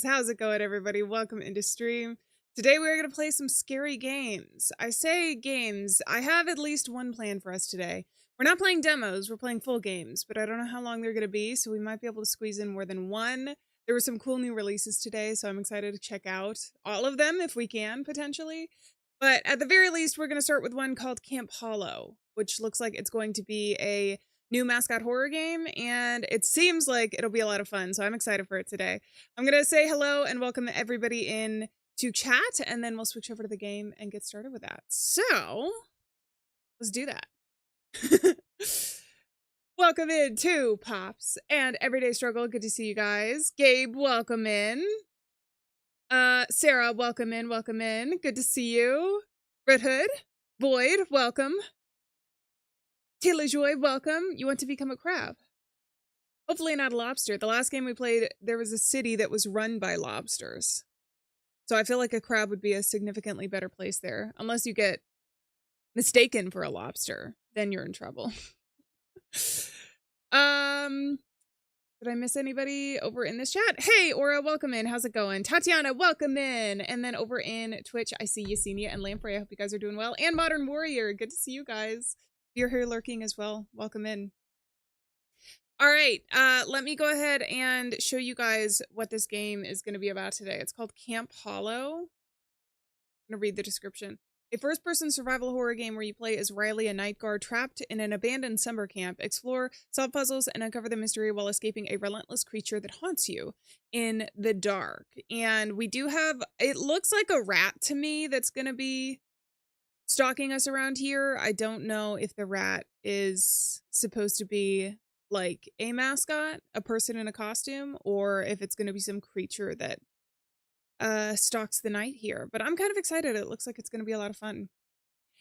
Greetings. How's it going, everybody? Welcome into stream. Today we're going to play some scary games. I say games. I have at least one plan for us today. We're not playing demos. We're playing full games, but I don't know how long they're going to be, so we might be able to squeeze in more than one. There were some cool new releases today, so I'm excited to check out all of them if we can, potentially. But at the very least, we're going to start with one called Camp Hollow, which looks like it's going to be a new mascot horror game, and it seems like it'll be a lot of fun, so I'm excited for it today. I'm gonna say hello and welcome everybody in to chat, and then we'll switch over to the game and get started with that. So let's do that. Welcome in to Pops and Everyday Struggle. Good to see you guys. Gabe, welcome in. Sarah, welcome in, welcome in. Good to see you. Red Hood, Boyd, welcome. Taylor Joy, welcome. You want to become a crab? Hopefully not a lobster. The last game we played, there was a city that was run by lobsters. So I feel like a crab would be a significantly better place there. Unless you get mistaken for a lobster, then you're in trouble. Did I miss anybody over in this chat? Hey, Aura, welcome in. How's it going? Tatiana, welcome in. And then over in Twitch, I see Yesenia and Lamprey. I hope you guys are doing well. And Modern Warrior, good to see you guys. You're here lurking as well. Welcome in. All right, let me go ahead and show you guys what this game is going to be about today. It's called Camp Hollow. I'm going to read the description. A first-person survival horror game where you play as Riley, a night guard trapped in an abandoned summer camp. Explore, solve puzzles, and uncover the mystery while escaping a relentless creature that haunts you in the dark. And we do have, it looks like a rat to me that's going to be stalking us around here. I don't know if the rat is supposed to be like a mascot, a person in a costume, or if it's going to be some creature that stalks the night here. But I'm kind of excited. It looks like it's going to be a lot of fun.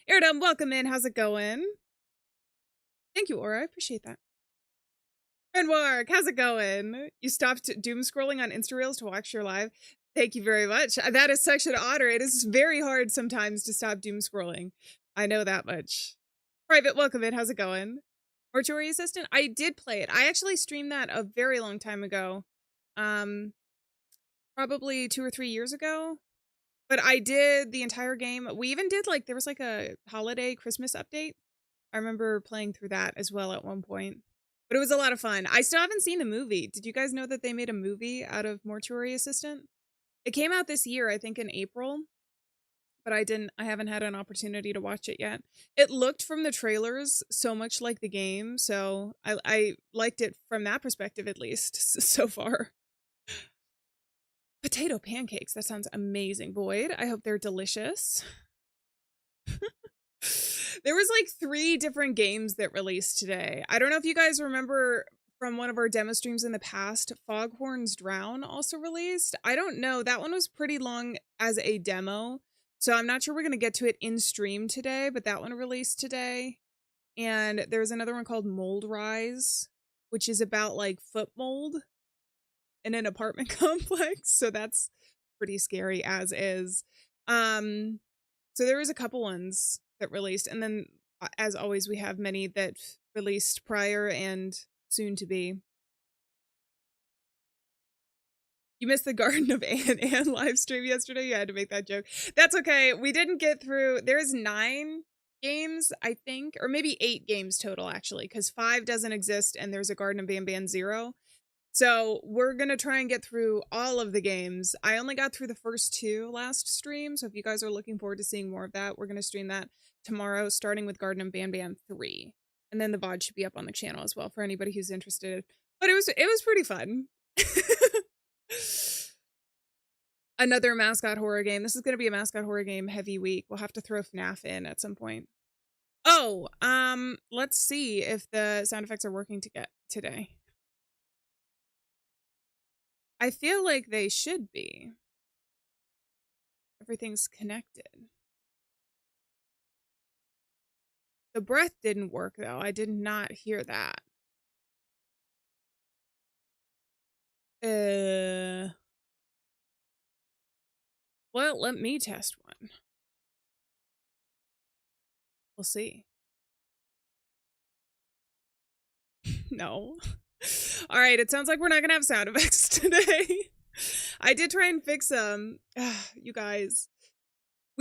Airdum, welcome in. How's it going? Thank you, Aura. I appreciate that. Renwark, how's it going? You stopped doom scrolling on Insta Reels to watch your live. Thank you very much. That is such an honor. It is very hard sometimes to stop doom scrolling. I know that much. Private, welcome in. How's it going? Mortuary Assistant? I did play it. I actually streamed that a very long time ago. Probably 2 or 3 years ago. But I did the entire game. We even did there was like a holiday Christmas update. I remember playing through that as well at one point. But it was a lot of fun. I still haven't seen the movie. Did you guys know that they made a movie out of Mortuary Assistant? It came out this year, I think in April, but I haven't had an opportunity to watch it yet. It looked from the trailers so much like the game, so I liked it from that perspective at least so far. Potato pancakes, that sounds amazing. Boyd, I hope they're delicious. There was 3 different games that released today. I don't know if you guys remember from one of our demo streams in the past, Foghorns Drown also released. I don't know. That one was pretty long as a demo, so I'm not sure we're going to get to it in stream today, but that one released today. And there's another one called Mold Rise, which is about foot mold in an apartment complex. So that's pretty scary as is. So there was a couple ones that released. And then as always, we have many that released prior and soon to be. You missed the Garden of Anne live stream yesterday. You had to make that joke. That's okay. We didn't get through. There's 9 games, I think, or maybe 8 games total, actually, because 5 doesn't exist and there's a Garden of Ban 0. So we're going to try and get through all of the games. I only got through the first 2 last stream. So if you guys are looking forward to seeing more of that, we're going to stream that tomorrow, starting with Garden of Ban 3. And then the VOD should be up on the channel as well for anybody who's interested. But it was pretty fun. Another mascot horror game. This is going to be a mascot horror game heavy week. We'll have to throw FNAF in at some point. Oh, let's see if the sound effects are working today. I feel like they should be. Everything's connected. The breath didn't work, though. I did not hear that. Well, let me test one. We'll see. No. All right, it sounds like we're not gonna have sound effects today. I did try and fix them. You guys.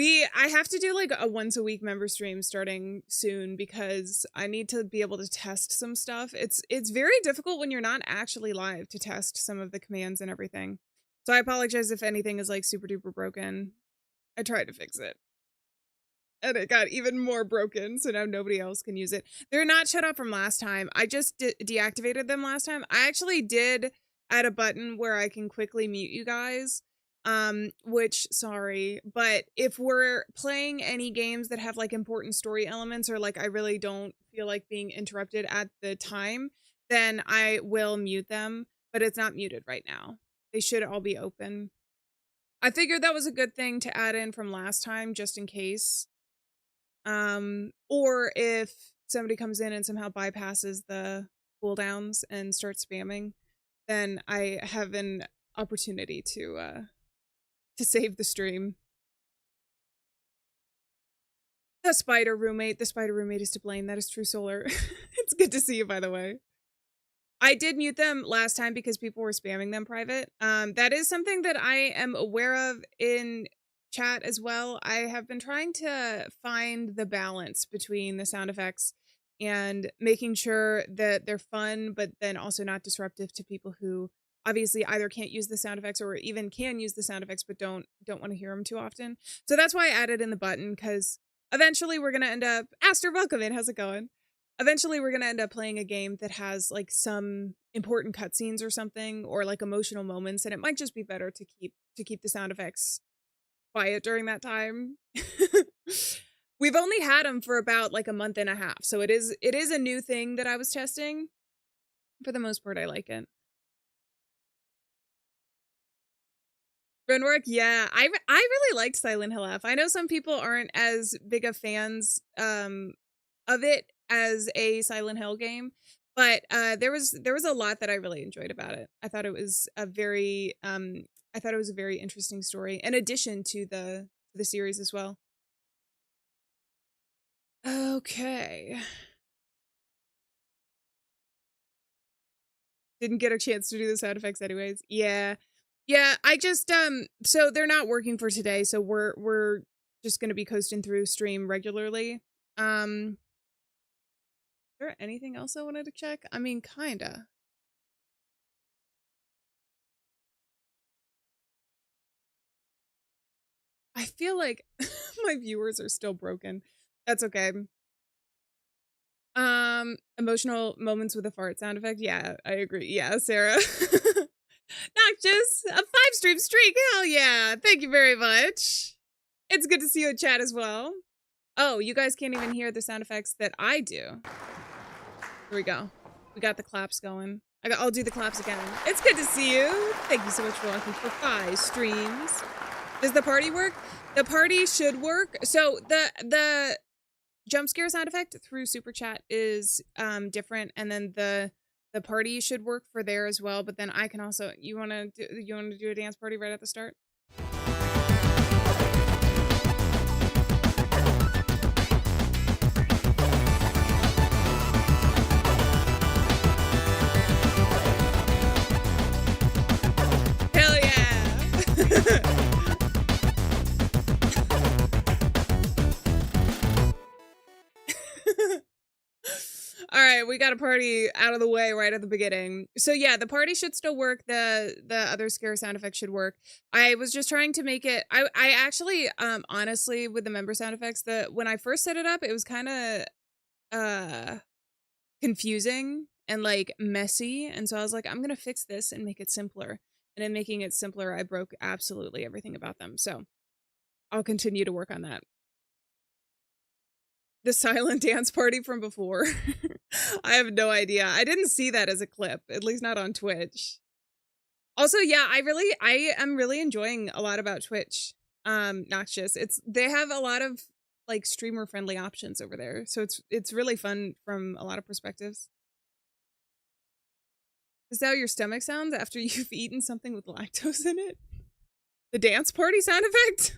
I have to do like a once a week member stream starting soon because I need to be able to test some stuff. It's very difficult when you're not actually live to test some of the commands and everything. So I apologize if anything is like super duper broken. I tried to fix it. And it got even more broken, so now nobody else can use it. They're not shut off from last time. I just deactivated them last time. I actually did add a button where I can quickly mute you guys. Which, sorry, but if we're playing any games that have like important story elements or like I really don't feel like being interrupted at the time, then I will mute them, but it's not muted right now. They should all be open. I figured that was a good thing to add in from last time just in case. Or if somebody comes in and somehow bypasses the cooldowns and starts spamming, then I have an opportunity to save the stream. The spider roommate is to blame. That is true, Solar. It's good to see you, by the way. I did mute them last time because people were spamming them private. That is something that I am aware of in chat as well. I have been trying to find the balance between the sound effects and making sure that they're fun, but then also not disruptive to people who obviously either can't use the sound effects or even can use the sound effects but don't want to hear them too often. So that's why I added in the button, because eventually we're going to end up... Aster, welcome in. How's it going? Eventually we're going to end up playing a game that has like some important cutscenes or something, or like emotional moments, and it might just be better to keep the sound effects quiet during that time. We've only had them for about like a month and a half, so it is a new thing that I was testing. For the most part, I like it. Runwork, yeah, I really liked Silent Hill F. I know some people aren't as big of fans of it as a Silent Hill game, but there was a lot that I really enjoyed about it. I thought it was a very interesting story, in addition to the series as well. Okay. Didn't get a chance to do the sound effects anyways. Yeah. Yeah, I just so they're not working for today, so we're just going to be coasting through stream regularly. Is there anything else I wanted to check? I mean, kinda. I feel like my viewers are still broken. That's okay. Emotional moments with a fart sound effect. Yeah, I agree. Yeah, Sarah. Noxious, a 5-stream streak. Hell yeah. Thank you very much. It's good to see you in chat as well. Oh, you guys can't even hear the sound effects that I do. Here we go. We got the claps going. I'll do the claps again. It's good to see you. Thank you so much for watching for 5 streams. Does the party work? The party should work. So the jump scare sound effect through Super Chat is different, and then the party should work for there as well. But then I can also... You want to do a dance party right at the start? Hell yeah! All right, we got a party out of the way right at the beginning. So yeah, the party should still work. The other scare sound effects should work. I was just trying to make it... I actually, honestly, with the member sound effects, when I first set it up, it was kind of confusing and like messy. And so I was like, I'm going to fix this and make it simpler. And in making it simpler, I broke absolutely everything about them. So I'll continue to work on that. The silent dance party from before. I have no idea. I didn't see that as a clip, at least not on Twitch. Also, yeah, I am really enjoying a lot about Twitch. Noxious. They have a lot of like streamer friendly options over there. So it's really fun from a lot of perspectives. Is that how your stomach sounds after you've eaten something with lactose in it? The dance party sound effect?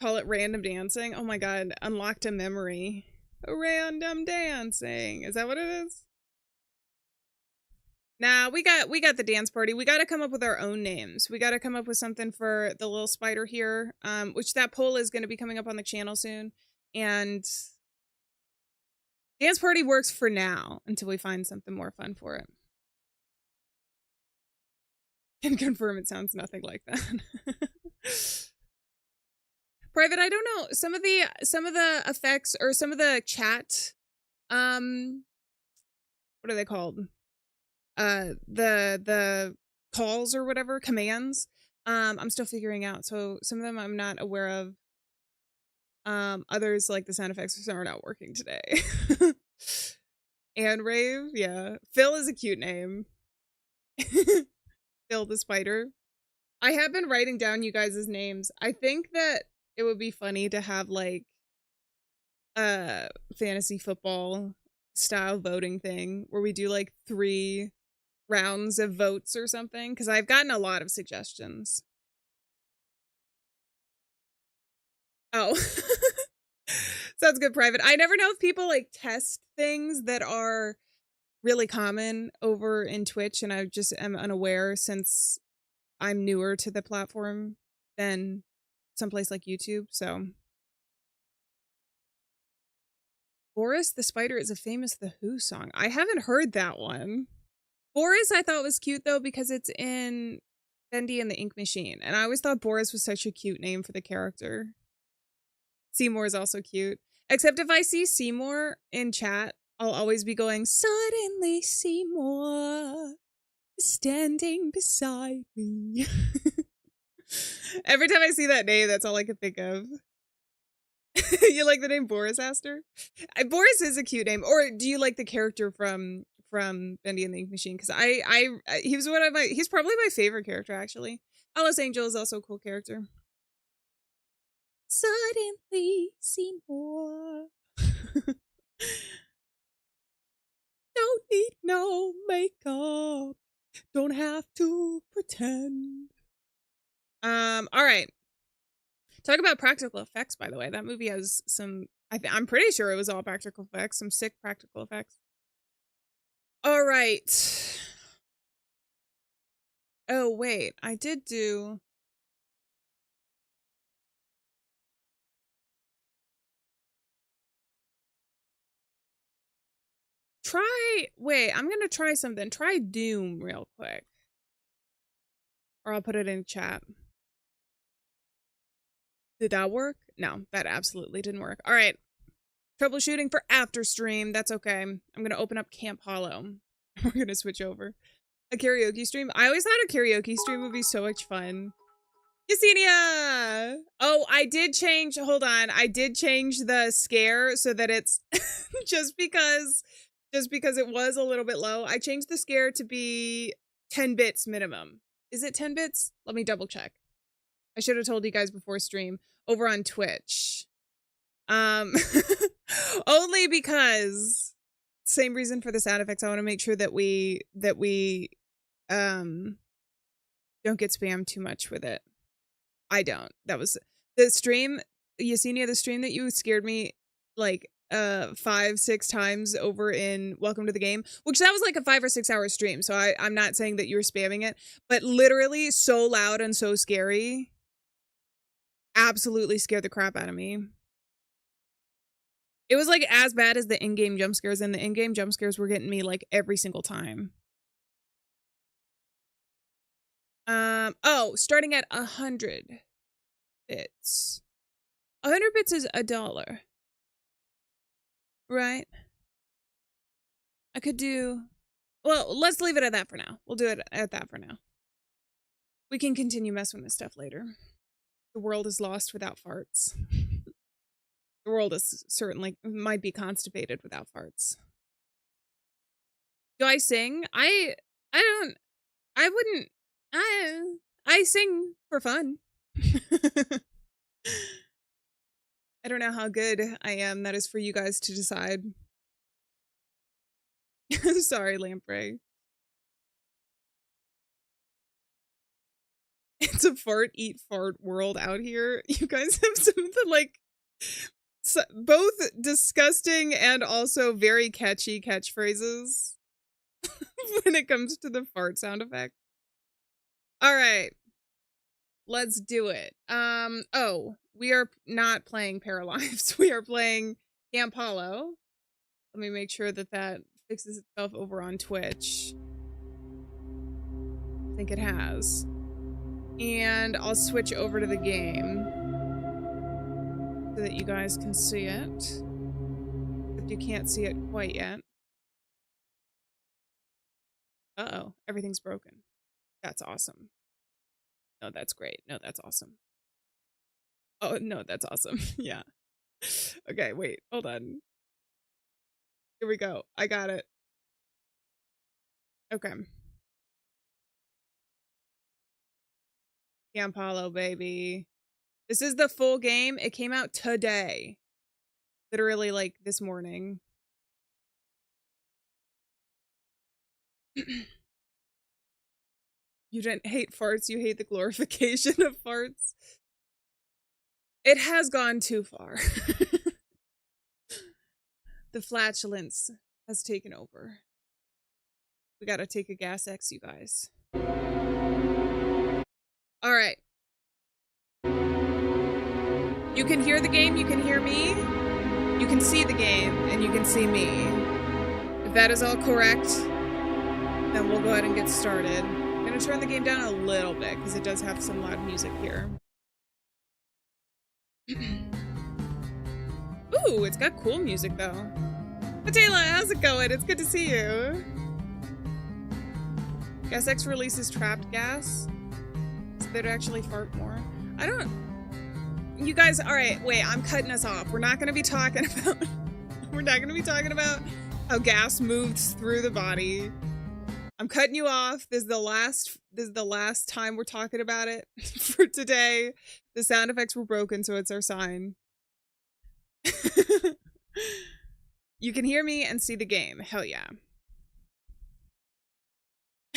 Call it random dancing. Oh my god, unlocked a memory. Random dancing. Is that what it is? Nah, we got the dance party. We got to come up with our own names. We got to come up with something for the little spider here, which that poll is going to be coming up on the channel soon. And dance party works for now until we find something more fun for it. Can confirm it sounds nothing like that. Private, I don't know. Some of the effects or some of the chat, what are they called? The calls or whatever, commands, I'm still figuring out. So some of them I'm not aware of. Others, like the sound effects, are not working today. And Rave, yeah. Phil is a cute name. Phil the spider. I have been writing down you guys' names. I think that it would be funny to have like a fantasy football style voting thing where we do like 3 rounds of votes or something, because I've gotten a lot of suggestions. Oh. Sounds good, Private. I never know if people like test things that are really common over in Twitch, and I just am unaware since I'm newer to the platform than someplace like YouTube. So Boris the Spider is a famous The Who song. I haven't heard that one. Boris I thought was cute though because it's in Bendy and the Ink Machine, and I always thought Boris was such a cute name for the character. Seymour is also cute. Except if I see Seymour in chat, I'll always be going, suddenly Seymour is standing beside me. Every time I see that name, that's all I can think of. You like the name Boris Aster? Boris is a cute name. Or do you like the character from Bendy and the Ink Machine? Because he was one of he's probably my favorite character, actually. Alice Angel is also a cool character. Suddenly Seymour. Don't need no makeup. Don't have to pretend. All right. Talk about practical effects, by the way. That movie has some, I'm pretty sure it was all practical effects, some sick practical effects. All right. Oh, wait. I did do... Wait, I'm gonna try something. Try Doom real quick. Or I'll put it in chat. Did that work? No, that absolutely didn't work. All right. Troubleshooting for after stream. That's okay. I'm gonna open up Camp Hollow. We're gonna switch over. A karaoke stream? I always thought a karaoke stream would be so much fun. Yesenia! Oh, I did change, hold on. I did change the scare so that it's just because it was a little bit low. I changed the scare to be 10 bits minimum. Is it 10 bits? Let me double check. I should have told you guys before stream over on Twitch. Only because same reason for the sound effects. I want to make sure that we don't get spammed too much with it. I don't. That was the stream, Yesenia, the stream that you scared me like 5-6 times over in Welcome to the Game, which that was like a 5 or 6 hour stream. So I'm not saying that you were spamming it, but literally so loud and so scary. Absolutely scared the crap out of me. It was like as bad as the in-game jump scares, and the in-game jump scares were getting me like every single time. Oh, starting at 100 bits. 100 bits is $1. Right? I could do... Well, let's leave it at that for now. We'll do it at that for now. We can continue messing with this stuff later. The world is lost without farts. The world is certainly might be constipated without farts. Do I sing? I wouldn't. I sing for fun. I don't know how good I am. That is for you guys to decide. Sorry, Lamprey. It's a fart, eat, fart world out here. You guys have some of the, like, both disgusting and also very catchy catchphrases. when it comes to the fart sound effect. All right. Let's do it. Oh, we are not playing Paralives. We are playing Camp Hollow. Let me make sure that that fixes itself over on Twitch. I think it has. And I'll switch over to the game so that you guys can see it. If you can't see it quite yet. Uh-oh, everything's broken. That's awesome. No, that's great. No, that's awesome. Oh, no, that's awesome. Yeah. Okay, wait, hold on. Here we go. I got it. Okay. Camp Hollow, baby. This is the full game. It came out today. Literally, like, this morning. You didn't hate farts, you hate the glorification of farts. It has gone too far. The flatulence has taken over. We gotta take a gas X, you guys. All right. You can hear the game, you can hear me. You can see the game, and you can see me. If that is all correct, then we'll go ahead and get started. I'm gonna turn the game down a little bit, because it does have some loud music here. Ooh, it's got cool music, though. Matela, how's it going? It's good to see you. Gas X releases trapped gas. So they'd actually fart more. I don't... You guys, alright, wait, I'm cutting us off. We're not gonna be talking about... We're not gonna be talking about how gas moves through the body. I'm cutting you off. This is the last time we're talking about it for today. The sound effects were broken, so it's our sign. You can hear me and see the game. Hell yeah.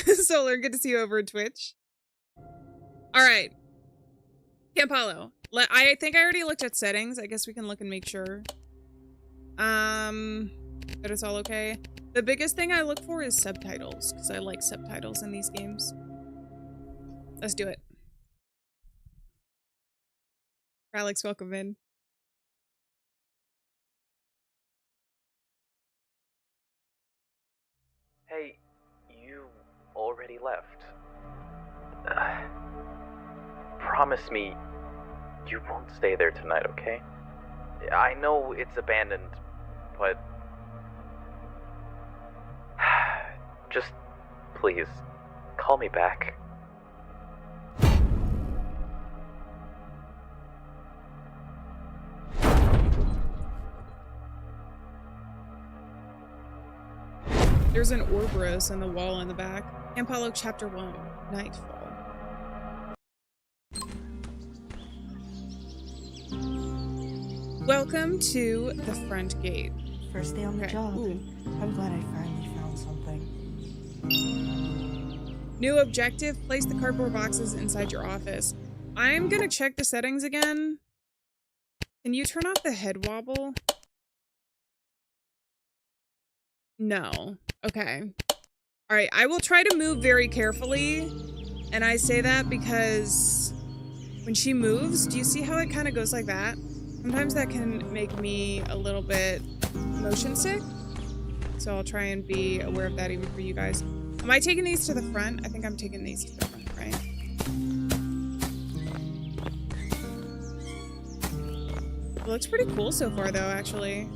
Solar, good to see you over at Twitch. Alright. Camp Hollow. I think I already looked at settings. I guess we can look and make sure. That it's all okay. The biggest thing I look for is subtitles, because I like subtitles in these games. Let's do it. Alex, welcome in. Hey, you already left. Promise me you won't stay there tonight, okay? I know it's abandoned, but... just, please, call me back. There's an Ouroboros on the wall in the back. Camp Hollow Chapter 1, Nightfall. Welcome to the front gate. First day on the job. Ooh. I'm glad I finally found something. New objective, place the cardboard boxes inside your office. I'm gonna check the settings again. Can you turn off the head wobble? No. Okay. Alright, I will try to move very carefully. And I say that because when she moves, do you see how it kind of goes like that? Sometimes that can make me a little bit motion sick. So I'll try and be aware of that even for you guys. Am I taking these to the front? I think I'm taking these to the front, right? It looks pretty cool so far though, actually.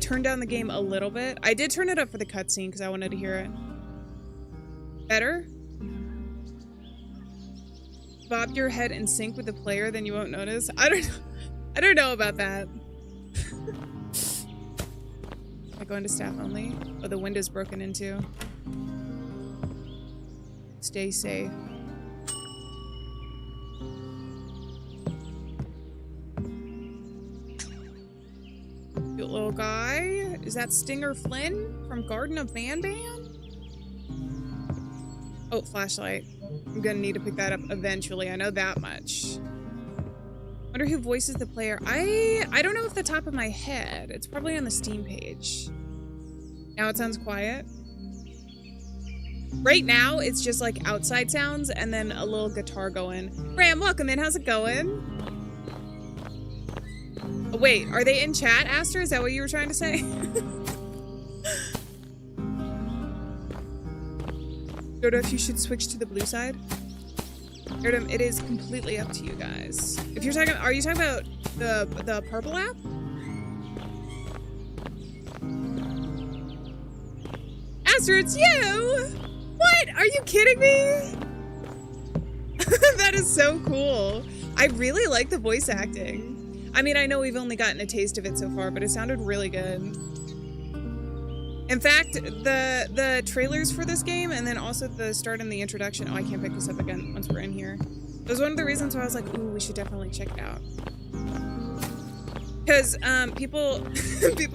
Turn down the game a little bit. I did turn it up for the cutscene because I wanted to hear it. Better? Bob your head in sync with the player, then you won't notice. I don't know about that. I go into staff only. Oh, the window's broken into. Stay safe. Cute little guy. Is that Stinger Flynn from Garden of Banban? Oh, flashlight. I'm gonna need to pick that up eventually. I know that much. Wonder who voices the player. I don't know off the top of my head. It's probably on the Steam page. Now it sounds quiet. Right now, it's just like outside sounds and then a little guitar going. Ram, welcome in. How's it going? Oh, wait, are they in chat, Aster? Is that what you were trying to say? Dodo, if you should switch to the blue side. Dodo, it is completely up to you guys. If you're talking, are you talking about the purple app? Aster, it's you! What? Are you kidding me? That is so cool. I really like the voice acting. I mean, I know we've only gotten a taste of it so far, but it sounded really good. In fact, the trailers for this game and then also the start and the introduction. Oh, I can't pick this up again once we're in here. It was one of the reasons why I was like, ooh, we should definitely check it out. Because people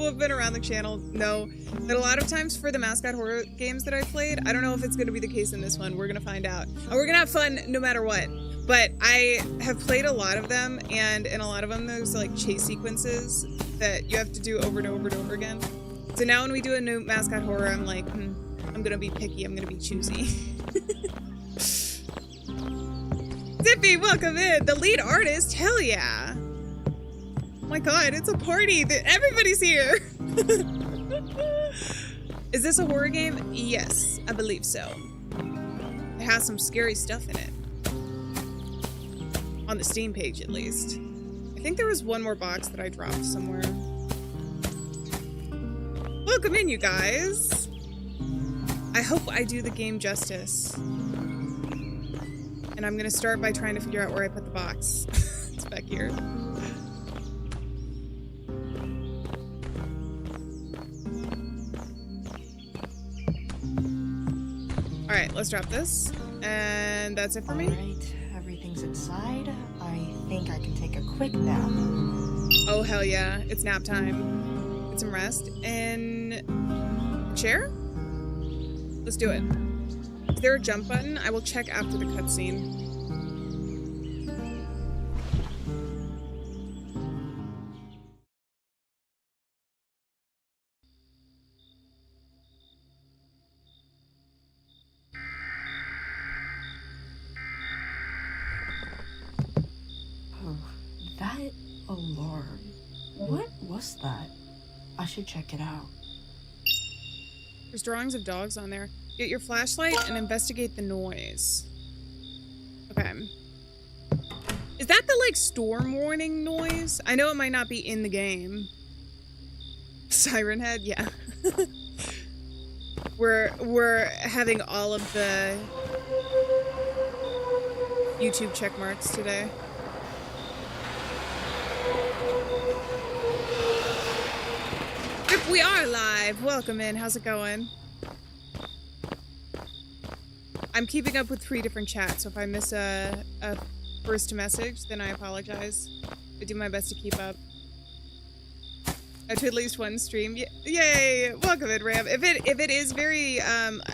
have been around the channel know that a lot of times for the mascot horror games that I've played, I don't know if it's going to be the case in this one. We're going to find out. And we're going to have fun no matter what. But I have played a lot of them, and in a lot of them there's like chase sequences that you have to do over and over and over again. So now when we do a new mascot horror, I'm like, I'm going to be picky. I'm going to be choosy. Zippy, welcome in. The lead artist, hell yeah. Oh my god, it's a party. Everybody's here. Is this a horror game? Yes, I believe so. It has some scary stuff in it. On the Steam page, at least. I think there was one more box that I dropped somewhere. Welcome in, you guys. I hope I do the game justice. And I'm gonna start by trying to figure out where I put the box. It's back here. Alright, let's drop this. And that's it for me. Alright, everything's inside. I think I can take a quick nap. Oh, hell yeah. It's nap time. Get some rest. In a chair? Let's do it. Is there a jump button? I will check after the cutscene. That alarm. What was that? I should check it out. There's drawings of dogs on there. Get your flashlight and investigate the noise. Okay. Is that the, like, storm warning noise? I know it might not be in the game. Siren head? Yeah. We're having all of the YouTube check marks today. If we are live, welcome in. How's it going? I'm keeping up with 3 different chats, so if I miss a first message, then I apologize. I do my best to keep up. To at least one stream. Yay! Welcome in, Ram. If it is very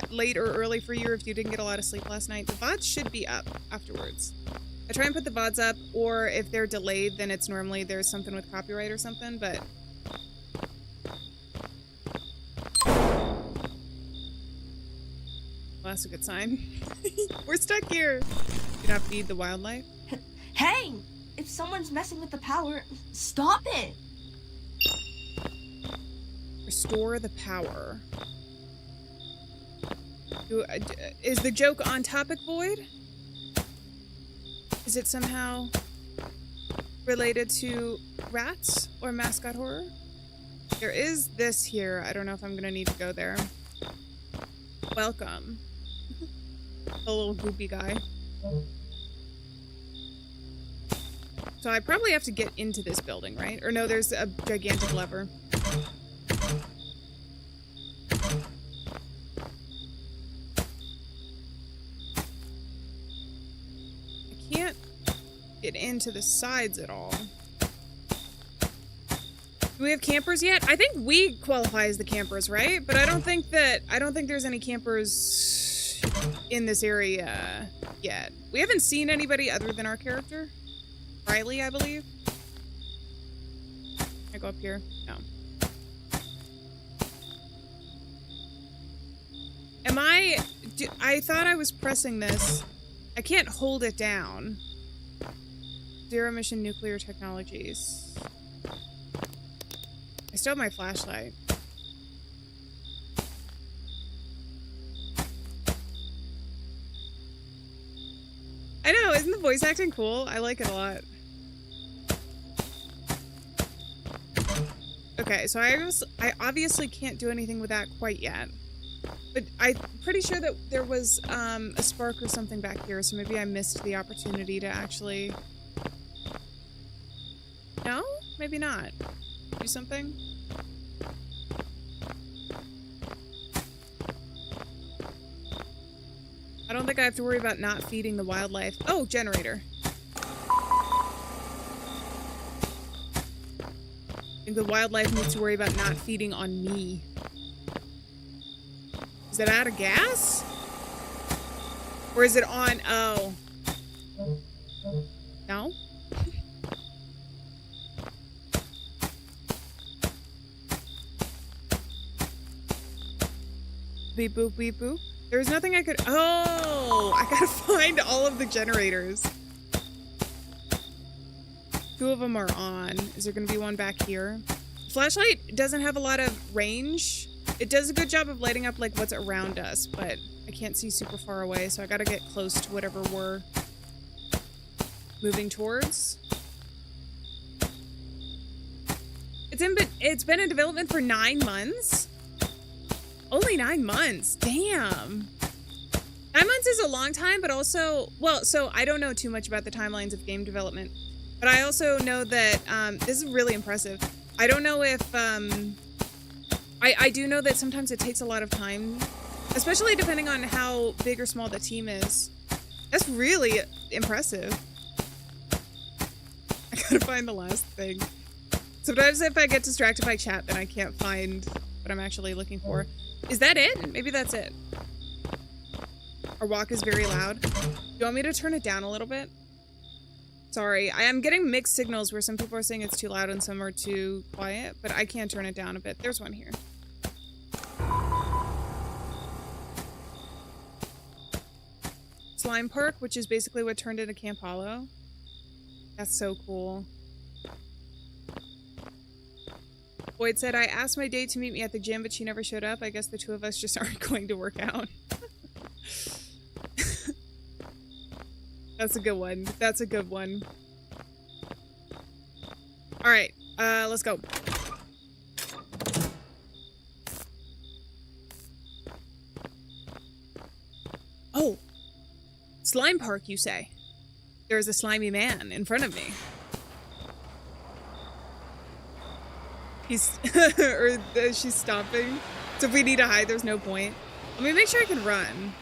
late or early for you, or if you didn't get a lot of sleep last night, the VODs should be up afterwards. I try and put the VODs up, or if they're delayed, then it's normally there's something with copyright or something, but... Well, that's a good sign. We're stuck here. Do not feed the wildlife. Hey! If someone's messing with the power, stop it! Restore the power. Is the joke on topic, Void? Is it somehow related to rats or mascot horror? There is this here. I don't know if I'm gonna need to go there. Welcome. The little goopy guy. So I probably have to get into this building, right? Or no, there's a gigantic lever. I can't get into the sides at all. Do we have campers yet? I think we qualify as the campers, right? But I don't think there's any campers in this area yet. We haven't seen anybody other than our character. Riley, I believe. Can I go up here? No. I thought I was pressing this. I can't hold it down. Zero emission nuclear technologies. I still have my flashlight. I know, isn't the voice acting cool? I like it a lot. Okay, so I obviously can't do anything with that quite yet. But I'm pretty sure that there was a spark or something back here, so maybe I missed the opportunity to actually... No? Maybe not. Do something? I don't think I have to worry about not feeding the wildlife. Oh, generator. I think the wildlife needs to worry about not feeding on me. Is it out of gas? Or is it on? Oh. No? Beep boop, beep boop. There's nothing I could. Oh! I gotta find all of the generators. 2 of them are on. Is there gonna be one back here? Flashlight doesn't have a lot of range. It does a good job of lighting up like what's around us, but I can't see super far away, so I gotta get close to whatever we're moving towards. It's been in development for 9 months? Only 9 months. Damn. 9 months is a long time, but also, well, so I don't know too much about the timelines of game development, but I also know that this is really impressive. I don't know if I do know that sometimes it takes a lot of time, especially depending on how big or small the team is. That's really impressive. I gotta find the last thing. Sometimes if I get distracted by chat, then I can't find what I'm actually looking for. Is that it? Maybe that's it. Our walk is very loud. Do you want me to turn it down a little bit? Sorry, I am getting mixed signals where some people are saying it's too loud and some are too quiet, but I can turn it down a bit. There's one here. Slime Park, which is basically what turned into Camp Hollow. That's so cool. Boyd said, I asked my date to meet me at the gym, but she never showed up. I guess the 2 of us just aren't going to work out. That's a good one. That's a good one. All right, let's go. Oh, Slime Park, you say? There's a slimy man in front of me. He's, or she's stomping. So if we need to hide, there's no point. Let me make sure I can run.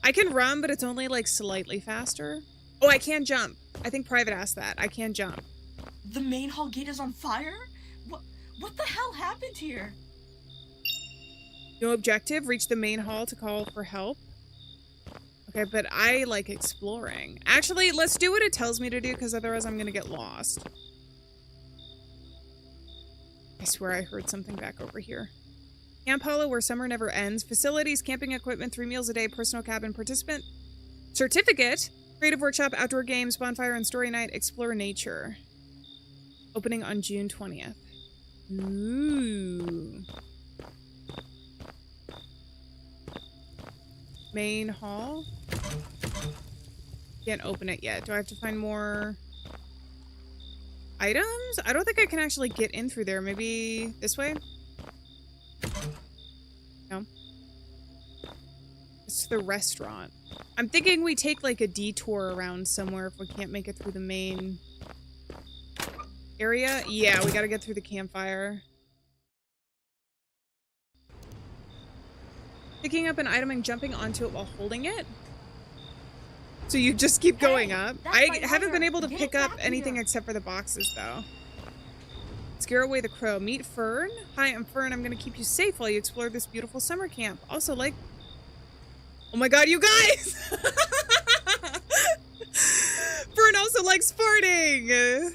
I can run, but it's only like slightly faster. Oh, I can jump. I think Private asked that. I can jump. The main hall gate is on fire? What the hell happened here? No objective. Reach the main hall to call for help. Okay, but I like exploring. Actually, let's do what it tells me to do, because otherwise I'm gonna get lost. I swear I heard something back over here. Camp Hollow, where summer never ends. Facilities, camping equipment, 3 meals a day, personal cabin, participant certificate, creative workshop, outdoor games, bonfire and story night, explore nature. Opening on June 20th. Ooh. Main hall. Can't open it yet. Do I have to find more items? I don't think I can actually get in through there. Maybe this way? No. It's the restaurant. I'm thinking we take like a detour around somewhere if we can't make it through the main area. Yeah, we gotta get through the campfire. Picking up an item and jumping onto it while holding it? So you just keep going up? I haven't been able to pick up anything except for the boxes, though. Scare away the crow. Meet Fern. Hi, I'm Fern. I'm going to keep you safe while you explore this beautiful summer camp. Also, like... Oh my god, you guys! Fern also likes farting!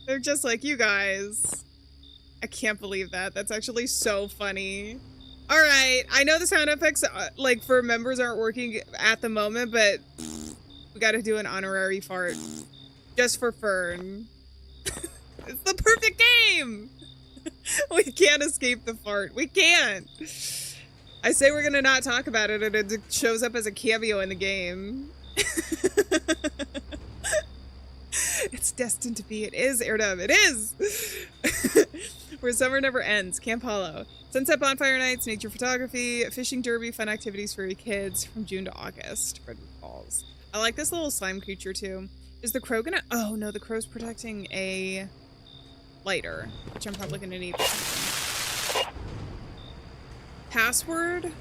They're just like you guys. I can't believe that. That's actually so funny. All right. I know the sound effects, like, for members aren't working at the moment, but we got to do an honorary fart just for Fern. It's the perfect game. We can't escape the fart. We can't. I say we're going to not talk about it, and it shows up as a cameo in the game. It's destined to be. It is, Airdub. It is. Where summer never ends. Camp Hollow. Sunset bonfire nights, nature photography, fishing derby, fun activities for your kids from June to August. Redwood Falls. I like this little slime creature too. Is the crow gonna... Oh no, the crow's protecting a lighter, which I'm probably gonna need. Password? Am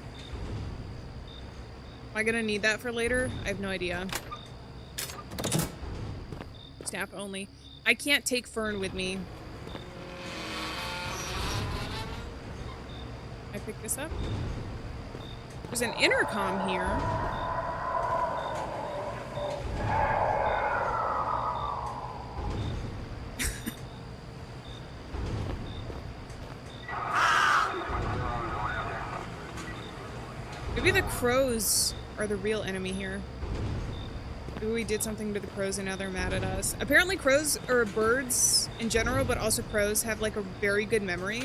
I gonna need that for later? I have no idea. Staff only. I can't take Fern with me. I pick this up. There's an intercom here. Maybe the crows are the real enemy here. Maybe we did something to the crows and now they're mad at us. Apparently crows, or birds in general, but also crows, have like a very good memory.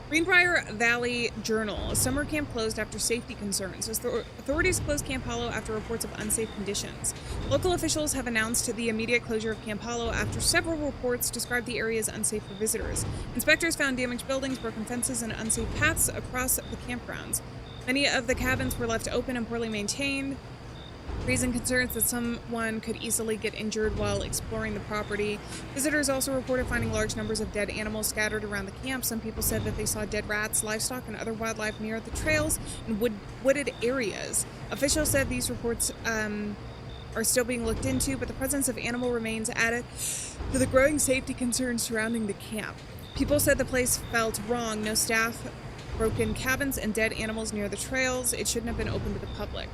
Greenbrier Valley Journal. A summer camp closed after safety concerns. Authorities closed Camp Hollow after reports of unsafe conditions. Local officials have announced the immediate closure of Camp Hollow after several reports described the area as unsafe for visitors. Inspectors found damaged buildings, broken fences, and unsafe paths across the campgrounds. Many of the cabins were left open and poorly maintained, raising concerns that someone could easily get injured while exploring the property. Visitors also reported finding large numbers of dead animals scattered around the camp. Some people said that they saw dead rats, livestock, and other wildlife near the trails and wooded areas. Officials said these reports are still being looked into, but the presence of animal remains added to the growing safety concerns surrounding the camp. People said the place felt wrong. No staff, broken cabins, and dead animals near the trails. It shouldn't have been open to the public.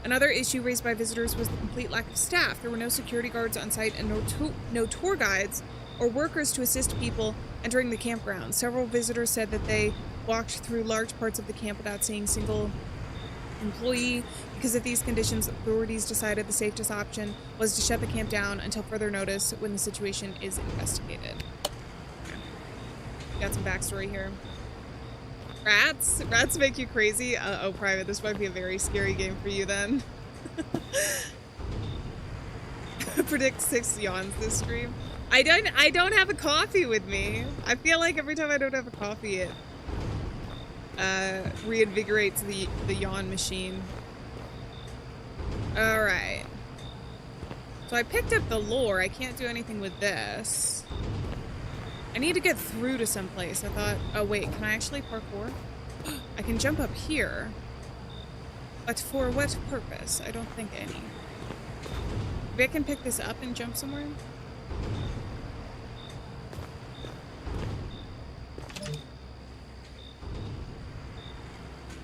Another issue raised by visitors was the complete lack of staff. There were no security guards on site and no tour guides or workers to assist people entering the campground. Several visitors said that they walked through large parts of the camp without seeing a single employee. Because of these conditions, authorities decided the safest option was to shut the camp down until further notice when the situation is investigated. Okay. Got some backstory here. Rats? Rats make you crazy? Oh, Private, this might be a very scary game for you then. Predict 6 yawns this stream. I don't have a coffee with me. I feel like every time I don't have a coffee, it reinvigorates the yawn machine. Alright. So I picked up the lore. I can't do anything with this. I need to get through to someplace. I thought, oh wait, can I actually parkour? I can jump up here. But for what purpose? I don't think any. Maybe I can pick this up and jump somewhere?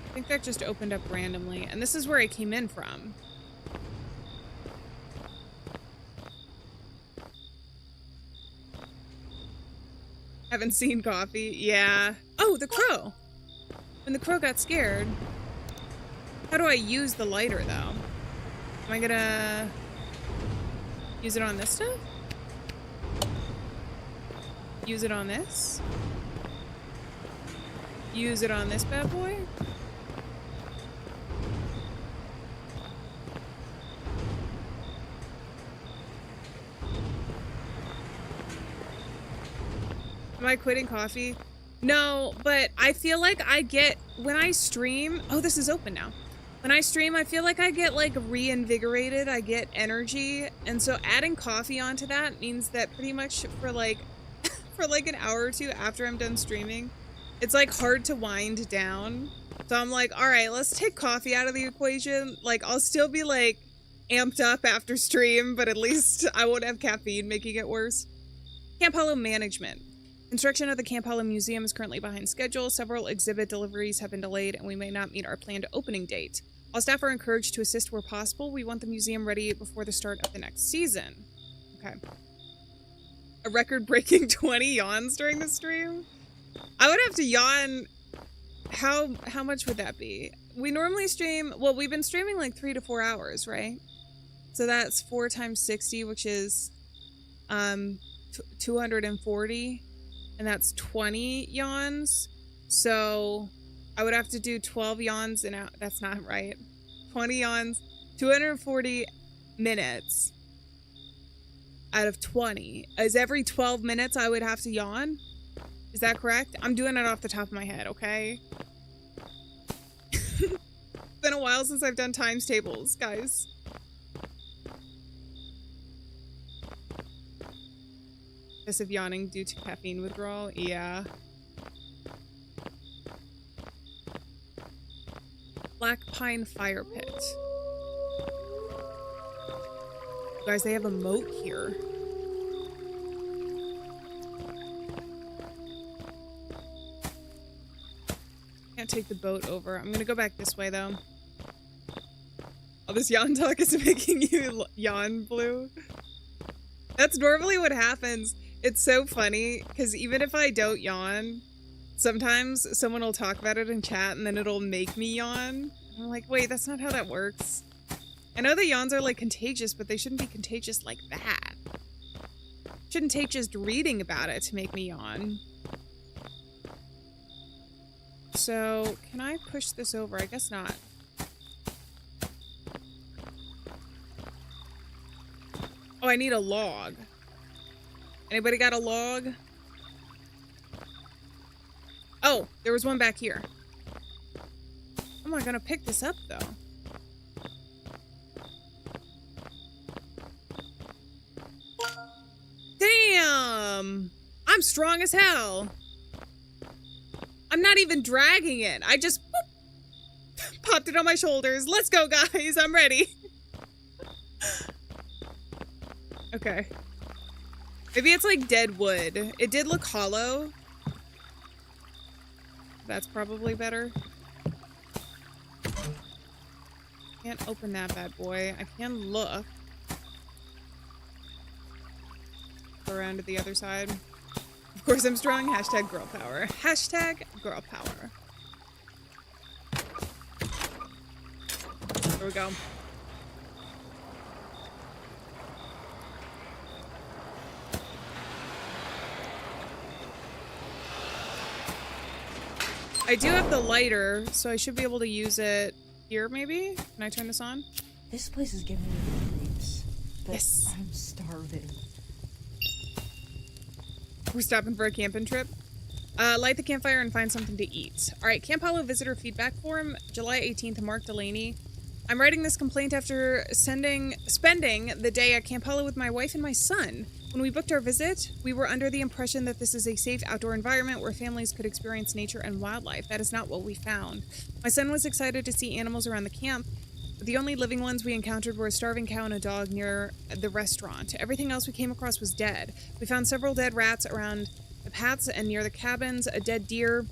I think that just opened up randomly. And this is where I came in from. Haven't seen coffee. Yeah. Oh, the crow. When the crow got scared. How do I use the lighter, though? Am I gonna use it on this stuff? Use it on this? Use it on this bad boy? Am I quitting coffee? No, but I feel like I get, when I stream, oh, this is open now. When I stream, I feel like I get like reinvigorated, I get energy. And so adding coffee onto that means that pretty much for like, for like an hour or two after I'm done streaming, it's like hard to wind down. So I'm like, all right, let's take coffee out of the equation. Like I'll still be like amped up after stream, but at least I won't have caffeine making it worse. Camp Hollow management. Construction of the Camp Hollow Museum is currently behind schedule. Several exhibit deliveries have been delayed, and we may not meet our planned opening date. All staff are encouraged to assist where possible. We want the museum ready before the start of the next season. Okay. A record-breaking 20 yawns during the stream? I would have to yawn how much would that be? We normally stream, well, we've been streaming like 3 to 4 hours, right? So that's 4 times 60, which is 240, and that's 20 yawns. So I would have to do 12 yawns and out. That's not right. 20 yawns, 240 minutes out of 20. Is every 12 minutes I would have to yawn? Is that correct? I'm doing it off the top of my head, okay? It's been a while since I've done times tables, guys. Excessive yawning due to caffeine withdrawal? Yeah. Black Pine Fire Pit. Guys, they have a moat here. Can't take the boat over. I'm gonna go back this way, though. All this yawn talk is making you yawn, Blue. That's normally what happens. It's so funny, because even if I don't yawn, sometimes someone will talk about it in chat, and then it'll make me yawn. I'm like, wait, that's not how that works. I know the yawns are, like, contagious, but they shouldn't be contagious like that. Shouldn't take just reading about it to make me yawn. So, can I push this over? I guess not. Oh, I need a log. Anybody got a log? Oh, there was one back here. How am I gonna pick this up, though? Damn! I'm strong as hell. I'm not even dragging it. I just whoop, popped it on my shoulders. Let's go, guys. I'm ready. Okay. Maybe it's like dead wood. It did look hollow. That's probably better. Can't open that bad boy. I can look. Go around to the other side. Of course I'm strong. Hashtag girl power. Hashtag girl power. There we go. I do have the lighter, so I should be able to use it here, maybe? Can I turn this on? This place is giving me the creeps. But Yes. I'm starving. We're stopping for a camping trip. Light the campfire and find something to eat. All right, Camp Hollow Visitor Feedback Form, July 18th, Mark Delaney. I'm writing this complaint after spending the day at Camp Hollow with my wife and my son. When we booked our visit, we were under the impression that this is a safe outdoor environment where families could experience nature and wildlife. That is not what we found. My son was excited to see animals around the camp. The only living ones we encountered were a starving cow and a dog near the restaurant. Everything else we came across was dead. We found several dead rats around the paths and near the cabins, a dead deer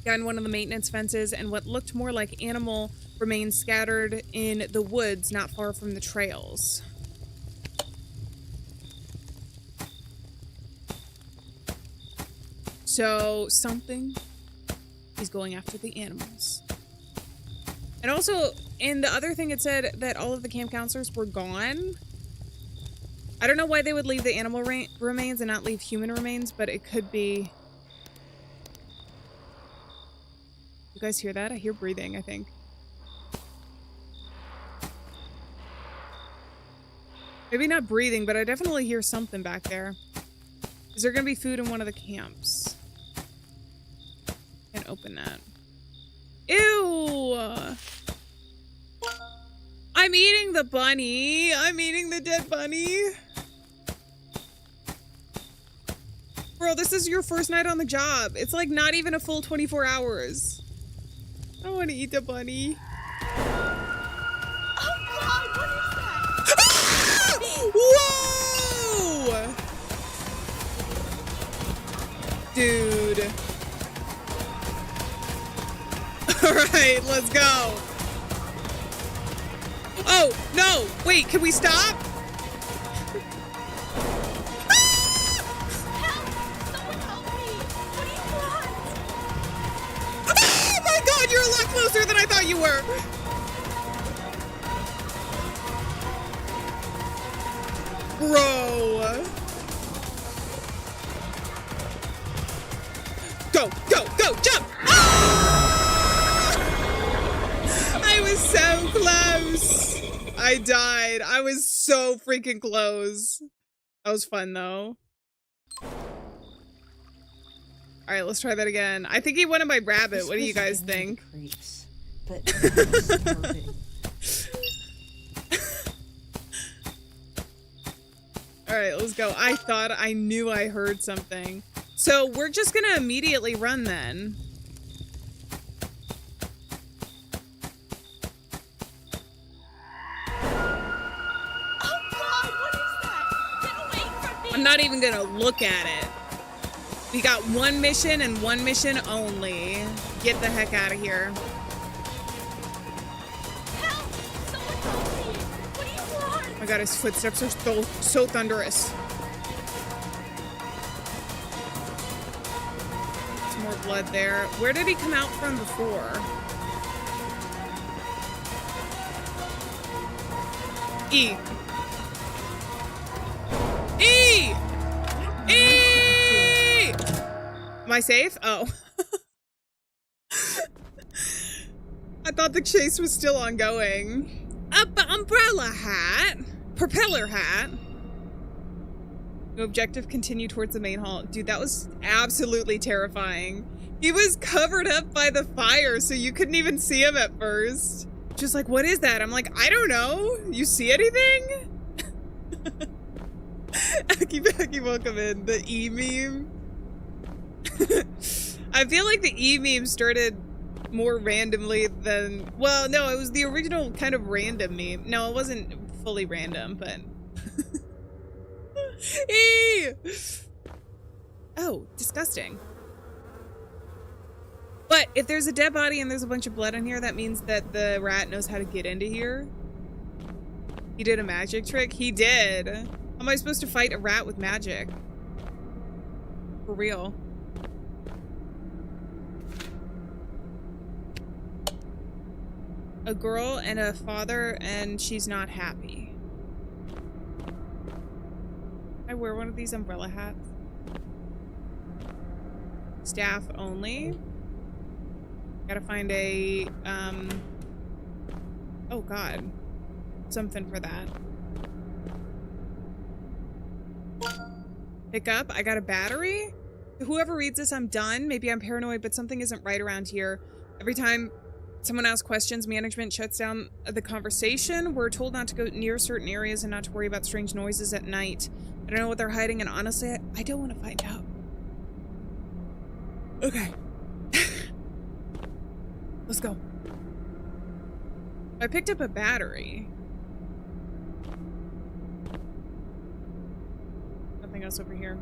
behind one of the maintenance fences, and what looked more like animal remains scattered in the woods not far from the trails. So something is going after the animals. And also, in the other thing, it said that all of the camp counselors were gone. I don't know why they would leave the animal remains and not leave human remains, but it could be... You guys hear that? I hear breathing, I think. Maybe not breathing, but I definitely hear something back there. Is there gonna be food in one of the camps? Can't open that. Ew! I'm eating the bunny. I'm eating the dead bunny. Bro, this is your first night on the job. It's like not even a full 24 hours. I want to eat the bunny. Oh God, what is that? Whoa! Dude. Alright, let's go. Oh, no! Wait, can we stop? Help! Someone help me! What do you want? everywhere. Bro. Go, go, go, jump! Ah! I was so close. I died. I was so freaking close. That was fun though. All right, let's try that again. I think he wanted my rabbit. What do you guys think? Creeps, but disturbing. All right, let's go. I thought I knew I heard something. So we're just gonna immediately run then. Oh God, what is that? Get away from me! I'm not even gonna look at it. We got one mission and one mission only. Get the heck out of here. Help! Someone help me! What do you want? Oh my God, his footsteps are so thunderous. There's more blood there. Where did he come out from before? E. E! E! Am I safe? Oh. I thought the chase was still ongoing. Umbrella hat. Propeller hat. No objective, continue towards the main hall. Dude, that was absolutely terrifying. He was covered up by the fire, so you couldn't even see him at first. Just like, what is that? I'm like, I don't know. You see anything? Aki, welcome in. The E meme. I feel like the E meme started more randomly than, well, no, it was the original kind of random meme. No, it wasn't fully random, but E! Oh, disgusting. But if there's a dead body and there's a bunch of blood in here, that means that the rat knows how to get into here. He did a magic trick? He did. How am I supposed to fight a rat with magic? For real. A girl and a father, and she's not happy. I wear one of these umbrella hats. Staff only. Gotta find a, oh God. Something for that. Pick up. I got a battery. Whoever reads this, I'm done. Maybe I'm paranoid, but something isn't right around here. Every time someone asks questions, management shuts down the conversation. We're told not to go near certain areas and not to worry about strange noises at night. I don't know what they're hiding, and honestly, I don't want to find out. Okay. Let's go. I picked up a battery. Nothing else over here.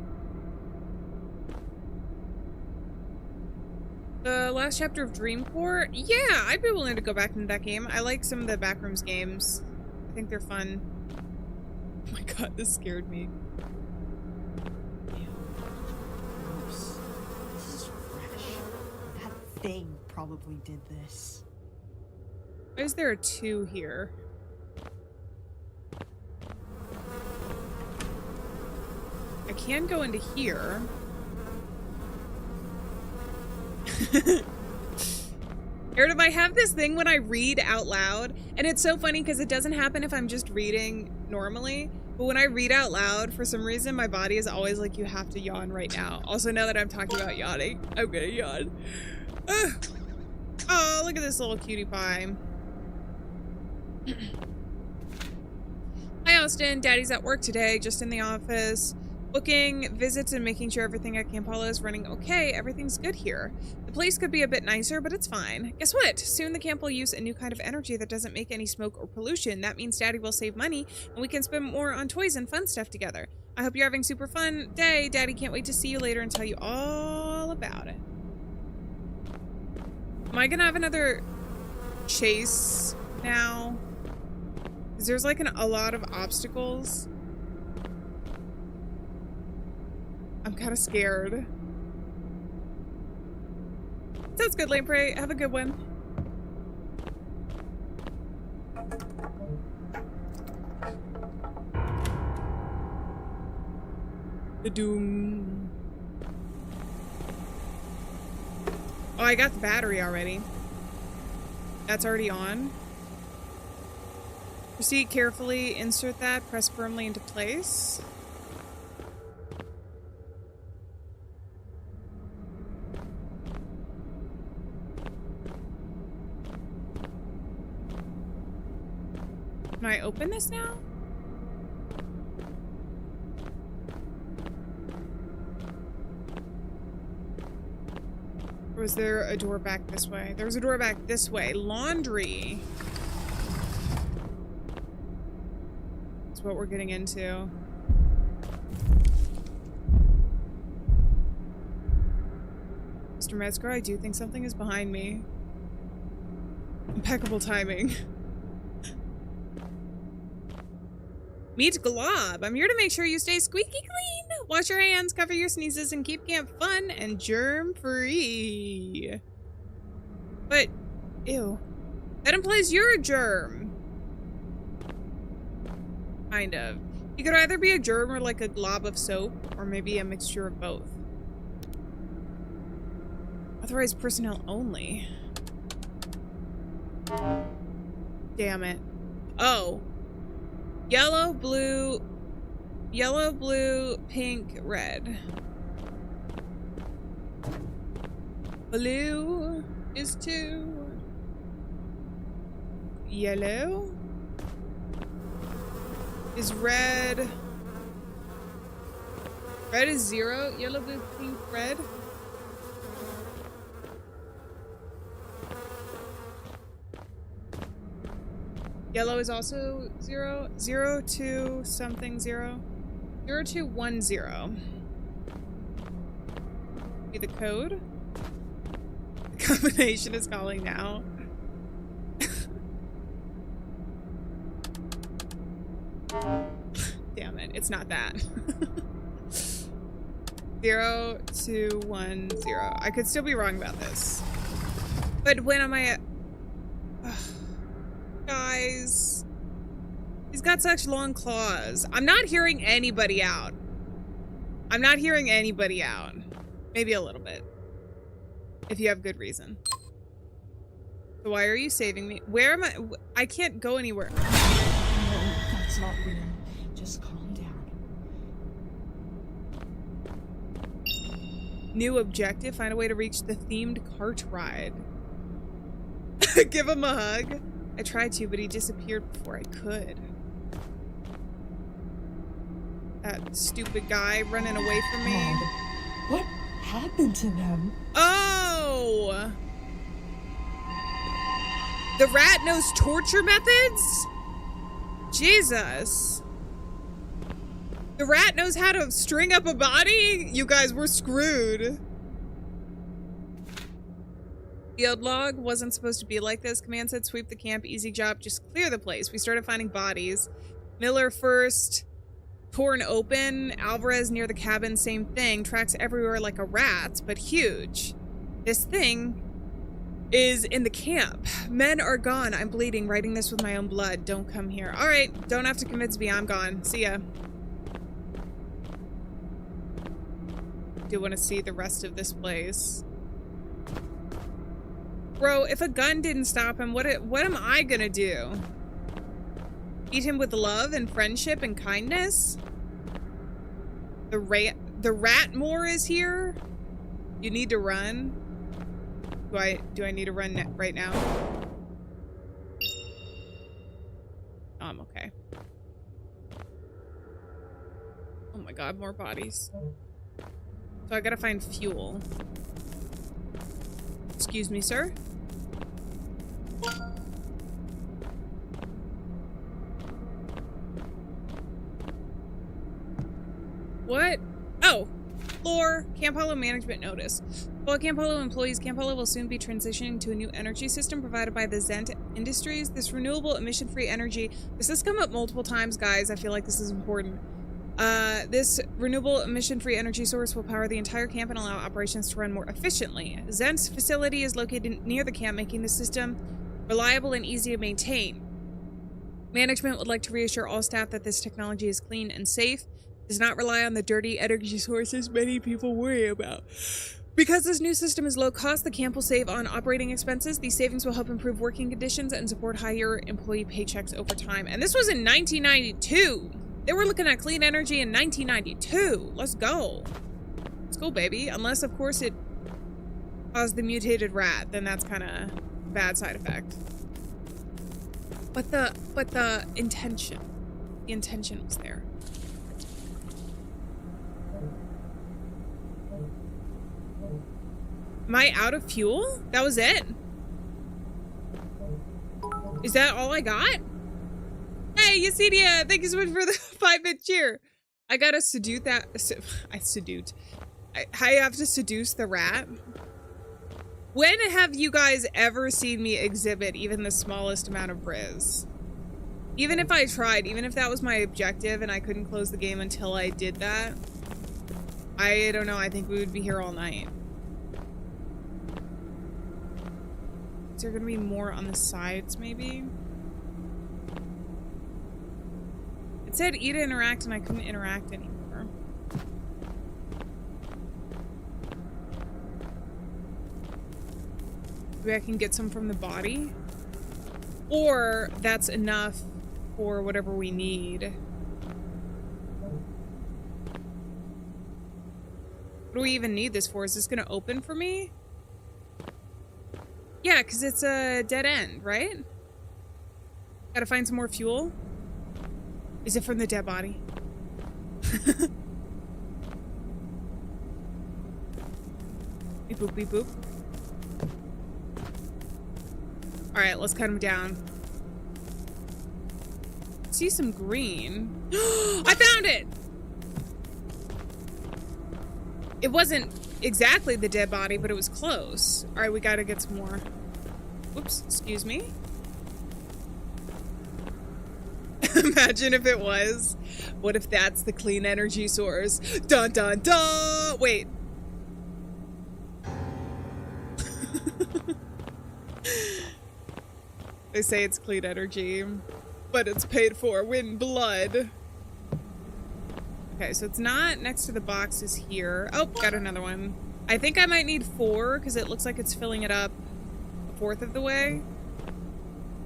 The last chapter of Dreamcore? Yeah, I'd be willing to go back into that game. I like some of the Backrooms games. I think they're fun. Oh my God, this scared me. Gross. This is fresh. That thing probably did this. Why is there a 2 here? I can go into here. Eric, I have this thing when I read out loud, and it's so funny because it doesn't happen if I'm just reading normally, but when I read out loud, for some reason, my body is always like, you have to yawn right now. Also, now that I'm talking about yawning, I'm gonna yawn. Oh, look at this little cutie pie. Hi, Austin. Daddy's at work today, just in the office. Booking visits and making sure everything at Camp Hollow is running okay. Everything's good here. The place could be a bit nicer, but it's fine. Guess what? Soon the camp will use a new kind of energy that doesn't make any smoke or pollution. That means Daddy will save money, and we can spend more on toys and fun stuff together. I hope you're having a super fun day. Daddy can't wait to see you later and tell you all about it. Am I gonna have another chase now? Because there's like a lot of obstacles. I'm kind of scared. Sounds good, Lamprey. Have a good one. The doom. Oh, I got the battery already. That's already on. Proceed carefully, insert that, press firmly into place. Can I open this now? Or was there a door back this way? There was a door back this way. Laundry. That's what we're getting into. Mr. Metzger, I do think something is behind me. Impeccable timing. Meet Glob. I'm here to make sure you stay squeaky clean. Wash your hands, cover your sneezes, and keep camp fun and germ-free. But, ew. That implies you're a germ. Kind of. You could either be a germ or like a glob of soap, or maybe a mixture of both. Authorized personnel only. Damn it. Oh. Yellow, blue, pink, red. Blue is 2. Yellow is red. Red is 0. Yellow, blue, pink, red. Yellow is also 0. 0 to something 0. 0 to 1 0. Be the code. The combination is calling now. Damn it, it's not that. 0 to 1 0. I could still be wrong about this. But when am I at... Guys, he's got such long claws. I'm not hearing anybody out. I'm not hearing anybody out. Maybe a little bit. If you have good reason. So why are you saving me? Where am I? I can't go anywhere. No, that's not real. Just calm down. New objective. Find a way to reach the themed cart ride. Give him a hug. I tried to, but he disappeared before I could. That stupid guy running away from me. What happened to them? Oh! The rat knows torture methods? Jesus. The rat knows how to string up a body? You guys, we're screwed. Field log wasn't supposed to be like this. Command said sweep the camp, easy job, just clear the place. We started finding bodies. Miller first, torn open. Alvarez near the cabin, same thing. Tracks everywhere like a rat, but huge. This thing is in the camp. Men are gone. I'm bleeding, writing this with my own blood. Don't come here. All right, don't have to convince me. I'm gone. See ya. Do want to see the rest of this place. Bro, if a gun didn't stop him, what am I gonna do? Eat him with love and friendship and kindness? The rat more is here? You need to run? Do I need to run right now? Oh, I'm okay. Oh my god, more bodies. So I gotta find fuel. Excuse me, sir? What? Oh, floor. Camp Hollow management notice. All Camp Hollow employees, Camp Hollow will soon be transitioning to a new energy system provided by the Zent Industries. This renewable emission-free energy. This has come up multiple times, guys. I feel like this is important. This renewable emission-free energy source will power the entire camp and allow operations to run more efficiently. Zent's facility is located near the camp, making the system reliable and easy to maintain. Management would like to reassure all staff that this technology is clean and safe. does not rely on the dirty energy sources many people worry about. Because this new system is low cost, the camp will save on operating expenses. These savings will help improve working conditions and support higher employee paychecks over time. And this was in 1992. They were looking at clean energy in 1992. Let's go. Let's go, baby. Unless, of course, it caused the mutated rat. Then that's kind of a bad side effect. But the intention. The intention was there. Am I out of fuel? That was it? Is that all I got? Hey, Yesidia, thank you so much for the 5-bit cheer. I gotta seduce that. I have to seduce the rat. When have you guys ever seen me exhibit even the smallest amount of brizz? Even if I tried, even if that was my objective and I couldn't close the game until I did that, I don't know, I think we would be here all night. Is there gonna be more on the sides, maybe? It said E to interact and I couldn't interact anymore. Maybe I can get some from the body? Or that's enough for whatever we need. What do we even need this for? Is this gonna open for me? Yeah, because it's a dead end, right? Gotta find some more fuel. Is it from the dead body? Beep boop, beep boop. Alright, let's cut him down. See some green. I found it! It wasn't exactly the dead body, but it was close. Alright, we gotta get some more. Whoops, excuse me. Imagine if it was. What if that's the clean energy source? Dun dun dun! Wait. They say it's clean energy, but it's paid for in blood. Okay, so it's not next to the boxes here. Oh, got another one. I think I might need 4 because it looks like it's filling it up a 4th of the way.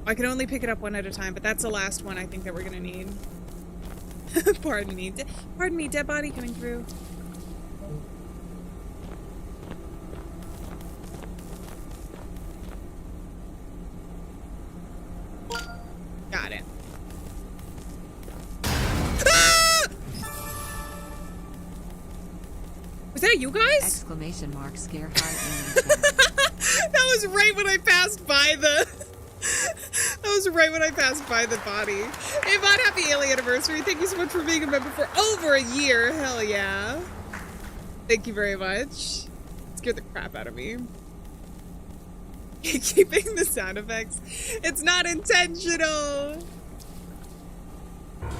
I can only pick it up one at a time, but that's the last one I think that we're gonna need. Pardon me. Pardon me, dead body coming through. Got it. Ah! Was that you guys? Exclamation mark, scare heart. That was right when I passed by the... That was right when I passed by the body. Hey, Vaughn, happy Alien anniversary. Thank you so much for being a member for over a year. Hell yeah. Thank you very much. Scared the crap out of me. Keeping the sound effects. It's not intentional.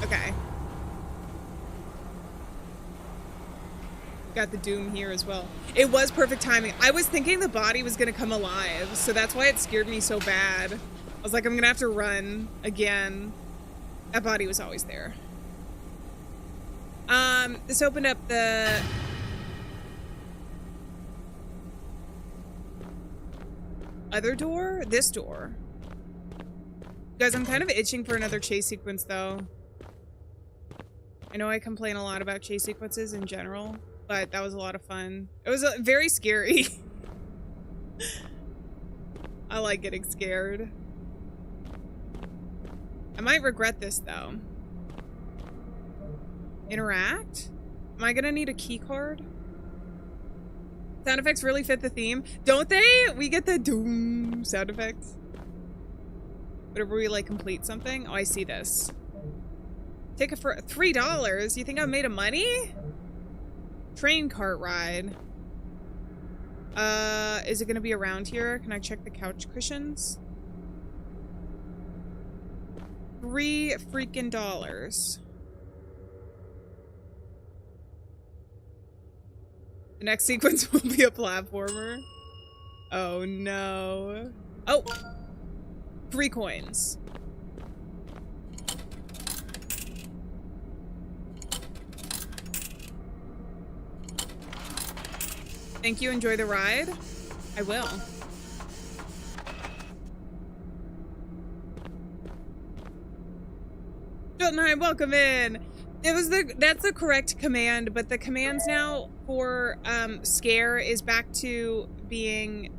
Okay. Got the doom here as well. It was perfect timing. I was thinking the body was gonna come alive, so that's why it scared me so bad. I was like, I'm gonna have to run again. That body was always there. This opened up the... other door? This door. Guys, I'm kind of itching for another chase sequence, though. I know I complain a lot about chase sequences in general, but that was a lot of fun. It was very scary. I like getting scared. I might regret this, though. Interact? Am I gonna need a key card? Sound effects really fit the theme. Don't they? We get the doom sound effects. Whenever we, like, complete something. Oh, I see this. Take it for $3? You think I made of money? Train cart ride. Is it gonna be around here? Can I check the couch cushions? $3 freaking dollars. The next sequence will be a platformer. Oh no. Oh! 3 coins. Thank you. Enjoy the ride. I will. Jotunheim, welcome in. That's the correct command, but the commands now for scare is back to being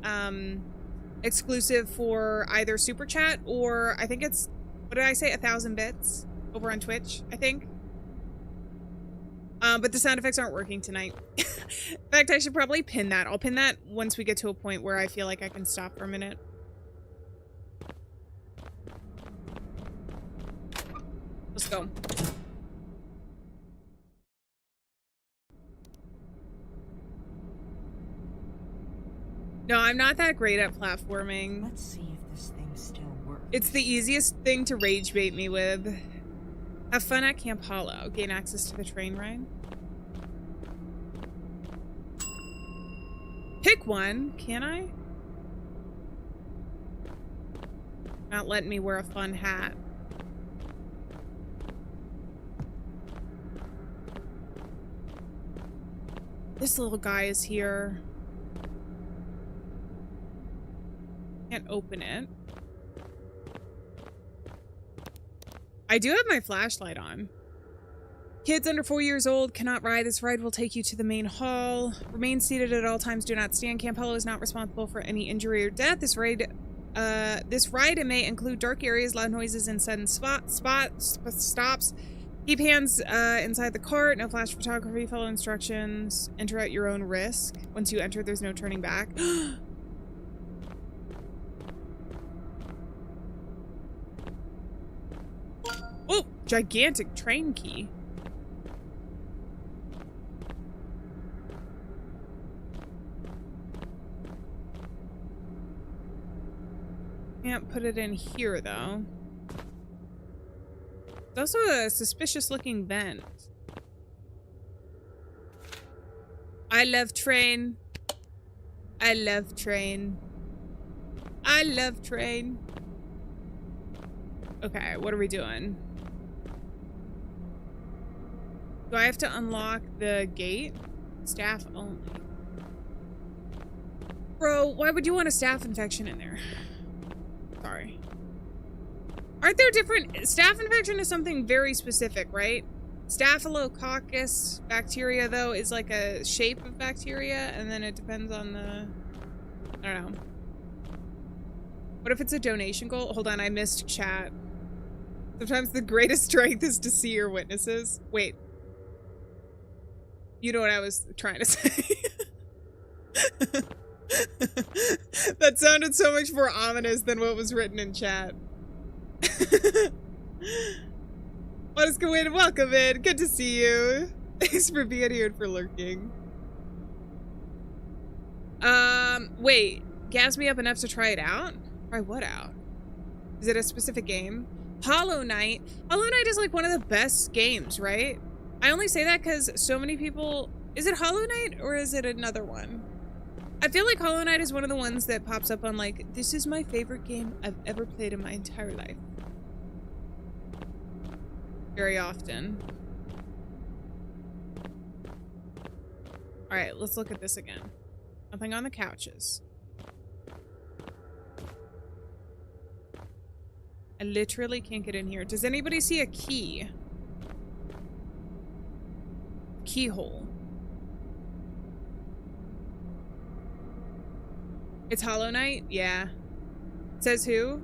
exclusive for either super chat or I think it's, what did I say, 1,000 bits over on Twitch, I think. But the sound effects aren't working tonight. In fact, I should probably pin that. I'll pin that once we get to a point where I feel like I can stop for a minute. Let's go. No, I'm not that great at platforming. Let's see if this thing still works. It's the easiest thing to rage bait me with. Have fun at Camp Hollow. Gain access to the train ride. Pick one, can I? Not letting me wear a fun hat. This little guy is here. Can't open it. I do have my flashlight on. Kids under 4 years old cannot ride. This ride will take you to the main hall. Remain seated at all times. Do not stand. Camp Hollow is not responsible for any injury or death. This ride may include dark areas, loud noises, and sudden stops. Keep hands inside the cart. No flash photography. Follow instructions. Enter at your own risk. Once you enter, there's no turning back. Oh, gigantic train key. Can't put it in here, though. There's also a suspicious looking vent. I love train. I love train. I love train. Okay, what are we doing? Do I have to unlock the gate? Staff only. Bro, why would you want a staph infection in there? Sorry. Aren't there different... Staph infection is something very specific, right? Staphylococcus bacteria, though, is like a shape of bacteria, and then it depends on the... I don't know. What if it's a donation goal? Hold on, I missed chat. Sometimes the greatest strength is to see your witnesses. Wait. You know what I was trying to say. That sounded so much more ominous than what was written in chat. What is going on? Welcome in. Good to see you. Thanks for being here and for lurking. Wait. Gas me up enough to try it out? Try what out? Is it a specific game? Hollow Knight. Hollow Knight is like one of the best games, right? I only say that because so many people... Is it Hollow Knight or is it another one? I feel like Hollow Knight is one of the ones that pops up on like, this is my favorite game I've ever played in my entire life. Very often. Alright, let's look at this again. Nothing on the couches. I literally can't get in here. Does anybody see a key? Keyhole. It's Hollow Knight? Yeah. Says who?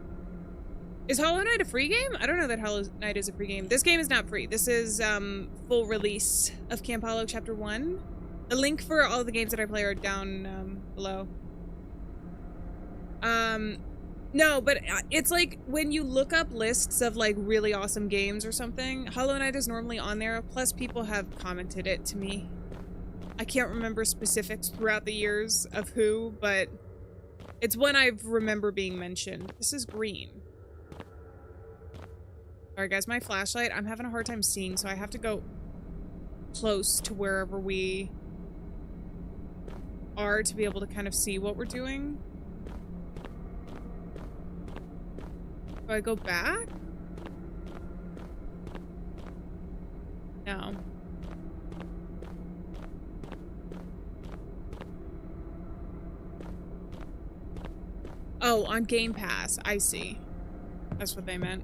Is Hollow Knight a free game? I don't know that Hollow Knight is a free game. This game is not free. This is full release of Camp Hollow Chapter 1. The link for all the games that I play are down below. No, but it's like when you look up lists of like really awesome games or something, Hollow Knight is normally on there. Plus people have commented it to me. I can't remember specifics throughout the years of who, but it's one I remember being mentioned. This is green. Alright guys, my flashlight, I'm having a hard time seeing, so I have to go close to wherever we are to be able to kind of see what we're doing. Do I go back? No. Oh, on Game Pass. I see. That's what they meant.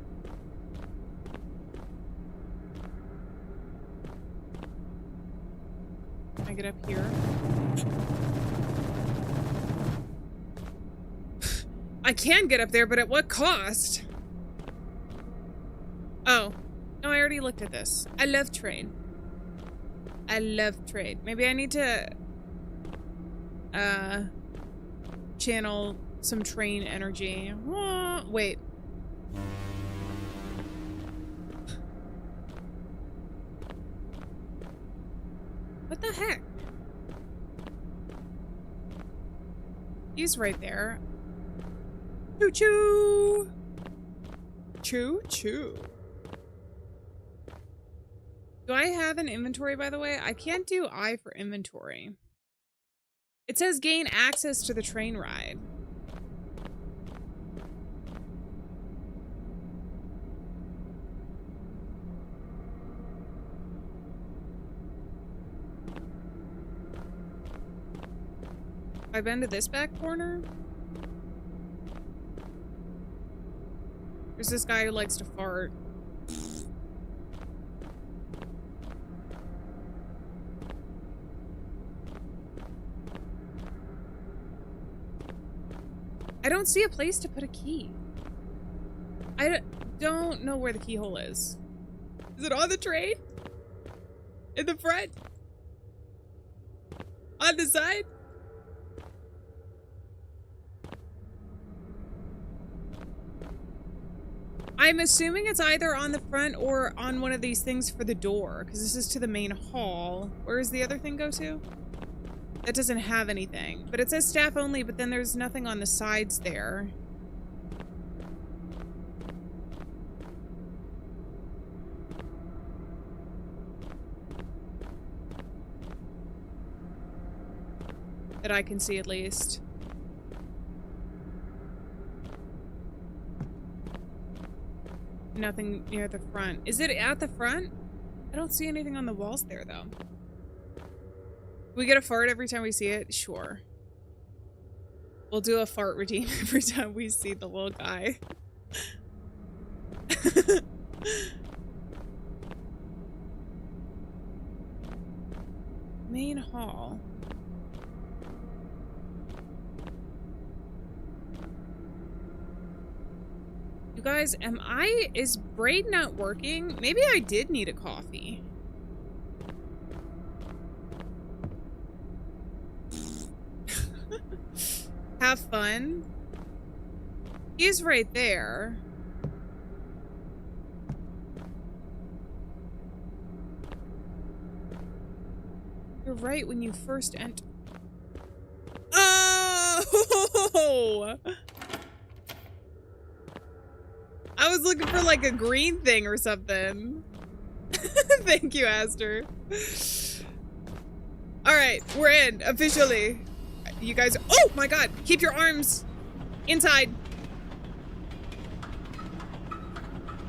Can I get up here? I can get up there, but at what cost? Oh. No, I already looked at this. I love trade. I love trade. Maybe I need to channel some train energy. Wait. What the heck? He's right there. Choo choo. Choo choo. Do I have an inventory, by the way? I can't do I for inventory. It says gain access to the train ride. I've been to this back corner. There's this guy who likes to fart. I don't see a place to put a key. I don't know where the keyhole is. Is it on the train? In the front? On the side? I'm assuming it's either on the front or on one of these things for the door, because this is to the main hall. Where does the other thing go to? That doesn't have anything, but it says staff only, but then there's nothing on the sides there. That I can see, at least. Nothing near the front. Is it at the front? I don't see anything on the walls there, though. We get a fart every time we see it? Sure. We'll do a fart routine every time we see the little guy. Main hall. You guys, is Braid not working? Maybe I did need a coffee. Have fun. He's right there. You're right when you first enter. Oh! I was looking for like a green thing or something. Thank you, Aster. All right, we're in officially. You guys, oh my God, keep your arms inside.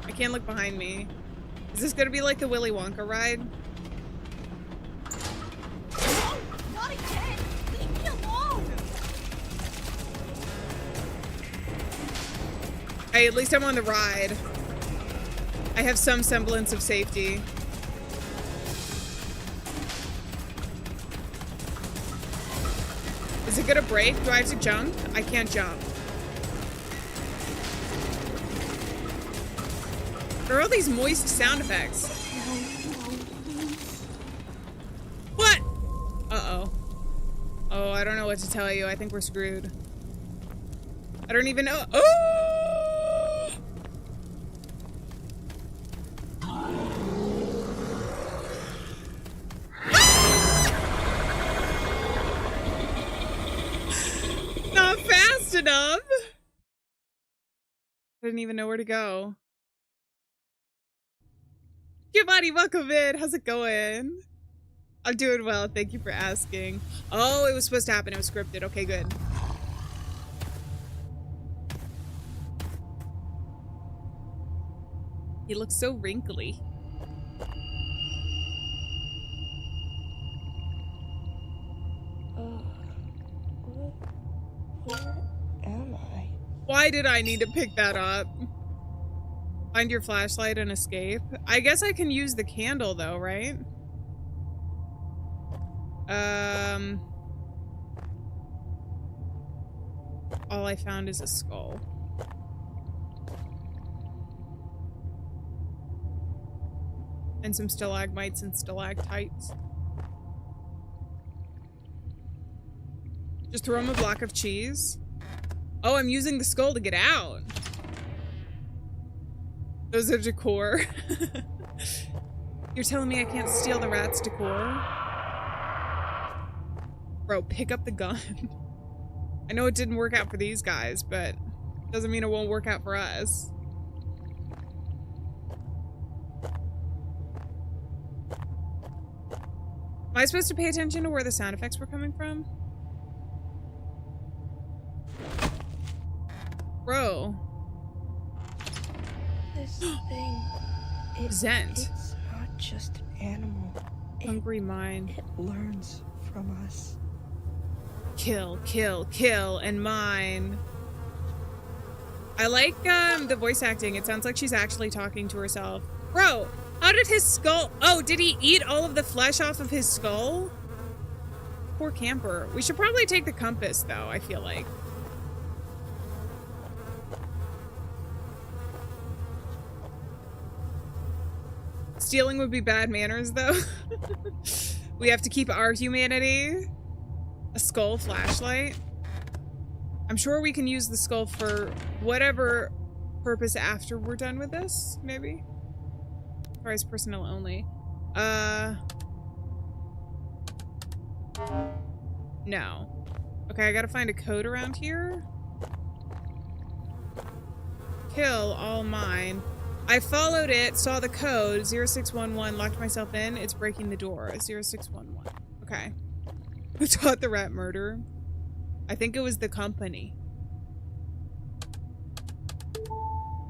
I can't look behind me. Is this gonna be like the Willy Wonka ride? No, not again. Leave me alone. Hey, at least I'm on the ride. I have some semblance of safety. Is it gonna break? Do I have to jump? I can't jump. There are all these moist sound effects. What? Uh-oh. Oh, I don't know what to tell you. I think we're screwed. I don't even know. Oh! Not fast enough. I didn't even know where to go. Giovanni, welcome in. How's it going? I'm doing well. Thank you for asking. Oh, it was supposed to happen. It was scripted. Okay, good. He looks so wrinkly. Where am I? Why did I need to pick that up? Find your flashlight and escape. I guess I can use the candle though, right? All I found is a skull. And some stalagmites and stalactites. Just throw him a block of cheese. Oh, I'm using the skull to get out. Those are decor. You're telling me I can't steal the rat's decor? Bro, pick up the gun. I know it didn't work out for these guys, but doesn't mean it won't work out for us. Am I supposed to pay attention to where the sound effects were coming from? Bro. This thing. Zent. It's not just an animal. Hungry mind. It learns from us. Kill, kill, kill, and mine. I like the voice acting. It sounds like she's actually talking to herself. Bro, how did his skull... Oh, did he eat all of the flesh off of his skull? Poor camper. We should probably take the compass, though, I feel like. Stealing would be bad manners, though. We have to keep our humanity. A skull flashlight. I'm sure we can use the skull for whatever purpose after we're done with this, maybe? Price personnel only. No. Okay, I gotta find a code around here. Kill all mine. I followed it, saw the code, 0611, locked myself in. It's breaking the door, 0611. Okay. Who taught the rat murder? I think it was the company.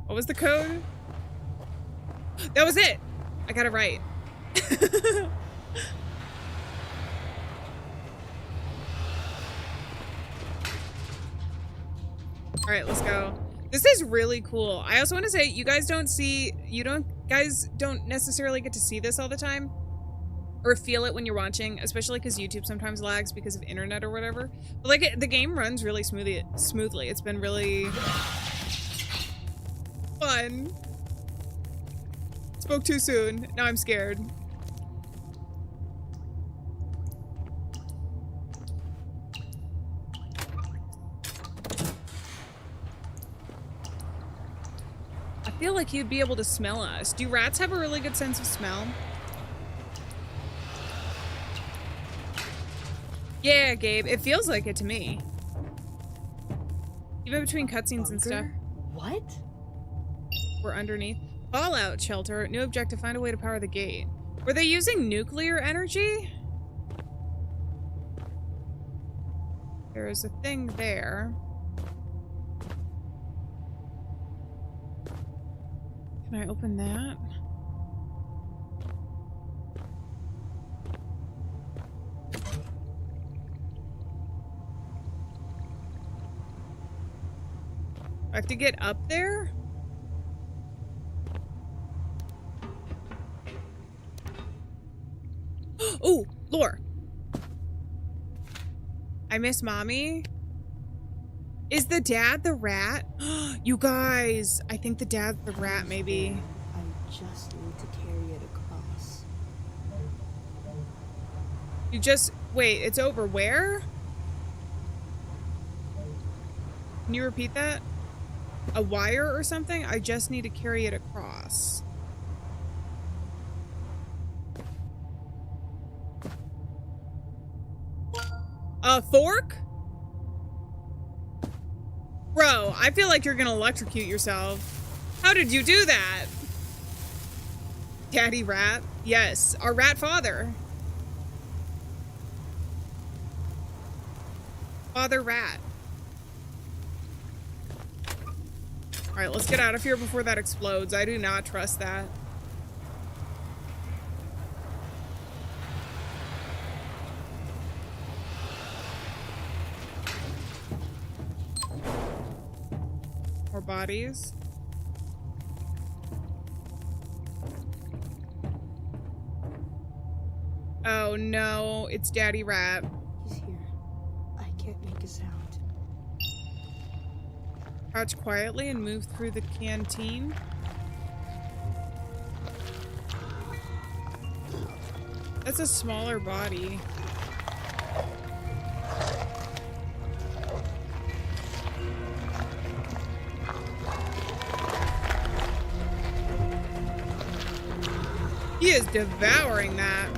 What was the code? That was it! I got it right. Alright, let's go. This is really cool. I also want to say, you guys don't necessarily get to see this all the time. Or feel it when you're watching, especially because YouTube sometimes lags because of internet or whatever. But like, the game runs really smoothly. It's been really fun. Spoke too soon. Now I'm scared. I feel like he'd be able to smell us. Do rats have a really good sense of smell? Yeah, Gabe. It feels like it to me. Even between cutscenes and stuff. What? We're underneath. Fallout shelter. New objective. Find a way to power the gate. Were they using nuclear energy? There is a thing there. Can I open that? I have to get up there? Oh, lore. I miss mommy. Is the dad the rat? You guys, I think the dad's the rat, maybe. I just need to carry it across. You just, wait, it's over where? Can you repeat that? A wire or something? I just need to carry it across. A fork? Bro, I feel like you're gonna electrocute yourself. How did you do that? Daddy rat? Yes, our rat father. Father rat. Alright, let's get out of here before that explodes. I do not trust that. More bodies. Oh no, it's Daddy Rat. He's here. I can't make a sound. Crouch quietly and move through the canteen. That's a smaller body. He is devouring that.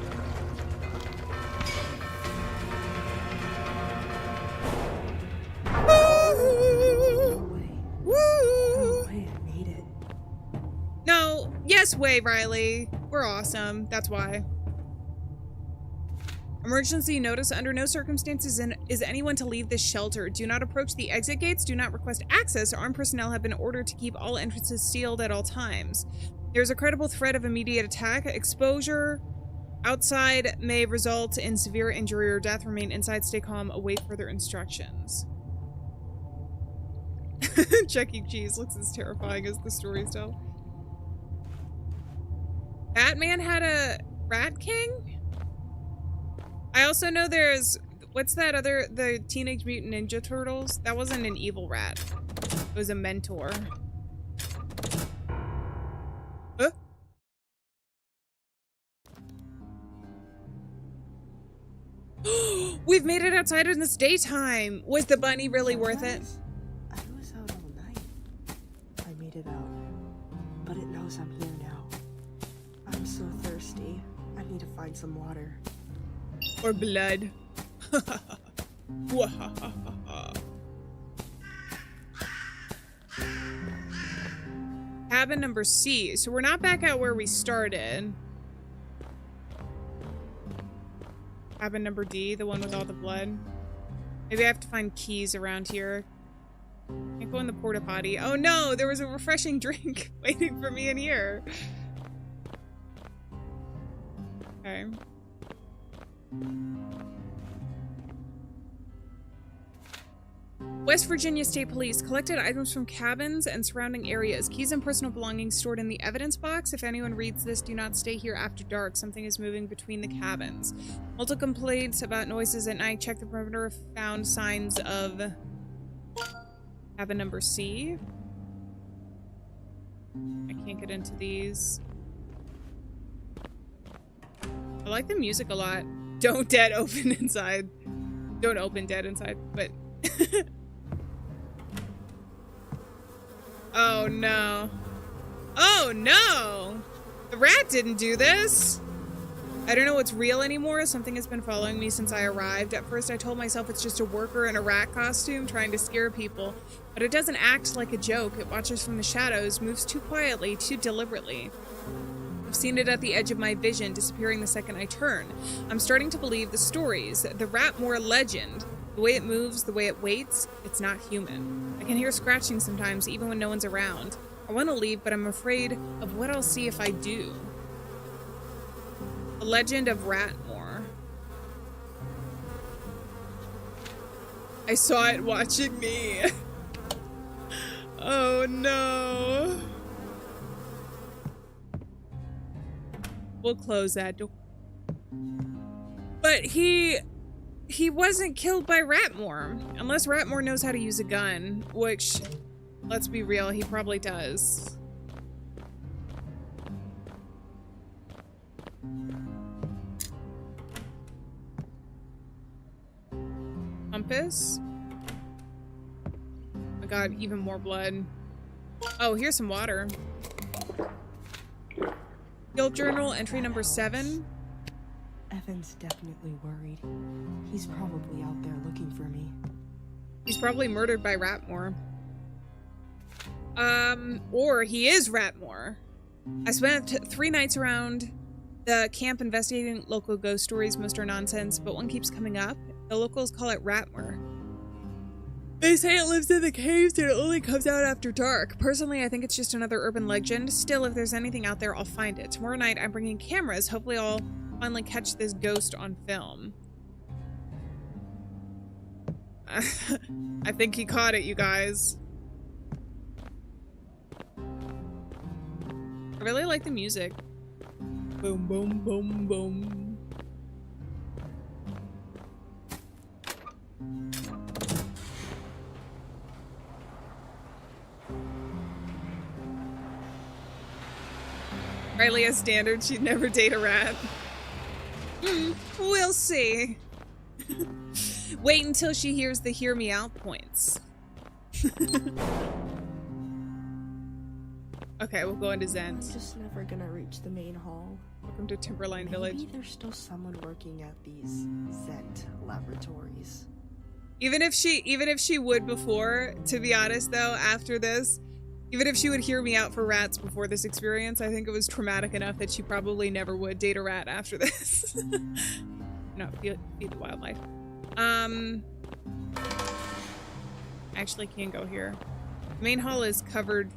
No, yes way, Riley. We're awesome. That's why. Emergency notice. Under no circumstances is anyone to leave this shelter. Do not approach the exit gates. Do not request access. Armed personnel have been ordered to keep all entrances sealed at all times. There's a credible threat of immediate attack. Exposure outside may result in severe injury or death. Remain inside. Stay calm. Await further instructions. Chuck E. Cheese looks as terrifying as the stories tell. Batman had a Rat King? I also know there's... What's that other... The Teenage Mutant Ninja Turtles? That wasn't an evil rat. It was a mentor. Huh? We've made it outside in this daytime! Was the bunny really worth it? I was out all night. I made it out. But it knows I'm here now. I'm so thirsty. I need to find some water. Or blood. Cabin number C. So we're not back out where we started. Cabin number D, the one with all the blood. Maybe I have to find keys around here. Can't go in the porta potty. Oh no, there was a refreshing drink waiting for me in here. Okay. West Virginia State Police collected items from cabins and surrounding areas. Keys and personal belongings stored in the evidence box. If anyone reads this, do not stay here after dark. Something is moving between the cabins. Multiple complaints about noises at night. Check the perimeter. Found signs of cabin number C. I can't get into these. I like the music a lot. Don't dead open inside. Don't open dead inside, but... Oh no. Oh no! The rat didn't do this! I don't know what's real anymore. Something has been following me since I arrived. At first I told myself it's just a worker in a rat costume trying to scare people, but it doesn't act like a joke. It watches from the shadows, moves too quietly, too deliberately. I've seen it at the edge of my vision, disappearing the second I turn. I'm starting to believe the stories, the Ratmore legend. The way it moves, the way it waits, it's not human. I can hear scratching sometimes, even when no one's around. I want to leave, but I'm afraid of what I'll see if I do. The legend of Ratmore. I saw it watching me. Oh no. We'll close that door. But he wasn't killed by Ratmore. Unless Ratmore knows how to use a gun, which, let's be real, he probably does. Compass. I got even more blood. Oh, here's some water. Guild journal, entry number 7. Evan's definitely worried. He's probably out there looking for me. He's probably murdered by Ratmore. Or he is Ratmore. I spent 3 nights around the camp investigating local ghost stories. Most are nonsense, but one keeps coming up. The locals call it Ratmore. They say it lives in the caves and it only comes out after dark. Personally, I think it's just another urban legend. Still, if there's anything out there, I'll find it. Tomorrow night, I'm bringing cameras. Hopefully, I'll finally catch this ghost on film. I think he caught it, you guys. I really like the music. Boom, boom, boom, boom. Riley has standards. She'd never date a rat. We'll see. Wait until she hears the hear me out points. Okay, we'll go into Zent. I'm just never gonna reach the main hall. Welcome to Timberline Village. Maybe there's still someone working at these Zent laboratories. Even if she would before, to be honest though, after this, even if she would hear me out for rats before this experience, I think it was traumatic enough that she probably never would date a rat after this. No, feed the wildlife. Actually can't go here. The main hall is covered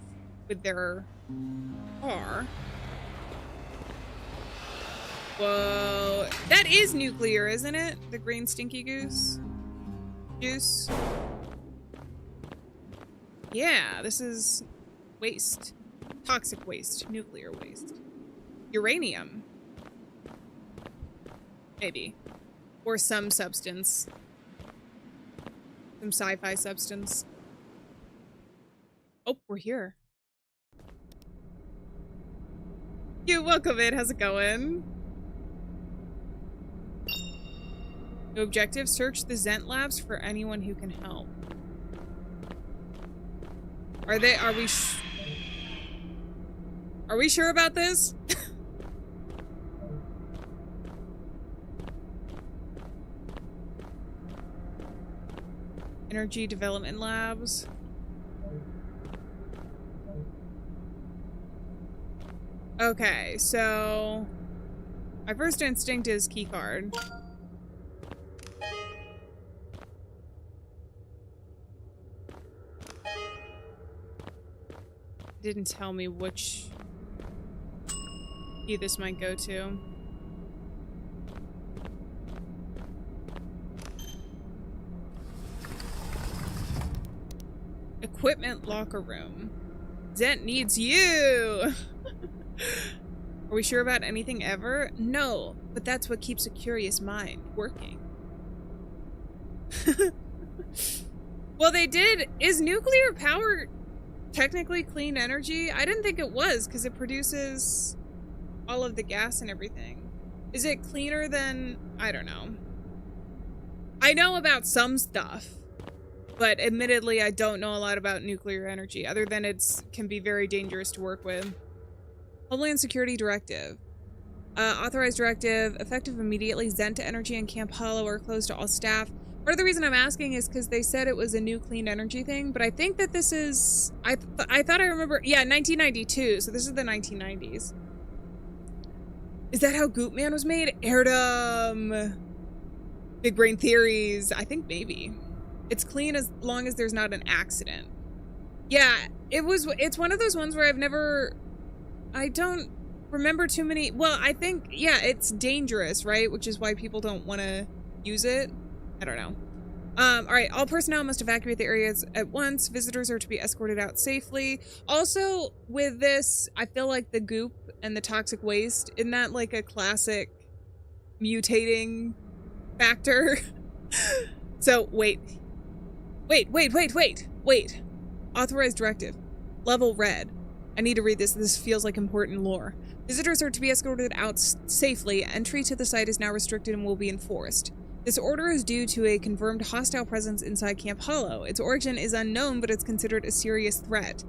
with their car. Whoa. That is nuclear, isn't it? The green stinky goose? Juice. Yeah, this is waste. Toxic waste. Nuclear waste. Uranium. Maybe. Or some substance. Some sci-fi substance. Oh, we're here. Welcome in. How's it going? New objective, search the Zent labs for anyone who can help. Are we sure about this? Energy development labs. Okay, so my first instinct is keycard. Didn't tell me which key this might go to. Equipment locker room. Zent needs you! Are we sure about anything ever? No, but that's what keeps a curious mind working. Well, they did. Is nuclear power technically clean energy? I didn't think it was, because it produces all of the gas and everything. Is it cleaner than... I don't know. I know about some stuff, but admittedly I don't know a lot about nuclear energy, other than it can be very dangerous to work with. Homeland Security Directive. Authorized directive, effective immediately. Zent Energy and Camp Hollow are closed to all staff. Part of the reason I'm asking is because they said it was a new clean energy thing, but I think that this is... I thought I remember... Yeah, 1992, so this is the 1990s. Is that how Goop Man was made? Airdom! Big Brain Theories. I think maybe. It's clean as long as there's not an accident. Yeah, it's one of those ones where I don't remember too many... Well, I think, yeah, it's dangerous, right? Which is why people don't want to use it. I don't know. All right, all personnel must evacuate the areas at once. Visitors are to be escorted out safely. Also, with this, I feel like the goop and the toxic waste, isn't that like a classic mutating factor? So, wait. Authorized directive. Level red. I need to read this. This feels like important lore. Visitors are to be escorted out safely. Entry to the site is now restricted and will be enforced. This order is due to a confirmed hostile presence inside Camp Hollow. Its origin is unknown, but it's considered a serious threat.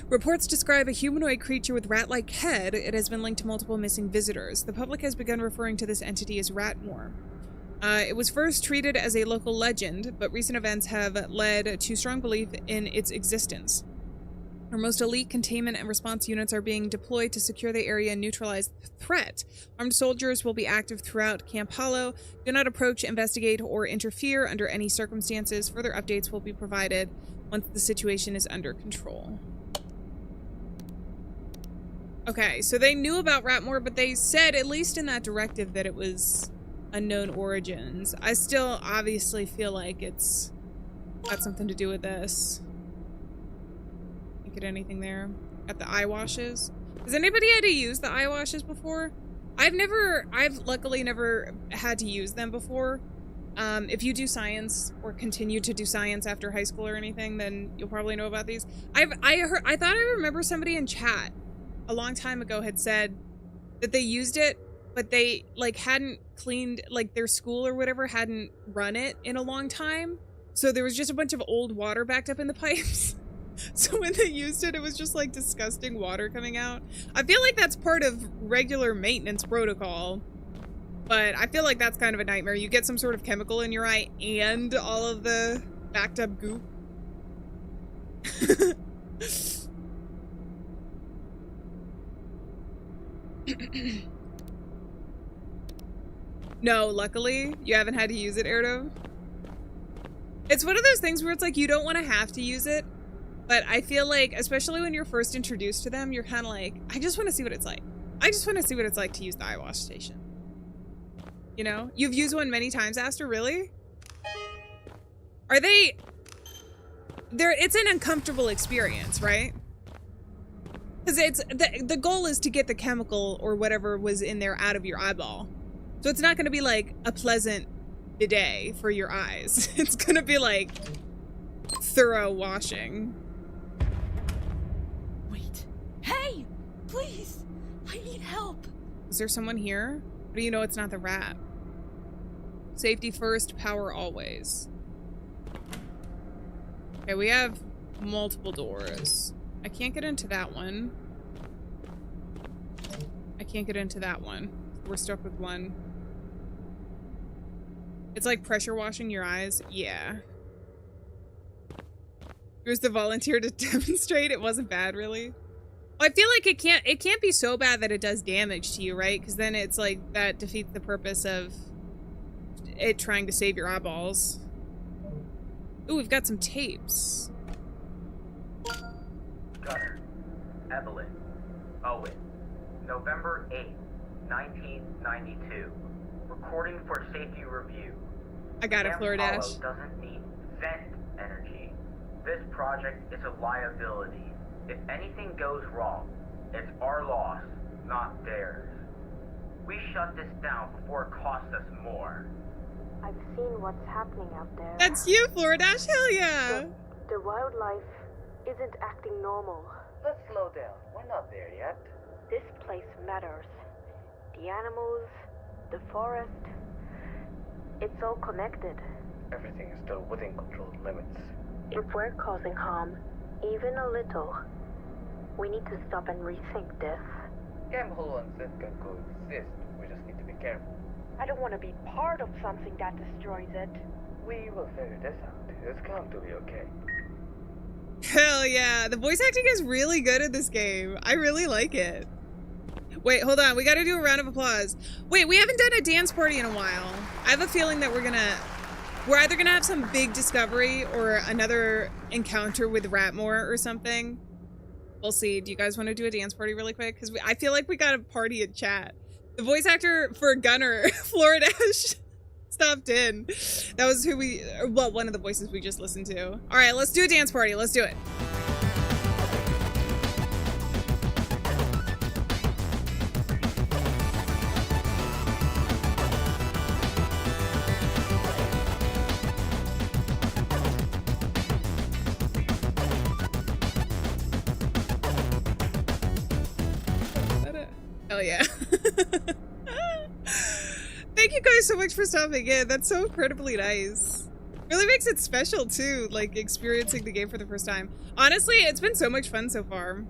Reports describe a humanoid creature with rat-like head. It has been linked to multiple missing visitors. The public has begun referring to this entity as Ratmore. It was first treated as a local legend, but recent events have led to strong belief in its existence. Our most elite containment and response units are being deployed to secure the area and neutralize the threat. Armed soldiers will be active throughout Camp Hollow. Do not approach, investigate, or interfere under any circumstances. Further updates will be provided once the situation is under control. Okay, so they knew about Ratmore, but they said, at least in that directive, that it was unknown origins. I still obviously feel like it's got something to do with this. Get anything there? Got the eye washes. Has anybody had to use the eye washes before? I've luckily never had to use them before. If you do science or continue to do science after high school or anything, then you'll probably know about these. I thought I remember somebody in chat a long time ago had said that they used it, but they like hadn't cleaned, like their school or whatever hadn't run it in a long time. So there was just a bunch of old water backed up in the pipes. So when they used it, it was just like disgusting water coming out. I feel like that's part of regular maintenance protocol, but I feel like that's kind of a nightmare. You get some sort of chemical in your eye and all of the backed up goop. No, luckily you haven't had to use it, Erdo. It's one of those things where it's like you don't want to have to use it, but I feel like, especially when you're first introduced to them, you're kind of like, I just want to see what it's like. I just want to see what it's like to use the eye wash station. You know? You've used one many times, Aster, really? Are they... It's an uncomfortable experience, right? Because it's the goal is to get the chemical or whatever was in there out of your eyeball. So it's not going to be like a pleasant bidet for your eyes. It's going to be like thorough washing. Wait. Hey! Please! I need help! Is there someone here? How do you know it's not the rat? Safety first, power always. Okay, we have multiple doors. I can't get into that one. I can't get into that one. We're stuck with one. It's like pressure washing your eyes. Yeah. Here's the volunteer to demonstrate. It wasn't bad, really. I feel like it can't be so bad that it does damage to you, right? Because then it's like that defeats the purpose of it trying to save your eyeballs. Ooh, we've got some tapes. Gunner, Evelyn, Owen, November 8th, 1992. Recording for safety review. I got it, Camp Floridash. Hollow doesn't need vent energy. This project is a liability. If anything goes wrong, it's our loss, not theirs. We shut this down before it costs us more. I've seen what's happening out there. That's you, Floridash. Hell yeah. The wildlife isn't acting normal. Let's slow down. We're not there yet. This place matters. The animals, the forest, it's all connected. Everything is still within controlled limits. If we're causing harm, even a little, we need to stop and rethink this. Camp Hollow and Sid can coexist. We just need to be careful. I don't want to be part of something that destroys it. We will figure this out. It's going to be okay. Hell yeah. The voice acting is really good in this game. I really like it. Wait, hold on. We got to do a round of applause. Wait, we haven't done a dance party in a while. I have a feeling that we're either gonna have some big discovery or another encounter with Ratmore or something. We'll see. Do you guys want to do a dance party really quick? Because I feel like we got a party in chat. The voice actor for Gunner, Floridash, stopped in. That was one of the voices we just listened to. All right, let's do a dance party. Let's do it. Hell yeah. Thank you guys so much for stopping in. That's so incredibly nice. Really makes it special too, like experiencing the game for the first time. Honestly, it's been so much fun so far.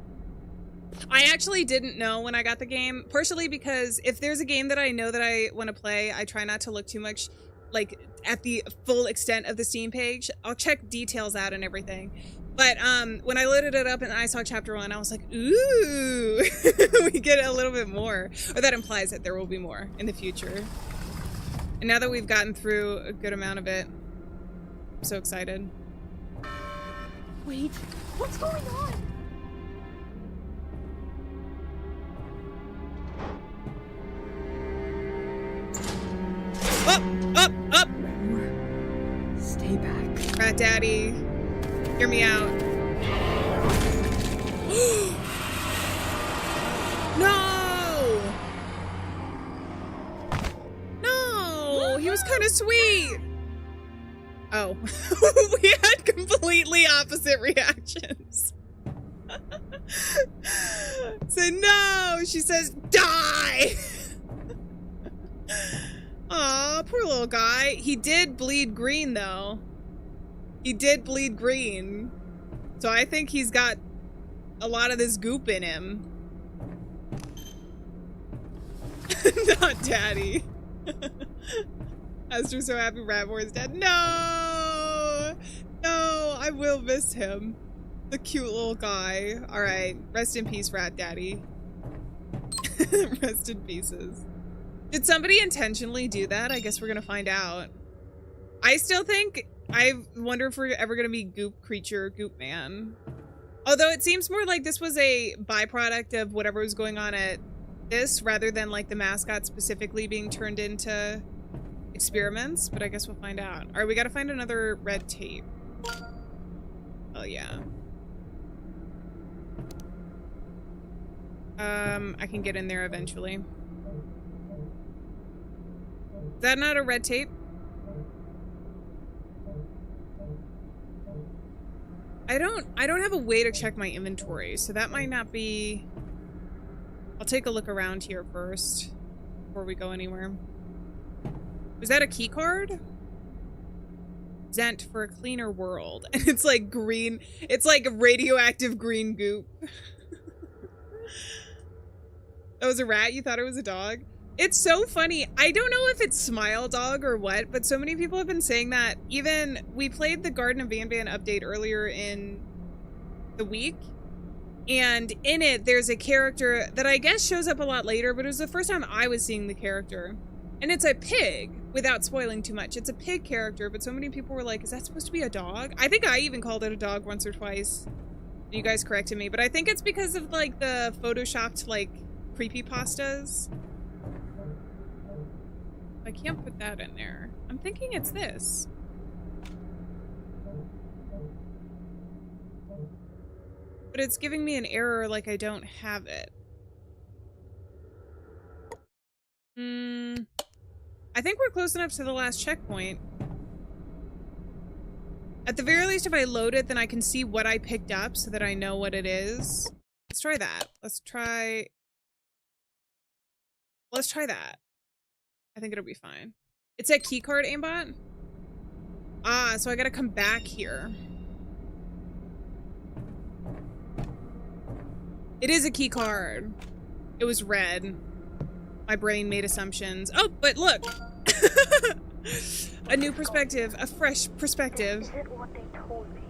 I actually didn't know when I got the game, partially because if there's a game that I know that I want to play, I try not to look too much like at the full extent of the Steam page. I'll check details out and everything. But when I loaded it up and I saw chapter 1, I was like, ooh, we get a little bit more. Or that implies that there will be more in the future. And now that we've gotten through a good amount of it, I'm so excited. Wait, what's going on? Up! Up! Stay back. Rat Daddy, hear me out. sweet. Oh, we had completely opposite reactions. So no, she says, die. Aw, poor little guy. He did bleed green though. He did bleed green. So I think he's got a lot of this goop in him. Not daddy. Esther's so happy Ratmore's dead. No! No, I will miss him. The cute little guy. Alright, rest in peace, Rat Daddy. Rest in pieces. Did somebody intentionally do that? I guess we're gonna find out. I still think, I wonder if we're ever gonna be Goop Creature, Goop Man. Although it seems more like this was a byproduct of whatever was going on at this, rather than like the mascot specifically being turned into experiments, but I guess we'll find out. All right, we gotta find another red tape. Oh yeah. I can get in there eventually. Is that not a red tape? I don't have a way to check my inventory, so that might not be... I'll take a look around here first before we go anywhere. Was that a key card? Zent for a cleaner world. And it's like green. It's like radioactive green goop. That was a rat? You thought it was a dog? It's so funny. I don't know if it's Smile Dog or what, but so many people have been saying that. Even we played the Garden of Van update earlier in the week. And in it, there's a character that I guess shows up a lot later, but it was the first time I was seeing the character. And it's a pig, without spoiling too much. It's a pig character, but so many people were like, is that supposed to be a dog? I think I even called it a dog once or twice. You guys corrected me, but I think it's because of like the photoshopped like creepypastas. I can't put that in there. I'm thinking it's this. But it's giving me an error like I don't have it. I think we're close enough to the last checkpoint. At the very least, if I load it, then I can see what I picked up so that I know what it is. Let's try that. Let's try that. I think it'll be fine. It's a key card, aimbot? Ah, so I gotta come back here. It is a key card. It was red. My brain made assumptions. Oh, but look! A new perspective. A fresh perspective. Is it what they told me?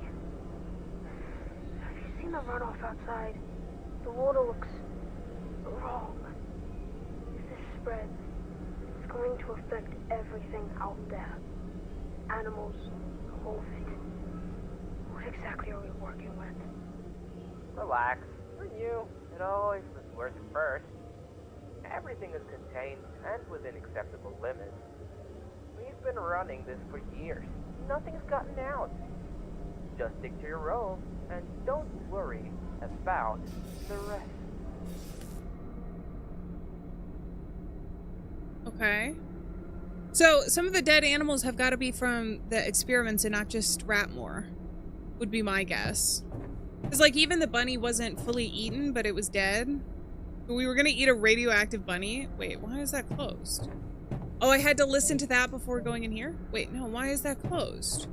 Have you seen the runoff outside? The water looks wrong. If this spreads, it's going to affect everything out there. Animals, all of it. What exactly are we working with? Relax. For you, it always was worth it first. Everything is contained and within acceptable limits. We've been running this for years. Nothing's gotten out. Just stick to your role and don't worry about the rest. Okay. So some of the dead animals have got to be from the experiments and not just Ratmore, would be my guess. Because like even the bunny wasn't fully eaten, but it was dead. We were gonna eat a radioactive bunny. Wait, why is that closed? Oh, I had to listen to that before going in here? Wait, no, why is that closed?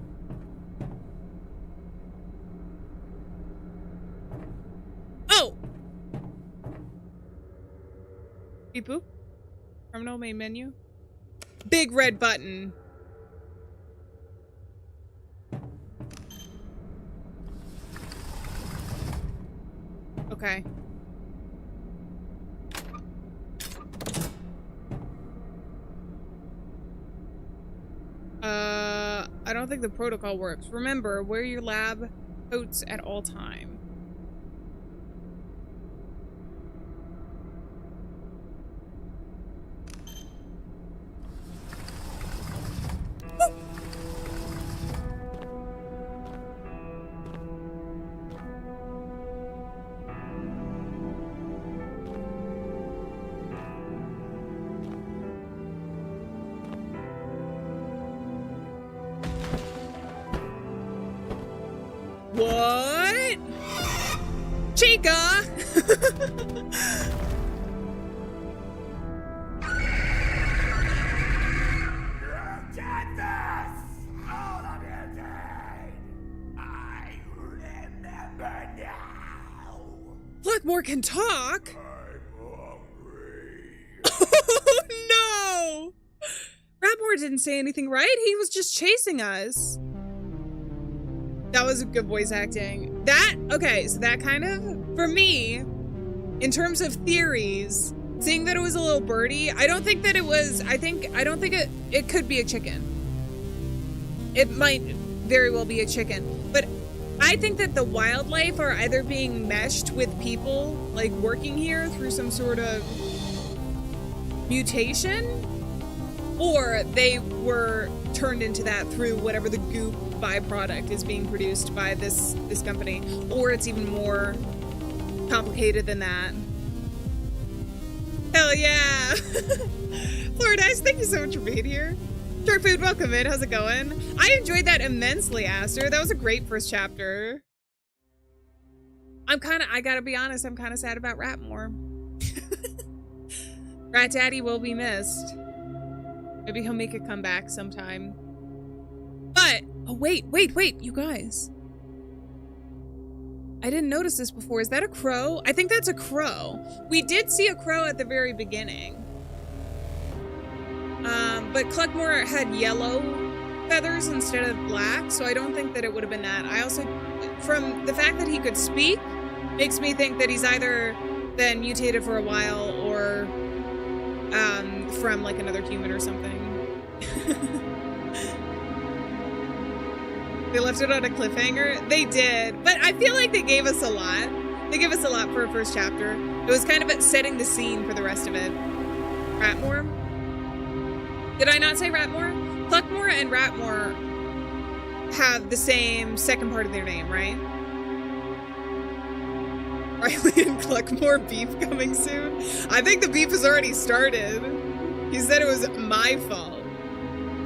Oh! Beep boop. Terminal main menu. Big red button. Okay. I don't think the protocol works. Remember, wear your lab coats at all time. What? Chica! Blackmore can talk? Oh no! Rapmore didn't say anything, right? He was just chasing us. That was good voice acting. Okay, so that kind of, for me, in terms of theories, seeing that it was a little birdie, I don't think that it was, I don't think it could be a chicken. It might very well be a chicken, but I think that the wildlife are either being meshed with people, like working here through some sort of mutation, or they were turned into that through whatever the goop byproduct is being produced by this company, or it's even more complicated than that. Hell yeah! Floridice, thank you so much for being here. Shark Food, welcome in. How's it going? I enjoyed that immensely, Aster. That was a great first chapter. I gotta be honest, I'm kind of sad about Rapmore. Rat Daddy will be missed. Maybe he'll make a comeback sometime. But, oh wait, you guys. I didn't notice this before. Is that a crow? I think that's a crow. We did see a crow at the very beginning. But Cluckmore had yellow feathers instead of black, so I don't think that it would have been that. I also, from the fact that he could speak, makes me think that he's either been mutated for a while or from like another human or something. They left it on a cliffhanger. They did, but I feel like they gave us a lot. They gave us a lot for a first chapter. It was kind of setting the scene for the rest of it. Ratmore? Did I not say Ratmore? Cluckmore and Ratmore have the same second part of their name, right? Riley and Cluckmore beef coming soon? I think the beef has already started. He said it was my fault.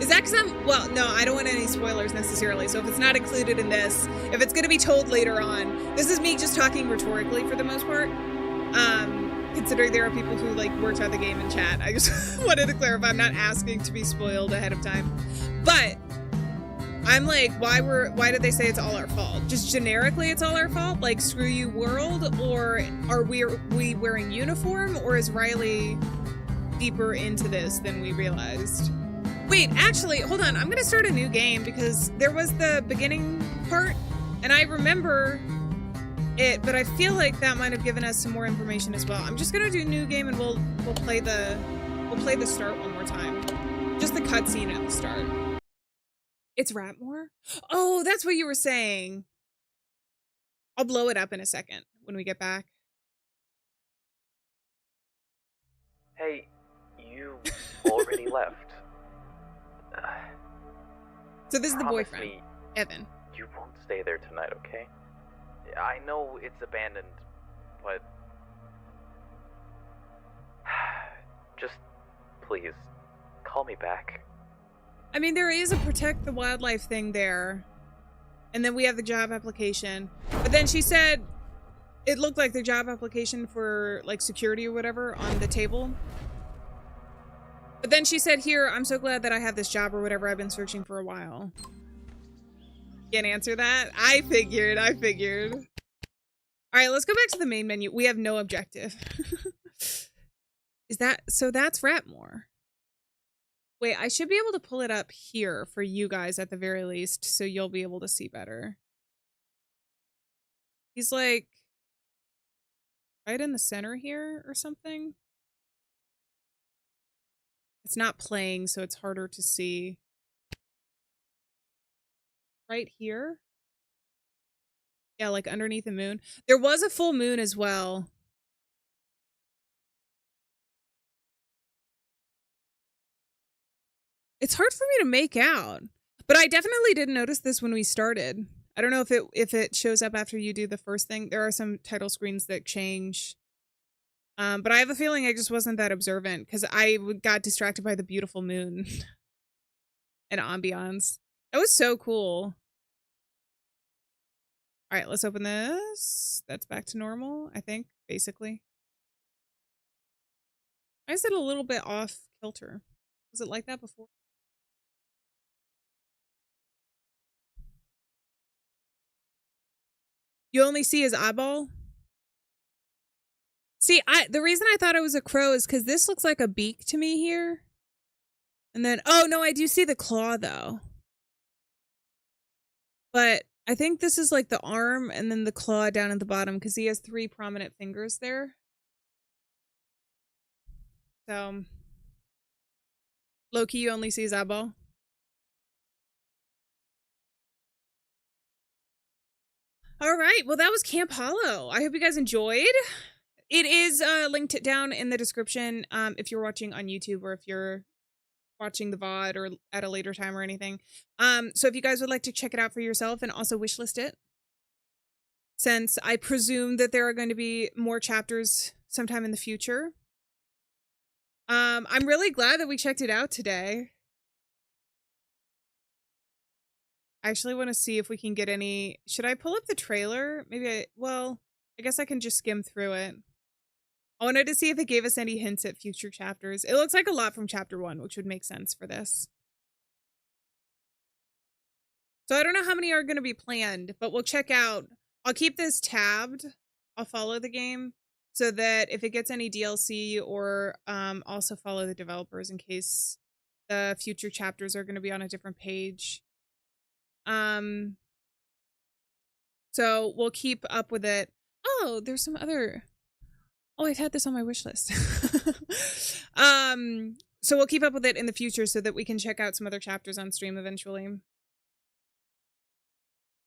Is that because well, no, I don't want any spoilers necessarily, so if it's not included in this, if it's going to be told later on, this is me just talking rhetorically for the most part. Considering there are people who like worked out the game in chat. I just wanted to clarify, I'm not asking to be spoiled ahead of time. But I'm like, why did they say it's all our fault? Just generically it's all our fault? Like screw you world? Or are we wearing uniform? Or is Riley deeper into this than we realized? Wait, actually, hold on. I'm gonna start a new game because there was the beginning part and I remember it, but I feel like that might have given us some more information as well. I'm just gonna do a new game and we'll play the start one more time. Just the cutscene at the start. It's Ratmore? Oh, that's what you were saying. I'll blow it up in a second when we get back. Hey, you already left. So this is the Promise boyfriend, me Evan. you won't stay there tonight, okay? I know it's abandoned, but just please call me back. I mean, there is a protect the wildlife thing there. And then we have the job application. But then she said it looked like the job application for like security or whatever on the table. But then she said, here, I'm so glad that I have this job or whatever. I've been searching for a while. Can't answer that? I figured. All right, let's go back to the main menu. We have no objective. So that's Ratmore. Wait, I should be able to pull it up here for you guys at the very least, so you'll be able to see better. He's like right in the center here or something. It's not playing, so it's harder to see. Right here? Yeah, like underneath the moon. There was a full moon as well. It's hard for me to make out, but I definitely didn't notice this when we started. I don't know if it shows up after you do the first thing. There are some title screens that change. But I have a feeling I just wasn't that observant because I got distracted by the beautiful moon and ambiance. That was so cool. All right, let's open this. That's back to normal, I think, basically. Why is it a little bit off kilter? Was it like that before? You only see his eyeball? See, the reason I thought it was a crow is because this looks like a beak to me here. And then, oh no, I do see the claw though. But I think this is like the arm and then the claw down at the bottom because he has 3 prominent fingers there. So, Loki, you only see his eyeball. All right, well, that was Camp Hollow. I hope you guys enjoyed. It is linked down in the description if you're watching on YouTube or if you're watching the VOD or at a later time or anything. So if you guys would like to check it out for yourself and also wishlist it, since I presume that there are going to be more chapters sometime in the future. I'm really glad that we checked it out today. I actually want to see if we can get any... Should I pull up the trailer? Maybe well, I guess I can just skim through it. I wanted to see if it gave us any hints at future chapters. It looks like a lot from chapter 1, which would make sense for this. So I don't know how many are going to be planned, but we'll check out. I'll keep this tabbed. I'll follow the game so that if it gets any DLC or also follow the developers in case the future chapters are going to be on a different page. So we'll keep up with it. Oh, there's some other... Oh, I've had this on my wish list. So we'll keep up with it in the future so that we can check out some other chapters on stream eventually.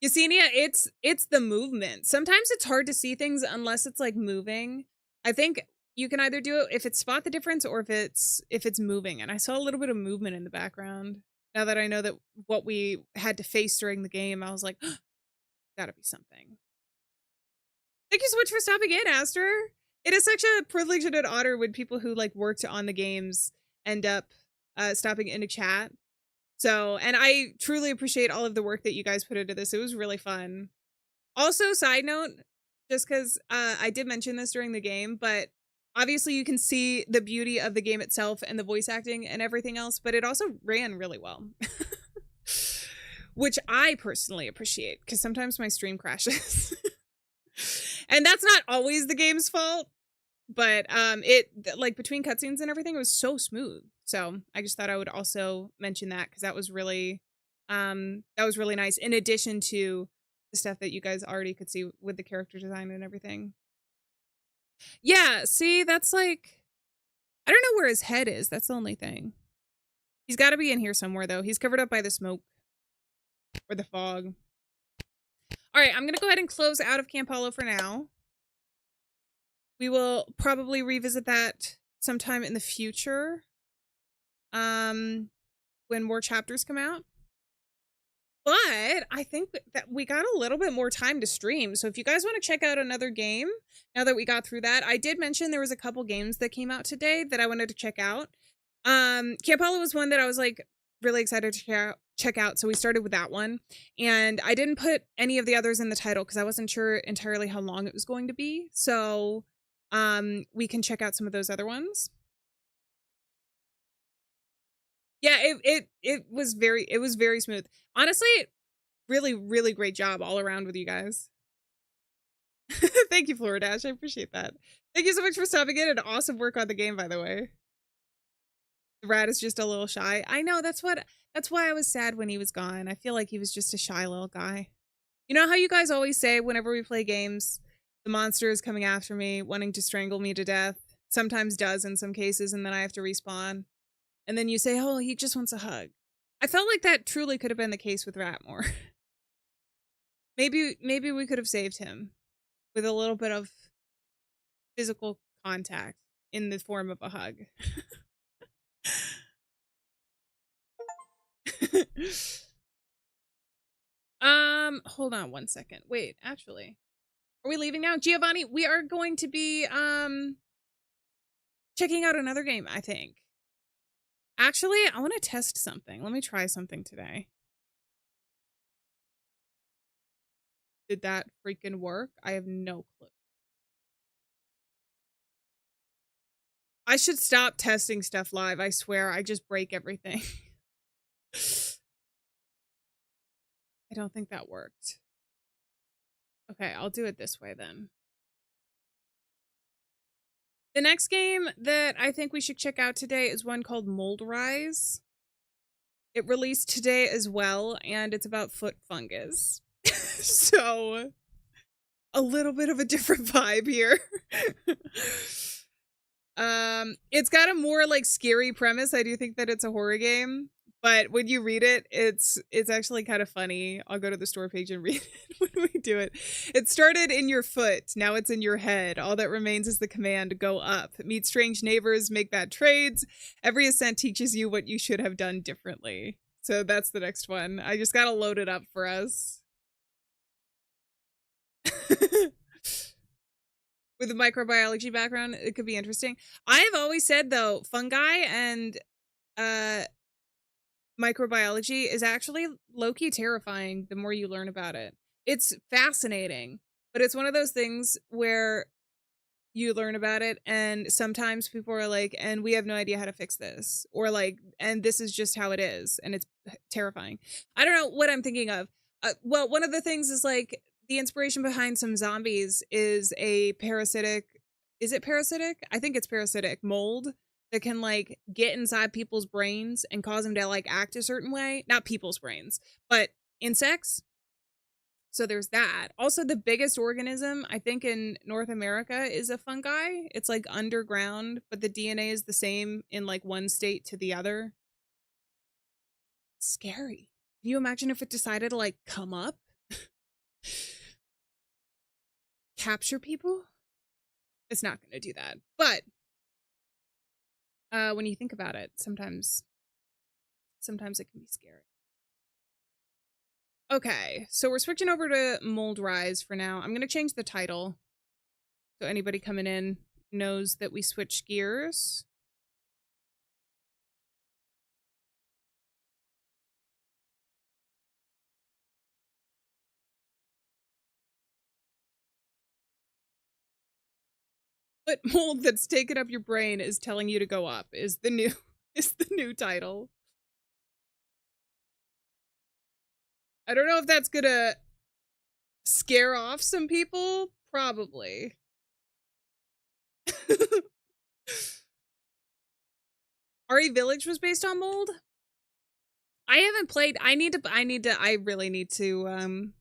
Yesenia, it's the movement. Sometimes it's hard to see things unless it's like moving. I think you can either do it if it's spot the difference or if it's moving. And I saw a little bit of movement in the background. Now that I know that what we had to face during the game, I was like, oh, gotta be something. Thank you so much for stopping in, Aster. It is such a privilege and an honor when people who like worked on the games end up stopping into chat. So, and I truly appreciate all of the work that you guys put into this. It was really fun. Also, side note, just because I did mention this during the game, but obviously you can see the beauty of the game itself and the voice acting and everything else, but it also ran really well. Which I personally appreciate because sometimes my stream crashes. And that's not always the game's fault, but it like between cutscenes and everything, it was so smooth. So I just thought I would also mention that because that was really nice. In addition to the stuff that you guys already could see with the character design and everything. Yeah, see, that's like, I don't know where his head is. That's the only thing. He's got to be in here somewhere though. He's covered up by the smoke or the fog. All right, I'm going to go ahead and close out of Camp Hollow for now. We will probably revisit that sometime in the future. When more chapters come out. But I think that we got a little bit more time to stream. So if you guys want to check out another game, now that we got through that, I did mention there was a couple games that came out today that I wanted to check out. Camp Hollow was one that I was like really excited to check out. So we started with that one. And I didn't put any of the others in the title because I wasn't sure entirely how long it was going to be. So we can check out some of those other ones. Yeah, it was very smooth. Honestly, really great job all around with you guys. Thank you, Floridash. I appreciate that. Thank you so much for stopping in and awesome work on the game, by the way. The rat is just a little shy. I know, that's why I was sad when he was gone. I feel like he was just a shy little guy. You know how you guys always say whenever we play games, the monster is coming after me, wanting to strangle me to death. Sometimes does in some cases, and then I have to respawn. And then you say, oh, he just wants a hug. I felt like that truly could have been the case with Ratmore. Maybe we could have saved him with a little bit of physical contact in the form of a hug. Hold on one second. Wait, actually, are we leaving now? Giovanni, we are going to be checking out another game, I think. Actually, I want to test something. Let me try something today. Did that freaking work? I have no clue. I should stop testing stuff live. I swear, I just break everything. I don't think that worked. Okay, I'll do it this way then. The next game that I think we should check out today is one called Mold Rise. It released today as well, and it's about foot fungus. So, a little bit of a different vibe here. It's got a more like scary premise. I do think that it's a horror game, but when you read it, it's actually kind of funny. I'll go to the store page and read it when we do it. It started in your foot, now it's in your head. All that remains is the command to go up. Meet strange neighbors, make bad trades. Every ascent teaches you what you should have done differently. So that's the next one. I just gotta load it up for us. With a microbiology background, it could be interesting. I have always said, though, fungi and microbiology is actually low-key terrifying the more you learn about it. It's fascinating, but it's one of those things where you learn about it and sometimes people are like, and we have no idea how to fix this, or like, and this is just how it is, and it's terrifying. I don't know what I'm thinking of. Well, one of the things is like the inspiration behind some zombies is a parasitic, is it parasitic? I think it's parasitic mold that can like get inside people's brains and cause them to like act a certain way. Not people's brains, but insects. So there's that. Also, the biggest organism, I think, in North America is a fungi. It's like underground, but the DNA is the same in like one state to the other. Scary. Can you imagine if it decided to like come up? Capture people? It's not going to do that. But when you think about it, sometimes it can be scary. Okay, so we're switching over to Mold Rise for now. I'm going to change the title so anybody coming in knows that we switched gears. But mold that's taken up your brain is telling you to go up is the new title. I don't know if that's gonna scare off some people. Probably. RE Village was based on mold. I haven't played. I really need to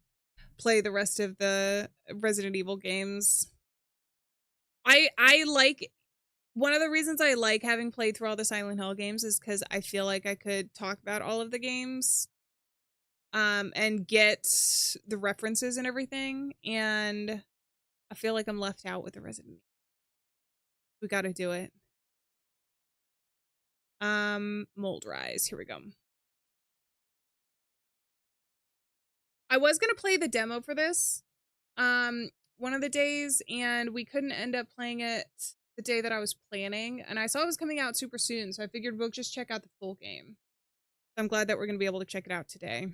play the rest of the Resident Evil games. I like, one of the reasons I like having played through all the Silent Hill games is because I feel like I could talk about all of the games and get the references and everything, and I feel like I'm left out with the Resident Evil. We gotta do it. Mold Rise, here we go. I was gonna play the demo for this one of the days, and we couldn't end up playing it the day that I was planning, and I saw it was coming out super soon, so I figured we'll just check out the full game. I'm glad that we're gonna be able to check it out today.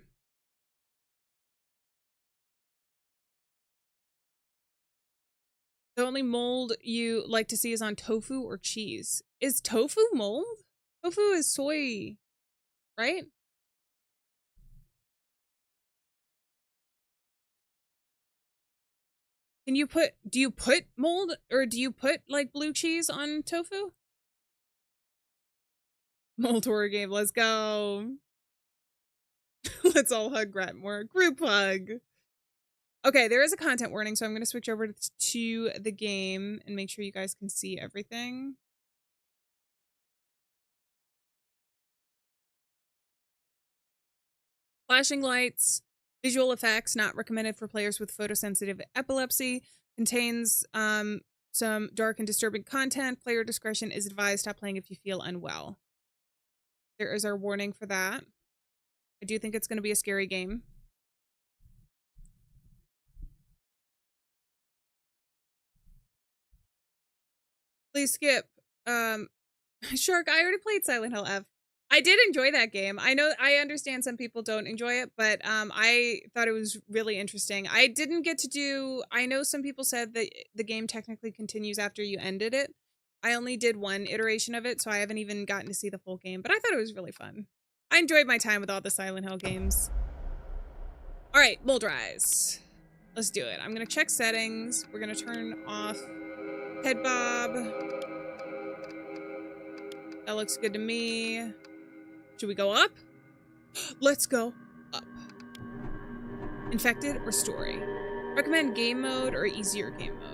The only mold you like to see is on tofu or cheese. Is tofu mold? Tofu is soy, right? Can you put, do you put mold, or do you put like blue cheese on tofu? Mold horror game, let's go. Let's all hug Gratmore. Group hug. Okay, there is a content warning, so I'm going to switch over to the game and make sure you guys can see everything. Flashing lights, visual effects, not recommended for players with photosensitive epilepsy, contains some dark and disturbing content. Player discretion is advised. Stop playing if you feel unwell. There is our warning for that. I do think it's going to be a scary game. Please skip. Shark, I already played Silent Hill F. I did enjoy that game. I understand some people don't enjoy it, but I thought it was really interesting. I didn't get to do, I know some people said that the game technically continues after you ended it. I only did one iteration of it, so I haven't even gotten to see the full game, but I thought it was really fun. I enjoyed my time with all the Silent Hill games. All right, Mold Rise. Let's do it. I'm gonna check settings. We're gonna turn off head bob. That looks good to me. Should we go up? Let's go up. Infected or story? Recommend game mode or easier game mode.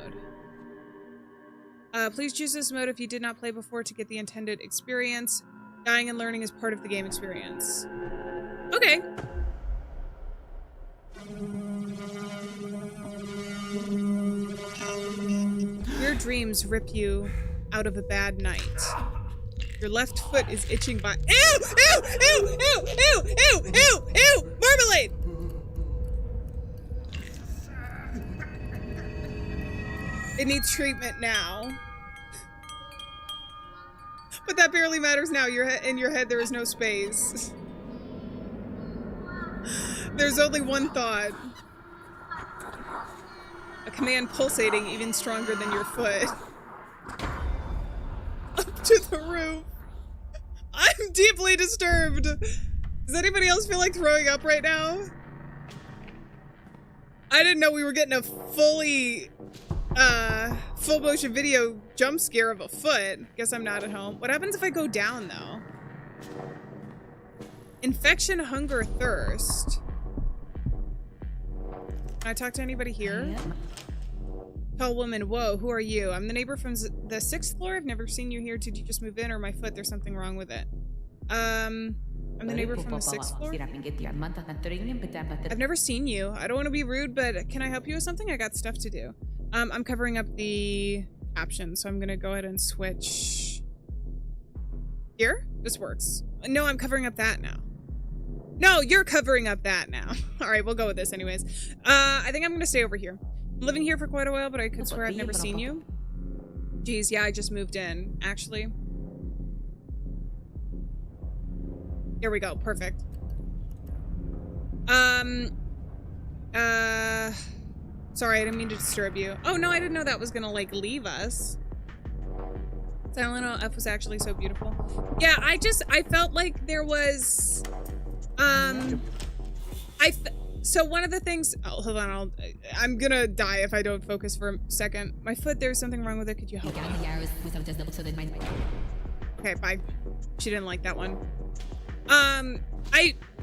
Please choose this mode if you did not play before to get the intended experience. Dying and learning is part of the game experience. Okay. Weird dreams rip you out of a bad night. Your left foot is itching by— Ew! Ew! Ew! Ew! Ew! Ew! Ew! Ew! Marmalade! It needs treatment now. But that barely matters now. In your head, there is no space. There's only one thought. A command pulsating even stronger than your foot. Up to the roof. I'm deeply disturbed. Does anybody else feel like throwing up right now? I didn't know we were getting a fully full motion video jump scare of a foot. Guess I'm not at home. What happens if I go down though? Infection, hunger, thirst. Can I talk to anybody here? Tall woman, whoa, who are you? I'm the neighbor from the 6th floor. I've never seen you here. Did you just move in or my foot? There's something wrong with it. I'm the neighbor from the 6th floor. I've never seen you. I don't want to be rude, but can I help you with something? I got stuff to do. I'm covering up the caption, so I'm gonna go ahead and switch. Here? This works. No, I'm covering up that now. No, you're covering up that now. All right, we'll go with this anyways. I think I'm gonna stay over here. I'm living here for quite a while, but I could swear I've never seen you. Geez, yeah, I just moved in, actually. Here we go, perfect. Sorry, I didn't mean to disturb you. Oh no, I didn't know that was gonna like leave us. Silent Hill F was actually so beautiful. Yeah, I felt like there was, so one of the things, oh, hold on, I'm gonna die if I don't focus for a second. My foot, there's something wrong with it. Could you help me? Okay, bye. She didn't like that one.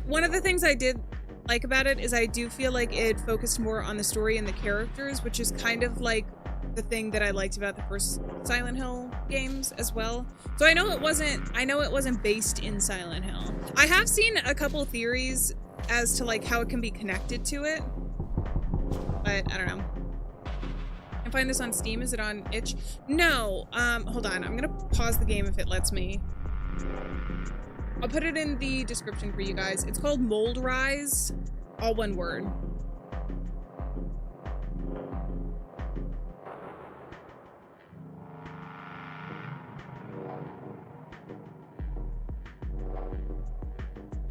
One of the things I did like about it is I do feel like it focused more on the story and the characters, which is kind of like the thing that I liked about the first Silent Hill games as well. So I know it wasn't based in Silent Hill. I have seen a couple theories as to like how it can be connected to it, but I don't know. I can find this on Steam. Is it on itch? No. Hold on. I'm gonna pause the game if it lets me. I'll put it in the description for you guys. It's called Mold Rise, all one word.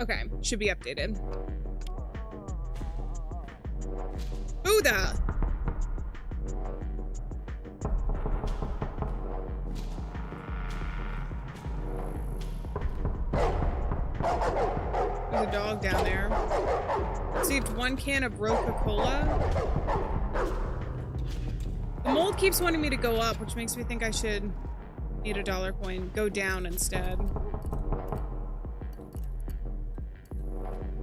Okay, should be updated. Buddha! There's a dog down there. Received 1 can of Coca-Cola. The mold keeps wanting me to go up, which makes me think I should need a dollar coin. Go down instead.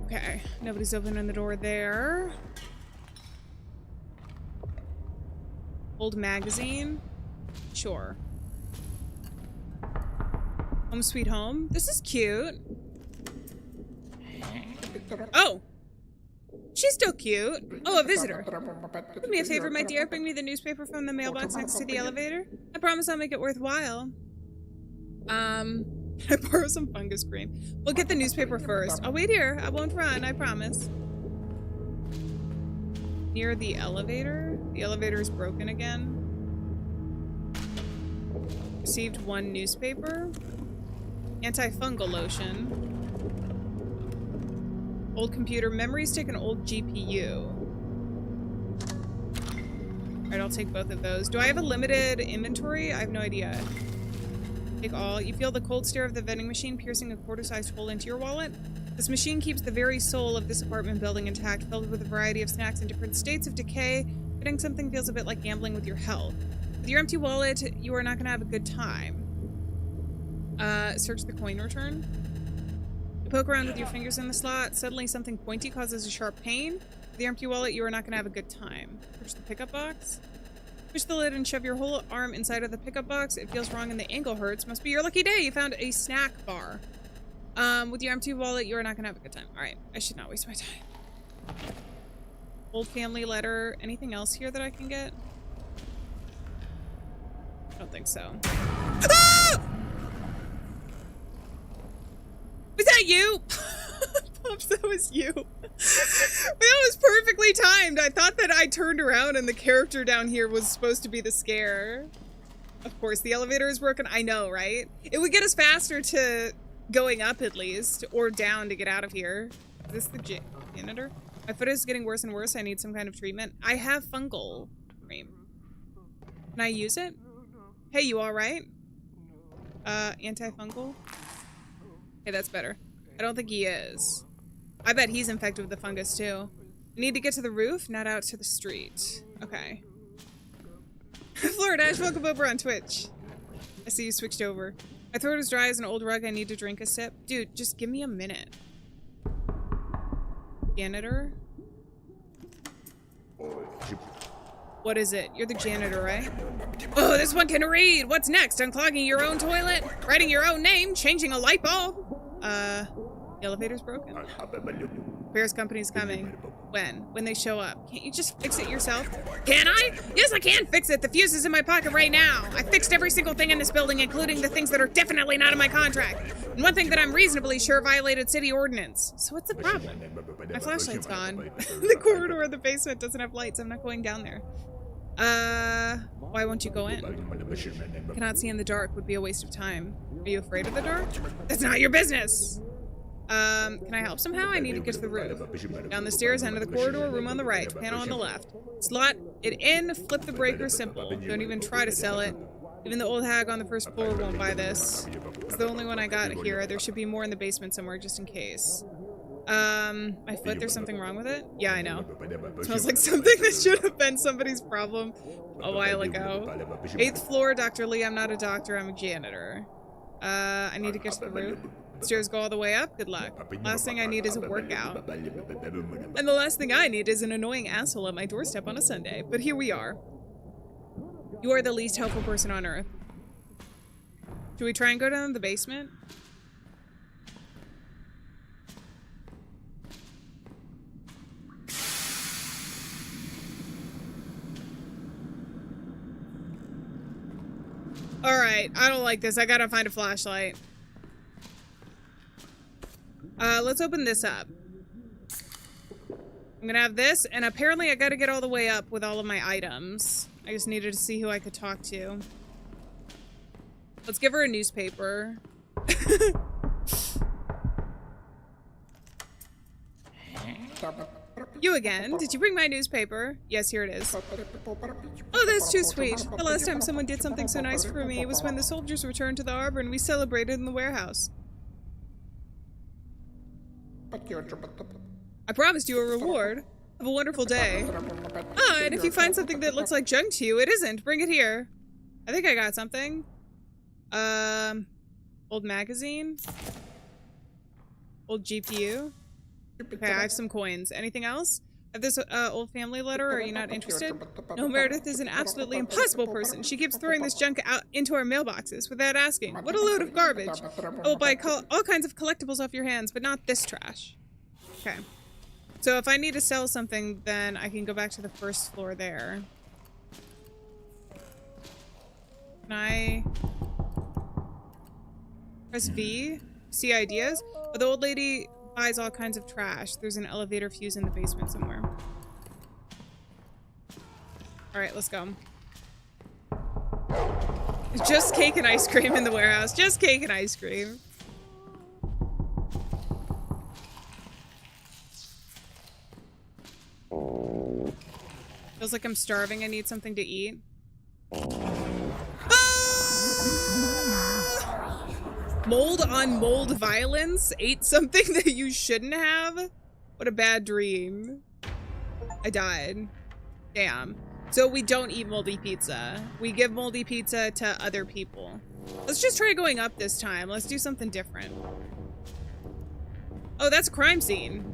Okay, nobody's opening the door there. Old magazine? Sure. Home Sweet Home? This is cute. Oh! She's still cute. Oh, a visitor. Do me a favor, my dear. Bring me the newspaper from the mailbox next to the elevator. I promise I'll make it worthwhile. I borrow some fungus cream. We'll get the newspaper first. I'll wait here. I won't run, I promise. Near the elevator? The elevator is broken again. Received 1 newspaper. Antifungal lotion. Old computer memory stick and old GPU. Alright, I'll take both of those. Do I have a limited inventory? I have no idea. Take all. You feel the cold stare of the vending machine piercing a quarter-sized hole into your wallet? This machine keeps the very soul of this apartment building intact, filled with a variety of snacks in different states of decay. Getting something feels a bit like gambling with your health. With your empty wallet, you are not going to have a good time. Search the coin return. You poke around with your fingers in the slot. Suddenly something pointy causes a sharp pain. With your empty wallet, you are not going to have a good time. Push the pickup box. Push the lid and shove your whole arm inside of the pickup box. It feels wrong and the angle hurts. Must be your lucky day. You found a snack bar. With your empty wallet, you are not going to have a good time. Alright, I should not waste my time. Old family letter. Anything else here that I can get? I don't think so. Ah! Was that you? Pops, that was you. That was perfectly timed. I thought that I turned around and the character down here was supposed to be the scare. Of course, the elevator is broken. I know, right? It would get us faster to going up at least, or down to get out of here. Is this the janitor? My foot is getting worse and worse. I need some kind of treatment. I have fungal cream. Can I use it? Hey, you all right? Antifungal? Hey, that's better. I don't think he is. I bet he's infected with the fungus too. I need to get to the roof, not out to the street. Okay. Floridash, welcome over on Twitch. I see you switched over. My throat is dry as an old rug. I need to drink a sip. Dude, just give me a minute. Janitor? What is it? You're the janitor, right? Oh, this one can read! What's next? Unclogging your own toilet? Writing your own name? Changing a light bulb? The elevator's broken. Bear's company's coming. When? When they show up. Can't you just fix it yourself? Can I? Yes, I can fix it. The fuse is in my pocket right now. I fixed every single thing in this building, including the things that are definitely not in my contract. And one thing that I'm reasonably sure violated city ordinance. So what's the problem? My flashlight's gone. The corridor of the basement doesn't have lights. I'm not going down there. Why won't you go in? Cannot see in the dark would be a waste of time. Are you afraid of the dark? That's not your business! Can I help somehow? I need to get to the roof. Down the stairs, enter the corridor, room on the right, panel on the left. Slot it in, flip the breaker, simple. Don't even try to sell it. Even the old hag on the first floor won't buy this. It's the only one I got here. There should be more in the basement somewhere, just in case. My foot, there's something wrong with it? Yeah, I know. It smells like something that should have been somebody's problem a while ago. 8th floor, Dr. Lee. I'm not a doctor, I'm a janitor. I need to get to the roof. Stairs go all the way up. Good luck. Last thing I need is a workout. And the last thing I need is an annoying asshole at my doorstep on a Sunday. But here we are. You are the least helpful person on earth. Should we try and go down to the basement? Alright, I don't like this. I gotta find a flashlight. Let's open this up. I'm gonna have this, and apparently I gotta get all the way up with all of my items. I just needed to see who I could talk to. Let's give her a newspaper. You again? Did you bring my newspaper? Yes, here it is. Oh, that's too sweet. The last time someone did something so nice for me was when the soldiers returned to the harbor and we celebrated in the warehouse. I promised you a reward. Have a wonderful day. Ah, and if you find something that looks like junk to you, it isn't. Bring it here. I think I got something. Old magazine. Old GPU. Okay, I have some coins. Anything else? I have this old family letter. Are you not interested? No, Meredith is an absolutely impossible person. She keeps throwing this junk out into our mailboxes without asking. What a load of garbage. I will buy all kinds of collectibles off your hands, but not this trash. Okay. So if I need to sell something, then I can go back to the first floor there. Can I press V? See ideas? Oh, the old lady buys all kinds of trash. There's an elevator fuse in the basement somewhere. Alright, let's go. Just cake and ice cream in the warehouse. Just cake and ice cream. Feels like I'm starving. I need something to eat. Mold on mold violence? Ate something that you shouldn't have? What a bad dream. I died. Damn. So we don't eat moldy pizza. We give moldy pizza to other people. Let's just try going up this time. Let's do something different. Oh, that's a crime scene.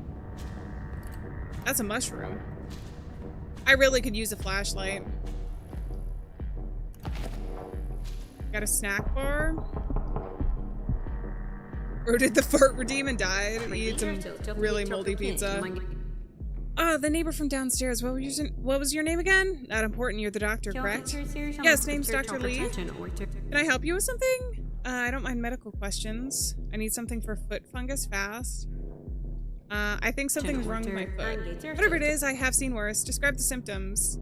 That's a mushroom. I really could use a flashlight. Got a snack bar. Or did the fart redeem and died? He ate some really moldy pizza. Oh, the neighbor from downstairs. What was your name again? Not important. You're the doctor, correct? Yes, name's Dr. Lee. Can I help you with something? I don't mind medical questions. I need something for foot fungus fast. I think something's wrong with my foot. Whatever it is, I have seen worse. Describe the symptoms.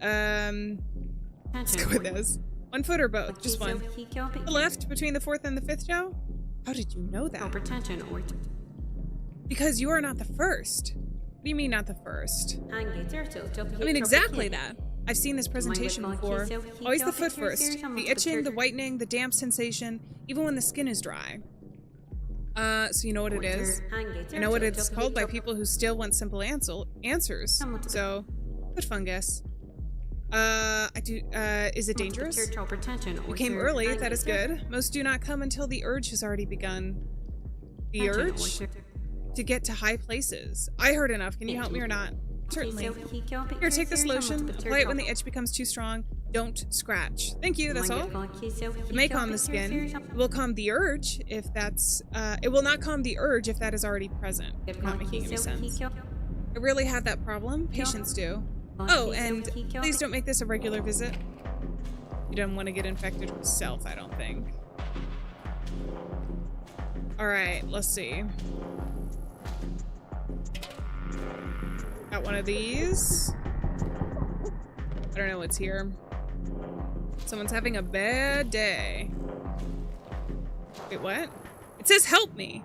Let's go with this. One foot or both? Just one. The left, between the fourth and the fifth toe? How did you know that? Because you are not the first. What do you mean not the first? I mean exactly that. I've seen this presentation before. Always the foot first. The itching, the whitening, the damp sensation, even when the skin is dry. So you know what it is? I know what it's called by people who still want simple answers. So, foot fungus. Is it dangerous? You came early, that is good. Most do not come until the urge has already begun. The urge? To get to high places. I heard enough. Can you help me or not? Certainly. Here, take this lotion. Apply it when the itch becomes too strong. Don't scratch. Thank you, that's all. It may calm the skin. It will calm the urge if that's, it will not calm the urge if that is already present. Not making any sense. I really have that problem. Patients do. Oh, and please don't make this a regular visit. You don't want to get infected yourself, I don't think. Alright, let's see. Got one of these. I don't know what's here. Someone's having a bad day. Wait, what? It says help me.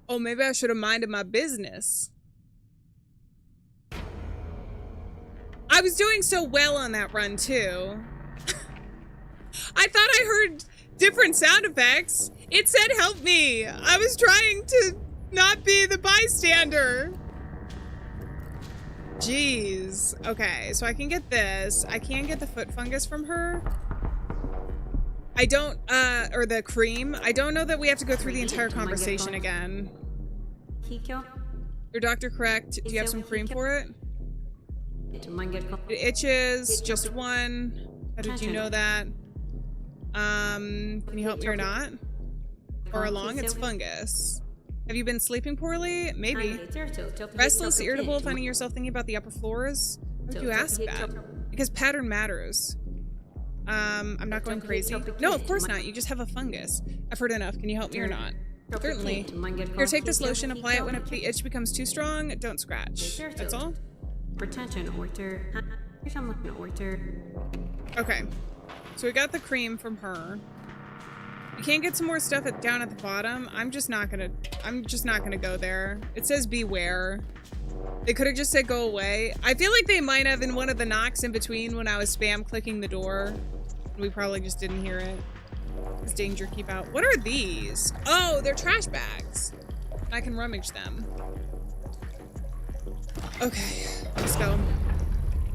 Oh, maybe I should have minded my business. I was doing so well on that run, too. I thought I heard different sound effects. It said help me. I was trying to not be the bystander. Jeez. Okay, so I can get this. I can get the foot fungus from her. I don't, or the cream. I don't know that we have to go through the entire conversation again. Your doctor correct? Do you have some cream for it? It itches. Just one. How did you know that? Can you help me or not? Or along? It's fungus. Have you been sleeping poorly? Maybe. Restless, irritable, finding yourself thinking about the upper floors? Why would you ask that? Because pattern matters. I'm not going crazy. No, of course not. You just have a fungus. I've heard enough. Can you help me or not? Certainly. Here, take this lotion. Apply it when the itch becomes too strong. Don't scratch. That's all? Okay. So we got the cream from her. We can't get some more stuff down at the bottom. I'm just not gonna go there. It says beware. They could have just said go away. I feel like they might have in one of the knocks in between when I was spam clicking the door. We probably just didn't hear it. It's danger, keep out. What are these? Oh, they're trash bags. I can rummage them. Okay, let's go.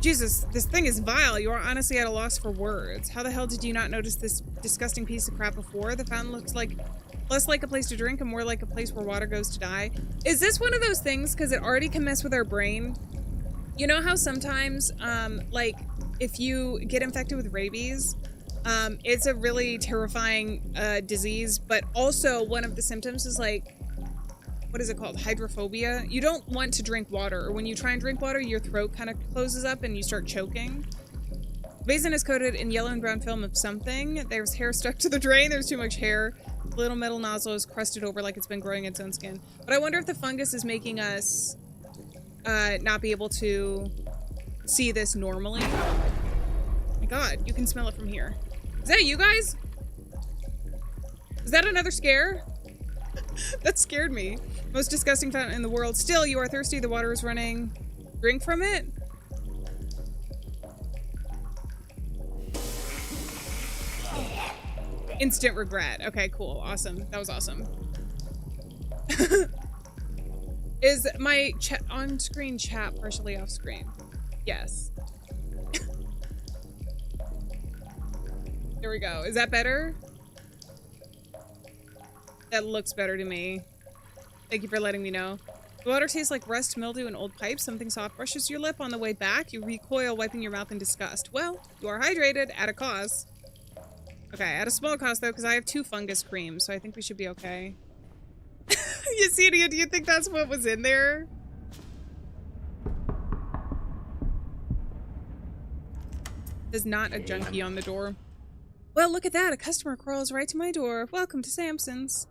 Jesus, this thing is vile. You are honestly at a loss for words. How the hell did you not notice this disgusting piece of crap before? The fountain looks like less like a place to drink and more like a place where water goes to die. Is this one of those things, because it already can mess with our brain? You know how sometimes, like, if you get infected with rabies, it's a really terrifying disease, but also one of the symptoms is like, what is it called? Hydrophobia. You don't want to drink water, or when you try and drink water, your throat kind of closes up and you start choking. Basin is coated in yellow and brown film of something. There's hair stuck to the drain. There's too much hair. The little metal nozzle is crusted over like it's been growing its own skin. But I wonder if the fungus is making us not be able to see this normally. Oh my god, you can smell it from here. Is that you guys? Is that another scare? That scared me. Most disgusting fountain in the world. Still, you are thirsty. The water is running. Drink from it? Instant regret. Okay, cool. Awesome. That was awesome. Is my on-screen chat partially off-screen? Yes. There we go. Is that better? That looks better to me. Thank you for letting me know. The water tastes like rust, mildew, and old pipes. Something soft brushes your lip on the way back. You recoil, wiping your mouth in disgust. Well, you are hydrated at a cost. Okay, at a small cost, though, because I have 2 fungus creams, so I think we should be okay. You see, do you think that's what was in there? There's not a junkie on the door. Well, look at that. A customer crawls right to my door. Welcome to Samson's.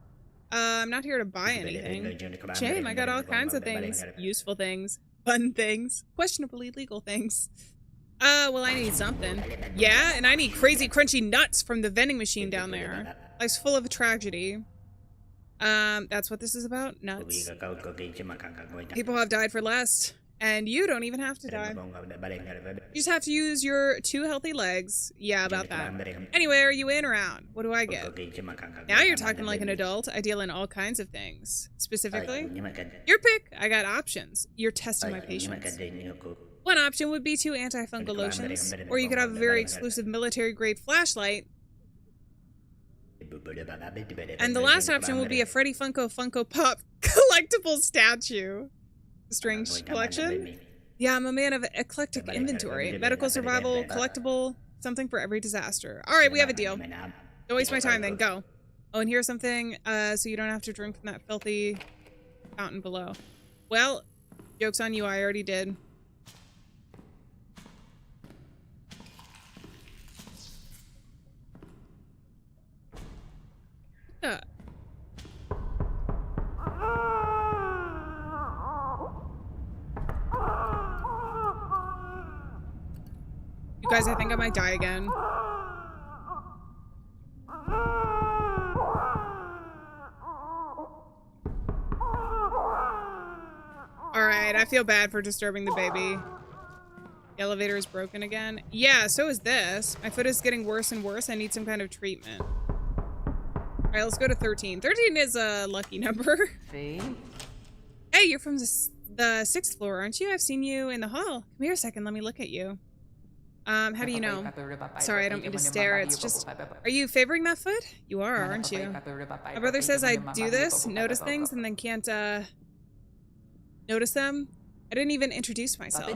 I'm not here to buy anything. Shame, I got all kinds of things. Useful things. Fun things. Questionably legal things. Well, I need something. Yeah, and I need crazy crunchy nuts from the vending machine down there. Life's full of tragedy. That's what this is about? Nuts. People have died for less. And you don't even have to die. You just have to use your 2 healthy legs. Yeah, about that. Anyway, are you in or out? What do I get? Now you're talking like an adult. I deal in all kinds of things. Specifically? Your pick. I got options. You're testing my patience. One option would be 2 antifungal lotions. Or you could have a very exclusive military-grade flashlight. And the last option would be a Freddy Funko Pop collectible statue. Strange collection? Yeah, I'm a man of eclectic inventory. Medical, survival, collectible, something for every disaster. All right, we have a deal. Don't waste my time then, go. Oh, and here's something so you don't have to drink from that filthy fountain below. Well, joke's on you, I already did. You guys, I think I might die again. Alright, I feel bad for disturbing the baby. The elevator is broken again. Yeah, so is this. My foot is getting worse and worse. I need some kind of treatment. Alright, let's go to 13. 13 is a lucky number. Hey, you're from the 6th floor, aren't you? I've seen you in the hall. Come here a second, let me look at you. How do you know? Sorry, I don't mean to stare. It's just... Are you favoring that foot? You are, aren't you? My brother says I do this, notice things, and then can't, notice them. I didn't even introduce myself.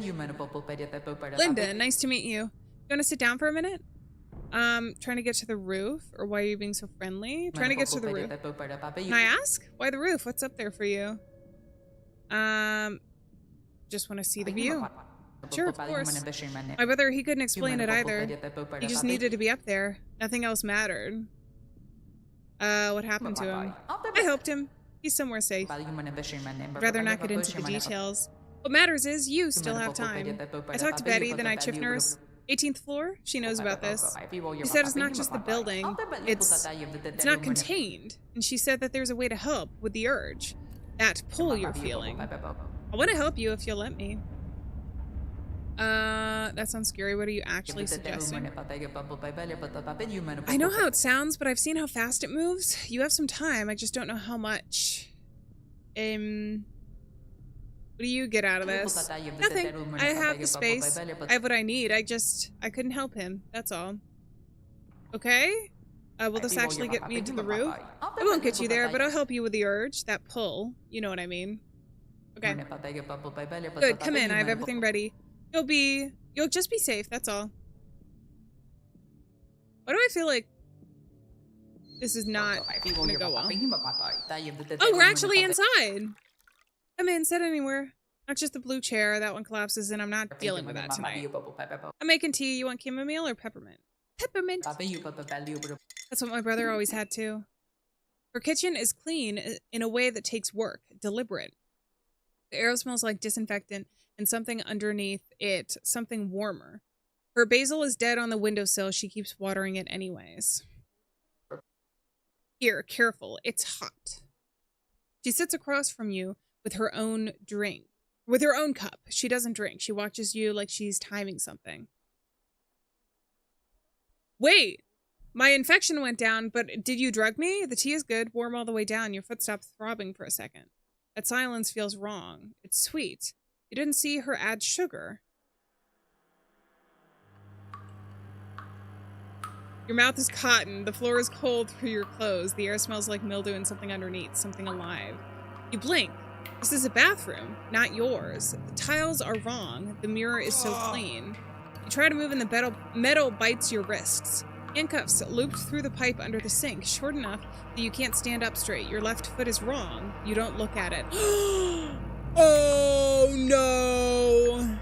Linda, nice to meet you. You want to sit down for a minute? Trying to get to the roof? Or why are you being so friendly? Trying to get to the roof. Can I ask? Why the roof? What's up there for you? Just want to see the view. Sure, of course. My brother, he couldn't explain it either. He just needed to be up there. Nothing else mattered. What happened to him? I helped him. He's somewhere safe. I'd rather not get into the details. What matters is you still have time. I talked to Betty, the night shift nurse. 18th floor? She knows about this. She said it's not just the building. It's not contained. And she said that there's a way to help with the urge. That pull you're feeling. I want to help you if you'll let me. That sounds scary. What are you actually suggesting? I know how it sounds, but I've seen how fast it moves. You have some time. I just don't know how much. What do you get out of this? Nothing. I have the space. I have what I need. I couldn't help him. That's all. Okay? Will this actually get me to the roof? It won't get you there, but I'll help you with the urge. That pull. You know what I mean. Okay. Good. Come in. I have everything ready. You'll just be safe, that's all. Why do I feel like this is not gonna go well? Oh, we're actually inside! Come in, sit anywhere. Not just the blue chair, that one collapses and I'm not dealing with that tonight. I'm making tea, you want chamomile or peppermint? Peppermint! That's what my brother always had too. Her kitchen is clean in a way that takes work, deliberate. The air smells like disinfectant, and something underneath it, something warmer. Her basil is dead on the windowsill. She keeps watering it anyways. Here, careful. It's hot. She sits across from you with her own drink. With her own cup. She doesn't drink. She watches you like she's timing something. Wait! My infection went down, but did you drug me? The tea is good, warm all the way down. Your foot stops throbbing for a second. That silence feels wrong. It's sweet. You didn't see her add sugar. Your mouth is cotton. The floor is cold through your clothes. The air smells like mildew and something underneath, something alive. You blink. This is a bathroom, not yours. The tiles are wrong. The mirror is so clean. You try to move and the metal bites your wrists. Handcuffs looped through the pipe under the sink, short enough that you can't stand up straight. Your left foot is wrong. You don't look at it. Oh no!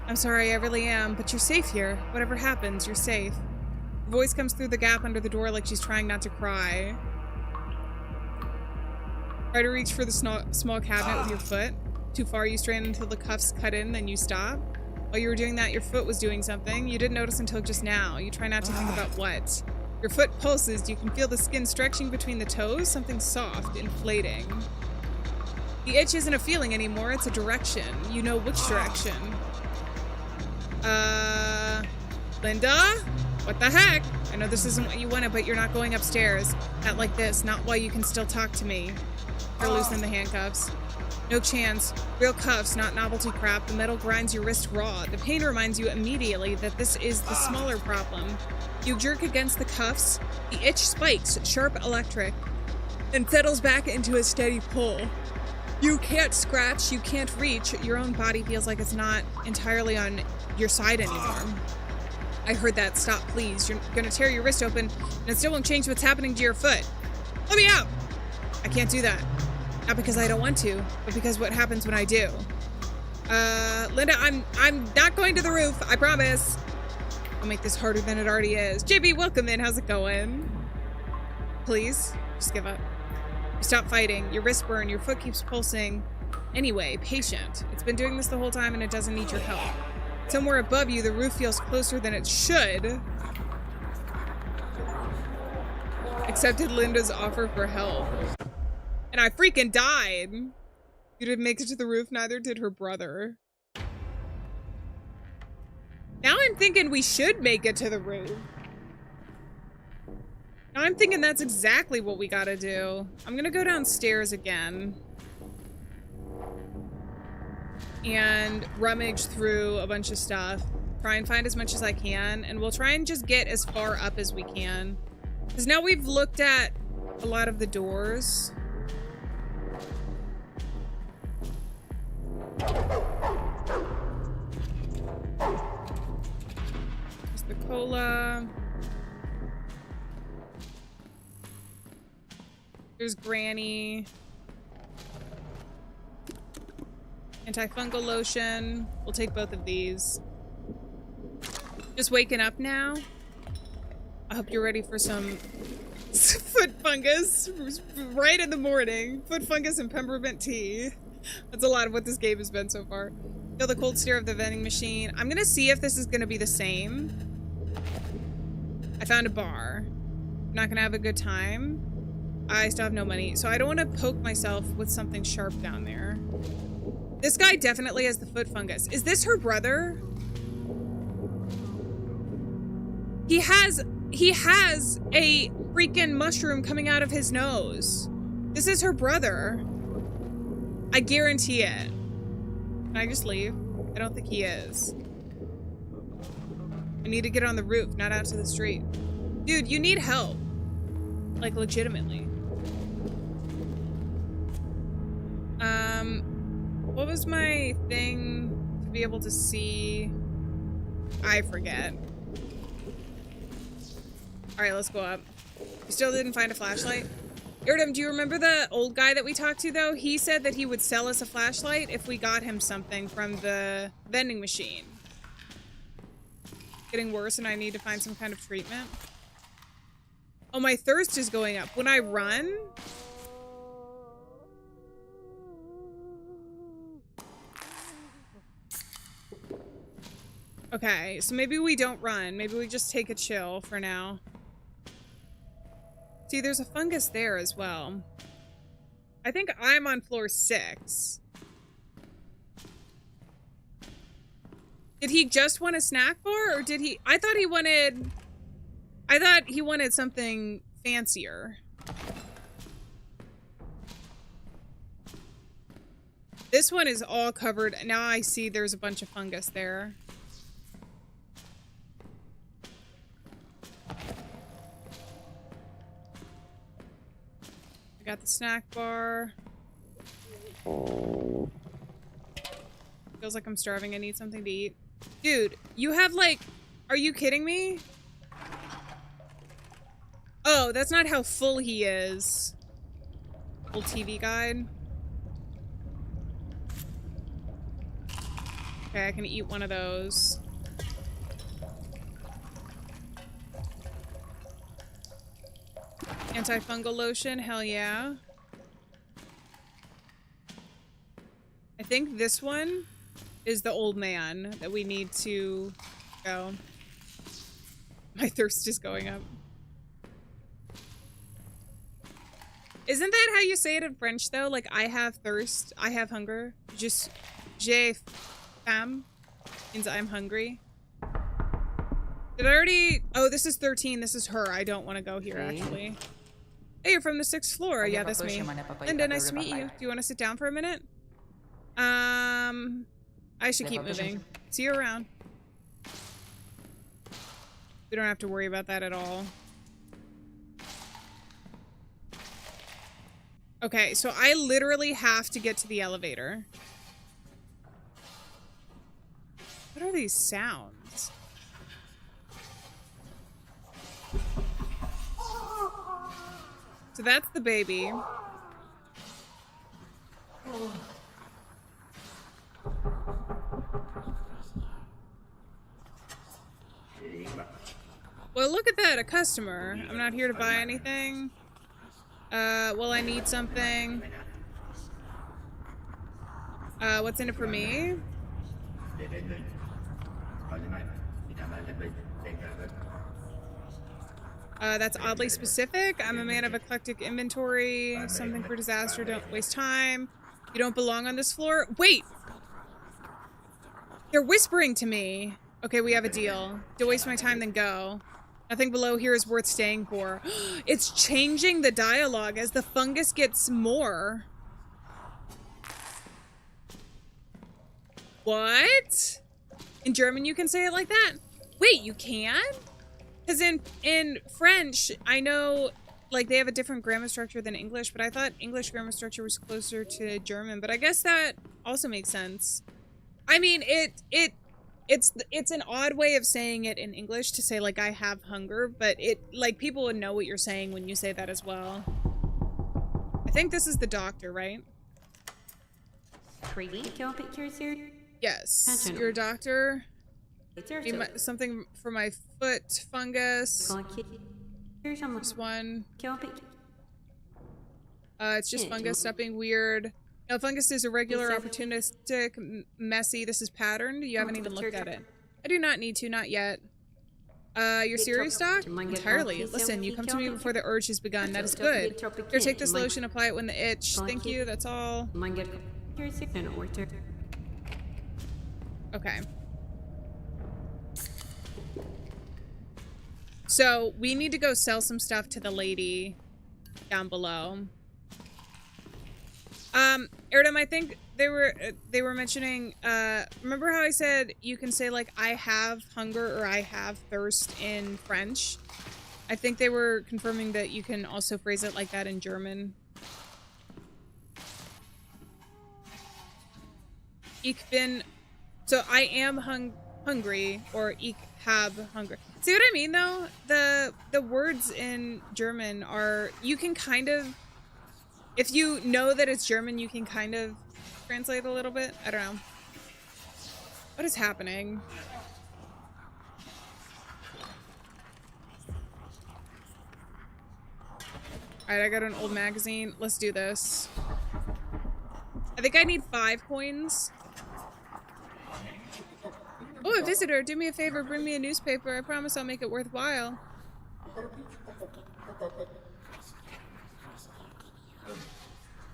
I'm sorry, I really am, but you're safe here. Whatever happens, you're safe. The voice comes through the gap under the door like she's trying not to cry. Try to reach for the small cabinet with your foot. Too far, you strain until the cuffs cut in, then you stop. While you were doing that, your foot was doing something. You didn't notice until just now. You try not to think about what. Your foot pulses. You can feel the skin stretching between the toes, something soft, inflating. The itch isn't a feeling anymore, it's a direction. You know which direction. Linda? What the heck? I know this isn't what you wanted, but you're not going upstairs. Not like this, not while you can still talk to me. You're loosening the handcuffs. No chance. Real cuffs, not novelty crap. The metal grinds your wrist raw. The pain reminds you immediately that this is the smaller problem. You jerk against the cuffs. The itch spikes, sharp electric, and settles back into a steady pull. You can't scratch, you can't reach. Your own body feels like it's not entirely on your side anymore. I heard that. Stop, please. You're gonna tear your wrist open, and it still won't change what's happening to your foot. Let me out! I can't do that. Not because I don't want to, but because what happens when I do. Linda, I'm not going to the roof, I promise. I'll make this harder than it already is. JB, welcome in. How's it going? Please, just give up. You stop fighting. Your wrist burn. Your foot keeps pulsing. Anyway, patient. It's been doing this the whole time and it doesn't need your help. Somewhere above you, the roof feels closer than it should. Accepted Linda's offer for help. And I freaking died. You didn't make it to the roof, neither did her brother. Now I'm thinking we should make it to the roof. Now I'm thinking that's exactly what we gotta do. I'm gonna go downstairs again. And rummage through a bunch of stuff. Try and find as much as I can. And we'll try and just get as far up as we can. Because now we've looked at a lot of the doors. There's the cola. There's Granny. Antifungal lotion. We'll take both of these. Just waking up now. I hope you're ready for some foot fungus right in the morning. Foot fungus and peppermint tea. That's a lot of what this game has been so far. Feel the cold stare of the vending machine. I'm gonna see if this is gonna be the same. I found a bar. I'm not gonna have a good time. I still have no money, so I don't want to poke myself with something sharp down there. This guy definitely has the foot fungus. Is this her brother? He has a freaking mushroom coming out of his nose. This is her brother. I guarantee it. Can I just leave? I don't think he is. I need to get on the roof, not out to the street. Dude, you need help. Like, legitimately. What was my thing to be able to see? I forget. Alright, let's go up. You still didn't find a flashlight? Irdum, do you remember the old guy that we talked to, though? He said that he would sell us a flashlight if we got him something from the vending machine. Getting worse and I need to find some kind of treatment. Oh, my thirst is going up. When I run... Okay, so maybe we don't run. Maybe we just take a chill for now. See, there's a fungus there as well. I think I'm on floor 6. Did he just want a snack bar, or did he... I thought he wanted something fancier. This one is all covered. Now I see there's a bunch of fungus there. I got the snack bar. Feels like I'm starving. I need something to eat. Dude, you have like... Are you kidding me? Oh, that's not how full he is. Old TV guide. Okay, I can eat one of those. Antifungal lotion, hell yeah. I think this one is the old man that we need to go. My thirst is going up. Isn't that how you say it in French though? Like, I have thirst, I have hunger. Just, j'ai faim means I'm hungry. Did I already? Oh, this is 13. This is her. I don't want to go here actually. Hey, you're from the 6th floor. Yeah, that's me. Linda, nice to meet you. Do you want to sit down for a minute? I should keep moving. See you around. We don't have to worry about that at all. Okay, so I literally have to get to the elevator. What are these sounds? So that's the baby. Well, look at that, a customer. I'm not here to buy anything. Well, I need something. What's in it for me? That's oddly specific. I'm a man of eclectic inventory. Something for disaster. Don't waste time. You don't belong on this floor. Wait! They're whispering to me. Okay, we have a deal. Don't waste my time, then go. Nothing below here is worth staying for. It's changing the dialogue as the fungus gets more. What? In German you can say it like that? Wait, you can? Because in French, I know, like, they have a different grammar structure than English, but I thought English grammar structure was closer to German, but I guess that also makes sense. I mean, it's an odd way of saying it in English to say, like, I have hunger, but like, people would know what you're saying when you say that as well. I think this is the doctor, right? Yes, you're a doctor. Something for my foot fungus. Just one. It's just fungus. Stop being weird. No, fungus is irregular, opportunistic, messy. This is patterned. You haven't even looked at it. I do not need to, not yet. You're serious, Doc? Entirely. Listen, you come to me before the urge has begun. That is good. Here, take this lotion, apply it when the itch. Thank you, that's all. Okay. So, we need to go sell some stuff to the lady down below. Erdem, I think they were mentioning, remember how I said you can say, like, I have hunger or I have thirst in French? I think they were confirming that you can also phrase it like that in German. Ich bin, so I am hungry, or ich habe Hunger. See what I mean, though? The words in German are, you can kind of, if you know that it's German, you can kind of translate a little bit. I don't know. What is happening? Alright, I got an old magazine. Let's do this. I think I need 5 coins. Oh, a visitor. Do me a favor, bring me a newspaper. I promise I'll make it worthwhile.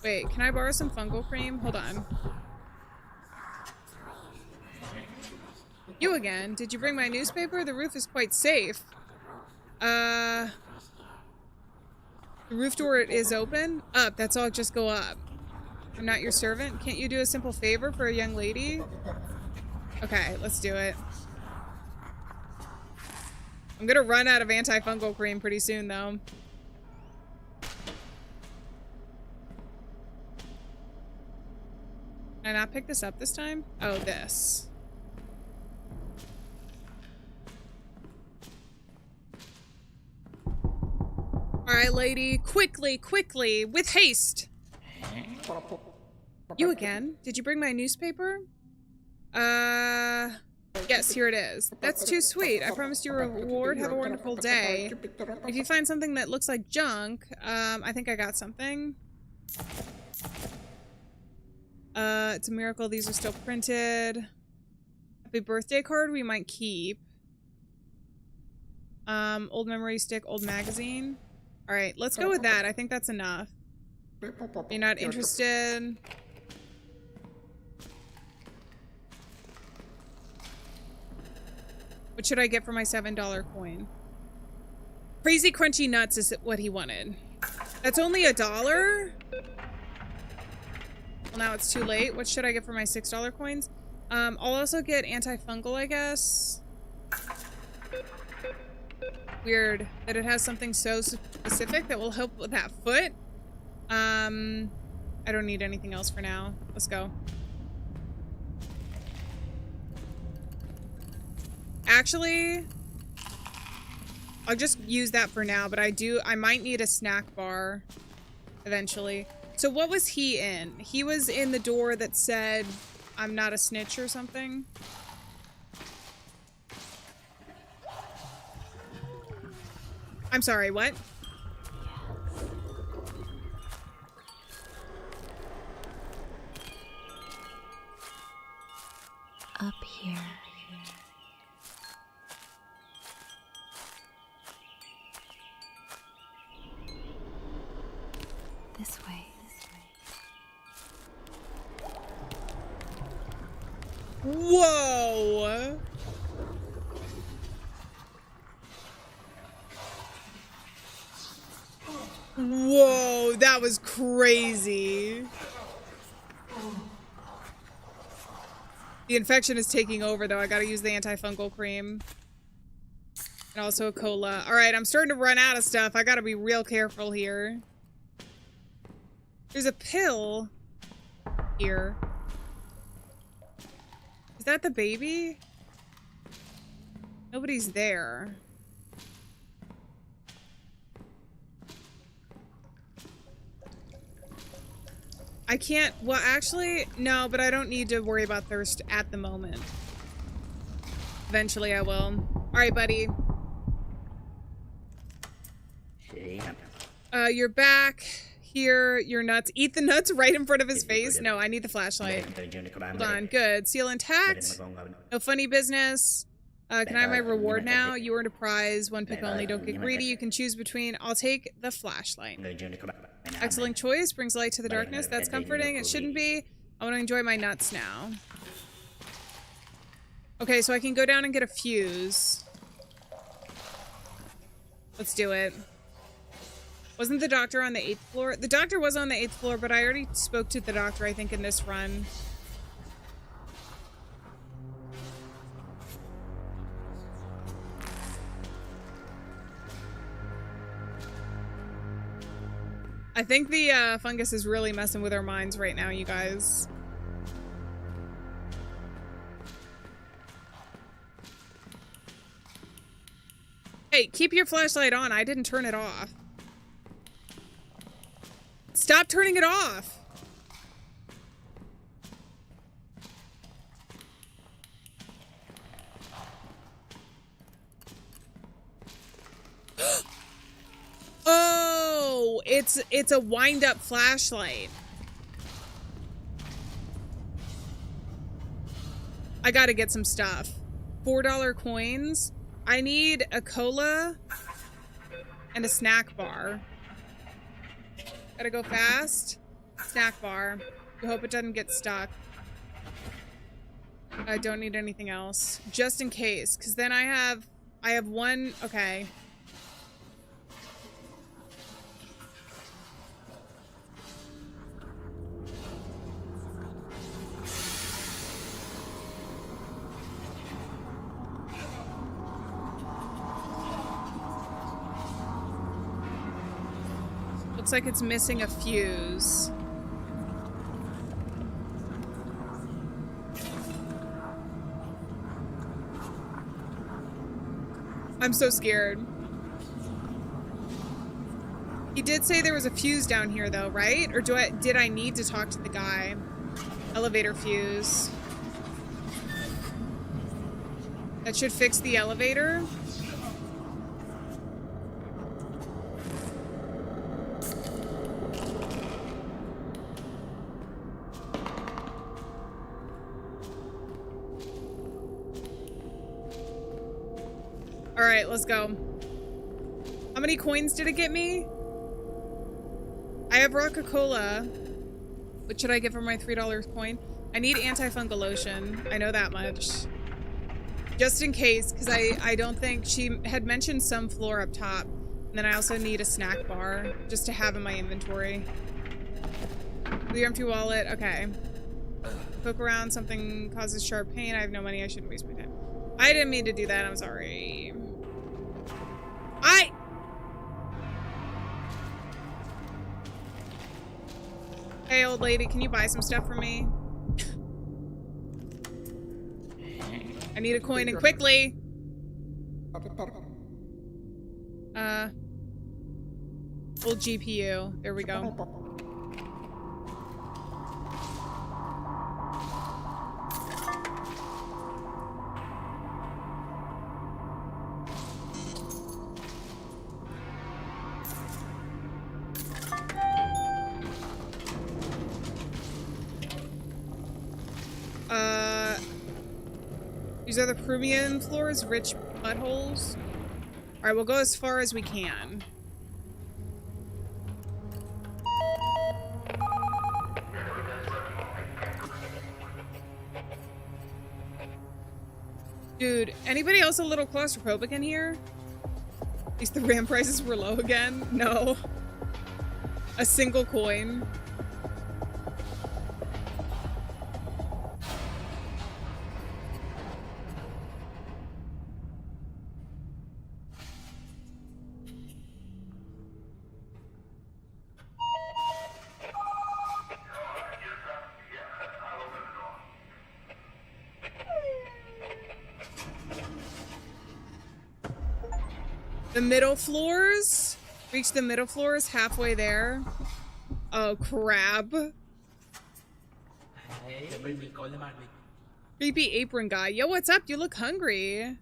Wait, can I borrow some fungal cream? Hold on. You again? Did you bring my newspaper? The roof is quite safe. The roof door is open? Up, that's all, just go up. I'm not your servant. Can't you do a simple favor for a young lady? Okay, let's do it. I'm gonna run out of antifungal cream pretty soon, though. Can I not pick this up this time? Oh, this. Alright, lady. Quickly, quickly, with haste. You again? Did you bring my newspaper? Yes, here it is. That's too sweet. I promised you a reward. Have a wonderful day. If you find something that looks like junk, I think I got something. It's a miracle these are still printed. Happy birthday card we might keep. Old memory stick, old magazine. Alright, let's go with that. I think that's enough. You're not interested? What should I get for my $7 coin? Crazy crunchy nuts is what he wanted. That's only $1? Well, now it's too late. What should I get for my $6 coins? I'll also get antifungal, I guess. Weird that it has something so specific that will help with that foot. I don't need anything else for now. Let's go. Actually, I'll just use that for now, but I might need a snack bar eventually. So what was he in? He was in the door that said, I'm not a snitch or something. I'm sorry, what? Up here. This way. Whoa! Whoa, that was crazy. The infection is taking over, though. I gotta use the antifungal cream. And also a cola. Alright, I'm starting to run out of stuff. I gotta be real careful here. There's a pill here. Is that the baby? Nobody's there. I can't, well, actually, no, but I don't need to worry about thirst at the moment. Eventually I will. Alright, buddy. You're back. Here, your nuts. Eat the nuts right in front of his face? No, I need the flashlight. Hold on, good. Seal intact. No funny business. Can I have my reward now? You earned a prize. One pick only. Don't get greedy. You can choose between. I'll take the flashlight. Excellent choice. Brings light to the darkness. That's comforting. It shouldn't be. I want to enjoy my nuts now. Okay, so I can go down and get a fuse. Let's do it. Wasn't the doctor on the 8th floor? The doctor was on the 8th floor, but I already spoke to the doctor, I think, in this run. I think the fungus is really messing with our minds right now, you guys. Hey, keep your flashlight on. I didn't turn it off. Stop turning it off. Oh, it's a wind-up flashlight. I gotta get some stuff. $4 coins. I need a cola and a snack bar. Gotta go fast. Snack bar. I hope it doesn't get stuck. I don't need anything else. Just in case. Because then I have one. Okay. Looks like it's missing a fuse. I'm so scared. He did say there was a fuse down here though, right? Or did I need to talk to the guy? Elevator fuse. That should fix the elevator. All right, let's go. How many coins did it get me? I have Coca-Cola. What should I get for my $3 coin? I need antifungal lotion. I know that much. Just in case, because I don't think she had mentioned some floor up top. And then I also need a snack bar just to have in my inventory. The empty wallet. Okay. Poke around. Something causes sharp pain. I have no money. I shouldn't waste my time. I didn't mean to do that. I'm sorry. Hey, old lady, can you buy some stuff for me? I need a coin and quickly. Old GPU. There we go. These are the premium floors, rich buttholes. All right, we'll go as far as we can. Dude, anybody else a little claustrophobic in here? At least the RAM prices were low again. No. A single coin. The middle floors? Reach the middle floors halfway there. Oh, crap. Creepy apron guy. Yo, what's up? You look hungry.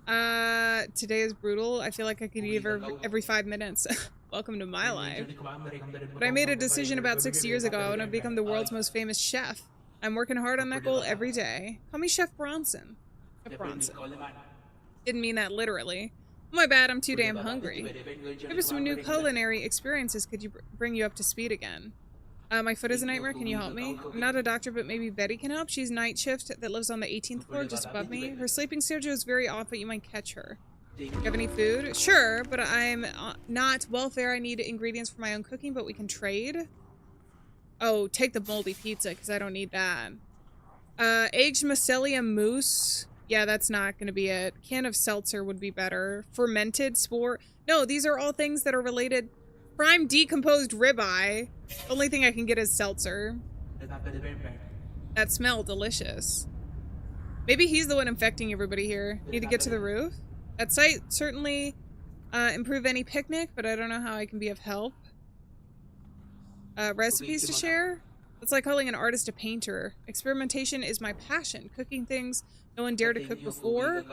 Today is brutal. I feel like I could eat every 5 minutes. Welcome to my life. But I made a decision about 6 years ago. I want to become the world's most famous chef. I'm working hard on that goal every day. Call me Chef Bronson. Chef Bronson. Didn't mean that literally. My bad, I'm too damn hungry. Maybe some new culinary experiences could bring you up to speed again. My foot is a nightmare, can you help me? I'm not a doctor, but maybe Betty can help. She's night shift that lives on the 18th floor just above me. Her sleeping schedule is very off, but you might catch her. Do you have any food? Sure, but I'm not welfare. I need ingredients for my own cooking, but we can trade. Oh, take the moldy pizza, because I don't need that. Aged mycelium mousse. Yeah, that's not going to be it. Can of seltzer would be better. Fermented spore. No, these are all things that are related. Prime decomposed ribeye. The only thing I can get is seltzer. That smell delicious. Maybe he's the one infecting everybody here. Need to get to the roof? That site certainly improve any picnic, but I don't know how I can be of help. Recipes to share? It's like calling an artist a painter. Experimentation is my passion. Cooking things no one dared to cook before.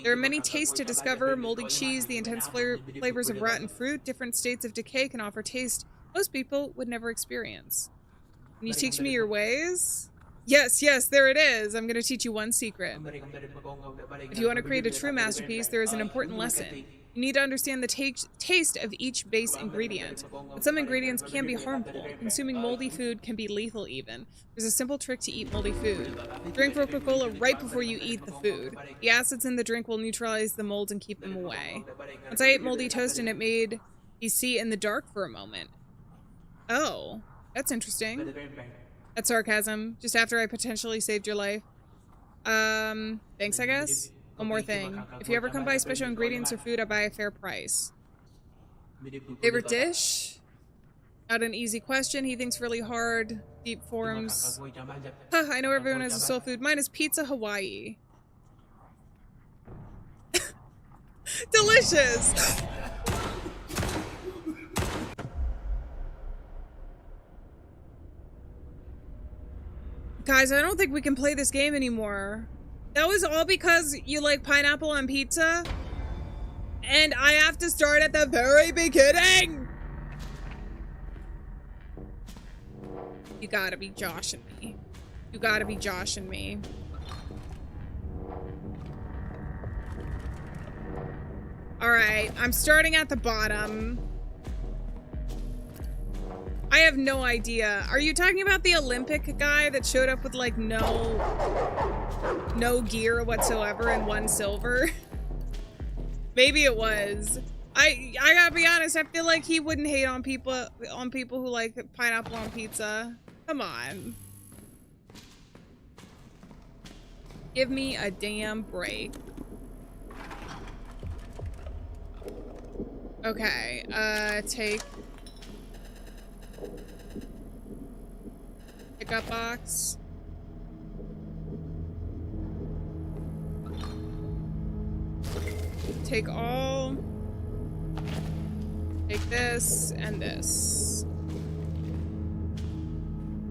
There are many tastes to discover. Moldy cheese, the intense flavors of rotten fruit, different states of decay can offer taste most people would never experience. Can you teach me your ways? Yes, yes, there it is. I'm gonna teach you one secret. If you want to create a true masterpiece, there is an important lesson. You need to understand the taste of each base ingredient. But some ingredients can be harmful. Consuming moldy food can be lethal even. There's a simple trick to eat moldy food. Drink Coca-Cola right before you eat the food. The acids in the drink will neutralize the molds and keep them away. Once I ate moldy toast and it made me see in the dark for a moment. Oh, that's interesting. That's sarcasm. Just after I potentially saved your life. Thanks, I guess. One more thing. If you ever come by special ingredients or food, I buy a fair price. Favorite dish? Not an easy question. He thinks really hard. Deep forms. Huh, I know everyone has a soul food. Mine is pizza Hawaii. Delicious! Guys, I don't think we can play this game anymore. That was all because you like pineapple on pizza? And I have to start at the very beginning? You gotta be joshing me. You gotta be joshing me. Alright, I'm starting at the bottom. I have no idea. Are you talking about the Olympic guy that showed up with like no gear whatsoever and 1 silver? Maybe it was. I gotta be honest, I feel like he wouldn't hate on people who like pineapple on pizza. Come on. Give me a damn break. Okay, take pickup box. Take all. Take this and this.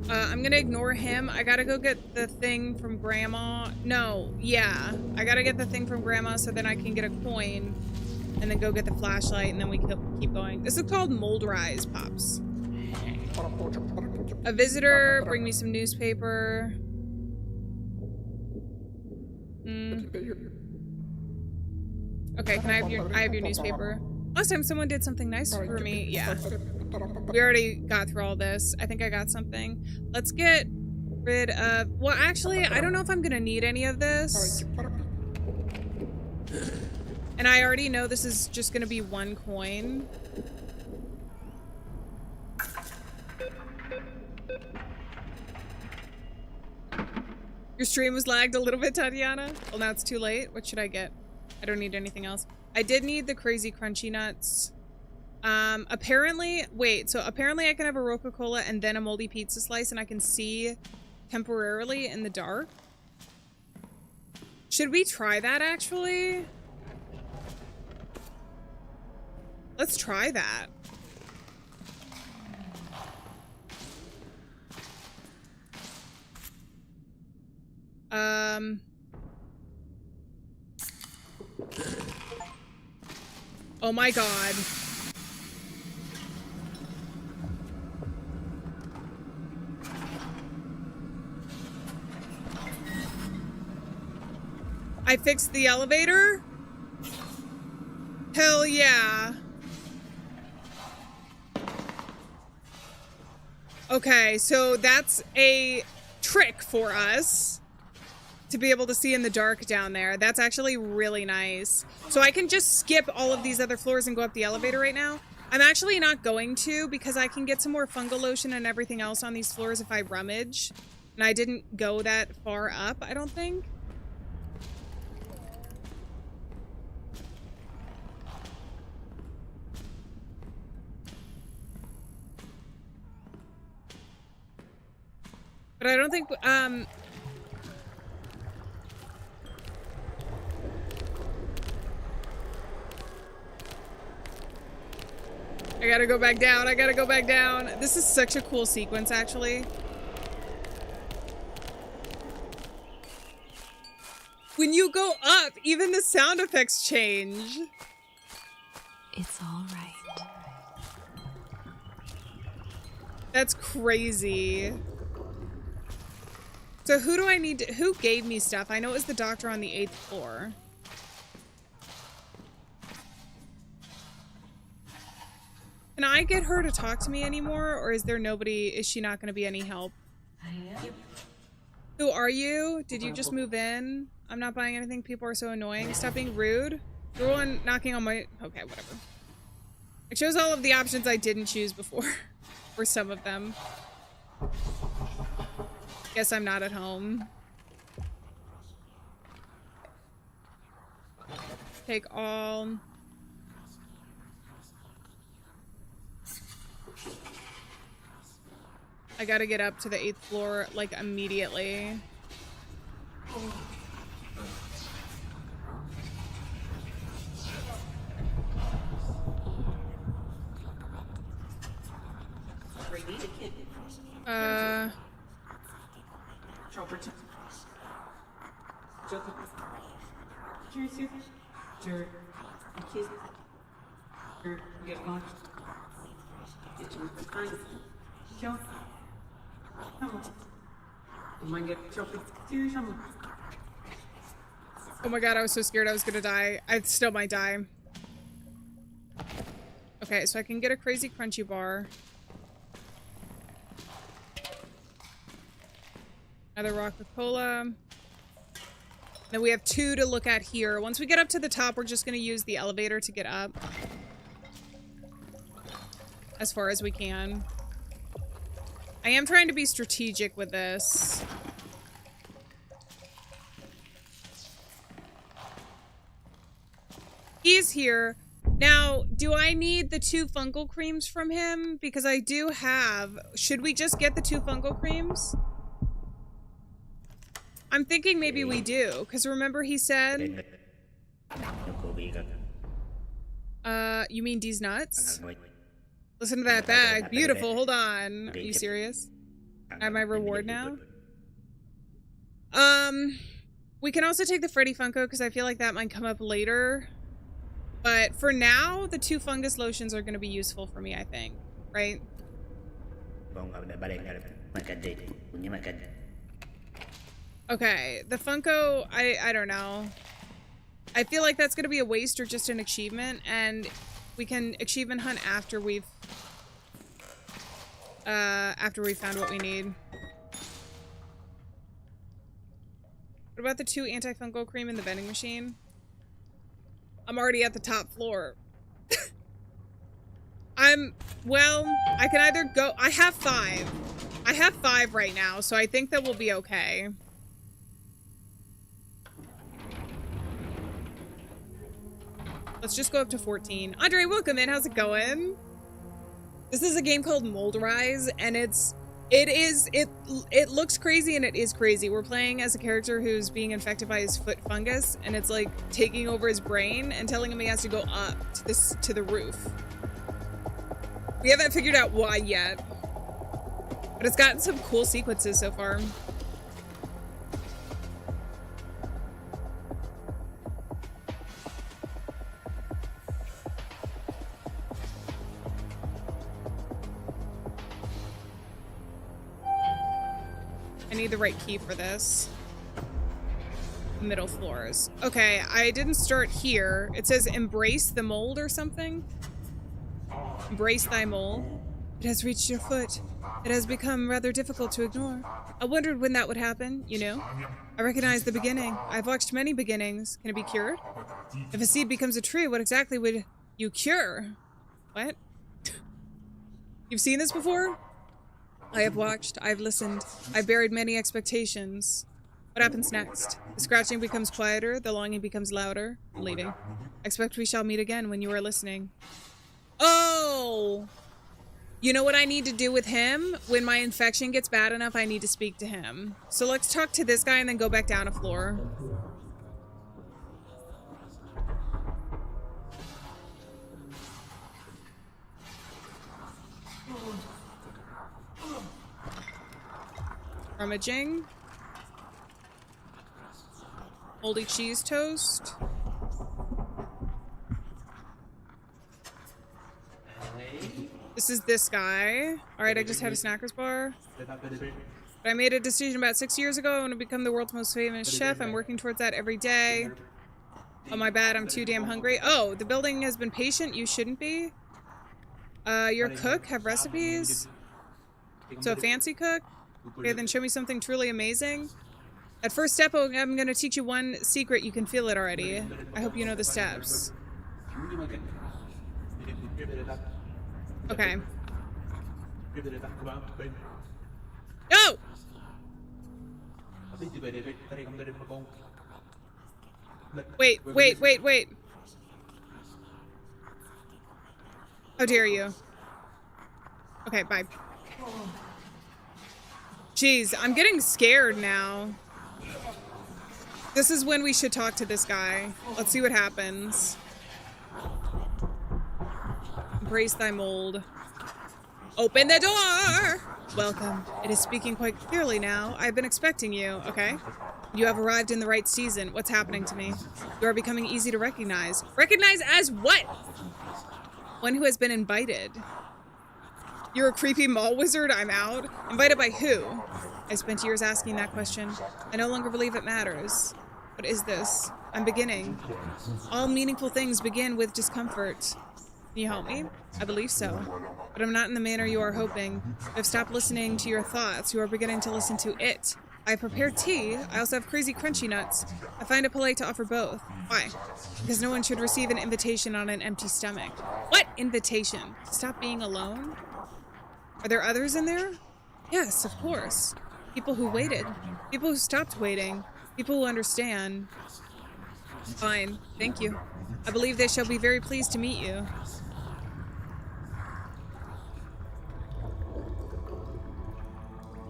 I'm gonna ignore him. I gotta go get the thing from Grandma. No, yeah. I gotta get the thing from Grandma so then I can get a coin and then go get the flashlight and then we keep going. This is called Mold Rise, Pops. A visitor, bring me some newspaper. Okay, can I have your newspaper? Last time someone did something nice for me. Yeah. We already got through all this. I think I got something. Let's get rid of... Well, actually, I don't know if I'm gonna need any of this. And I already know this is just gonna be 1 coin. Your stream was lagged a little bit, Tatiana. Well, now it's too late. What should I get? I don't need anything else. I did need the crazy crunchy nuts. Apparently, wait, so apparently I can have a Coca-Cola and then a moldy pizza slice and I can see temporarily in the dark. Should we try that actually? Let's try that. Oh my god. I fixed the elevator? Hell yeah. Okay, so that's a trick for us to be able to see in the dark down there. That's actually really nice. So I can just skip all of these other floors and go up the elevator right now. I'm actually not going to because I can get some more fungal lotion and everything else on these floors if I rummage. And I didn't go that far up, I don't think. But I don't think, I gotta go back down. I gotta go back down. This is such a cool sequence, actually. When you go up, even the sound effects change. It's all right. That's crazy. So who do I need to, who gave me stuff? I know it was the doctor on the 8th floor. Can I get her to talk to me anymore, or is there nobody, is she not going to be any help? Who are you? Did you just move in? I'm not buying anything. People are so annoying. Stop being rude. You're the one knocking on my... Okay, whatever. It shows all of the options I didn't choose before. Or some of them. Guess I'm not at home. Take all. I gotta get up to the 8th floor, like, immediately. Oh my god, I was so scared I was gonna die. I still might die. Okay, so I can get a crazy crunchy bar. Another Coca-Cola. Then we have 2 to look at here. Once we get up to the top, we're just gonna use the elevator to get up. As far as we can. I am trying to be strategic with this. He's here. Now, do I need the 2 fungal creams from him? Because I do have... Should we just get the 2 fungal creams? I'm thinking maybe we do. Because remember he said... You mean these nuts? Listen to that bag. Beautiful. Hold on. Are you serious? I have my reward now? We can also take the Freddy Funko because I feel like that might come up later. But for now, the 2 fungus lotions are going to be useful for me, I think. Right? Okay. The Funko, I don't know. I feel like that's going to be a waste or just an achievement. And we can achievement hunt after we've found what we need. What about the 2 anti-fungal cream in the vending machine? I'm already at the top floor. Well, I can either go... I have 5. I have 5 right now, so I think that we'll be okay. Let's just go up to 14. Andre, welcome in. How's it going? This is a game called Moldrise, and it looks crazy and it is crazy. We're playing as a character who's being infected by his foot fungus, and it's like taking over his brain and telling him he has to go up to the roof. We haven't figured out why yet, but it's gotten some cool sequences so far. I need the right key for this. Middle floors. Okay, I didn't start here. It says embrace the mold or something. Embrace thy mold. It has reached your foot. It has become rather difficult to ignore. I wondered when that would happen, you know. I recognize the beginning. I've watched many beginnings. Can it be cured? If a seed becomes a tree, what exactly would you cure? What? You've seen this before? I have watched, I've listened, I've buried many expectations. What happens next? The scratching becomes quieter, the longing becomes louder. I'm leaving. I expect we shall meet again when you are listening. Oh! You know what I need to do with him? When my infection gets bad enough, I need to speak to him. So let's talk to this guy and then go back down a floor. Rummaging. Moldy cheese toast. This is this guy. Alright, I just had a Snackers bar. But I made a decision about 6 years ago. I want to become the world's most famous chef. I'm working towards that every day. Oh, my bad. I'm too damn hungry. Oh, the building has been patient. You shouldn't be. You're a cook? Have recipes? So a fancy cook? Okay, then show me something truly amazing. At first step, I'm going to teach you one secret. You can feel it already. I hope you know the steps. Okay. Go! Wait. How dare you? Okay, bye. Jeez, I'm getting scared now. This is when we should talk to this guy. Let's see what happens. Embrace thy mold. Open the door! Welcome. It is speaking quite clearly now. I've been expecting you. Okay. You have arrived in the right season. What's happening to me? You are becoming easy to recognize. Recognize as what? One who has been invited. You're a creepy mall wizard? I'm out. Invited by who? I spent years asking that question. I no longer believe it matters. What is this? I'm beginning. All meaningful things begin with discomfort. Can you help me? I believe so. But I'm not in the manner you are hoping. I've stopped listening to your thoughts. You are beginning to listen to it. I prepared tea. I also have crazy crunchy nuts. I find it polite to offer both. Why? Because no one should receive an invitation on an empty stomach. What invitation? To stop being alone? Are there others in there? Yes, of course. People who waited. People who stopped waiting. People who understand. Fine. Thank you. I believe they shall be very pleased to meet you.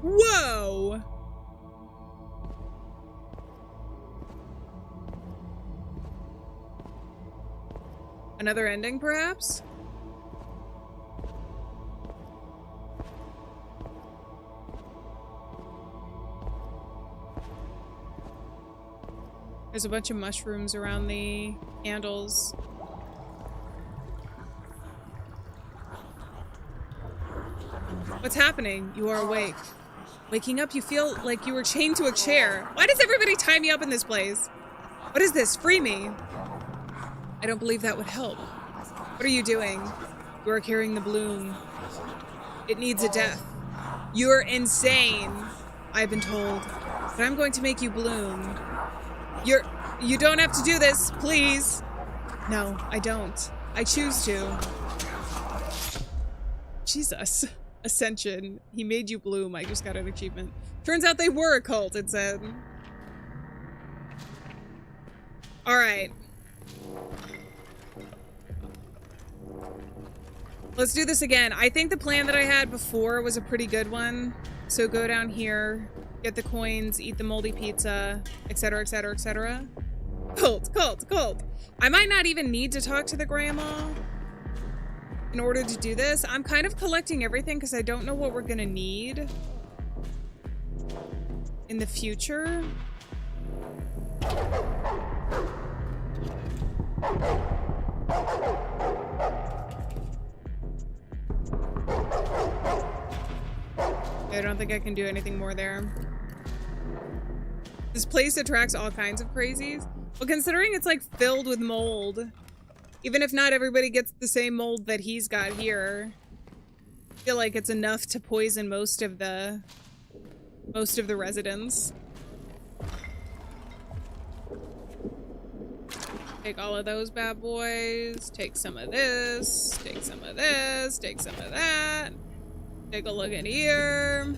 Whoa! Another ending, perhaps? There's a bunch of mushrooms around the candles. What's happening? You are awake. Waking up, you feel like you were chained to a chair. Why does everybody tie me up in this place? What is this? Free me. I don't believe that would help. What are you doing? You are carrying the bloom. It needs a death. You're insane, I've been told. But I'm going to make you bloom. You don't have to do this, please. No, I don't. I choose to. Jesus. Ascension. He made you bloom. I just got an achievement. Turns out they were a cult, it said. Alright. Let's do this again. I think the plan that I had before was a pretty good one. So go down here, get the coins, eat the moldy pizza, etc., etc., etc. Cult. I might not even need to talk to the grandma in order to do this. I'm kind of collecting everything because I don't know what we're gonna need in the future. I don't think I can do anything more there. This place attracts all kinds of crazies. Well, considering it's like filled with mold, even if not everybody gets the same mold that he's got here, I feel like it's enough to poison most of the residents. Take all of those bad boys. Take some of this. Take some of this. Take some of that. Take a look in here.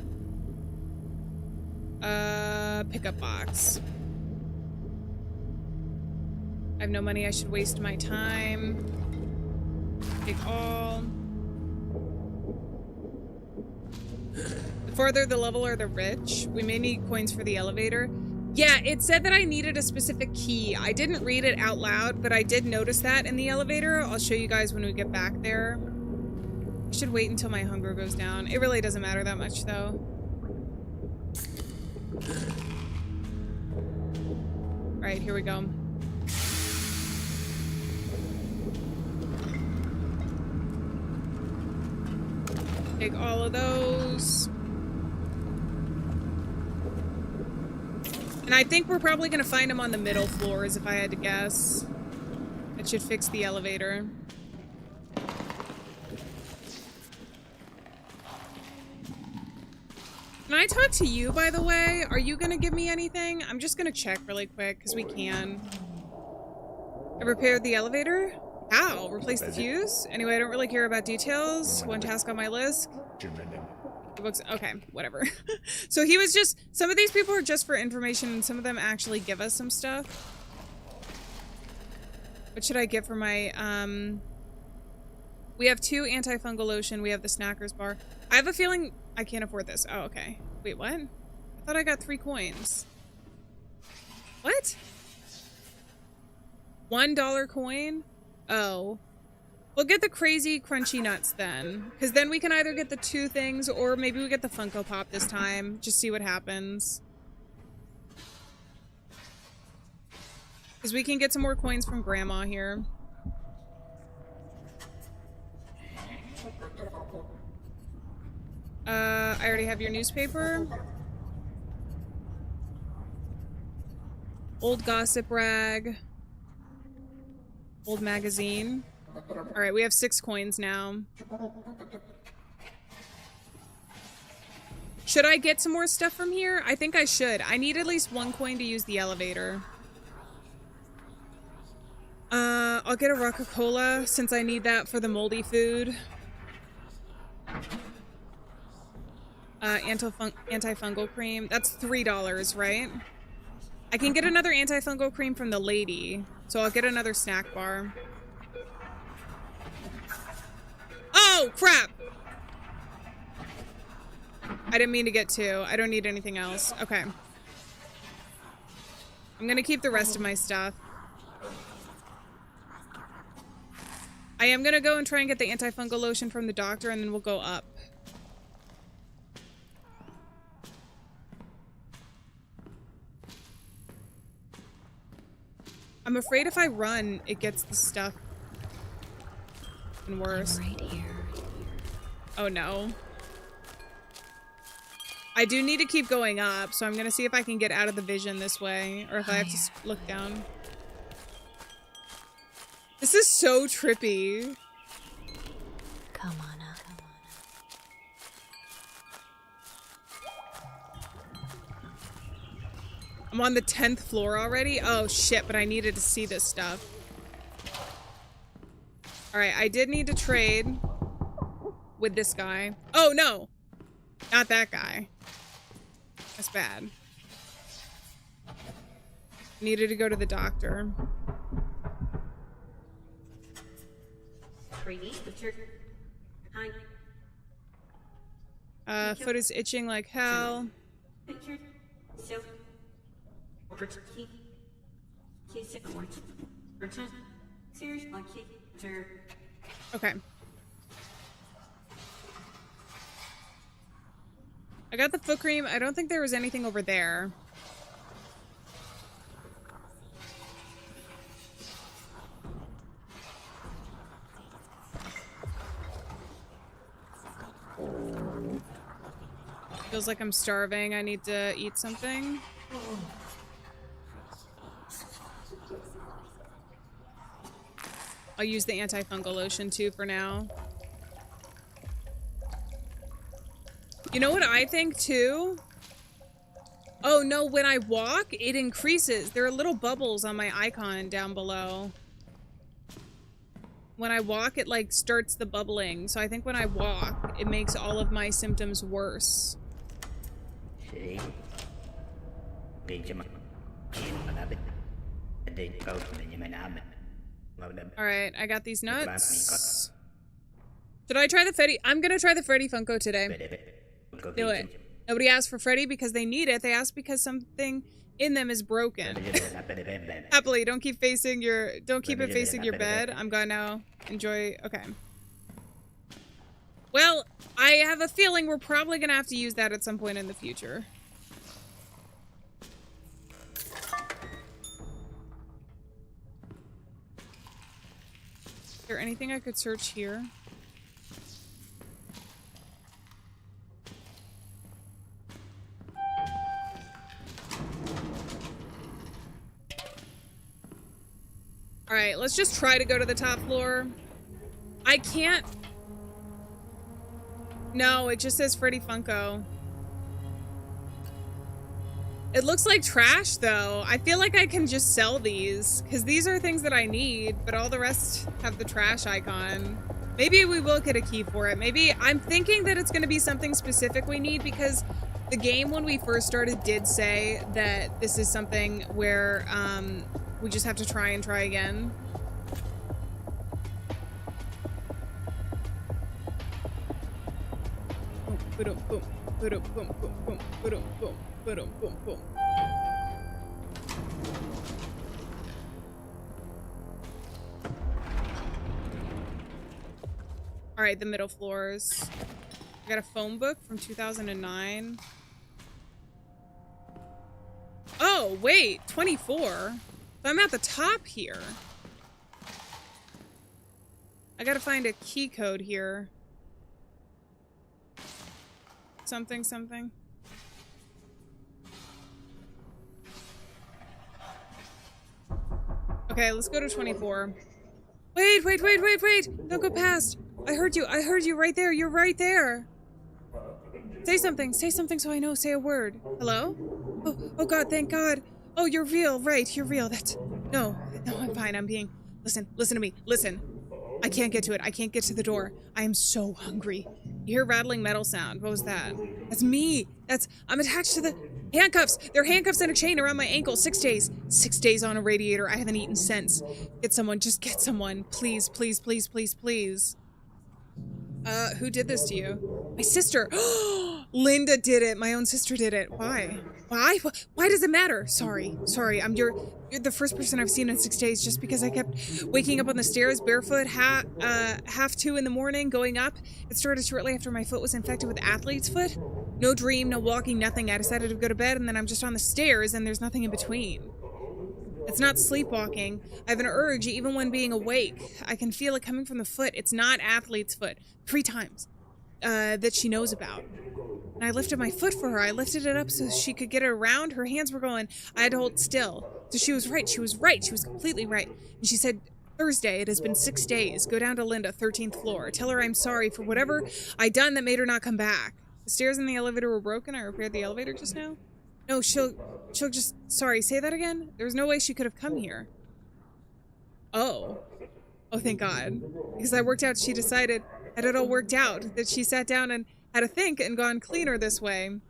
Pickup box. I have no money. I should waste my time. Take all. The farther the level are the rich. We may need coins for the elevator. Yeah, it said that I needed a specific key. I didn't read it out loud, but I did notice that in the elevator. I'll show you guys when we get back there. I should wait until my hunger goes down. It really doesn't matter that much, though. Alright, here we go. Take all of those. And I think we're probably gonna find him on the middle floors if I had to guess. It should fix the elevator. Can I talk to you, by the way? Are you gonna give me anything? I'm just gonna check really quick, because we can. I repaired the elevator? How? Replace the fuse? Anyway, I don't really care about details. One task on my list. The books, okay, whatever. So he was just, some of these people are just for information, and some of them actually give us some stuff. What should I get for my, we have 2 antifungal lotion, we have the Snackers bar. I have a feeling I can't afford this. Oh, okay. Wait, what? I thought I got 3 coins. What? $1 coin? Oh. We'll get the crazy crunchy nuts then. Because then we can either get the 2 things or maybe we get the Funko Pop this time. Just see what happens. Because we can get some more coins from Grandma here. I already have your newspaper. Old gossip rag. Old magazine. Alright, we have 6 coins now. Should I get some more stuff from here? I think I should. I need at least 1 coin to use the elevator. I'll get a Coca-Cola since I need that for the moldy food. Antifungal cream. That's $3, right? I can get another antifungal cream from the lady, so I'll get another snack bar. Oh, crap! I didn't mean to get 2. I don't need anything else. Okay. I'm gonna keep the rest of my stuff. I am gonna go and try and get the antifungal lotion from the doctor, and then we'll go up. I'm afraid if I run, it gets the stuff and worse. I'm right here. Oh no. I do need to keep going up, so I'm gonna see if I can get out of the vision this way, or if I have to look down. This is so trippy. Come on up. Come on up. I'm on the 10th floor already? Oh shit, but I needed to see this stuff. Alright, I did need to trade with this guy. Oh no! Not that guy. That's bad. Needed to go to the doctor. Foot is itching like hell. Okay. I got the foot cream. I don't think there was anything over there. Feels like I'm starving. I need to eat something. I'll use the antifungal lotion too for now. You know what I think too? Oh no, when I walk, it increases. There are little bubbles on my icon down below. When I walk, it like starts the bubbling. So I think when I walk, it makes all of my symptoms worse. Alright, I got these nuts. Should I try the Freddy? I'm gonna try the Freddy Funko today. Do it. Nobody asked for Freddy because they need it. They asked because something in them is broken. Happily, don't keep it facing your bed. I'm gonna now enjoy. Okay. Well, I have a feeling we're probably gonna have to use that at some point in the future. Is there anything I could search here? All right, let's just try to go to the top floor. I can't. No, it just says Freddy Funko. It looks like trash, though. I feel like I can just sell these, because these are things that I need, but all the rest have the trash icon. Maybe we will get a key for it. Maybe I'm thinking that it's going to be something specific we need, because the game, when we first started, did say that this is something where we just have to try and try again. Boom, boom, boom, boom, boom, boom, boom, boom, boom, boom, boom. All right, the middle floors. I got a phone book from 2009. Oh, wait, 24. So I'm at the top here. I gotta find a key code here. Something, something. Okay, let's go to 24. Wait, wait, wait, wait, wait! Don't go past! I heard you right there, you're right there! Say something so I know, say a word. Hello? Oh god, thank god! Oh, you're real, right, you're real, that's... No, I'm fine, I'm being... Listen to me, listen. I can't get to it, I can't get to the door. I am so hungry. You hear rattling metal sound, what was that? That's me! I'm attached to the... Handcuffs! They're handcuffs and a chain around my ankle. 6 days. 6 days on a radiator. I haven't eaten since. Get someone. Just get someone. Please, please, please, please, please. Who did this to you? My sister. Linda did it. My own sister did it. Why? Why? Why does it matter? Sorry. You're the first person I've seen in 6 days just because I kept waking up on the stairs barefoot, half 2 in the morning, going up. It started shortly after my foot was infected with athlete's foot. No dream, no walking, nothing. I decided to go to bed and then I'm just on the stairs and there's nothing in between. It's not sleepwalking. I have an urge even when being awake. I can feel it coming from the foot. It's not athlete's foot. 3 times. That she knows about. And I lifted my foot for her. I lifted it up so she could get it around. Her hands were going. I had to hold still. So she was right. She was completely right. And she said, Thursday, it has been 6 days. Go down to Linda, 13th floor. Tell her I'm sorry for whatever I done that made her not come back. The stairs in the elevator were broken. I repaired the elevator just now. No, she'll just... Sorry, say that again? There was no way she could have come here. Oh, thank God. Because I worked out, she decided... Had it all worked out, that she sat down and had to think and gone cleaner this way.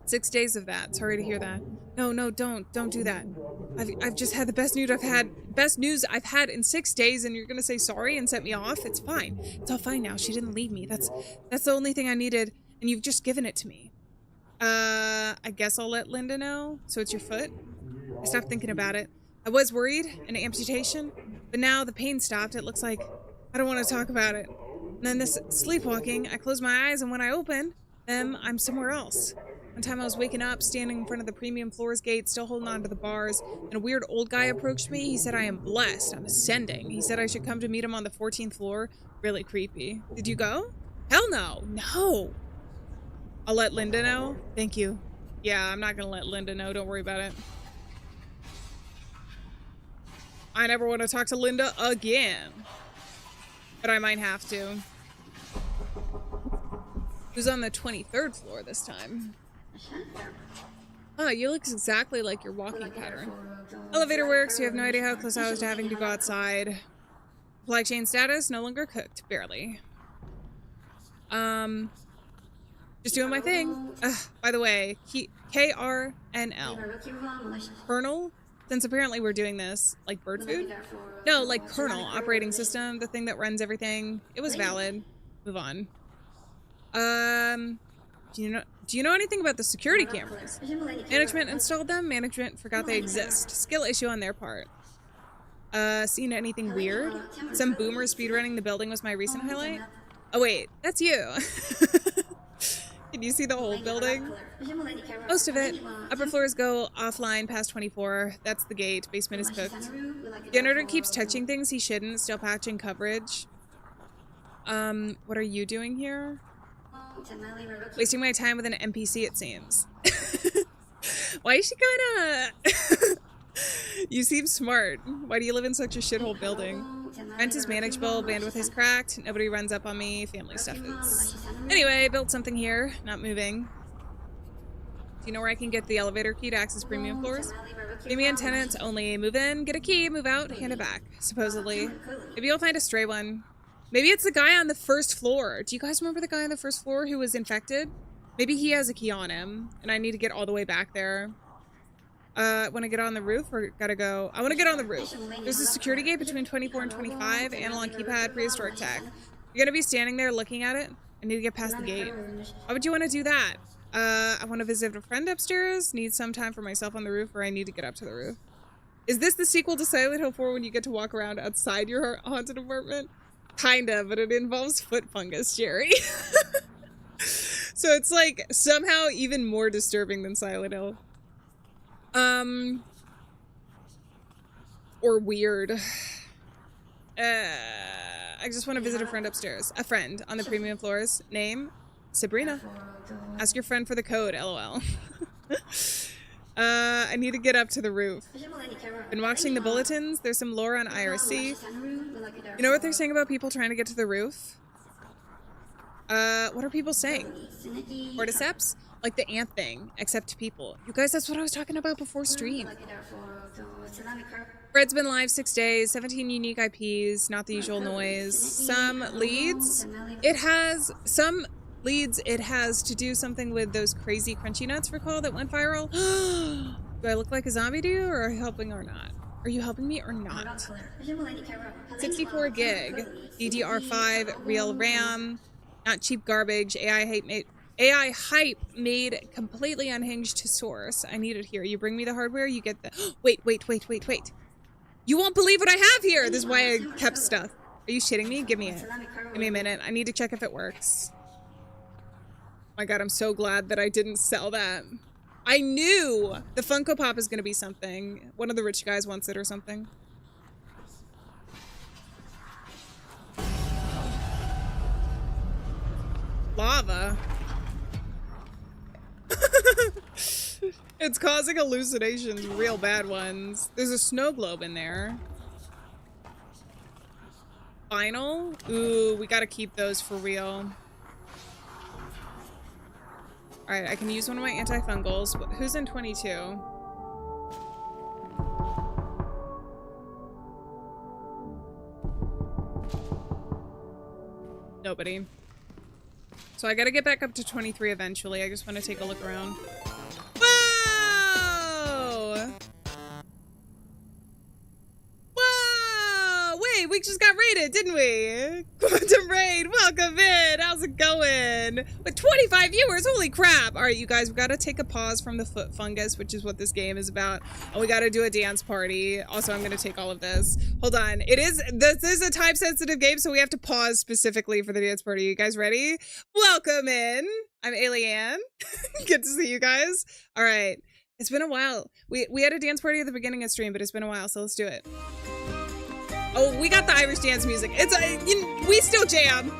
6 days of that. Sorry to hear that. No, don't do that. I've just had the best news I've had in 6 days, and you're gonna say sorry and set me off? It's fine. It's all fine now. She didn't leave me. That's the only thing I needed, and you've just given it to me. I guess I'll let Linda know. So it's your foot? I stopped thinking about it. I was worried, an amputation, but now the pain stopped. It looks like I don't want to talk about it. And then this sleepwalking, I closed my eyes and when I open them, I'm somewhere else. One time I was waking up, standing in front of the premium floors gate, still holding on to the bars, and a weird old guy approached me. He said, I am blessed, I'm ascending. He said I should come to meet him on the 14th floor. Really creepy. Did you go? Hell no. No. I'll let Linda know. Thank you. Yeah, I'm not gonna let Linda know. Don't worry about it. I never want to talk to Linda again. But I might have to. Who's on the 23rd floor this time? Oh, you look exactly like your walking pattern. Elevator works. You have no idea how close I was to having to go outside. Supply chain status, no longer cooked. Barely. Just doing my thing. By the way, KRNL. Colonel? Since apparently we're doing this, like bird food? No, like kernel, operating system, the thing that runs everything. It was valid. Move on. Do you know anything about the security cameras? Management installed them, management forgot they exist. Skill issue on their part. Seen anything weird? Some boomer speedrunning the building was my recent highlight. Oh wait, that's you. Can you see the whole building? Most of it. Upper floors go offline past 24. That's the gate. Basement is cooked. Janitor keeps touching things he shouldn't. Still patching coverage. What are you doing here? Wasting my time with an NPC, it seems. Why is she kinda... You seem smart. Why do you live in such a shithole building? Rent is manageable, bandwidth is cracked, nobody runs up on me, family stuff is... Anyway, built something here, not moving. Do you know where I can get the elevator key to access premium floors? Premium tenants only. Move in, get a key, move out, hand it back, supposedly. Maybe you'll find a stray one. Maybe it's the guy on the first floor. Do you guys remember the guy on the first floor who was infected? Maybe he has a key on him, and I need to get all the way back there. Want to get on the roof or gotta go? I want to get on the roof. There's a security gate between 24 and 25, analog keypad, prehistoric tech. You're gonna be standing there looking at it? I need to get past the gate. Why would you want to do that? I want to visit a friend upstairs, need some time for myself on the roof, or I need to get up to the roof. Is this the sequel to Silent Hill 4 when you get to walk around outside your haunted apartment? Kinda, but it involves foot fungus, Jerry. So it's like somehow even more disturbing than Silent Hill. Or weird. I just want to visit a friend upstairs. A friend on the premium floors. Name? Sabrina. Ask your friend for the code, lol. I need to get up to the roof. Been watching the bulletins. There's some lore on IRC. You know what they're saying about people trying to get to the roof? What are people saying? Cordyceps? Like the ant thing, except to people. You guys, that's what I was talking about before stream. Fred's been live 6 days, 17 unique IPs, not the usual noise. Some leads. It has to do something with those crazy crunchy nuts, recall, that went viral. Do I look like a zombie to you, or are you helping or not? Are you helping me or not? 64 gig, DDR5, real RAM, not cheap garbage, AI hype made completely unhinged to source. I need it here. You bring me the hardware, you get the... Wait. You won't believe what I have here! This is why I kept stuff. Are you shitting me? Give me it. Give me a minute. I need to check if it works. My god, I'm so glad that I didn't sell that. I knew the Funko Pop is gonna be something. One of the rich guys wants it or something. Lava. It's causing hallucinations, real bad ones. There's a snow globe in there. Final? Ooh, we gotta keep those for real. Alright, I can use one of my antifungals. But who's in 22? Nobody. So I gotta get back up to 23 eventually. I just want to take a look around. Whoa! Whoa! Wait, we just got raided, didn't we? Quantum Raid, welcome in! How's it going? With 25 viewers, holy crap! Alright, you guys, we gotta take a pause from the foot fungus, which is what this game is about. And we gotta do a dance party. Also, I'm gonna take all of this. Hold on. This is a time-sensitive game, so we have to pause specifically for the dance party. You guys ready? Welcome in! I'm Alieann. Good to see you guys. Alright. It's been a while. We had a dance party at the beginning of stream, but it's been a while, so let's do it. Oh, we got the Irish dance music. It's we still jam.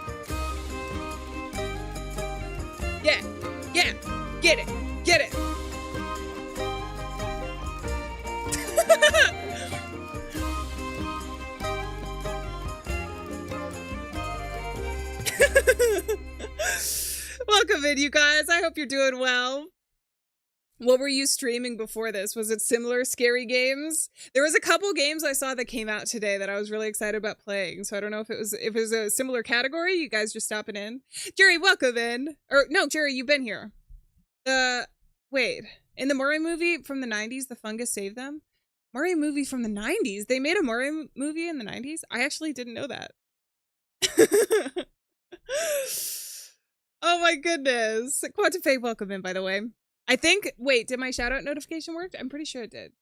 Yeah, get it. Welcome in, you guys. I hope you're doing well. What were you streaming before this? Was it similar scary games? There was a couple games I saw that came out today that I was really excited about playing. So I don't know if it was a similar category. You guys just stopping in. Jerry, welcome in. Or no, Jerry, you've been here. Wait, in the Murray movie from the 90s, the fungus saved them? Murray movie from the 90s? They made a Murray movie in the 90s? I actually didn't know that. Oh my goodness. Quantum Fake, welcome in, by the way. I think, wait, did my shout out notification work? I'm pretty sure it did.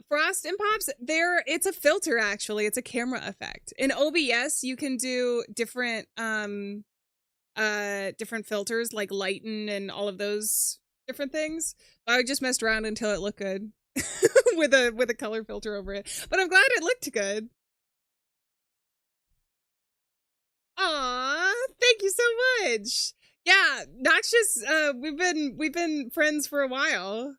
Frost and Pops, it's a filter actually. It's a camera effect. In OBS, you can do different filters like lighten and all of those different things. I just messed around until it looked good with a color filter over it. But I'm glad it looked good. Aw, thank you so much. Yeah, Noxious, we've been friends for a while.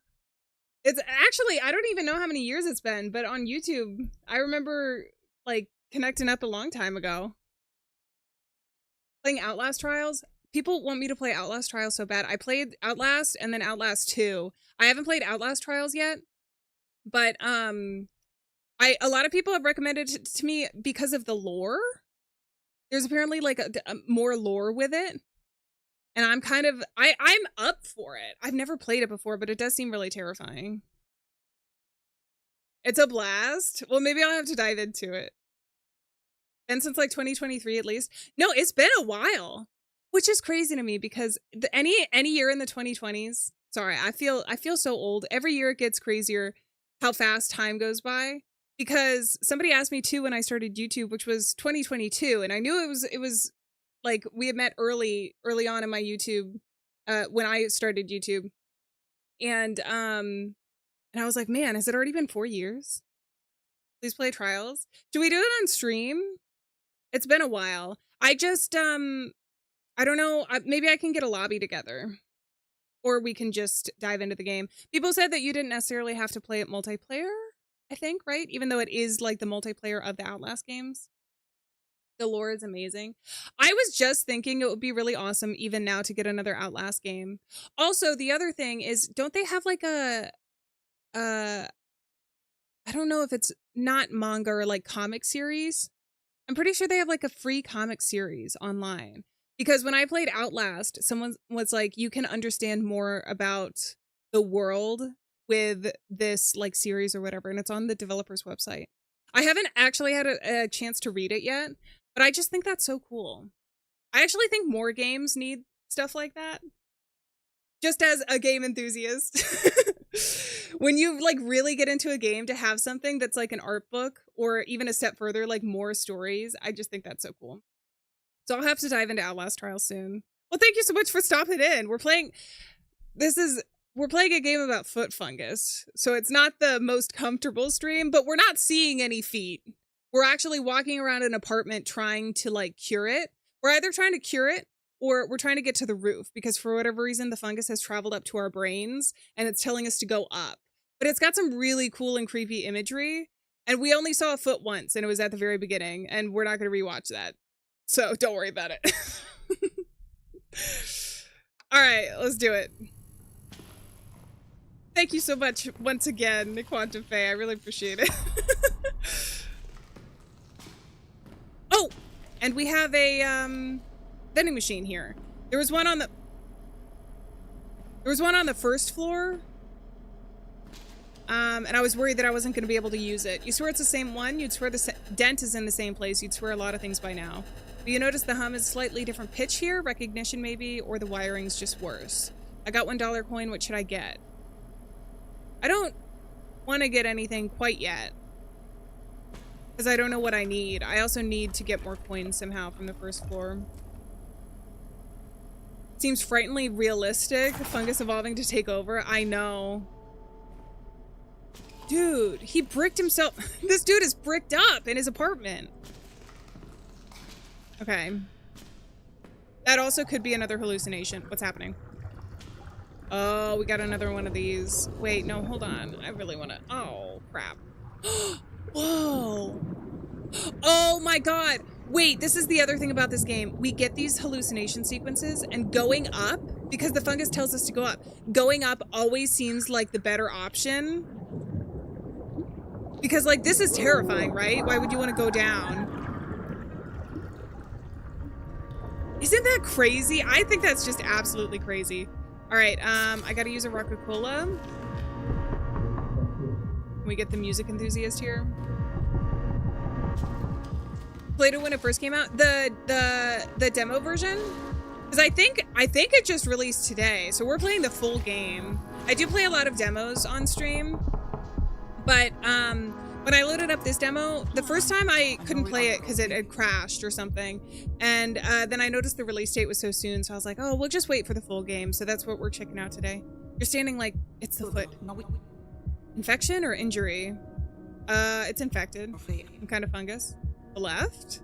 It's actually, I don't even know how many years it's been, but on YouTube, I remember like connecting up a long time ago. Playing Outlast Trials. People want me to play Outlast Trials so bad. I played Outlast and then Outlast 2. I haven't played Outlast Trials yet, but a lot of people have recommended it to me because of the lore. There's apparently like a more lore with it. And I'm kind of, I'm up for it. I've never played it before, but it does seem really terrifying. It's a blast. Well, maybe I'll have to dive into it. And since like 2023 at least. No, it's been a while, which is crazy to me because any year in the 2020s, sorry, I feel so old. Every year it gets crazier how fast time goes by. Because somebody asked me too when I started YouTube, which was 2022, and I knew it was like we had met early on in my YouTube when I started YouTube. And I was like, man, has it already been 4 years? Please play Trials. Do we do it on stream? It's been a while. I just I don't know, maybe I can get a lobby together. Or we can just dive into the game. People said that you didn't necessarily have to play it multiplayer, I think, right? Even though it is like the multiplayer of the Outlast games. The lore is amazing. I was just thinking it would be really awesome even now to get another Outlast game. Also, the other thing is, don't they have like a I don't know if it's not manga or like comic series. I'm pretty sure they have like a free comic series online. Because when I played Outlast, someone was like, you can understand more about the world with this like series or whatever. And it's on the developer's website. I haven't actually had a chance to read it yet, but I just think that's so cool. I actually think more games need stuff like that. Just as a game enthusiast. When you like really get into a game to have something that's like an art book or even a step further, like more stories, I just think that's so cool. So I'll have to dive into Outlast Trials soon. Well, thank you so much for stopping in. We're playing a game about foot fungus. So it's not the most comfortable stream, but we're not seeing any feet. We're actually walking around an apartment trying to like cure it. We're either trying to cure it or we're trying to get to the roof because for whatever reason, the fungus has traveled up to our brains and it's telling us to go up. But it's got some really cool and creepy imagery. And we only saw a foot once and it was at the very beginning and we're not going to rewatch that. So don't worry about it. All right, let's do it. Thank you so much once again, Quantum Faye. I really appreciate it. Oh, and we have a vending machine here. There was one on the first floor. And I was worried that I wasn't going to be able to use it. You swear it's the same one? You'd swear the dent is in the same place. You'd swear a lot of things by now. But you notice the hum is slightly different pitch here, recognition maybe, or the wiring's just worse. I got $1 coin, what should I get? I don't want to get anything quite yet. Because I don't know what I need. I also need to get more coins somehow from the first floor. Seems frighteningly realistic, the fungus evolving to take over. I know. Dude, he bricked himself. This dude is bricked up in his apartment. Okay. That also could be another hallucination. What's happening? Oh, we got another one of these. Wait, no, hold on. I really want to... Oh, crap. Whoa. Oh my god. Wait, this is the other thing about this game. We get these hallucination sequences and going up, because the fungus tells us to go up, going up always seems like the better option. Because, like, this is terrifying, right? Why would you want to go down? Isn't that crazy? I think that's just absolutely crazy. All right, I gotta use a Roca-Cola. Can we get the music enthusiast here? Played it when it first came out. The demo version? Because I think it just released today, so we're playing the full game. I do play a lot of demos on stream. But when I loaded up this demo, the first time I couldn't play it because it had crashed or something. And then I noticed the release date was so soon. So I was like, oh, we'll just wait for the full game. So that's what we're checking out today. You're standing like it's the foot. Infection or It's infected. Some kind of fungus. The left?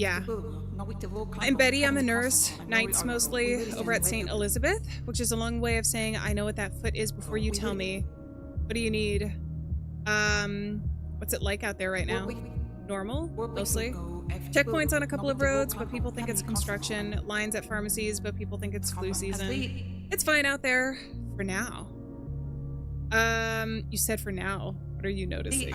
Yeah. I'm Betty, I'm a nurse, nights mostly, over at St. Elizabeth, which is a long way of saying I know what that foot is before you tell me. What do you need? What's it like out there right now? Normal, mostly. Checkpoints on a couple of roads, but people think it's construction. Lines at pharmacies, but people think it's flu season. It's fine out there, for now. You said for now. What are you noticing?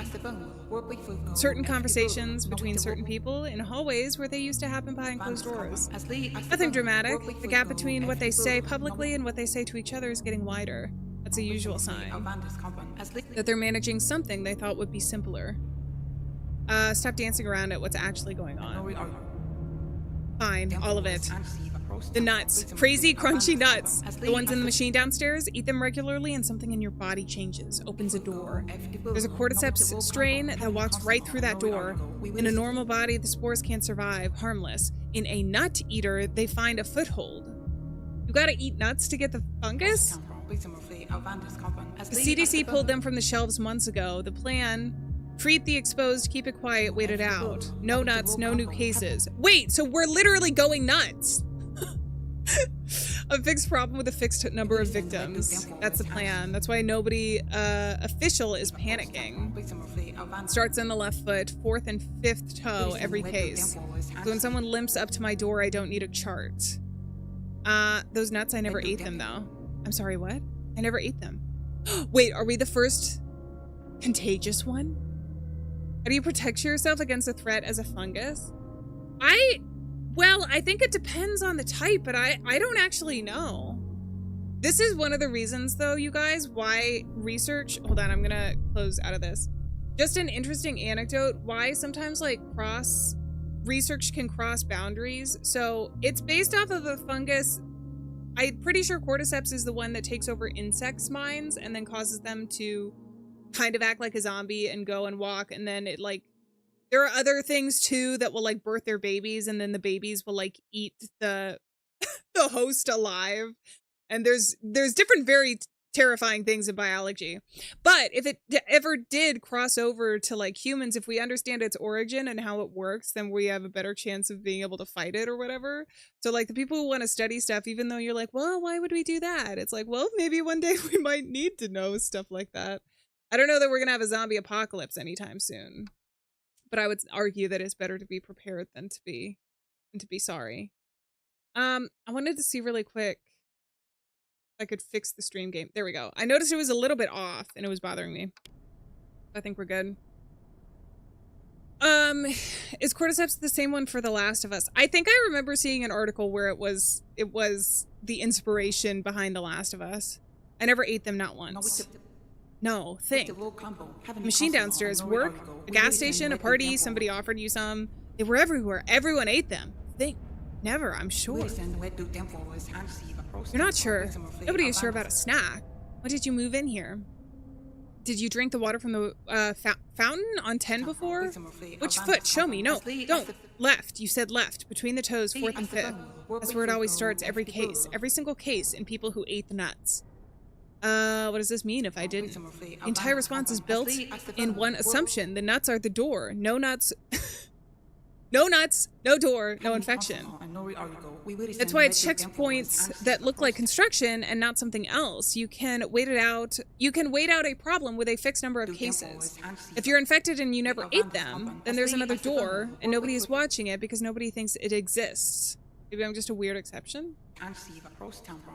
Certain conversations between certain people in hallways where they used to happen behind closed doors. Nothing dramatic. The gap between what they say publicly and what they say to each other is getting wider. That's a usual sign that they're managing something they thought would be simpler. Stop dancing around at what's actually going on. Fine, all of it. The nuts. Crazy, crunchy nuts. The ones in the machine downstairs, eat them regularly and something in your body changes, opens a door. There's a cordyceps strain that walks right through that door. In a normal body, the spores can't survive, harmless. In a nut eater, they find a foothold. You gotta eat nuts to get the fungus? The CDC pulled them from the shelves months ago. The plan: treat the exposed, keep it quiet, wait it out. No nuts, no new cases. Wait, so we're literally going nuts. A fixed problem with a fixed number of victims. That's the plan. That's why nobody official is panicking. Starts in the left foot, fourth and fifth toe every case. So when someone limps up to my door, I don't need a chart. Those nuts, I never ate them though. I'm sorry, what? I never ate them. Wait, are we the first contagious one? How do you protect yourself against a threat as a fungus? Well, I think it depends on the type, but I don't actually know. This is one of the reasons, though, you guys, why research... Hold on, I'm gonna close out of this. Just an interesting anecdote, why sometimes, like, research can cross boundaries. So, it's based off of a fungus... I'm pretty sure cordyceps is the one that takes over insects' minds and then causes them to kind of act like a zombie and go and walk, and then it, like... There are other things too that will like birth their babies, and then the babies will like eat the the host alive. And there's different very terrifying things in biology. But if it ever did cross over to like humans, if we understand its origin and how it works, then we have a better chance of being able to fight it or whatever. So like the people who want to study stuff, even though you're like, well, why would we do that? It's like, well, maybe one day we might need to know stuff like that. I don't know that we're gonna have a zombie apocalypse anytime soon. But I would argue that it's better to be prepared than to be sorry. I wanted to see really quick if I could fix the stream game. There we go. I noticed it was a little bit off and it was bothering me. I think we're good. Is cordyceps the same one for The Last of Us? I think I remember seeing an article where it was the inspiration behind The Last of Us. I never ate them, not once. No, think. Machine downstairs, work, a gas station, a party, somebody offered you some. They were everywhere. Everyone ate them. Think. Never, I'm sure. You're not sure. Nobody is sure about a snack. When did you move in here? Did you drink the water from the fountain on 10 before? Which foot? Show me. No, don't. Left. You said left. Between the toes, fourth and fifth. That's where it always starts, every case. Every single case in people who ate the nuts. What does this mean if I didn't? The entire response is built in one assumption. The nuts are the door. No nuts. No nuts, no door, no infection. That's why it's checkpoints that look like construction and not something else. You can wait it out. You can wait out a problem with a fixed number of cases. If you're infected and you never ate them, then there's another door and nobody is watching it because nobody thinks it exists. Maybe I'm just a weird exception?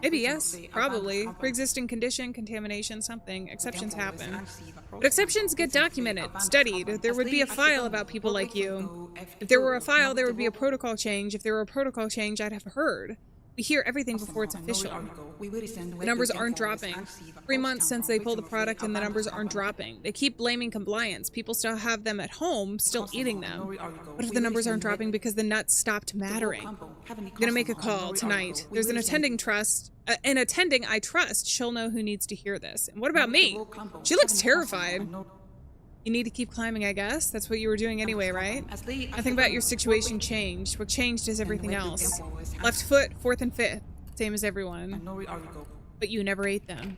Maybe yes, probably. Pre-existing condition, contamination, something. Exceptions happen. But exceptions get documented, studied. There would be a file about people like you. If there were a file, there would be a protocol change. If there were a protocol change, I'd have heard. We hear everything before it's official. The numbers aren't dropping. 3 months since they pulled the product and the numbers aren't dropping. They keep blaming compliance. People still have them at home, still eating them. What if the numbers aren't dropping because the nuts stopped mattering? I'm gonna make a call tonight. There's an attending I trust. She'll know who needs to hear this. And what about me? She looks terrified. You need to keep climbing, I guess. That's what you were doing anyway, right? Nothing about your situation changed. What changed is everything else. Left foot, fourth and fifth. Same as everyone. But you never ate them.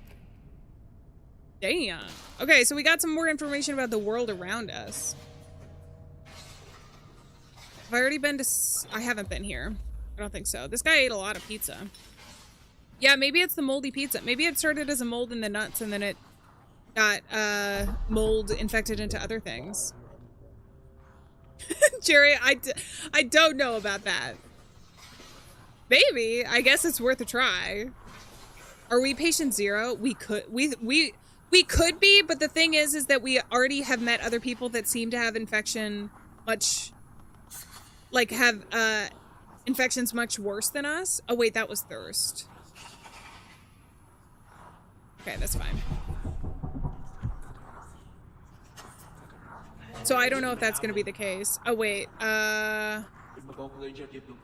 Damn. Okay, so we got some more information about the world around us. Have I already been to... I haven't been here. I don't think so. This guy ate a lot of pizza. Yeah, maybe it's the moldy pizza. Maybe it started as a mold in the nuts and then it got mold infected into other things. Jerry, I don't know about that. Maybe. I guess it's worth a try. Are we patient 0? We could we could be, but the thing is that we already have met other people that seem to have infection much, like have infections much worse than us. Oh wait, that was thirst. Okay, that's fine. So I don't know if that's gonna be the case. Oh wait,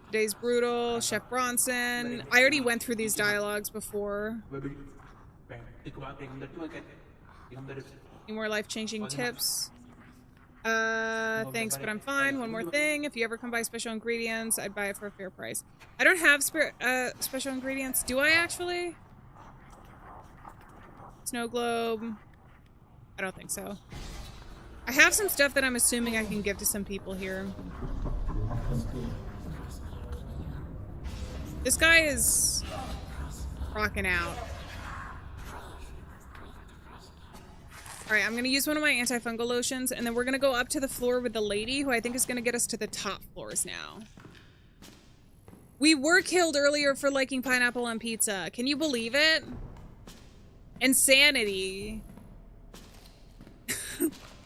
Today's brutal, Chef Bronson. I already went through these dialogues before. Any more life-changing tips? Thanks, but I'm fine. One more thing. If you ever come by special ingredients, I'd buy it for a fair price. I don't have special ingredients. Do I actually? Snow globe. I don't think so. I have some stuff that I'm assuming I can give to some people here. This guy is rocking out. Alright, I'm gonna use one of my antifungal lotions, and then we're gonna go up to the floor with the lady, who I think is gonna get us to the top floors now. We were killed earlier for liking pineapple on pizza. Can you believe it? Insanity.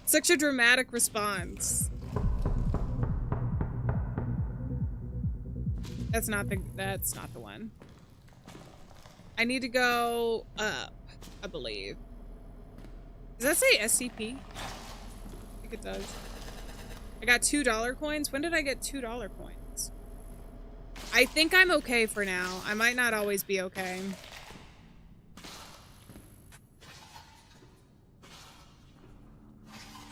Such a dramatic response. That's not the one. I need to go up, I believe. Does that say SCP? I think it does. I got $2 coins. When did I get $2 coins? I think I'm okay for now. I might not always be okay.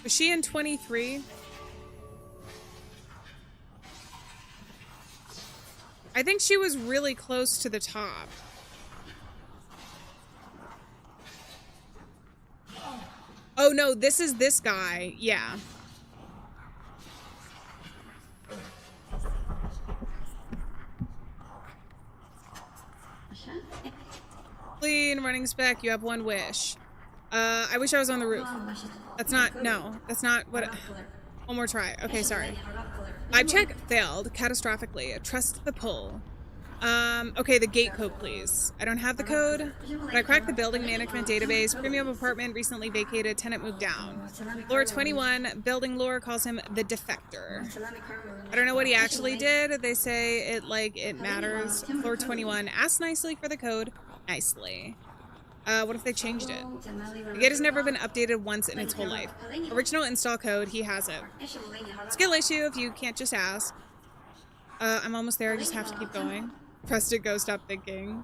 Was she in 23? I think she was really close to the top. Oh no, this is this guy. Yeah. Clean, running spec, you have one wish. I wish I was on the roof. That's not, no, that's not what, one more try. Okay, sorry. Vibe check failed catastrophically. Trust the pull. Okay, the gate code, please. I don't have the code. When I cracked the building management database, premium apartment recently vacated, tenant moved down. Floor 21, building lore calls him the defector. I don't know what he actually did. They say it matters. Floor 21, ask nicely for the code. Nicely. What if they changed it? The gate has never been updated once in its whole life. Original install code, he has it. Skill issue if you can't just ask. I'm almost there, I just have to keep going. Pressed it, go, stop thinking.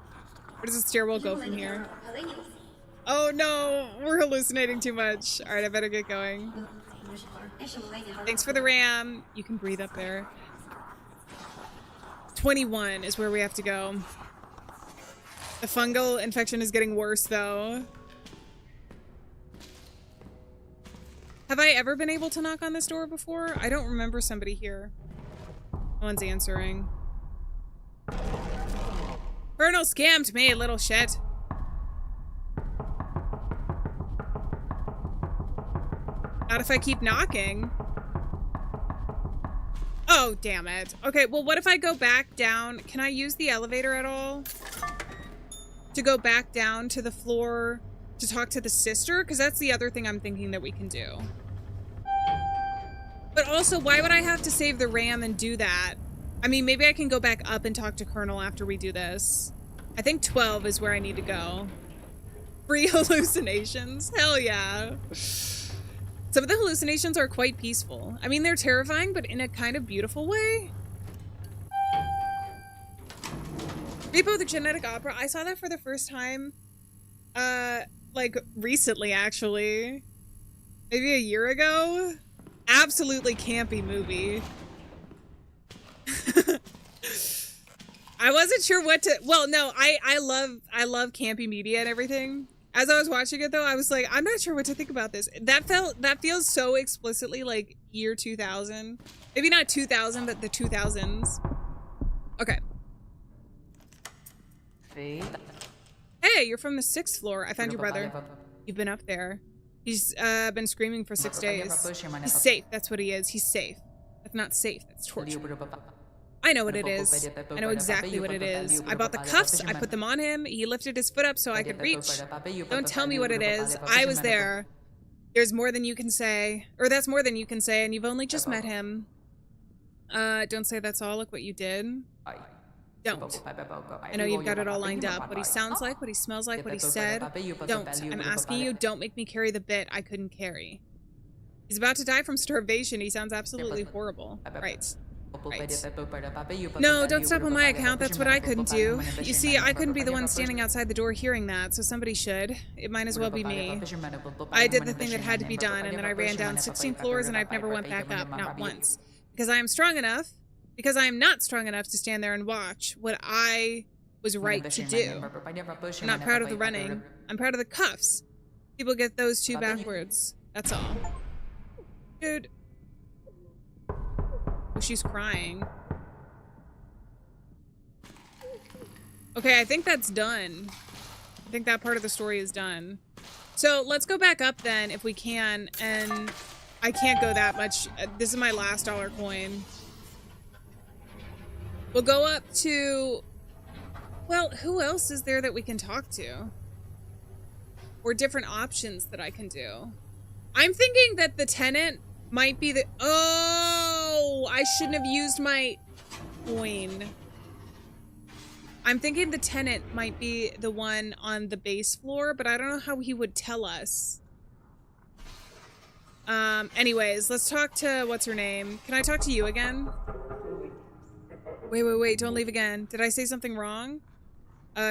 Where does the stairwell go from here? Oh no, we're hallucinating too much. Alright, I better get going. Thanks for the RAM. You can breathe up there. 21 is where we have to go. The fungal infection is getting worse though. Have I ever been able to knock on this door before? I don't remember somebody here. No one's answering. Colonel scammed me, little shit. Not if I keep knocking. Oh, damn it. Okay, well, what if I go back down? Can I use the elevator at all? To go back down to the floor to talk to the sister? Because that's the other thing I'm thinking that we can do. But also, why would I have to save the RAM and do that? I mean, maybe I can go back up and talk to Colonel after we do this. I think 12 is where I need to go. Free hallucinations? Hell yeah. Some of the hallucinations are quite peaceful. I mean, they're terrifying, but in a kind of beautiful way. Repo the Genetic Opera. I saw that for the first time, like, recently, actually. Maybe a year ago. Absolutely campy movie. I wasn't sure what to, well, no, I love campy media and everything. As I was watching it though, I was like, I'm not sure what to think about this. That feels so explicitly like year 2000. Maybe not 2000, but the 2000s. Okay. Hey, you're from the 6th floor. I found your brother. You've been up there. He's been screaming for 6 days. He's safe. That's what he is. He's safe. That's not safe. That's torture. I know what it is. I know exactly what it is. I bought the cuffs. I put them on him. He lifted his foot up so I could reach. Don't tell me what it is. I was there. There's more than you can say. Or that's more than you can say, and you've only just met him. Don't say that's all. Look what you did. Don't. I know you've got it all lined up. What he sounds like, what he smells like, what he said. Don't. I'm asking you, don't make me carry the bit I couldn't carry. He's about to die from starvation. He sounds absolutely horrible. Right. Right. No, don't step on my account. That's what I couldn't do. You see, I couldn't be the one standing outside the door hearing that, so somebody should. It might as well be me. I did the thing that had to be done, and then I ran down 16 floors, and I've never went back up, not once. Because I am strong enough. Because I am not strong enough to stand there and watch what I was right to do. I'm not proud of the running. I'm proud of the cuffs. People get those two backwards. That's all. Dude. Oh, she's crying. Okay, I think that's done. I think that part of the story is done. So let's go back up then if we can. And I can't go that much. This is my last dollar coin. We'll go up to, well, who else is there that we can talk to? Or different options that I can do. I'm thinking that the tenant might be the, oh, I shouldn't have used my coin. I'm thinking the tenant might be the one on the base floor, but I don't know how he would tell us. Anyways, let's talk to, what's her name? Can I talk to you again? Wait, don't leave again. Did I say something wrong?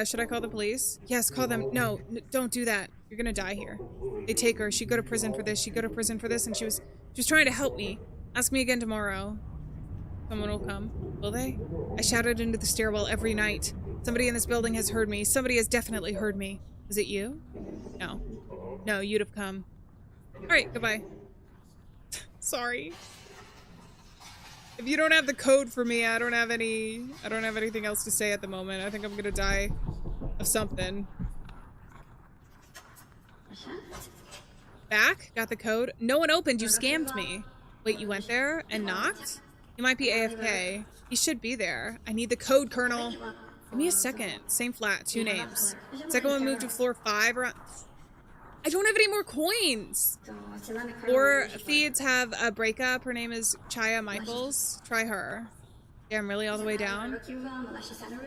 Should I call the police? Yes, call them. No, don't do that. You're gonna die here. They take her. She'd go to prison for this. She'd go to prison for this, and she was trying to help me. Ask me again tomorrow. Someone will come. Will they? I shouted into the stairwell every night. Somebody in this building has heard me. Somebody has definitely heard me. Was it you? No. No, you'd have come. Alright, goodbye. Sorry. If you don't have the code for me, I don't have anything else to say at the moment. I think I'm gonna die of something. Back? Got the code? No one opened, you scammed me. Wait, you went there and knocked? He might be AFK. He should be there. I need the code, Colonel. Give me a second. Same flat, 2 names. Second one moved to floor 5 around. I don't have any more coins. 4 feeds have a breakup. Her name is Chaya Michaels. Try her. Yeah, I'm really all the way down.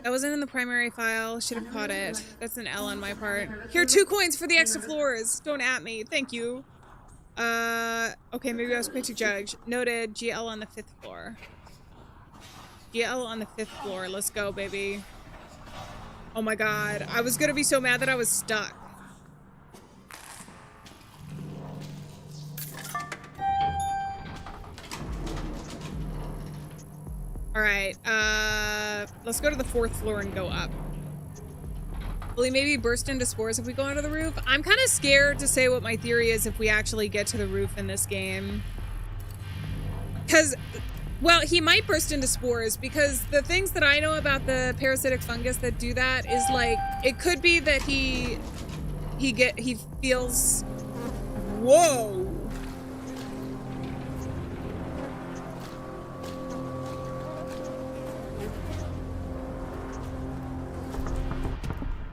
That wasn't in the primary file. Should have caught it. That's an L on my part. Here, 2 coins for the extra floors. Don't at me. Thank you. Okay, maybe I was quick to judge. Noted. GL on the 5th floor. GL on the 5th floor. Let's go, baby. Oh my god. I was gonna be so mad that I was stuck. Alright, let's go to the 4th floor and go up. Will he maybe burst into spores if we go onto the roof? I'm kind of scared to say what my theory is if we actually get to the roof in this game. Because, well, he might burst into spores because the things that I know about the parasitic fungus that do that is like, it could be that he feels, whoa.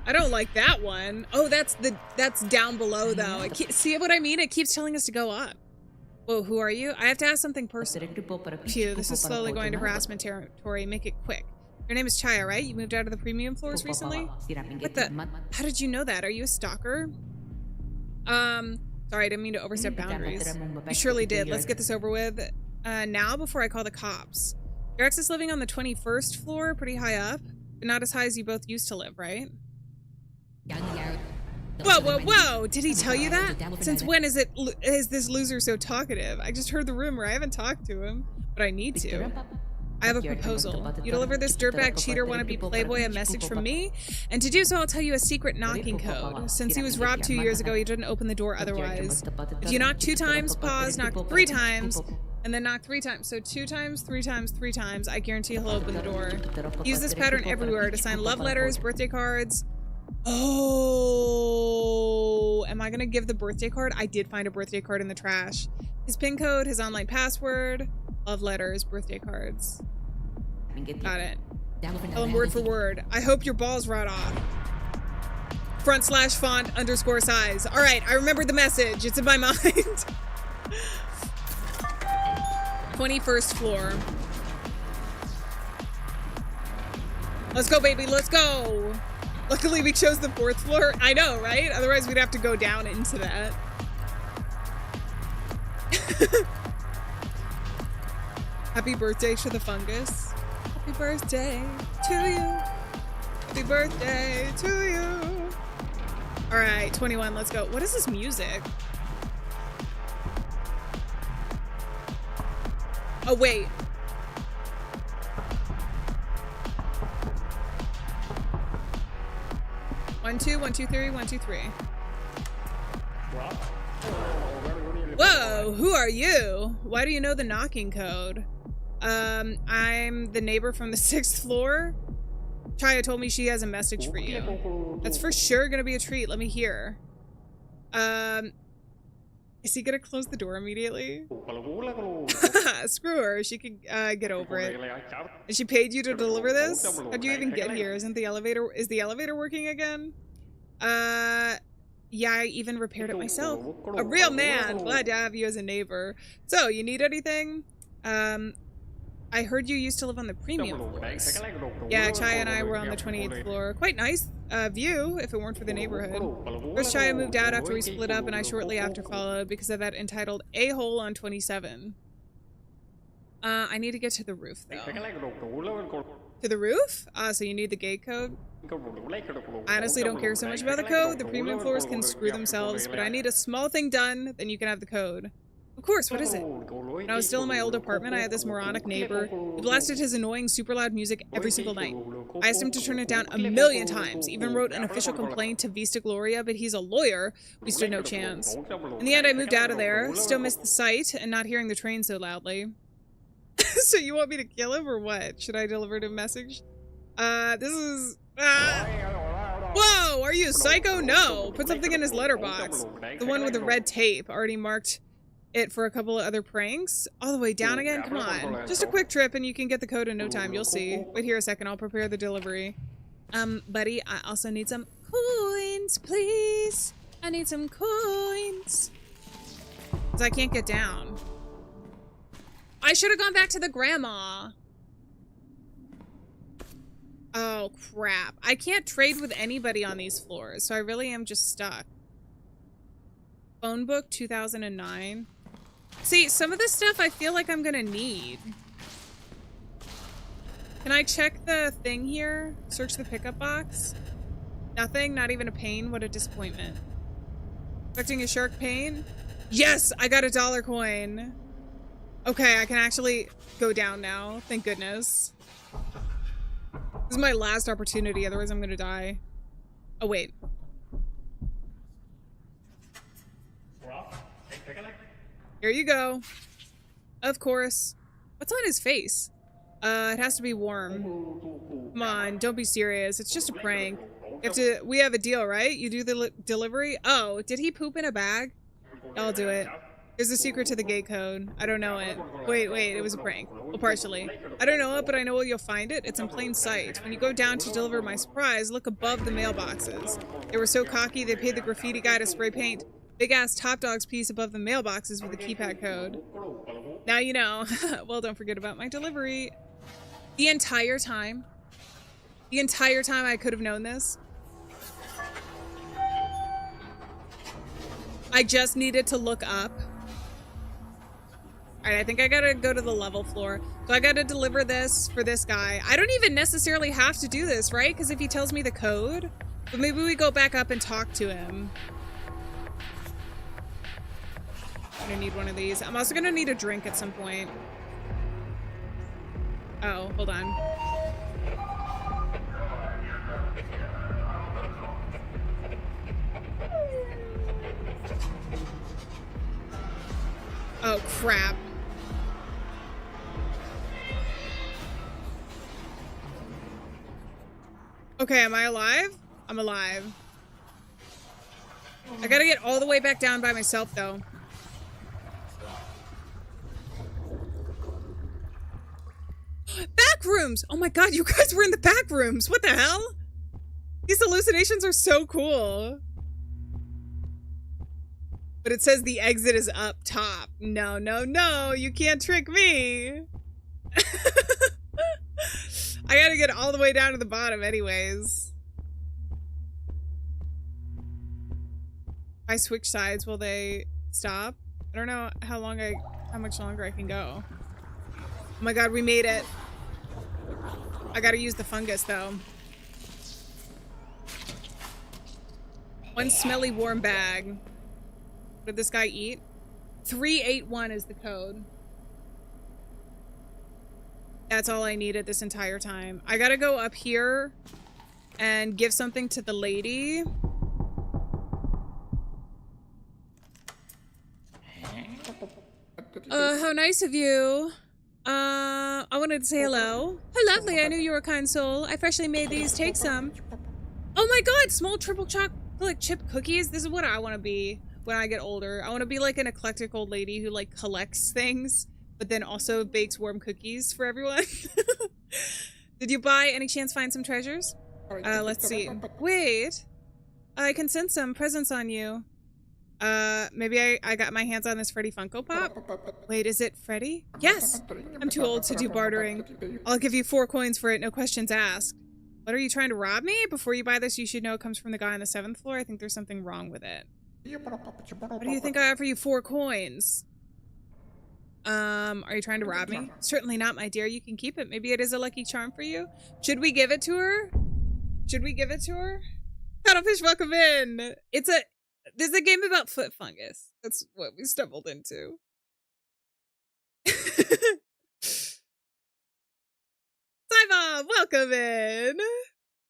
I don't like that one. Oh, that's down below though. See what I mean? It keeps telling us to go up. Whoa, who are you? I have to ask something personal. Phew, this is slowly going to harassment territory. Make it quick. Your name is Chaya, right? You moved out of the premium floors recently? What the? How did you know that? Are you a stalker? Sorry, I didn't mean to overstep boundaries. You surely did. Let's get this over with now before I call the cops. Your ex is living on the 21st floor, pretty high up, but not as high as you both used to live, right? Whoa! Did he tell you that? Since when is this loser so talkative? I just heard the rumor. I haven't talked to him, but I need to. I have a proposal. You deliver this dirtbag cheater wannabe playboy a message from me, and to do so, I'll tell you a secret knocking code. Since he was robbed 2 years ago, he didn't open the door otherwise. If you knock 2 times, pause, knock 3 times, and then knock 3 times. So 2 times, 3 times, 3 times. I guarantee he'll open the door. Use this pattern everywhere to sign love letters, birthday cards. Oh, am I gonna give the birthday card? I did find a birthday card in the trash. His PIN code, his online password, love letters, birthday cards. Got it. Tell him word for word. I hope your balls rot off. /font _ size. All right, I remembered the message. It's in my mind. 21st floor. Let's go, baby. Let's go. Luckily, we chose the 4th floor. I know, right? Otherwise, we'd have to go down into that. Happy birthday to the fungus. Happy birthday to you. Happy birthday to you. All right, 21, let's go. What is this music? Oh, wait. One, two, 1, 2, 3, 1, 2, 3. Whoa, who are you? Why do you know the knocking code? I'm the neighbor from the 6th floor. Chaya told me she has a message for you. That's for sure gonna be a treat. Let me hear. Is he gonna close the door immediately? Screw her. She could get over it. And she paid you to deliver this? How'd you even get here? Is the elevator working again? Yeah, I even repaired it myself. A real man. Glad to have you as a neighbor. So, you need anything? I heard you used to live on the premium floors. Yeah, Chaya and I were on the 28th floor. Quite nice view, if it weren't for the neighborhood. First, Chaya moved out after we split up, and I shortly after followed because of that entitled A-hole on 27. I need to get to the roof, though. To the roof? So you need the gate code? I honestly don't care so much about the code. The premium floors can screw themselves, but I need a small thing done, then you can have the code. Of course, what is it? When I was still in my old apartment, I had this moronic neighbor who blasted his annoying, super loud music every single night. I asked him to turn it down a million times, even wrote an official complaint to Vista Gloria, but he's a lawyer. We stood no chance. In the end, I moved out of there, still missed the sight, and not hearing the train so loudly. So you want me to kill him, or what? Should I deliver him a message? This is... Whoa, are you a psycho? No. Put something in his letterbox. The one with the red tape. Already marked it for a couple of other pranks. All the way down again? Come on. Just a quick trip and you can get the code in no time. You'll see. Wait here a second. I'll prepare the delivery. Buddy, I also need some coins, please. I need some coins. Because I can't get down. I should have gone back to the grandma. Oh, crap. I can't trade with anybody on these floors, so I really am just stuck. Phone book, 2009. See, some of this stuff I feel like I'm gonna need. Can I check the thing here? Search the pickup box? Nothing? Not even a pain? What a disappointment. Expecting a shark pain? Yes! I got a $1 coin! Okay, I can actually go down now. Thank goodness. This is my last opportunity, otherwise I'm gonna die. Oh, wait. Here you go. Of course. What's on his face? It has to be warm. Come on, don't be serious. It's just a prank. We have a deal, right? You do the delivery? Oh, did he poop in a bag? I'll do it. Here's the secret to the gate code. I don't know it. Wait, it was a prank. Well, partially. I don't know it, but I know where you'll find it. It's in plain sight. When you go down to deliver my surprise, look above the mailboxes. They were so cocky, they paid the graffiti guy to spray paint big-ass Top Dogs piece above the mailboxes with the keypad code. Now you know. Well, don't forget about my delivery. The entire time I could have known this. I just needed to look up. Alright, I think I gotta go to the level floor. So I gotta deliver this for this guy. I don't even necessarily have to do this, right? Because if he tells me the code, but maybe we go back up and talk to him. I'm gonna need one of these. I'm also gonna need a drink at some point. Oh, hold on. Oh, crap. Okay, am I alive? I'm alive. I gotta get all the way back down by myself, though. Back rooms! Oh my god, you guys were in the back rooms! What the hell? These hallucinations are so cool. But it says the exit is up top. No, no, no, you can't trick me. I gotta get all the way down to the bottom anyways. If I switch sides, will they stop? I don't know how much longer I can go. Oh my god, we made it. I gotta use the fungus though. One smelly warm bag. What did this guy eat? 381 is the code. That's all I needed this entire time. I gotta go up here and give something to the lady. How nice of you. I wanted to say hello. How lovely, I knew you were a kind soul. I freshly made these, take some. Oh my god, small triple chocolate chip cookies. This is what I want to be when I get older. I want to be like an eclectic old lady who like collects things, but then also bakes warm cookies for everyone. Did you by any chance find some treasures? Let's see. Wait. I can sense some presents on you. Maybe I got my hands on this Freddy Funko Pop? Wait, is it Freddy? Yes! I'm too old to do bartering. I'll give you 4 coins for it, no questions asked. What, are you trying to rob me? Before you buy this, you should know it comes from the guy on the 7th floor. I think there's something wrong with it. What do you think I offer you 4 coins? Are you trying to rob me? Certainly not, my dear. You can keep it. Maybe it is a lucky charm for you. Should we give it to her? Should we give it to her? Cuttlefish, welcome in. There's a game about foot fungus. That's what we stumbled into. Simon, welcome in.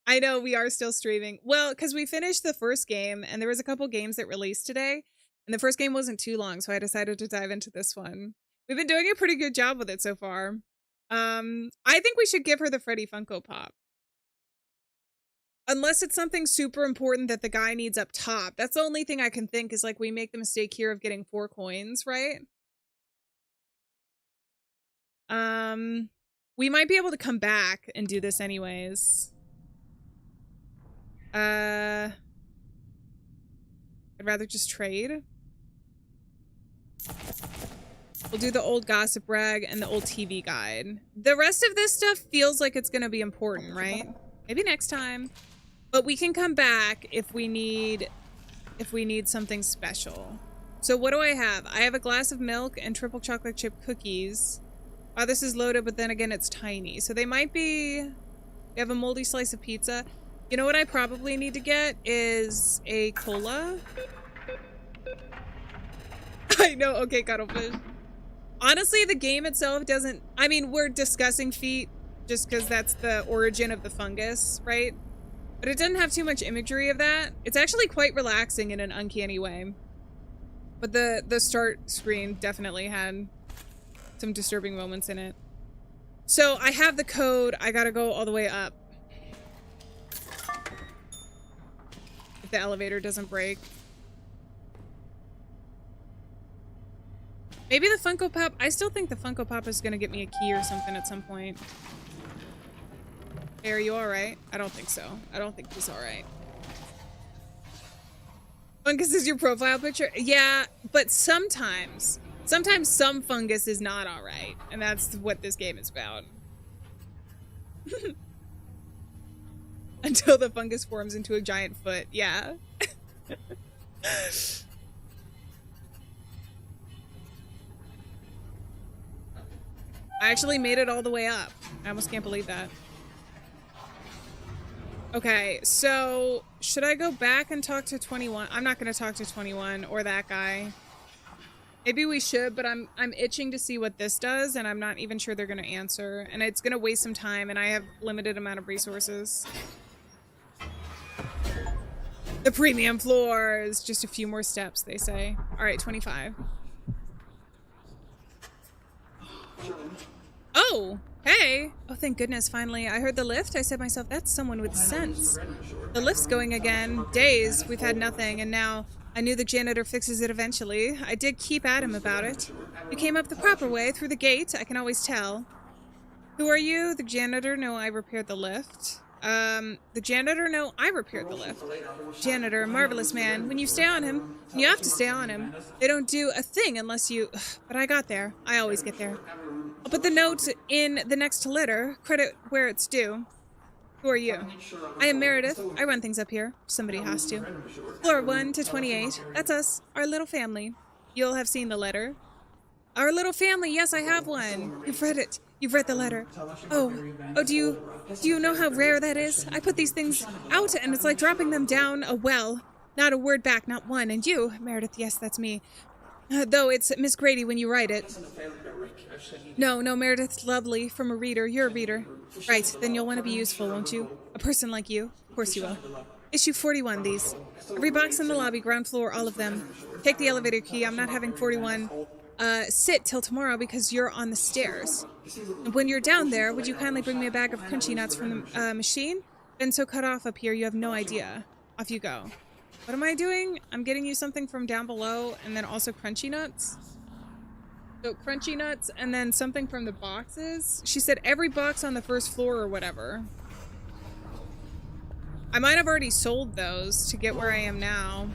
I know we are still streaming. Well, because we finished the first game and there was a couple games that released today. And the first game wasn't too long, so I decided to dive into this one. We've been doing a pretty good job with it so far. I think we should give her the Freddy Funko Pop. Unless it's something super important that the guy needs up top. That's the only thing I can think is like we make the mistake here of getting 4 coins, right? We might be able to come back and do this anyways. I'd rather just trade. We'll do the old gossip rag and the old TV guide. The rest of this stuff feels like it's gonna be important, right? Maybe next time. But we can come back if we need something special. So what do I have? I have a glass of milk and triple chocolate chip cookies. Oh, this is loaded, but then again, it's tiny. So they might be... We have a moldy slice of pizza. You know what I probably need to get is a cola. I know, okay, Cuttlefish. Honestly, the game itself doesn't... I mean, we're discussing feet just because that's the origin of the fungus, right? But it doesn't have too much imagery of that. It's actually quite relaxing in an uncanny way. But the start screen definitely had some disturbing moments in it. So I have the code. I gotta go all the way up. If the elevator doesn't break. Maybe the Funko Pop. I still think the Funko Pop is gonna get me a key or something at some point. Hey, are you alright? I don't think so. I don't think he's alright. Fungus is your profile picture? Yeah, but sometimes some fungus is not alright. And that's what this game is about. Until the fungus forms into a giant foot. Yeah. I actually made it all the way up. I almost can't believe that. Okay, so should I go back and talk to 21? I'm not going to talk to 21 or that guy. Maybe we should, but I'm itching to see what this does, and I'm not even sure they're gonna answer. And it's gonna waste some time, and I have limited amount of resources. The premium floors! Just a few more steps, they say. Alright, 25. Oh! Hey! Oh, thank goodness, finally. I heard the lift. I said to myself, that's someone with sense. The lift's going again. Days, we've had nothing, and now I knew the janitor fixes it eventually. I did keep at him about it. You came up the proper way, through the gate. I can always tell. Who are you? The janitor? No, I repaired the lift. The janitor? No, I repaired the lift. Janitor, marvelous man. When you stay on him, you have to stay on him. They don't do a thing unless you... But I got there. I always get there. I'll put the note in the next letter. Credit where it's due. Who are you? I am Meredith. I run things up here. Somebody has to. Floor 1 to 28. That's us. Our little family. You'll have seen the letter. Our little family. Yes, I have one. You've read it. You've read the letter. Oh, do you know how rare that is? I put these things out and it's like dropping them down a well. Not a word back, not one. And you, Meredith, yes, that's me. Though it's Miss Grady when you write it. No, Meredith's lovely. From a reader. You're a reader. Right, then you'll want to be useful, won't you? A person like you. Of course you will. Issue 41, these. Every box in the lobby, ground floor, all of them. Take the elevator key. I'm not having 41. Sit till tomorrow because you're on the stairs. And when you're down there, would you kindly bring me a bag of crunchy nuts from the machine? Been so cut off up here, you have no idea. Off you go. What am I doing? I'm getting you something from down below and then also crunchy nuts. So crunchy nuts and then something from the boxes. She said every box on the first floor or whatever. I might have already sold those to get where I am now.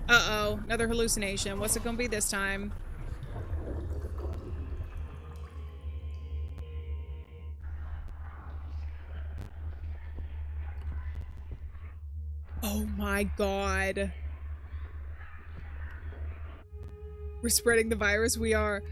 Uh-oh, another hallucination. What's it gonna be this time? Oh my god. We're spreading the virus, we are.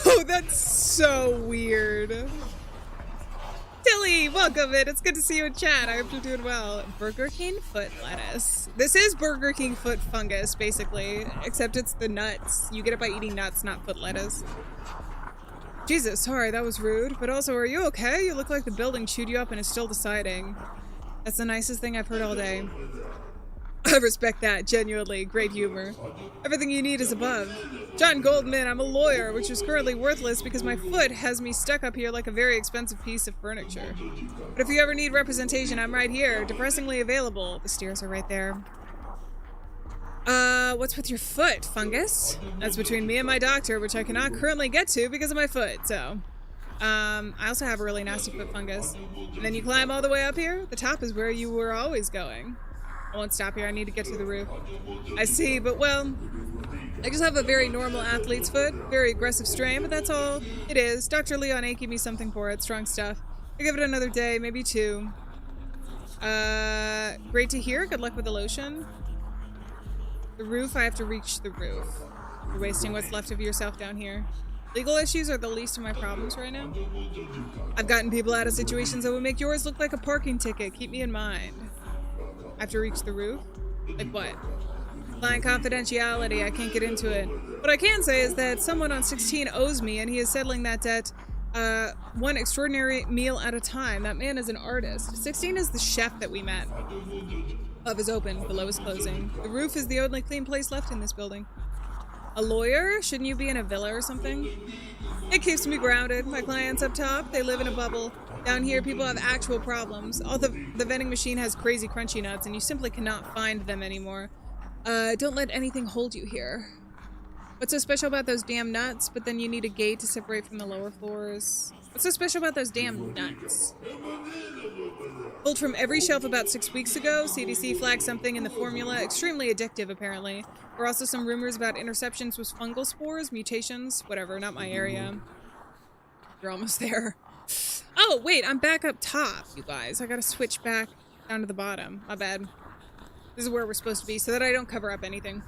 Oh, that's so weird. Tilly, welcome in. It's good to see you in chat. I hope you're doing well. Burger King foot lettuce. This is Burger King foot fungus, basically. Except it's the nuts. You get it by eating nuts, not foot lettuce. Jesus, sorry, that was rude. But also, are you okay? You look like the building chewed you up and is still deciding. That's the nicest thing I've heard all day. I respect that, genuinely. Great humor. Everything you need is above. John Goldman, I'm a lawyer, which is currently worthless because my foot has me stuck up here like a very expensive piece of furniture. But if you ever need representation, I'm right here, depressingly available. The stairs are right there. What's with your foot, fungus? That's between me and my doctor, which I cannot currently get to because of my foot, so... I also have a really nasty foot fungus. And then you climb all the way up here? The top is where you were always going. I won't stop here, I need to get to the roof. I see, but well, I just have a very normal athlete's foot, very aggressive strain, but that's all it is. Dr. Alieann gave me something for it, strong stuff. I'll give it another day, maybe 2. Great to hear, good luck with the lotion. The roof, I have to reach the roof. You're wasting what's left of yourself down here. Legal issues are the least of my problems right now. I've gotten people out of situations that would make yours look like a parking ticket, keep me in mind. I have to reach the roof? Like what? Client confidentiality, I can't get into it. What I can say is that someone on 16 owes me and he is settling that debt one extraordinary meal at a time. That man is an artist. 16 is the chef that we met. Pub is open, below is closing. The roof is the only clean place left in this building. A lawyer? Shouldn't you be in a villa or something? It keeps me grounded. My clients up top, they live in a bubble. Down here, people have actual problems. The vending machine has crazy crunchy nuts, and you simply cannot find them anymore. Don't let anything hold you here. What's so special about those damn nuts? But then you need a gate to separate from the lower floors. What's so special about those damn nuts? Pulled from every shelf about 6 weeks ago. CDC flagged something in the formula. Extremely addictive, apparently. There were also some rumors about interceptions with fungal spores, mutations, whatever, not my area. You're almost there. Oh, wait, I'm back up top, you guys. I gotta switch back down to the bottom. My bad. This is where we're supposed to be so that I don't cover up anything.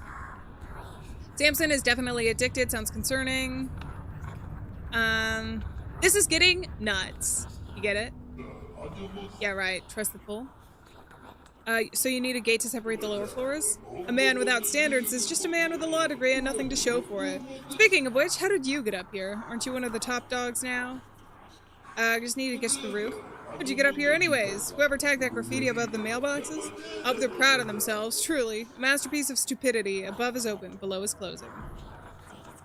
Samson is definitely addicted. Sounds concerning. This is getting nuts. You get it? Yeah, right. Trust the pull. So you need a gate to separate the lower floors? A man without standards is just a man with a law degree and nothing to show for it. Speaking of which, how did you get up here? Aren't you one of the top dogs now? I just need to get to the roof. How'd you get up here anyways? Whoever tagged that graffiti above the mailboxes? I hope they're proud of themselves, truly. A masterpiece of stupidity. Above is open, below is closing.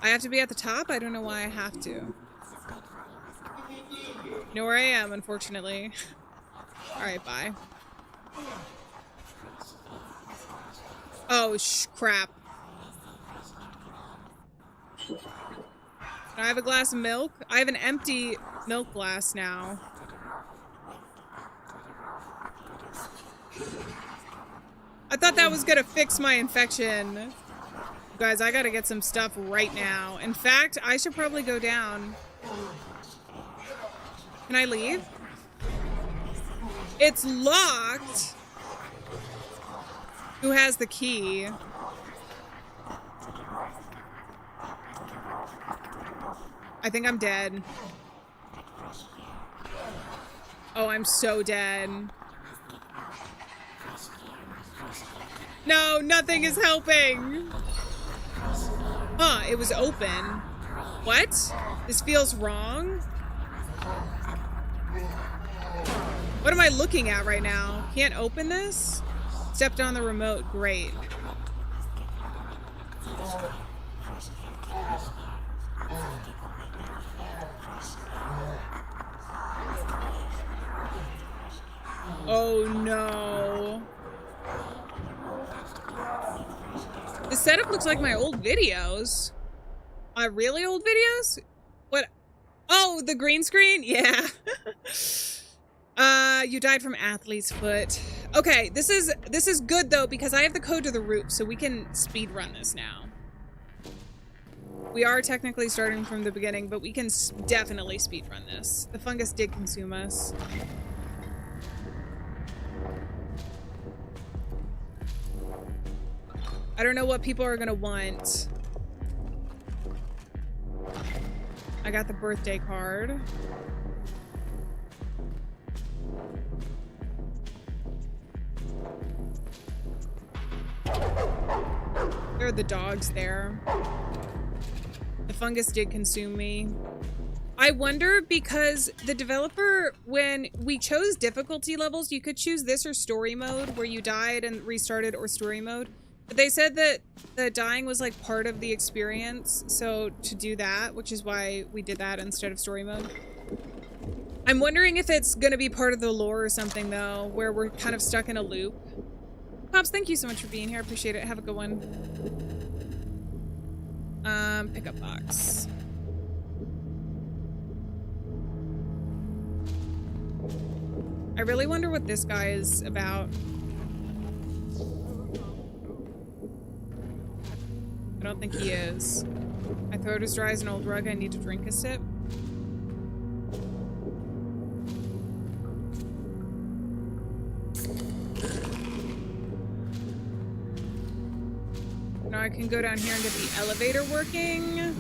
I have to be at the top? I don't know why I have to. You know where I am, unfortunately. Alright, bye. Oh, crap. Can I have a glass of milk? I have an empty milk glass now. I thought that was gonna fix my infection. You guys, I gotta get some stuff right now. In fact, I should probably go down. Can I leave? It's locked. Who has the key? I think I'm dead. Oh, I'm so dead. No, nothing is helping. Huh, it was open. What? This feels wrong. What am I looking at right now? Can't open this? Stepped on the remote. Great. Oh no. The setup looks like my old videos. My really old videos? What? Oh, the green screen? Yeah. You died from athlete's foot. Okay, this is good though because I have the code to the roof, so we can speed run this now. We are technically starting from the beginning, but we can definitely speed run this. The fungus did consume us. I don't know what people are gonna want. I got the birthday card. There are the dogs there. The fungus did consume me. I wonder because the developer, when we chose difficulty levels, you could choose this or story mode where you died and restarted, or story mode. But they said that the dying was like part of the experience, so to do that, which is why we did that instead of story mode. I'm wondering if it's gonna be part of the lore or something though, where we're kind of stuck in a loop. Pops, thank you so much for being here. I appreciate it. Have a good one. Pickup box. I really wonder what this guy is about. I don't think he is. My throat is dry as an old rug. I need to drink a sip. Now I can go down here and get the elevator working.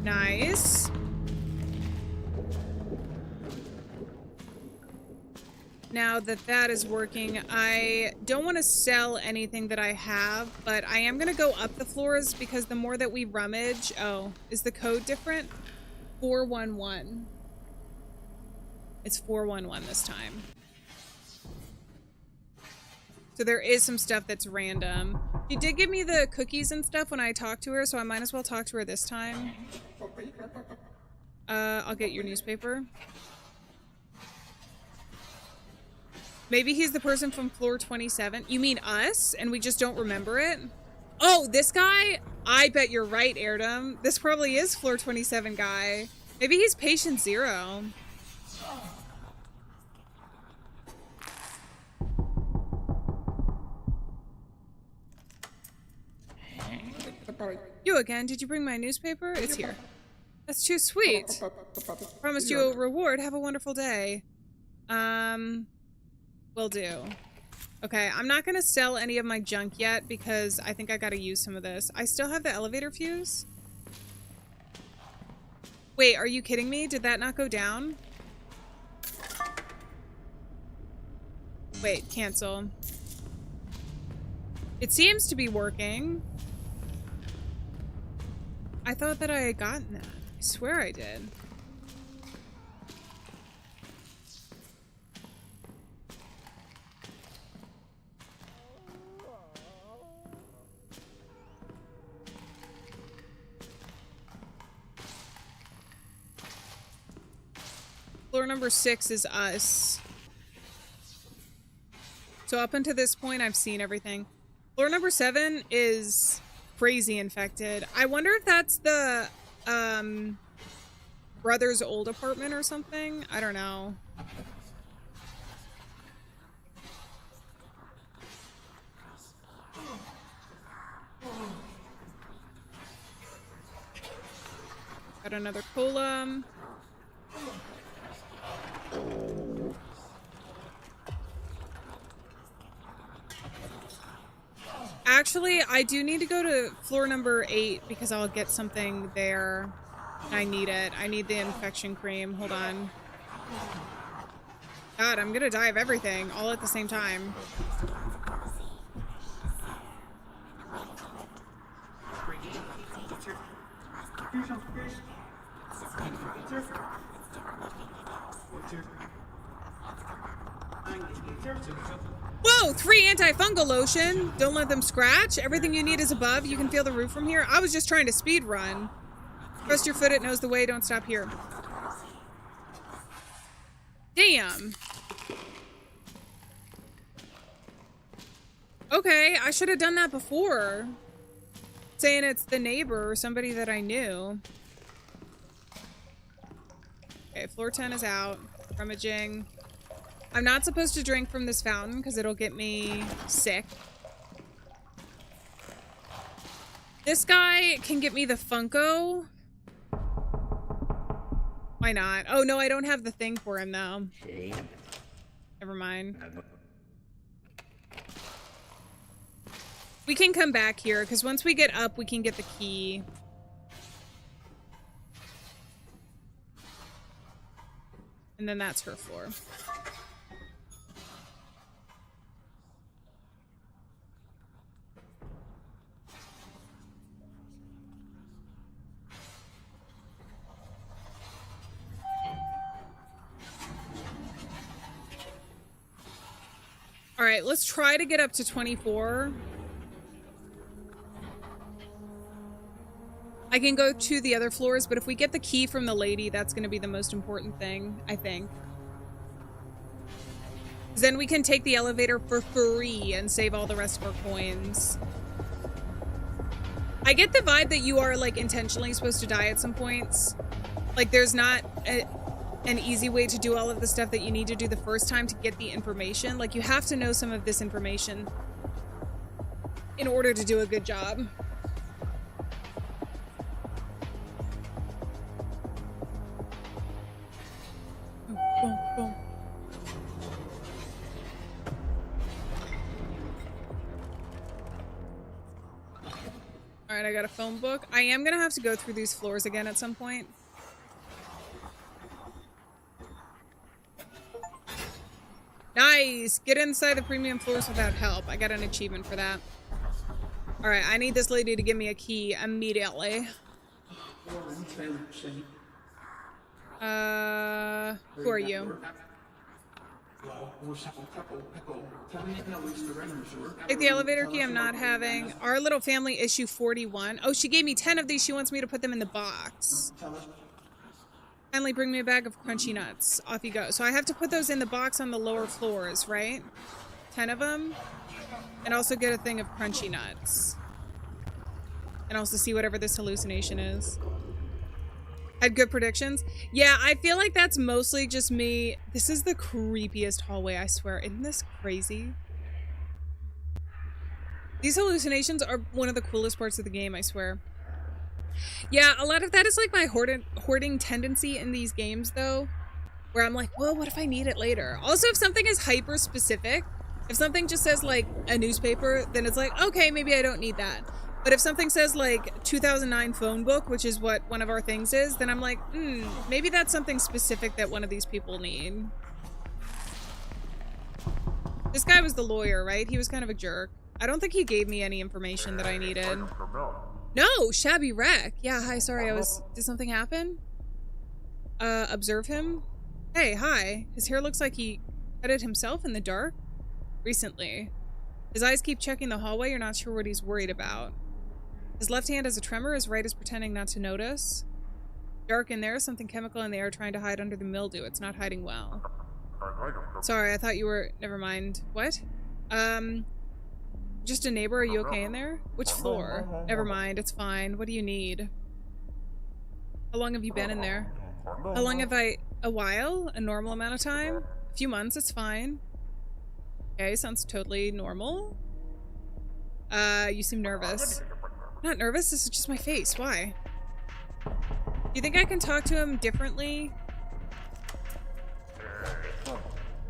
Nice. Now that that is working, I don't want to sell anything that I have, but I am going to go up the floors because the more that we rummage... Oh, is the code different? 411. It's 411 this time. So there is some stuff that's random. She did give me the cookies and stuff when I talked to her, so I might as well talk to her this time. I'll get your newspaper. Maybe he's the person from floor 27. You mean us? And we just don't remember it? Oh, this guy? I bet you're right, Airdom. This probably is floor 27 guy. Maybe he's patient 0. You again? Did you bring my newspaper? It's here. That's too sweet. Promised you a reward. Have a wonderful day. Will do. Okay, I'm not gonna sell any of my junk yet because I think I gotta use some of this. I still have the elevator fuse. Wait, are you kidding me? Did that not go down? Wait, cancel. It seems to be working. I thought that I had gotten that. I swear I did. Floor number 6 is us. So up until this point, I've seen everything. Floor number 7 is crazy infected. I wonder if that's the brother's old apartment or something. I don't know. Got another cola. Actually, I do need to go to floor number 8 because I'll get something there. I need it. I need the infection cream. Hold on. God, I'm gonna die of everything all at the same time. Whoa, 3 antifungal lotion. Don't let them scratch. Everything you need is above. You can feel the roof from here. I was just trying to speed run. Trust your foot, it knows the way. Don't stop here. Damn. Okay, I should have done that before. Saying it's the neighbor or somebody that I knew. Okay, floor 10 is out. Rummaging. I'm not supposed to drink from this fountain because it'll get me sick. This guy can get me the Funko. Why not? Oh, no, I don't have the thing for him, though. Never mind. We can come back here because once we get up, we can get the key. And then that's her floor. All right, let's try to get up to 24. I can go to the other floors, but if we get the key from the lady, that's going to be the most important thing, I think. Then we can take the elevator for free and save all the rest of our coins. I get the vibe that you are, like, intentionally supposed to die at some points. Like, there's not an easy way to do all of the stuff that you need to do the first time to get the information. Like, you have to know some of this information in order to do a good job. Boom, boom. All right, I got a phone book. I am gonna have to go through these floors again at some point. Nice! Get inside the premium floors without help. I got an achievement for that. All right, I need this lady to give me a key immediately. Who are you? Take the elevator key. I'm not having. Our little family issue 41. Oh, she gave me 10 of these. She wants me to put them in the box. Kindly bring me a bag of crunchy nuts. Off you go. So I have to put those in the box on the lower floors, right? 10 of them. And also get a thing of crunchy nuts. And also see whatever this hallucination is. Had good predictions. Yeah, I feel like that's mostly just me. This is the creepiest hallway, I swear. Isn't this crazy? These hallucinations are one of the coolest parts of the game, I swear. Yeah, a lot of that is like my hoarding tendency in these games, though. where I'm like, well, what if I need it later? Also, if something is hyper specific, if something just says like a newspaper, then it's like, okay, maybe I don't need that. But if something says like 2009 phone book, which is what one of our things is, then I'm like, maybe that's something specific that one of these people need. This guy was the lawyer, right? He was kind of a jerk. I don't think he gave me any information that I needed. No, shabby wreck. Yeah, hi, sorry, did something happen? Observe him? Hey, hi. His hair looks like he cut it himself in the dark recently. His eyes keep checking the hallway. You're not sure what he's worried about. His left hand has a tremor. His right is pretending not to notice. Dark in there. Something chemical in the air trying to hide under the mildew. It's not hiding well. Sorry, I thought you were... Never mind. What? Just a neighbor. Are you okay in there? Which floor? Never mind. It's fine. What do you need? How long have you been in there? How long have I... A while? A normal amount of time? A few months. It's fine. Okay, sounds totally normal. You seem nervous. I'm not nervous. This is just my face. Why? Do you think I can talk to him differently?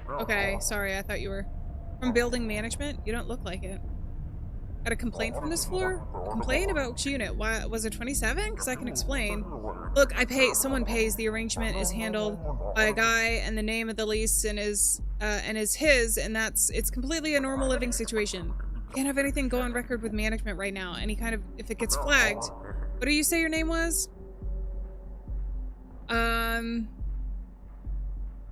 Okay, sorry. I thought you were from building management. You don't look like it. Got a complaint from this floor? Complaint about which unit? Why was it 27? Because I can explain. Look, I pay. Someone pays. The arrangement is handled by a guy, and the name of the lease and is his, and it's completely a normal living situation. Can't have anything go on record with management right now. Any kind of, if it gets flagged. What do you say your name was?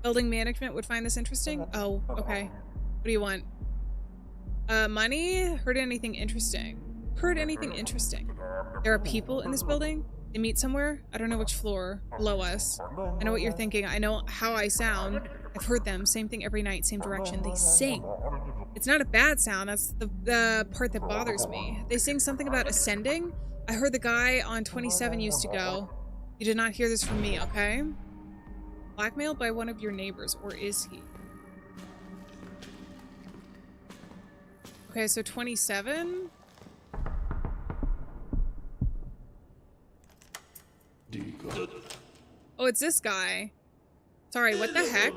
Building management would find this interesting? Oh, okay. What do you want? Money? Heard anything interesting? Heard anything interesting? There are people in this building? They meet somewhere? I don't know which floor. Below us. I know what you're thinking. I know how I sound. I've heard them. Same thing every night. Same direction. They sing. It's not a bad sound. That's the part that bothers me. They sing something about ascending. I heard the guy on 27 used to go. You did not hear this from me, okay? Blackmailed by one of your neighbors, or is he? Okay, so 27? Oh, it's this guy. Sorry, what the heck?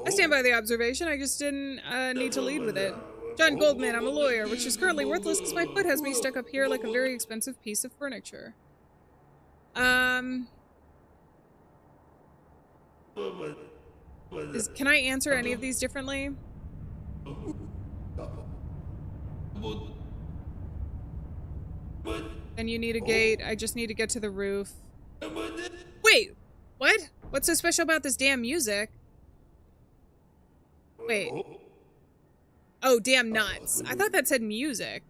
I stand by the observation. I just didn't need to lead with it. John Goldman, I'm a lawyer, which is currently worthless because my foot has me stuck up here like a very expensive piece of furniture. Can I answer any of these differently? Then you need a gate. I just need to get to the roof. Wait, what? What's so special about this damn music? Wait. Oh, damn nuts. I thought that said music.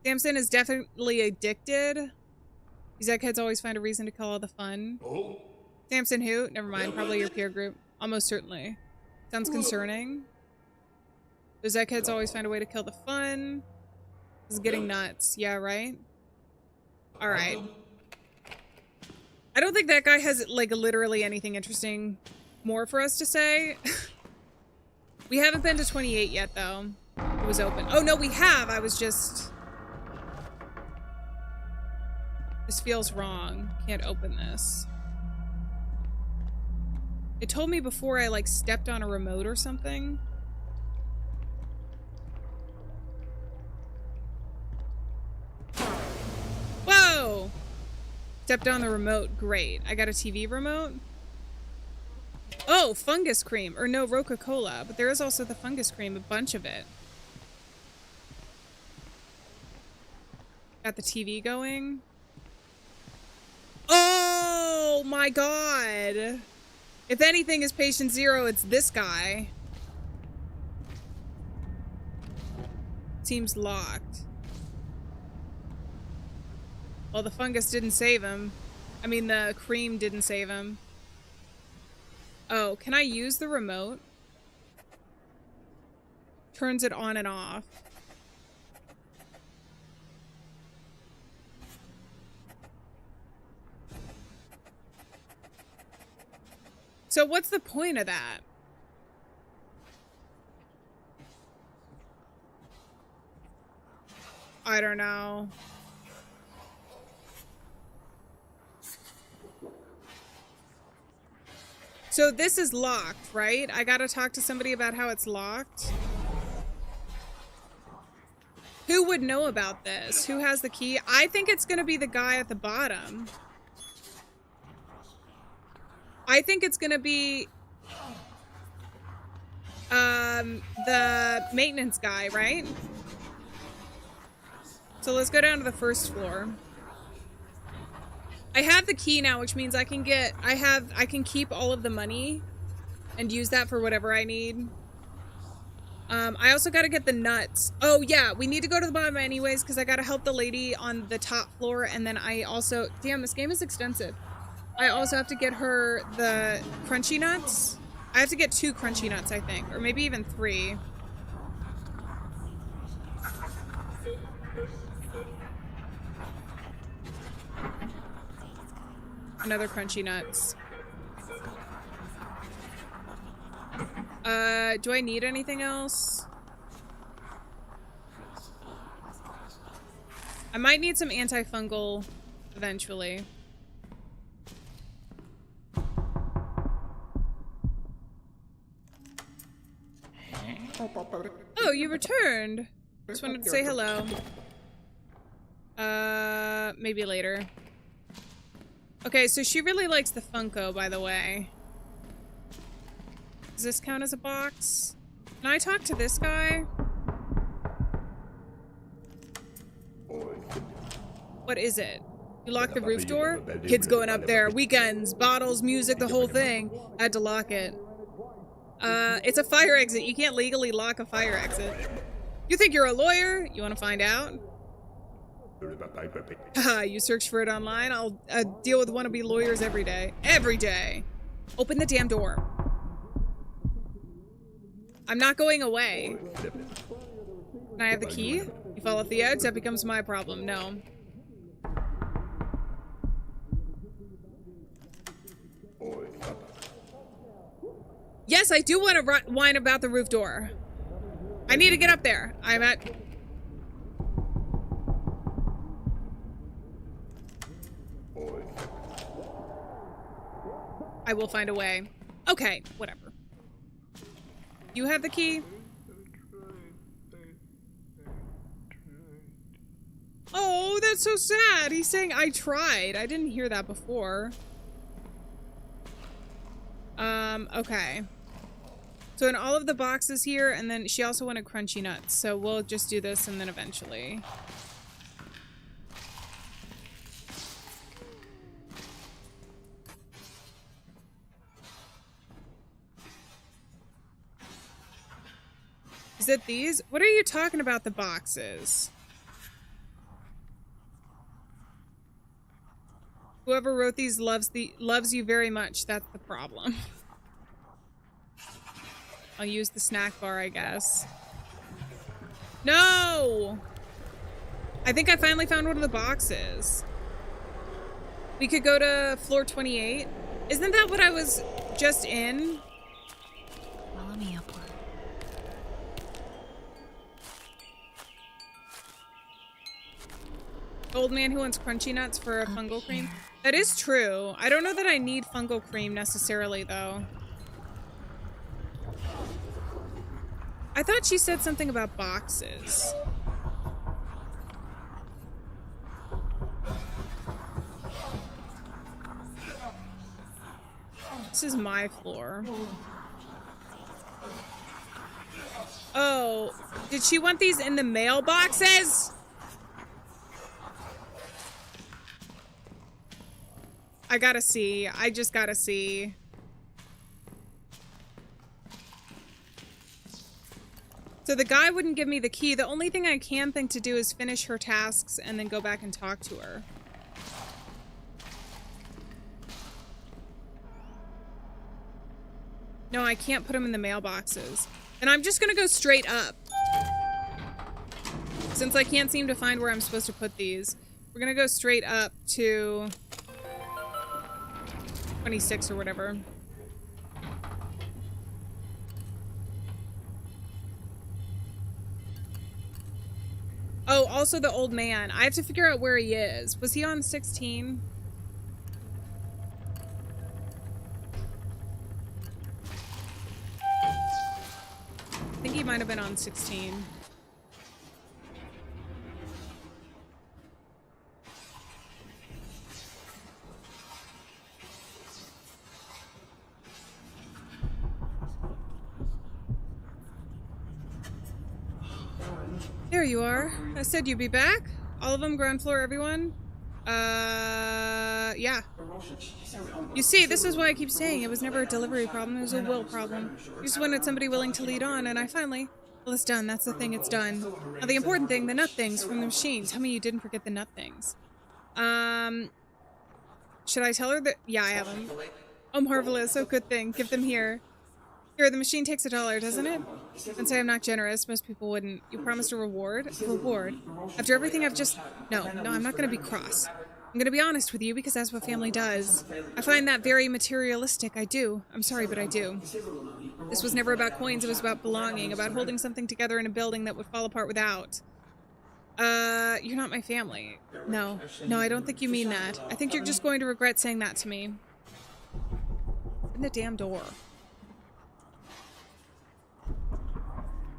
Samson is definitely addicted. These eggheads always find a reason to kill all the fun. Samson who? Never mind, probably your peer group. Almost certainly. Sounds concerning. Those eggheads always find a way to kill the fun. This is getting nuts. Yeah, right? Alright. I don't think that guy has, like, literally anything interesting more for us to say. We haven't been to 28 yet, though. It was open. Oh, no, we have! I was just... This feels wrong. Can't open this. It told me before I, like, stepped on a remote or something. Whoa! Stepped on the remote. Great. I got a TV remote. Oh, fungus cream. Or no, Roca-Cola. But there is also the fungus cream. A bunch of it. Got the TV going. Oh my god! If anything is patient zero, it's this guy. Seems locked. Well, the fungus didn't save him. I mean, the cream didn't save him. Oh, can I use the remote? Turns it on and off. So what's the point of that? I don't know. So this is locked, right? I gotta talk to somebody about how it's locked. Who would know about this? Who has the key? I think it's gonna be the guy at the bottom. I think it's gonna be the maintenance guy, right? So let's go down to the first floor. I have the key now, which means I can keep all of the money and use that for whatever I need. I also got to get the nuts. Oh yeah, we need to go to the bottom anyways because I got to help the lady on the top floor, and then I also, damn, this game is extensive. I also have to get her the crunchy nuts. I have to get 2 crunchy nuts, I think, or maybe even 3. Another crunchy nuts. Do I need anything else? I might need some antifungal eventually. Oh, you returned. Just wanted to say hello. Maybe later. Okay, so she really likes the Funko, by the way. Does this count as a box? Can I talk to this guy? What is it? You locked the roof door? Kids going up there. Weekends, bottles, music, the whole thing. I had to lock it. It's a fire exit. You can't legally lock a fire exit. You think you're a lawyer? You want to find out? Haha, you search for it online? I'll deal with wannabe lawyers every day. Every day. Open the damn door. I'm not going away. Can I have the key? You fall off the edge, that becomes my problem. No. Yes, I do want to whine about the roof door. I need to get up there. I'm at... I will find a way. Okay, whatever. You have the key? Oh, that's so sad. He's saying I tried. I didn't hear that before. Okay. So in all of the boxes here, and then she also wanted crunchy nuts. So we'll just do this and then eventually. Is it these? What are you talking about, the boxes? Whoever wrote these loves you very much. That's the problem. I'll use the snack bar, I guess. No! I think I finally found one of the boxes. We could go to floor 28. Isn't that what I was just in? Follow me upward. Old man who wants crunchy nuts for a fungal cream. That is true. I don't know that I need fungal cream necessarily, though. I thought she said something about boxes. This is my floor. Oh, did she want these in the mailboxes? I gotta see. I just gotta see. So the guy wouldn't give me the key. The only thing I can think to do is finish her tasks and then go back and talk to her. No, I can't put them in the mailboxes. And I'm just gonna go straight up. Since I can't seem to find where I'm supposed to put these. We're gonna go straight up to 26 or whatever. Oh, also the old man. I have to figure out where he is. Was he on 16? might have been on 16. There you are. I said you'd be back. All of them, ground floor, everyone. Yeah. You see, this is why I keep saying it was never a delivery problem, it was a will problem. You just wanted somebody willing to lead on, and I finally... Well, it's done. That's the thing, it's done. Now, the important thing, the nut things from the machine. Tell me you didn't forget the nut things. Should I tell her that... Yeah, I have them. Oh, marvelous. Oh, good thing. Give them here. Here, the machine takes $1, doesn't it? And say I'm not generous. Most people wouldn't. You promised a reward? A reward? After everything I've just... No, I'm not going to be cross. I'm going to be honest with you because that's what family does. I find that very materialistic. I do. I'm sorry, but I do. This was never about coins. It was about belonging, about holding something together in a building that would fall apart without. You're not my family. No, I don't think you mean that. I think you're just going to regret saying that to me. Open the damn door.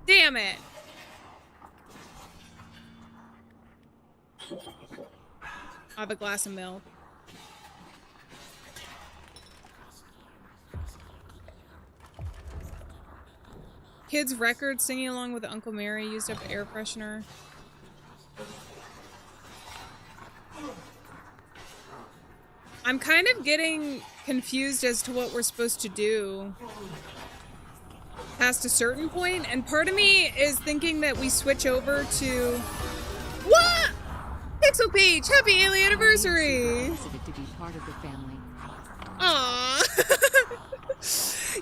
Damn it! I have a glass of milk. Kids' record singing along with Uncle Mary used up air freshener. I'm kind of getting confused as to what we're supposed to do past a certain point, and part of me is thinking that we switch over to... What? Pixel Peach, happy Alien anniversary! To be part of the family. Aww.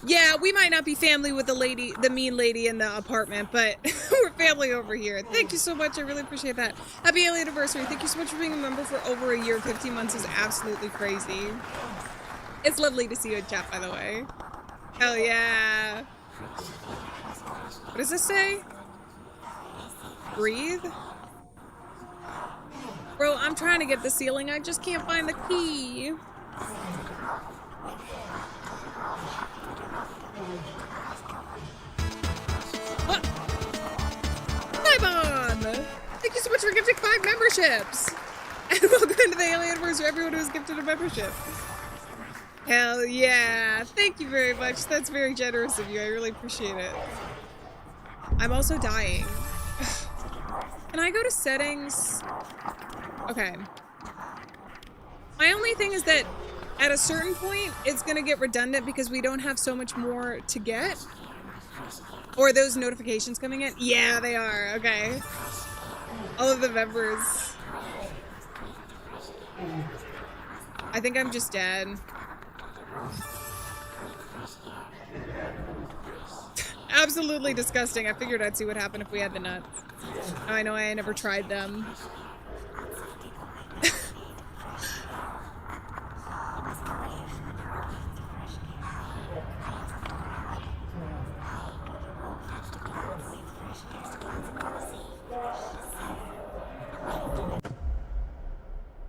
Yeah, we might not be family with the mean lady in the apartment, but we're family over here. Thank you so much. I really appreciate that. Happy Alien anniversary. Thank you so much for being a member for over a year. 15 months is absolutely crazy. It's lovely to see you in chat, by the way. Hell yeah. What does this say? Breathe? Bro, I'm trying to get the ceiling. I just can't find the key. What? Nibon! Thank you so much for gifting 5 memberships! And welcome to the Alien anniversary, everyone who has gifted a membership. Hell yeah! Thank you very much. That's very generous of you. I really appreciate it. I'm also dying. Can I go to settings? Okay. My only thing is that at a certain point, it's gonna get redundant because we don't have so much more to get. Or are those notifications coming in? Yeah, they are. Okay. All of the members. I think I'm just dead. Absolutely disgusting. I figured I'd see what happened if we had the nuts. Now I know I never tried them.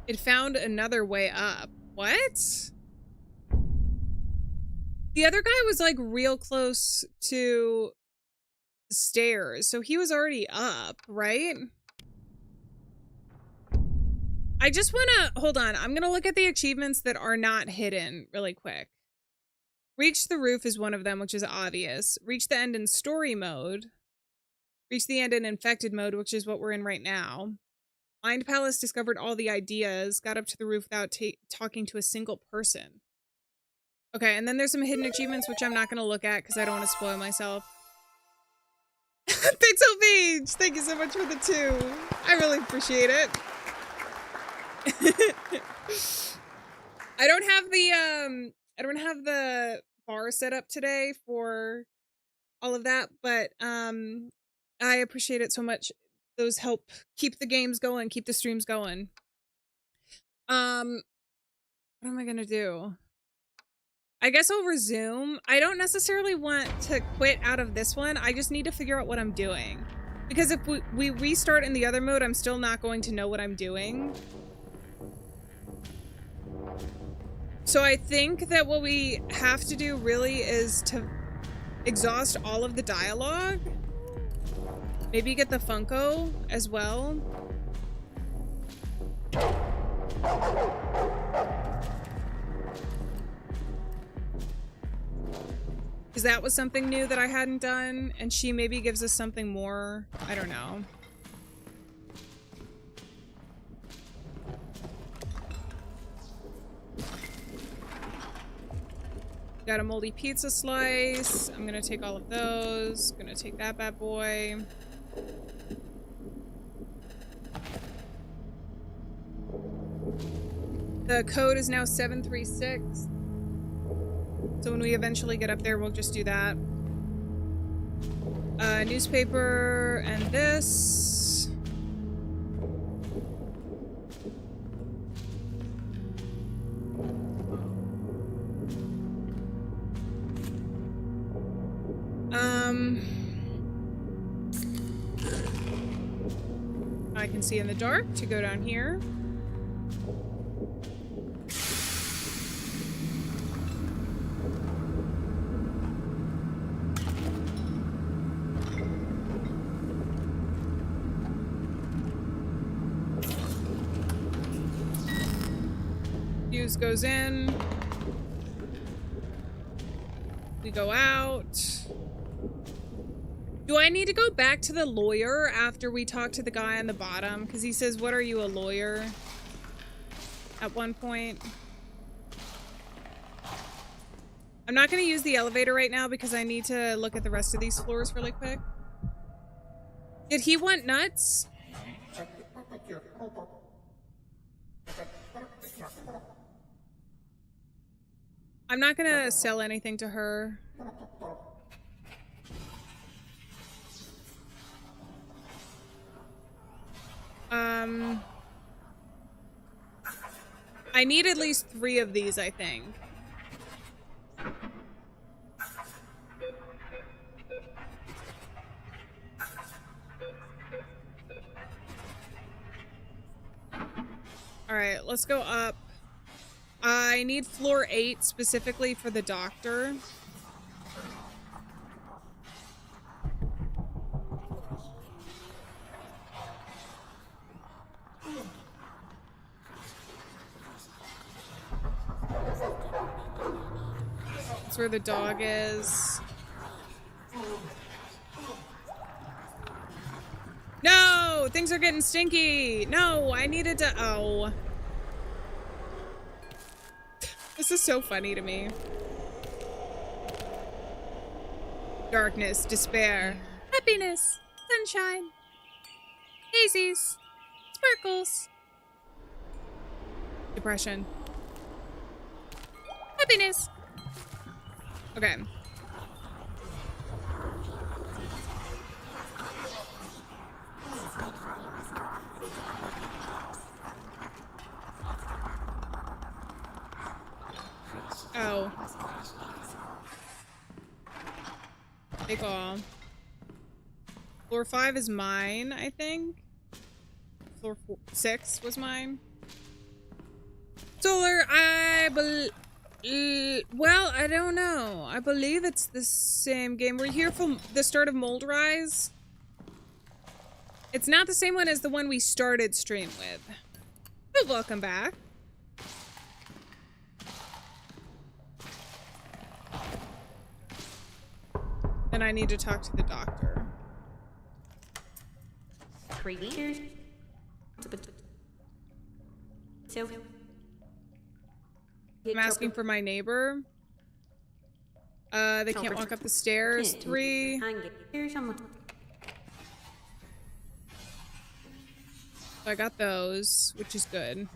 It found another way up. What? The other guy was like real close to the stairs, so he was already up, right? I just wanna, hold on, I'm gonna look at the achievements that are not hidden really quick. Reach the roof is one of them, which is obvious. Reach the end in story mode. Reach the end in infected mode, which is what we're in right now. Mind Palace discovered all the ideas, got up to the roof without talking to a single person. Okay, and then there's some hidden achievements, which I'm not going to look at because I don't want to spoil myself. Pixel Beach! Thank you so much for the 2. I really appreciate it. I don't have the bar set up today for all of that, but I appreciate it so much. Those help keep the games going, keep the streams going. What am I gonna do? I guess I'll resume. I don't necessarily want to quit out of this one. I just need to figure out what I'm doing. Because if we restart in the other mode, I'm still not going to know what I'm doing. So I think that what we have to do really is to exhaust all of the dialogue Maybe get the Funko as well. Because that was something new that I hadn't done, and she maybe gives us something more. I don't know. Got a moldy pizza slice. I'm gonna take all of those. Gonna take that bad boy. The code is now 736. So when we eventually get up there, we'll just do that. Newspaper and this. I can see in the dark to go down here. Fuse goes in. We go out. Do I need to go back to the lawyer after we talk to the guy on the bottom? Because he says, "What are you, a lawyer?" At one point. I'm not going to use the elevator right now because I need to look at the rest of these floors really quick. Did he want nuts? I'm not going to sell anything to her. I need at least 3 of these, I think. All right, let's go up. I need floor 8 specifically for the doctor. That's where the dog is. No! Things are getting stinky! No, I needed to... Oh. This is so funny to me. Darkness, despair, happiness, sunshine, daisies, sparkles, depression, happiness. Okay. Oh. Take all. Floor 5 is mine, I think. Floor 6 was mine. Solar, well, I don't know. I believe it's the same game. We're here for the start of Mold Rise. It's not the same one as the one we started stream with. But welcome back. And I need to talk to the doctor. I'm asking for my neighbor. They can't walk up the stairs. 3. I got those, which is good.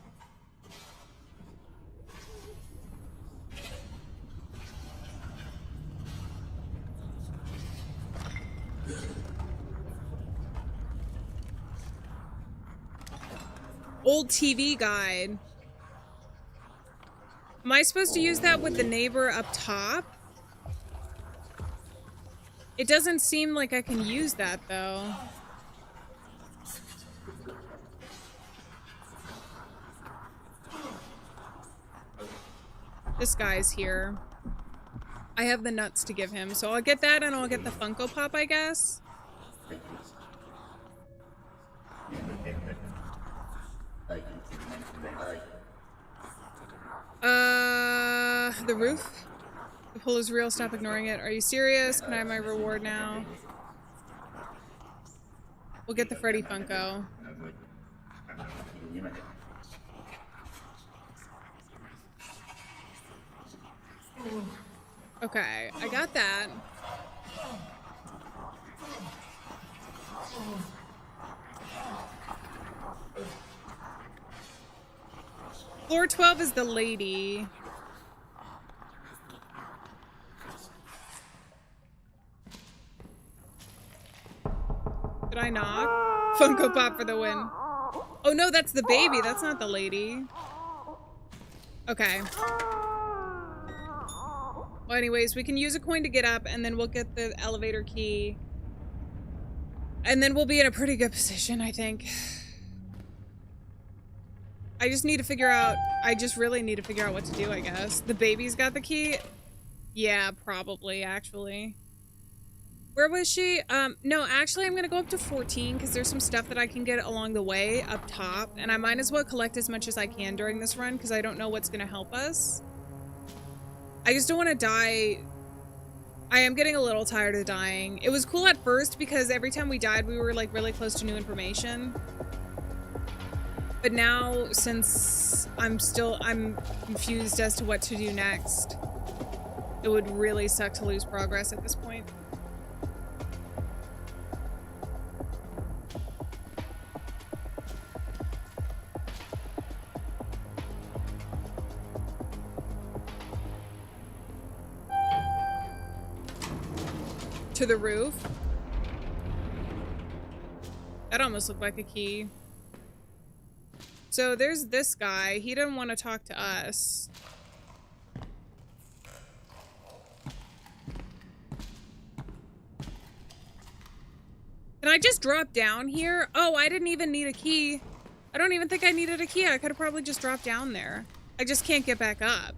Old TV guide. Am I supposed to use that with the neighbor up top? It doesn't seem like I can use that, though. This guy's here. I have the nuts to give him, so I'll get that and I'll get the Funko Pop, I guess. The roof? The pull is real, stop ignoring it. Are you serious? Can I have my reward now? We'll get the Freddy Funko. Okay, I got that. Floor 12 is the lady. Did I knock? Funko Pop for the win. Oh no, that's the baby. That's not the lady. Okay. Well, anyways, we can use a coin to get up, and then we'll get the elevator key. And then we'll be in a pretty good position, I think. I just need to figure out... I just really need to figure out what to do, I guess. The baby's got the key? Yeah, probably, actually. Where was she? No, actually, I'm gonna go up to 14, because there's some stuff that I can get along the way up top. And I might as well collect as much as I can during this run, because I don't know what's gonna help us. I just don't want to die. I am getting a little tired of dying. It was cool at first because every time we died, we were like really close to new information. But now, since I'm confused as to what to do next, it would really suck to lose progress at this point. To the roof. That almost looked like a key. So there's this guy. He didn't want to talk to us. Can I just drop down here? Oh, I didn't even need a key. I don't even think I needed a key. I could have probably just dropped down there. I just can't get back up.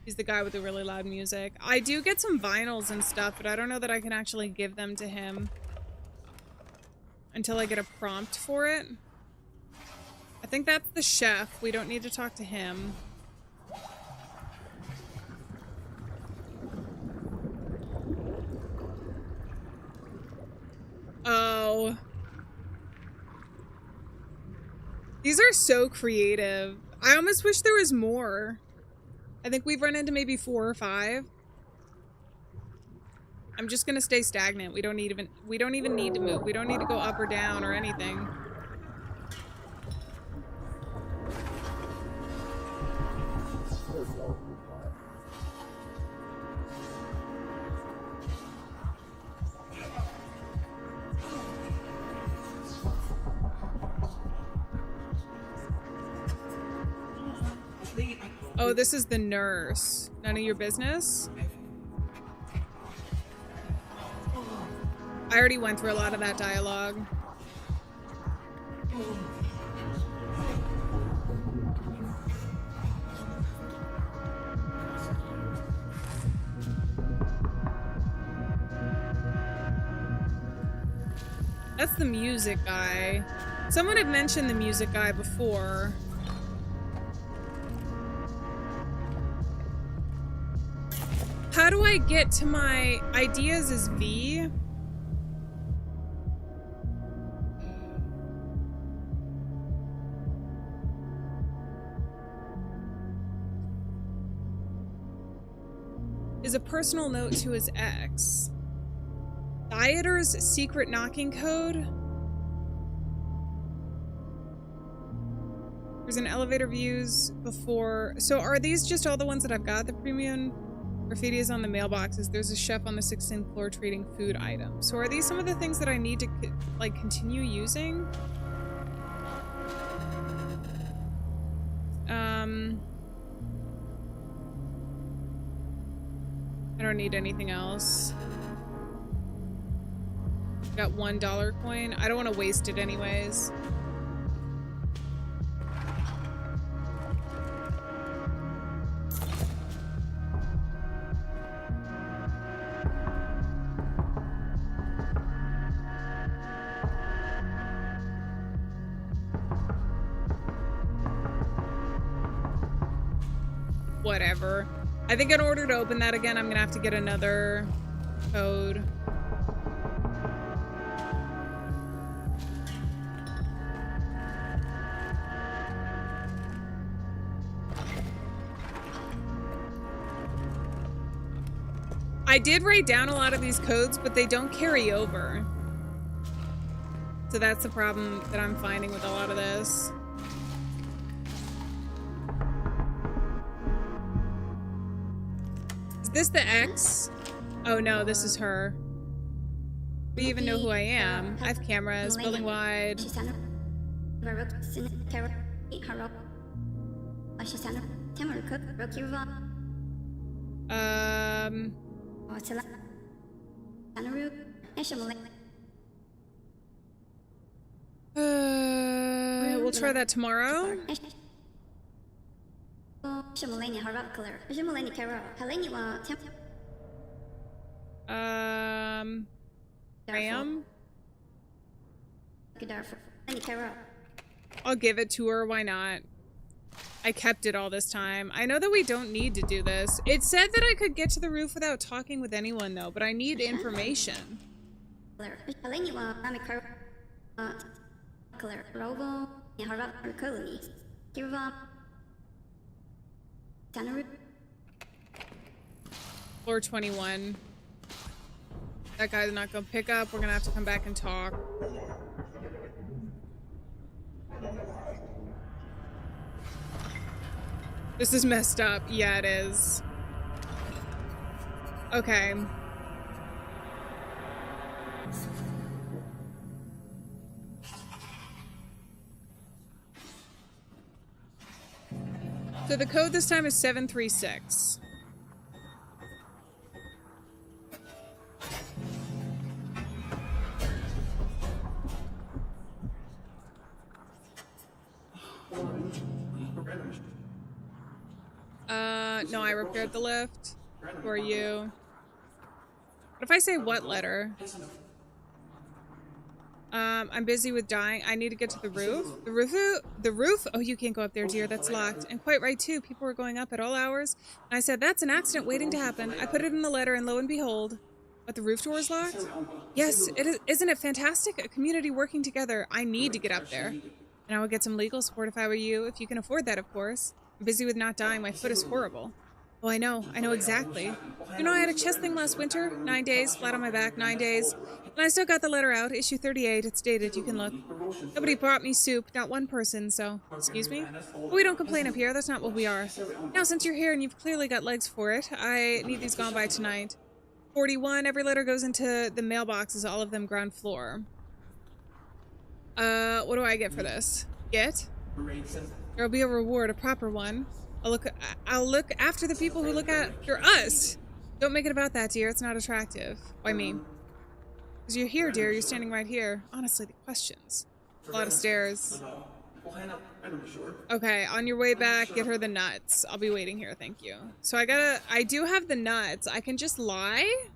He's the guy with the really loud music. I do get some vinyls and stuff, but I don't know that I can actually give them to him until I get a prompt for it. I think that's the chef. We don't need to talk to him. Oh. These are so creative. I almost wish there was more. I think we've run into maybe 4 or 5. I'm just gonna stay stagnant. We don't even need to move. We don't need to go up or down or anything. Oh, this is the nurse. None of your business? I already went through a lot of that dialogue. That's the music guy. Someone had mentioned the music guy before. How do I get to my ideas as V? Is a personal note to his ex. Dieter's secret knocking code. There's an elevator views before. So are these just all the ones that I've got? The premium graffiti is on the mailboxes. There's a chef on the 16th floor trading food items. So are these some of the things that I need to like continue using? I don't need anything else. Got $1 coin. I don't want to waste it anyways. Whatever. I think in order to open that again, I'm gonna have to get another code. I did write down a lot of these codes, but they don't carry over. So that's the problem that I'm finding with a lot of this. Is this the X? Oh no, this is her. We even know who I am. I have cameras, building wide. We'll try that tomorrow. Ram? I'll give it to her, why not? I kept it all this time. I know that we don't need to do this. It said that I could get to the roof without talking with anyone though, but I need information. Floor 21. That guy's not gonna pick up. We're gonna have to come back and talk. This is messed up. Yeah, it is. Okay. So the code this time is 736. No, I repaired the lift. Who are you? What if I say what letter? I'm busy with dying. I need to get to the roof. The roof? Oh, you can't go up there, dear. That's locked. And quite right, too. People were going up at all hours. And I said, that's an accident waiting to happen. I put it in the letter, and lo and behold. But the roof door is locked? Yes, it is. Isn't it fantastic? A community working together. I need to get up there. And I would get some legal support if I were you. If you can afford that, of course. I'm busy with not dying. My foot is horrible. Oh, I know exactly. You know, I had a chest thing last winter. 9 days, flat on my back, 9 days. And I still got the letter out, issue 38, it's dated, you can look. Nobody brought me soup, not one person, so, excuse me? But we don't complain up here, that's not what we are. Now, since you're here and you've clearly got legs for it, I need these gone by tonight. 41, every letter goes into the mailboxes, all of them ground floor. What do I get for this? Get? There'll be a reward, a proper one. I'll look after the people who look after us. Don't make it about that, dear. It's not attractive. Why me? Because you're here, dear. You're standing right here. Honestly, the questions. A lot of stairs. Okay, on your way back, get her the nuts. I'll be waiting here, thank you. So I do have the nuts. I can just lie?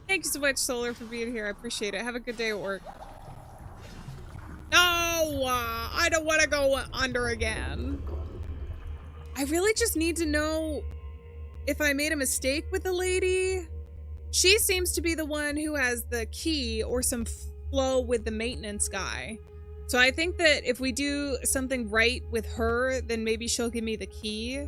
Thank you so much, Solar, for being here. I appreciate it. Have a good day at work. No, I don't want to go under again. I really just need to know if I made a mistake with the lady. She seems to be the one who has the key or some flow with the maintenance guy. So I think that if we do something right with her, then maybe she'll give me the key.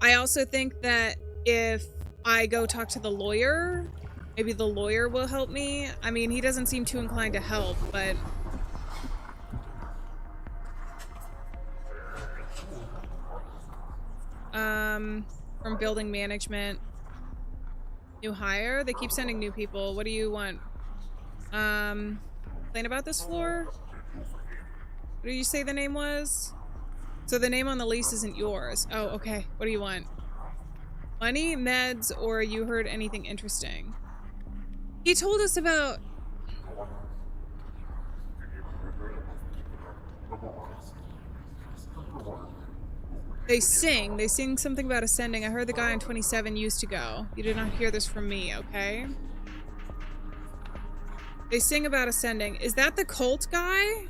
I also think that if I go talk to the lawyer, maybe the lawyer will help me. I mean, he doesn't seem too inclined to help, but... from building management. New hire? They keep sending new people. What do you want? Complain about this floor? What did you say the name was? So the name on the lease isn't yours. Oh, okay. What do you want? Money, meds, or you heard anything interesting? He told us about... They sing something about ascending. I heard the guy on 27 used to go. You did not hear this from me, okay? They sing about ascending. Is that the cult guy?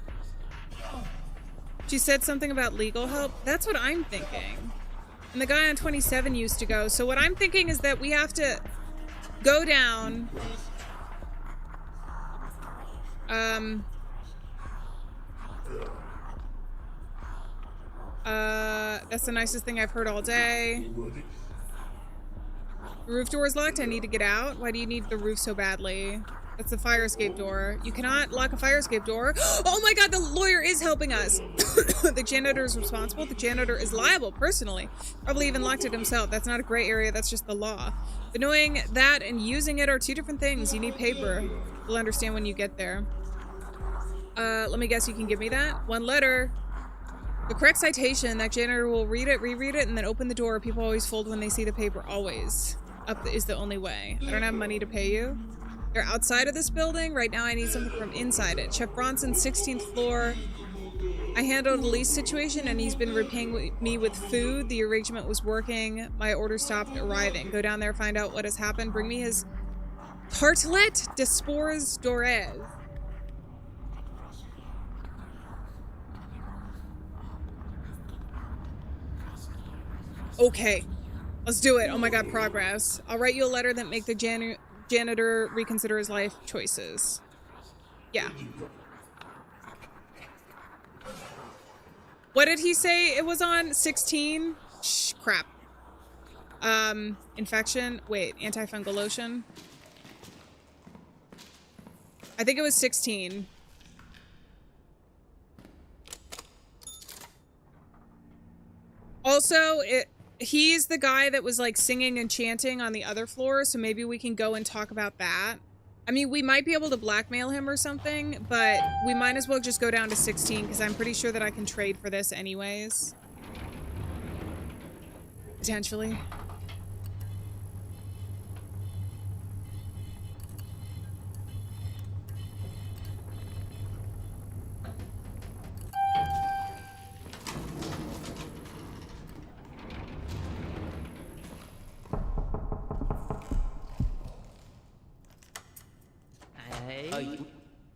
She said something about legal help. That's what I'm thinking. And the guy on 27 used to go. So what I'm thinking is that we have to go down. That's the nicest thing I've heard all day. The roof door is locked. I need to get out. Why do you need the roof so badly? That's the fire escape door. You cannot lock a fire escape door. Oh my god, the lawyer is helping us. The janitor is responsible. The janitor is liable personally. Probably even locked it himself. That's not a gray area. That's just the law. But knowing that and using it are two different things. You need paper. You'll understand when you get there. Let me guess, you can give me that? One letter. The correct citation. That janitor will read it, reread it, and then open the door. People always fold when they see the paper. Always. Up is the only way. I don't have money to pay you. You're outside of this building. Right now I need something from inside it. Chef Bronson's 16th floor. I handled a lease situation and he's been repaying me with food. The arrangement was working. My order stopped arriving. Go down there, find out what has happened. Bring me his tartlet de spores dorez. Okay, let's do it. Oh my god, progress. I'll write you a letter that make the janitor reconsider his life choices. Yeah. What did he say it was on? 16? Shh, crap. Infection. Wait, antifungal lotion. I think it was 16. Also, he's the guy that was like singing and chanting on the other floor, so maybe we can go and talk about that. I mean, we might be able to blackmail him or something, but we might as well just go down to 16 because I'm pretty sure that I can trade for this anyways. Potentially.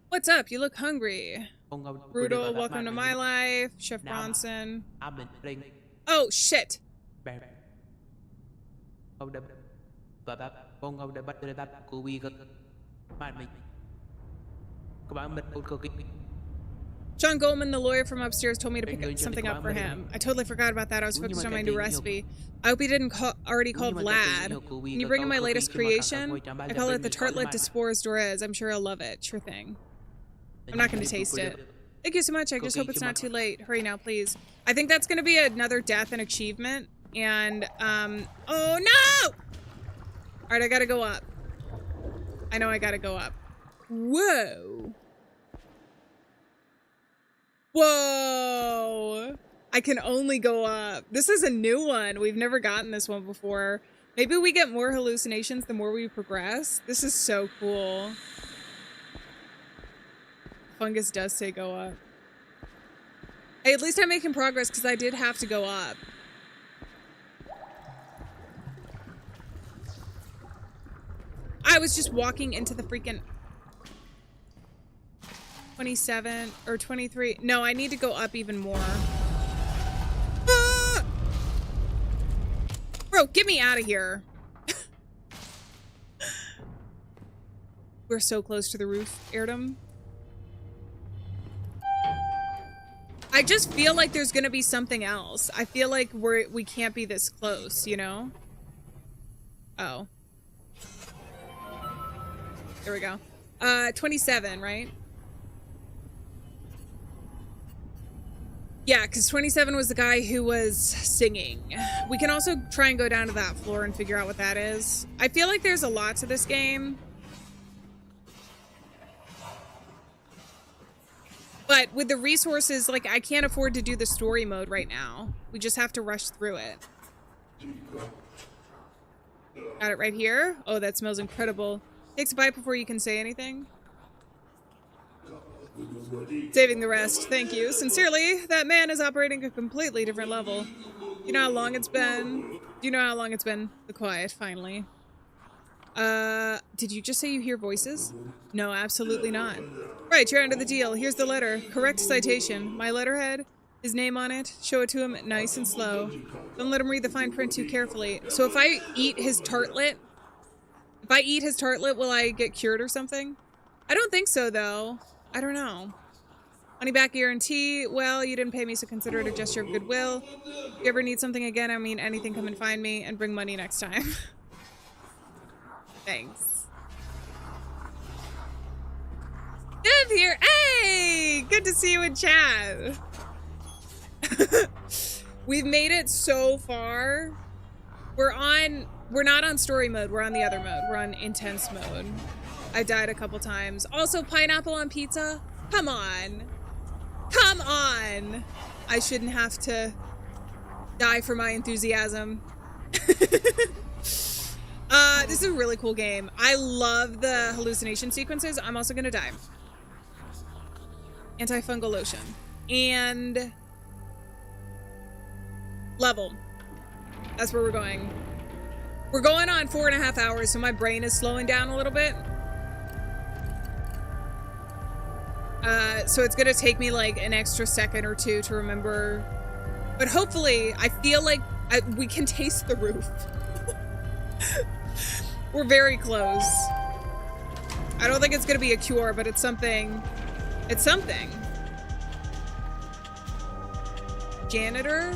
What's up? You look hungry. Brutal, welcome to my life. Chef Bronson. Oh, shit. John Goldman, the lawyer from upstairs, told me to pick something up for him. I totally forgot about that. I was focused on my new recipe. I hope he didn't already call Vlad. Can you bring him my latest creation? I call it the tartlet de spores dorez. I'm sure he'll love it. Sure thing. I'm not going to taste it. Thank you so much. I just hope it's not too late. Hurry now, please. I think that's going to be another death and achievement. And, oh no! All right, I got to go up. I know I got to go up. Whoa. Whoa. I can only go up. This is a new one. We've never gotten this one before. Maybe we get more hallucinations the more we progress. This is so cool. Fungus does say go up. Hey, at least I'm making progress because I did have to go up. I was just walking into the freaking 27 or 23. No, I need to go up even more. Ah! Bro, get me out of here. We're so close to the roof, Erdem. I just feel like there's gonna be something else. I feel like we can't be this close, you know? Oh. There we go. 27, right? Yeah, because 27 was the guy who was singing. We can also try and go down to that floor and figure out what that is. I feel like there's a lot to this game. But with the resources, like, I can't afford to do the story mode right now. We just have to rush through it. Got it right here. Oh, that smells incredible. Takes a bite before you can say anything. Saving the rest. Thank you. Sincerely, that man is operating a completely different level. You know how long it's been? Do you know how long it's been? The quiet, finally. Did you just say you hear voices? No, absolutely not. Right, you're under the deal. Here's the letter. Correct citation. My letterhead. his name on it. Show it to him nice and slow. Don't let him read the fine print too carefully. So if I eat his tartlet, will I get cured or something? I don't think so, though. I don't know. Money back guarantee. Well, you didn't pay me, so consider it a gesture of goodwill. If you ever need something again, I mean anything, come and find me and bring money next time. Thanks. Good here. Hey! Good to see you in chat. We've made it so far. We're not on story mode. We're on the other mode. We're on intense mode. I died a couple times. Also, pineapple on pizza? Come on. Come on! I shouldn't have to die for my enthusiasm. This is a really cool game. I love the hallucination sequences. I'm also gonna die. Antifungal lotion. And level. That's where we're going. We're going on 4.5 hours, so my brain is slowing down a little bit. So it's gonna take me like an extra second or two to remember. But hopefully, I feel like we can taste the roof. We're very close. I don't think it's gonna be a cure, but it's something. It's something. Janitor?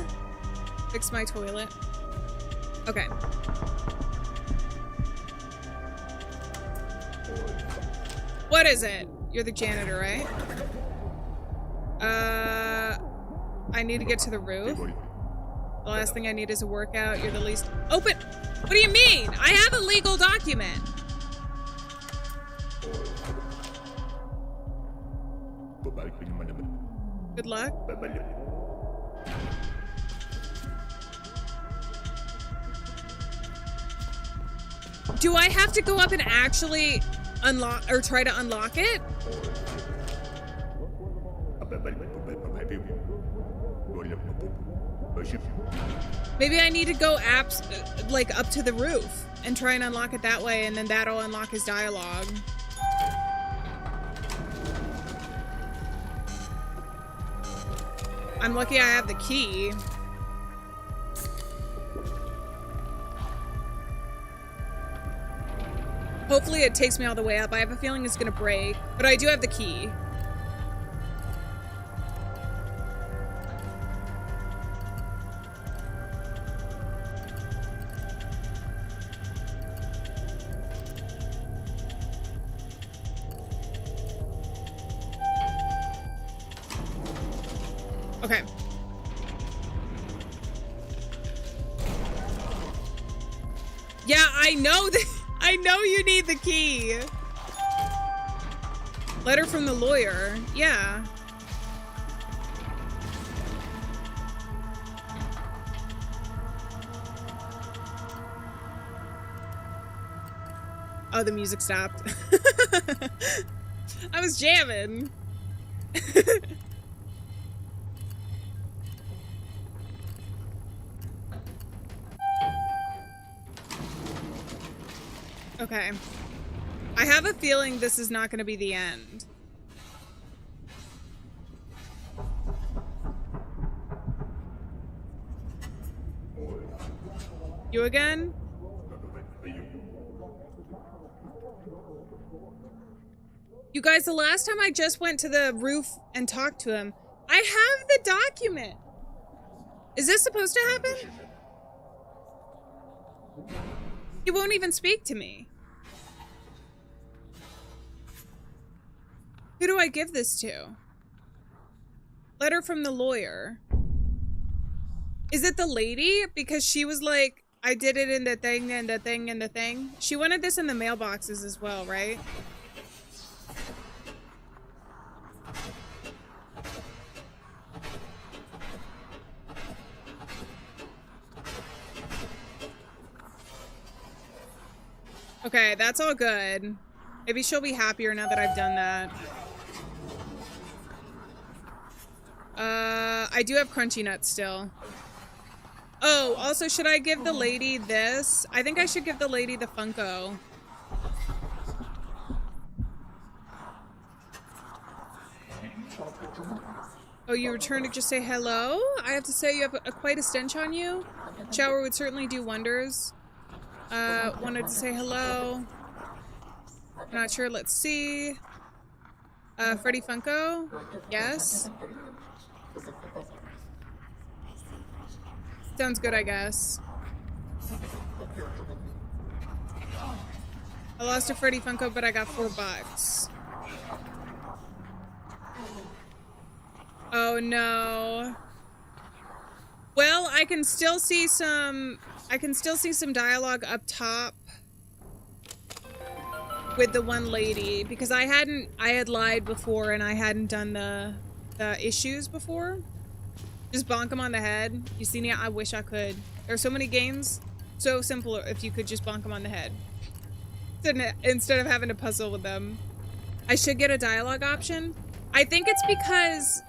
Fix my toilet. Okay. What is it? You're the janitor, right? I need to get to the roof. The last thing I need is a workout. You're the least open. What do you mean? I have a legal document. Good luck. Do I have to go up and actually unlock or try to unlock it? Maybe I need to go like up to the roof and try and unlock it that way, and then that'll unlock his dialogue. I'm lucky I have the key. Hopefully it takes me all the way up. I have a feeling it's gonna break, but I do have the key. Okay. Yeah, I know that. I know you need the key. Letter from the lawyer. Yeah. Oh, the music stopped. I was jamming. Okay. I have a feeling this is not going to be the end. You again? You guys, the last time I just went to the roof and talked to him, I have the document. Is this supposed to happen? He won't even speak to me. Who do I give this to? Letter from the lawyer. Is it the lady? Because she was like, I did it in the thing and the thing and the thing. She wanted this in the mailboxes as well, right? Okay, that's all good. Maybe she'll be happier now that I've done that. I do have crunchy nuts still. Oh, also, should I give the lady this? I think I should give the lady the Funko. Oh, you returned to just say hello? I have to say you have quite a stench on you. Shower would certainly do wonders. Wanted to say hello. Not sure, let's see. Freddy Funko? Yes. Sounds good, I guess. I lost a Freddy Funko, but I got $4. Oh no. Well, I can still see some dialogue up top with the one lady because I had lied before and I hadn't done the issues before. Just bonk them on the head. You see me? I wish I could. There are so many games. So simple if you could just bonk them on the head. Instead of having to puzzle with them. I should get a dialogue option. I think it's because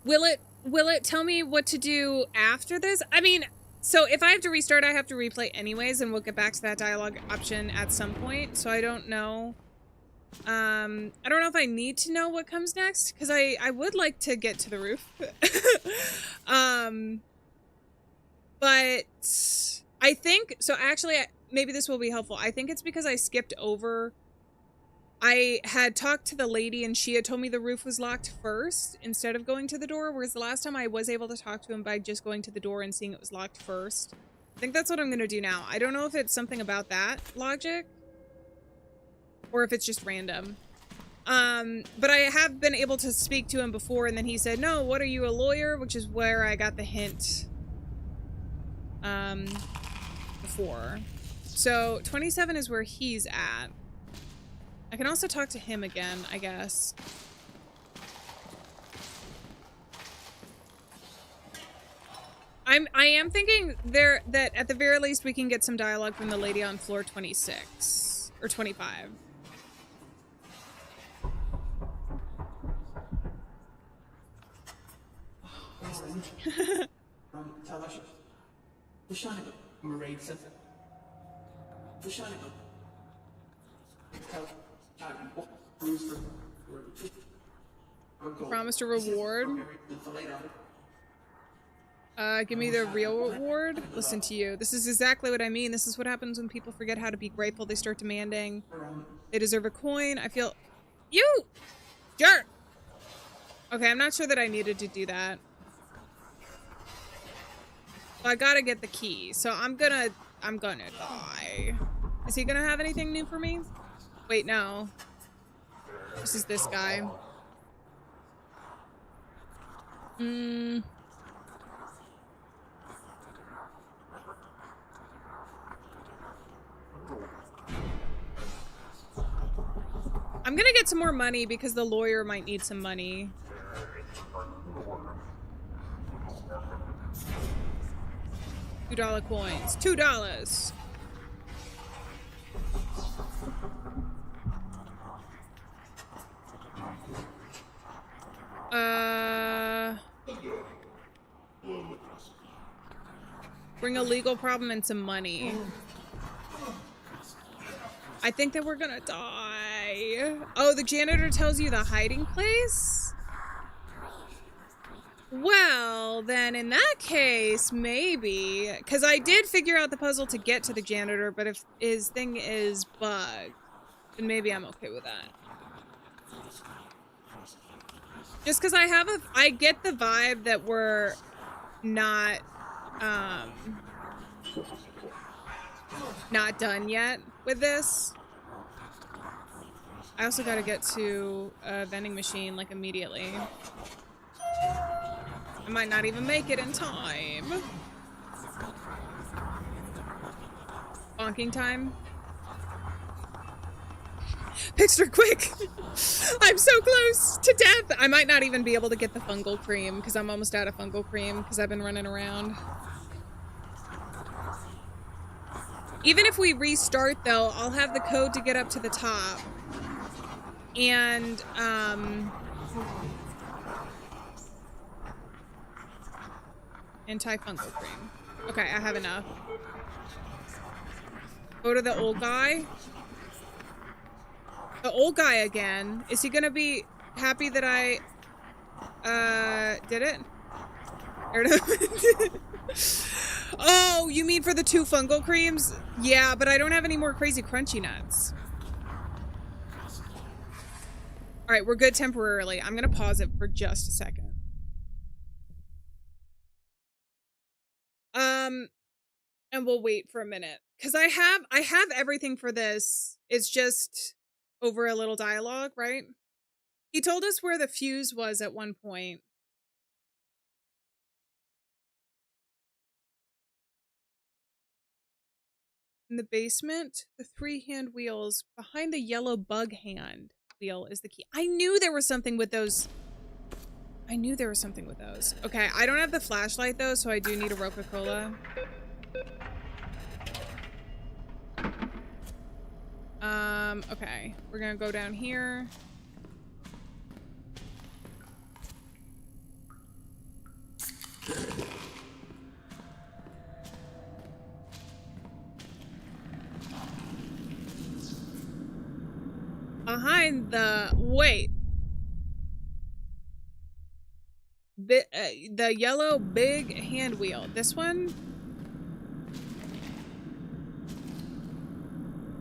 will it tell me what to do after this? I mean, so if I have to restart, I have to replay anyways, and we'll get back to that dialogue option at some point. So I don't know. I don't know if I need to know what comes next, because I would like to get to the roof. But I think, so actually, maybe this will be helpful. I think it's because I skipped over. I had talked to the lady and she had told me the roof was locked first instead of going to the door, whereas the last time I was able to talk to him by just going to the door and seeing it was locked first. I think that's what I'm going to do now. I don't know if it's something about that logic or if it's just random. But I have been able to speak to him before and then he said, no, what are you, a lawyer? Which is where I got the hint before. So 27 is where he's at. I can also talk to him again, I guess. I am thinking that at the very least we can get some dialogue from the lady on floor 26 or 25. Promised a reward. Give me the real reward. Listen to you. This is exactly what I mean. This is what happens when people forget how to be grateful. They start demanding. They deserve a coin. I feel... You! Jerk! Okay, I'm not sure that I needed to do that. Well, I gotta get the key. So I'm gonna die. Is he gonna have anything new for me? Wait, no. This is this guy. I'm gonna get some more money because the lawyer might need some money. $2 coins. $2. Bring a legal problem and some money. I think that we're gonna die. Oh, the janitor tells you the hiding place? Well, then in that case, maybe. Because I did figure out the puzzle to get to the janitor, but if his thing is bugged, then maybe I'm okay with that. Just because I get the vibe that we're not done yet with this. I also gotta get to a vending machine, like, immediately. I might not even make it in time. Bonking time. Pixter, quick! I'm so close to death! I might not even be able to get the fungal cream, because I'm almost out of fungal cream, because I've been running around. Even if we restart, though, I'll have the code to get up to the top. And, anti-fungal cream. Okay, I have enough. Go to the old guy. The old guy again. Is he gonna be happy that I did it? Oh, you mean for the 2 fungal creams? Yeah, but I don't have any more crazy crunchy nuts. All right, we're good temporarily. I'm gonna pause it for just a second. And we'll wait for a minute because I have everything for this. It's just over a little dialogue, right? He told us where the fuse was at one point. In the basement, the 3 hand wheels behind the yellow bug hand wheel is the key. I knew there was something with those. Okay, I don't have the flashlight though, so I do need a Coca-Cola. Okay, we're gonna go down here. Behind the, wait. The yellow big hand wheel. This one?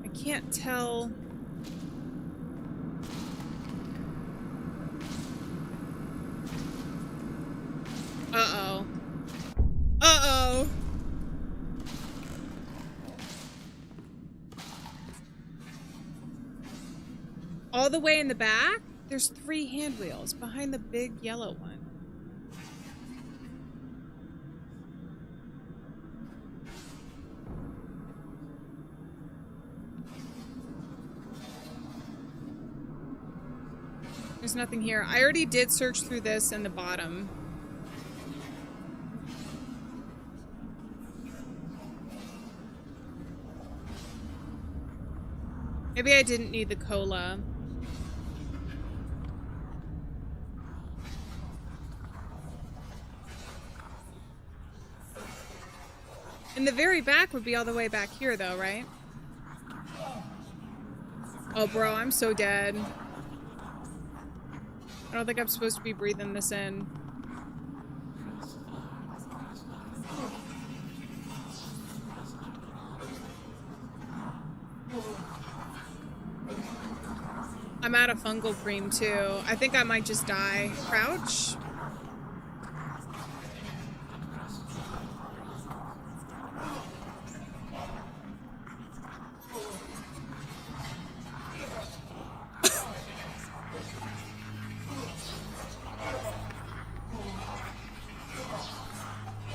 I can't tell. Uh-oh. Uh-oh. All the way in the back, there's 3 hand wheels behind the big yellow one. There's nothing here. I already did search through this in the bottom. Maybe I didn't need the cola. In the very back would be all the way back here though, right? Oh bro, I'm so dead. I don't think I'm supposed to be breathing this in. I'm out of fungal cream too. I think I might just die. Crouch?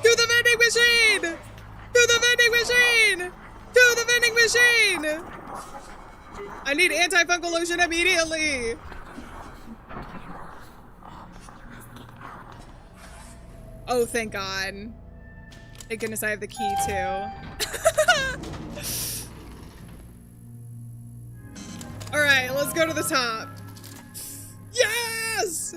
To the vending machine! To the vending machine! To the vending machine! I need antifungal lotion immediately! Oh, thank God. Thank goodness I have the key, too. Alright, let's go to the top. Yes!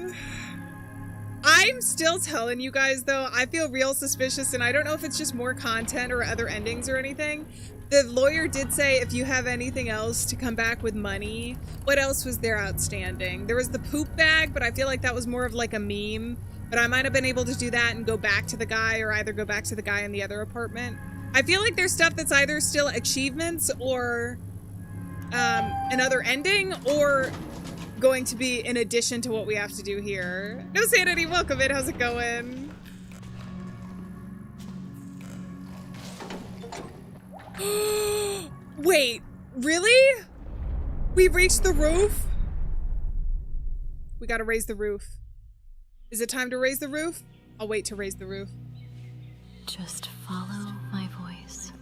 I'm still telling you guys, though, I feel real suspicious, and I don't know if it's just more content or other endings or anything. The lawyer did say if you have anything else to come back with money. What else was there outstanding? There was the poop bag, but I feel like that was more of like a meme. But I might have been able to do that and go back to the guy, or either go back to the guy in the other apartment. I feel like there's stuff that's either still achievements or another ending, or going to be in addition to what we have to do here. No sanity, welcome in. How's it going? Wait, really? We've reached the roof? We gotta raise the roof. Is it time to raise the roof? I'll wait to raise the roof. Just follow my voice.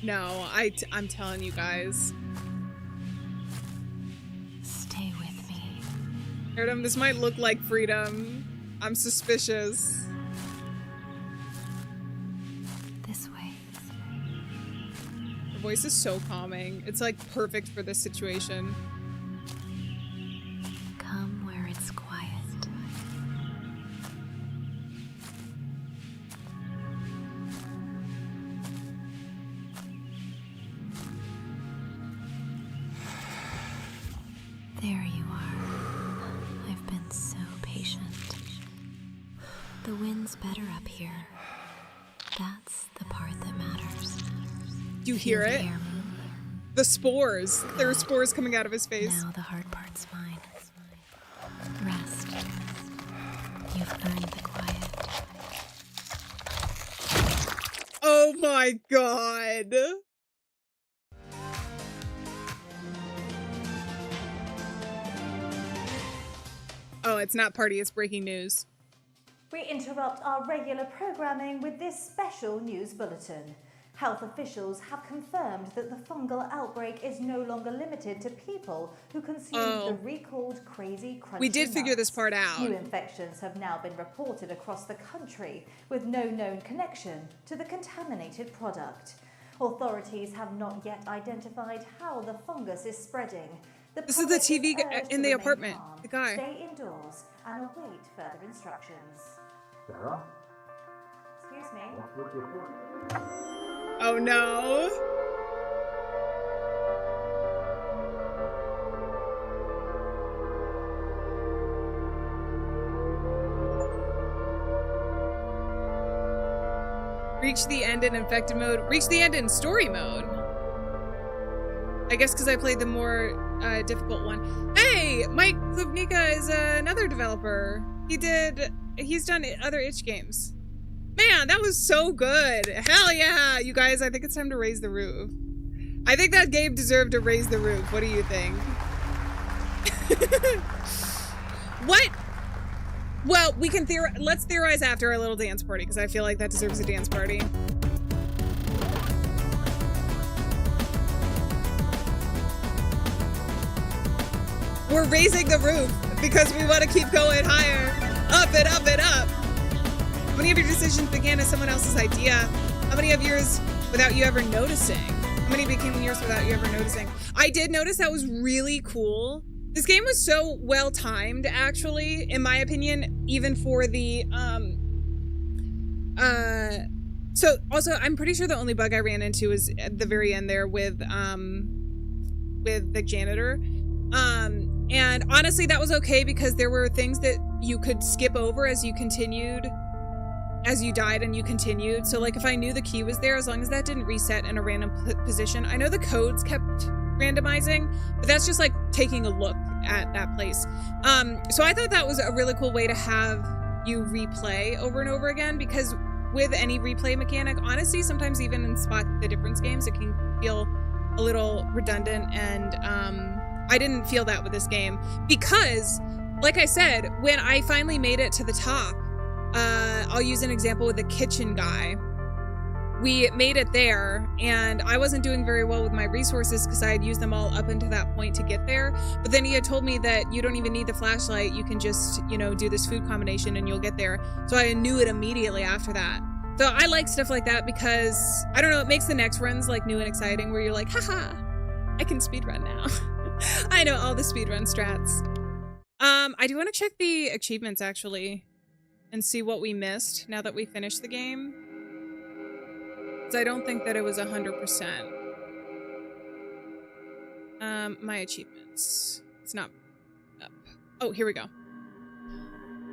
No, I'm telling you guys. Stay with me. Freedom, this might look like freedom. I'm suspicious. This way. Her voice is so calming. It's like perfect for this situation. Come where it's quiet. The wind's better up here. That's the part that matters. Do you hear Feel the it? air move. The spores. There are spores coming out of his face. Now the hard part's mine. Rest. You've earned the quiet. Oh my god. Oh, it's not party, it's breaking news. We interrupt our regular programming with this special news bulletin. Health officials have confirmed that the fungal outbreak is no longer limited to people who consume the recalled crazy crunchy We did figure this nuts. part out. New infections have now been reported across the country with no known connection to the contaminated product. Authorities have not yet identified how the fungus is spreading. This is the TV urged in to the remain apartment, calm, the guy. Stay indoors and await further instructions. Sarah? Excuse me. What's with your foot? Oh no. Reach the end in infected mode. Reach the end in story mode. I guess because I played the more difficult one. Hey, Mike Klubnika is another developer. He's done other itch games. Man, that was so good. Hell yeah. You guys, I think it's time to raise the roof. I think that game deserved to raise the roof. What do you think? What? Well, we can let's theorize after our little dance party, because I feel like that deserves a dance party. We're raising the roof because we want to keep going higher. Up and up and up. How many of your decisions began as someone else's idea? How many of yours without you ever noticing? How many became yours without you ever noticing? I did notice that was really cool. This game was so well timed, actually, in my opinion, even for the, so also I'm pretty sure the only bug I ran into was at the very end there with the janitor. And honestly, that was okay because there were things that you could skip over as you continued, as you died and you continued. So like if I knew the key was there, as long as that didn't reset in a random position. I know the codes kept randomizing, but that's just like taking a look at that place. So I thought that was a really cool way to have you replay over and over again, because with any replay mechanic, honestly, sometimes even in Spot the Difference games, it can feel a little redundant, and I didn't feel that with this game because, like I said, when I finally made it to the top, I'll use an example with the kitchen guy. We made it there, and I wasn't doing very well with my resources because I had used them all up until that point to get there. But then he had told me that you don't even need the flashlight. You can just, you know, do this food combination and you'll get there. So I knew it immediately after that. So I like stuff like that because, I don't know, it makes the next runs like new and exciting where you're like, haha, I can speedrun now. I know all the speedrun strats. I do want to check the achievements actually and see what we missed now that we finished the game. Because I don't think that it was 100%. My achievements. It's not up. Oh, here we go.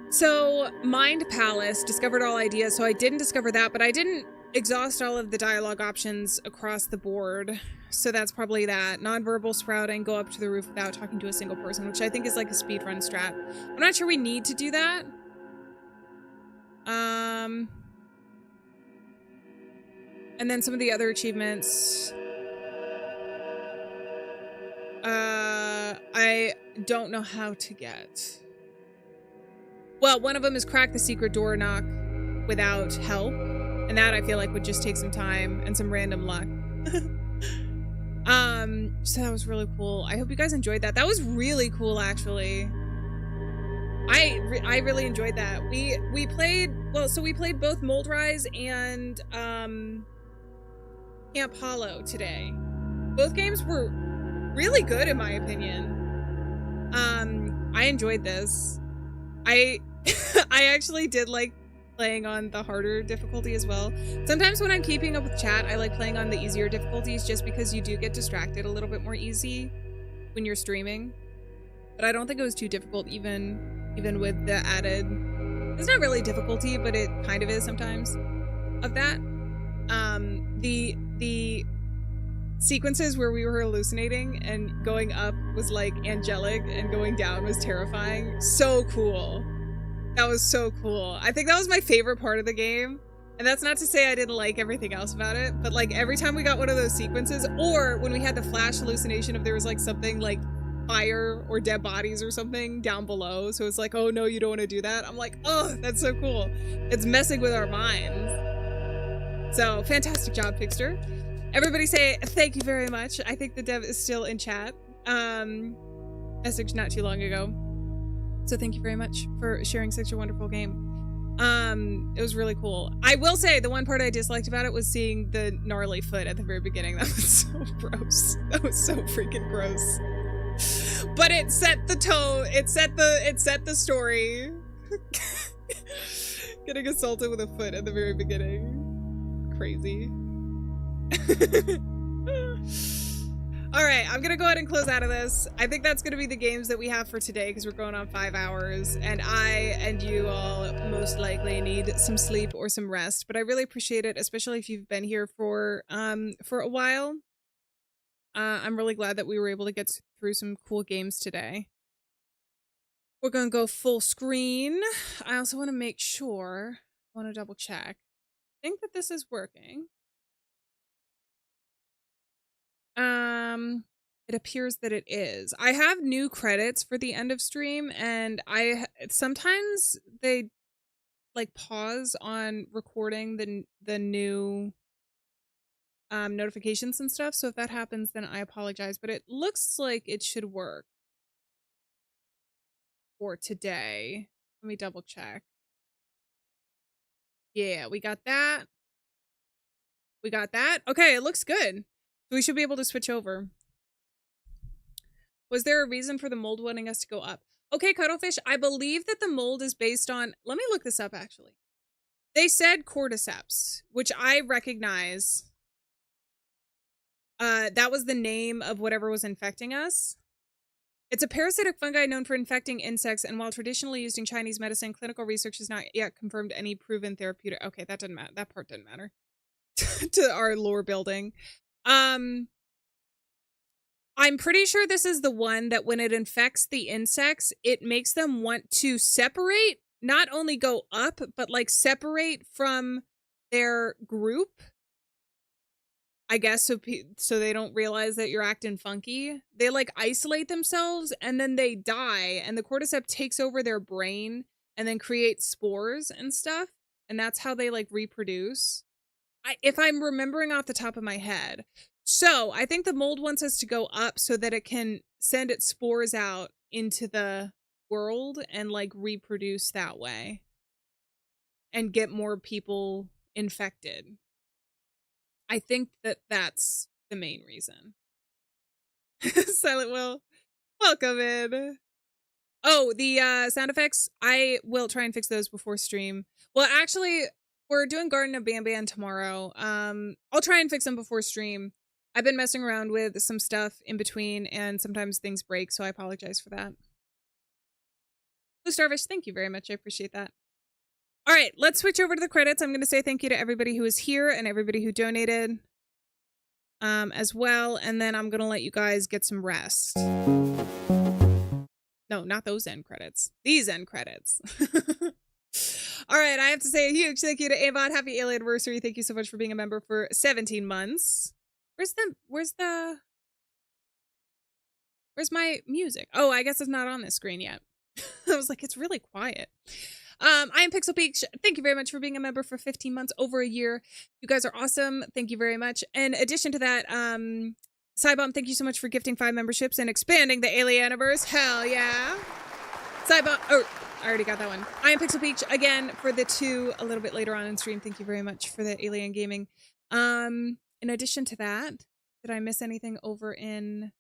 So, Mind Palace, discovered all ideas. So I didn't discover that, but I didn't exhaust all of the dialogue options across the board. So that's probably that. Nonverbal sprouting, go up to the roof without talking to a single person, which I think is like a speedrun strat. I'm not sure we need to do that. And then some of the other achievements. I don't know how to get. Well, one of them is crack the secret door knock without help. And that I feel like would just take some time and some random luck. So that was really cool. I hope you guys enjoyed that. That was really cool, actually. I really enjoyed that. We played, well, so we played both Mold Rise and Camp Hollow today. Both games were really good in my opinion. I enjoyed this. I actually did like playing on the harder difficulty as well. Sometimes when I'm keeping up with chat, I like playing on the easier difficulties just because you do get distracted a little bit more easy when you're streaming. But I don't think it was too difficult even with the added It's not really difficulty, but it kind of is sometimes of that. The sequences where we were hallucinating and going up was like angelic and going down was terrifying. So cool. That was so cool. I think that was my favorite part of the game. And that's not to say I didn't like everything else about it, but like every time we got one of those sequences, or when we had the flash hallucination if there was like something like fire or dead bodies or something down below. So it's like, oh no, you don't want to do that. I'm like, oh, that's so cool. It's messing with our minds. So fantastic job, Pixter. Everybody say thank you very much. I think the dev is still in chat. Message not too long ago. So thank you very much for sharing such a wonderful game. It was really cool. I will say the one part I disliked about it was seeing the gnarly foot at the very beginning. That was so gross. That was so freaking gross. But it set the tone. It set the story. Getting assaulted with a foot at the very beginning. Crazy. All right, I'm gonna go ahead and close out of this. I think that's gonna be the games that we have for today because we're going on 5 hours, and I and you all most likely need some sleep or some rest. But I really appreciate it, especially if you've been here for a while. I'm really glad that we were able to get through some cool games today. We're gonna go full screen. I also want to make sure. I want to double check. I think that this is working. It appears that it is. I have new credits for the end of stream, and sometimes they like pause on recording the new notifications and stuff. So if that happens, then I apologize, but it looks like it should work for today. Let me double check. Yeah, we got that. We got that. Okay, it looks good. So we should be able to switch over. Was there a reason for the mold wanting us to go up? Okay, Cuttlefish, I believe that the mold is based on... Let me look this up, actually. They said cordyceps, which I recognize. That was the name of whatever was infecting us. It's a parasitic fungi known for infecting insects, and while traditionally used in Chinese medicine, clinical research has not yet confirmed any proven therapeutic... Okay, that doesn't matter. That part didn't matter to our lore building. I'm pretty sure this is the one that when it infects the insects, it makes them want to separate, not only go up, but like separate from their group. I guess so they don't realize that you're acting funky. They like isolate themselves and then they die, and the cordyceps takes over their brain and then creates spores and stuff. And that's how they like reproduce. If I'm remembering off the top of my head. So I think the mold wants us to go up so that it can send its spores out into the world and like reproduce that way and get more people infected. I think that that's the main reason. Silent Will, welcome in. Oh, the sound effects, I will try and fix those before stream. Well, actually, we're doing Garden of Banban tomorrow. I'll try and fix them before stream. I've been messing around with some stuff in between, and sometimes things break, so I apologize for that. Blue Starfish, thank you very much. I appreciate that. All right, let's switch over to the credits. I'm going to say thank you to everybody who is here and everybody who donated as well, and then I'm going to let you guys get some rest. No, not those end credits. These end credits. All right, I have to say a huge thank you to Avon. Happy Alieanniversary. Thank you so much for being a member for 17 months. Where's my music? Oh, I guess it's not on this screen yet. I was like, it's really quiet. I am Pixel Peach. Thank you very much for being a member for 15 months, over a year. You guys are awesome. Thank you very much. In addition to that, Cybomb, thank you so much for gifting 5 memberships and expanding the Alieanniverse. Hell yeah. Cybomb, oh, I already got that one. I am Pixel Peach again for the 2 a little bit later on in stream. Thank you very much for the Alien Gaming. In addition to that, did I miss anything over in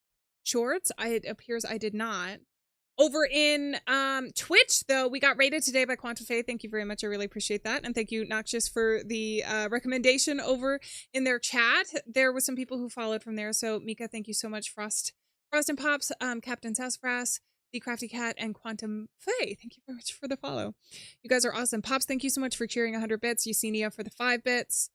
Shorts? It appears I did not. Over in Twitch, though, we got rated today by Quantum Faith. Thank you very much. I really appreciate that. And thank you, Noxious, for the recommendation over in their chat. There was some people who followed from there. So, Mika, thank you so much. Frost and Pops, Captain Sassafras, The Crafty Cat, and Quantum Faye. Thank you very much for the follow. You guys are awesome. Pops, thank you so much for cheering 100 bits. Eusenia for the 5 bits.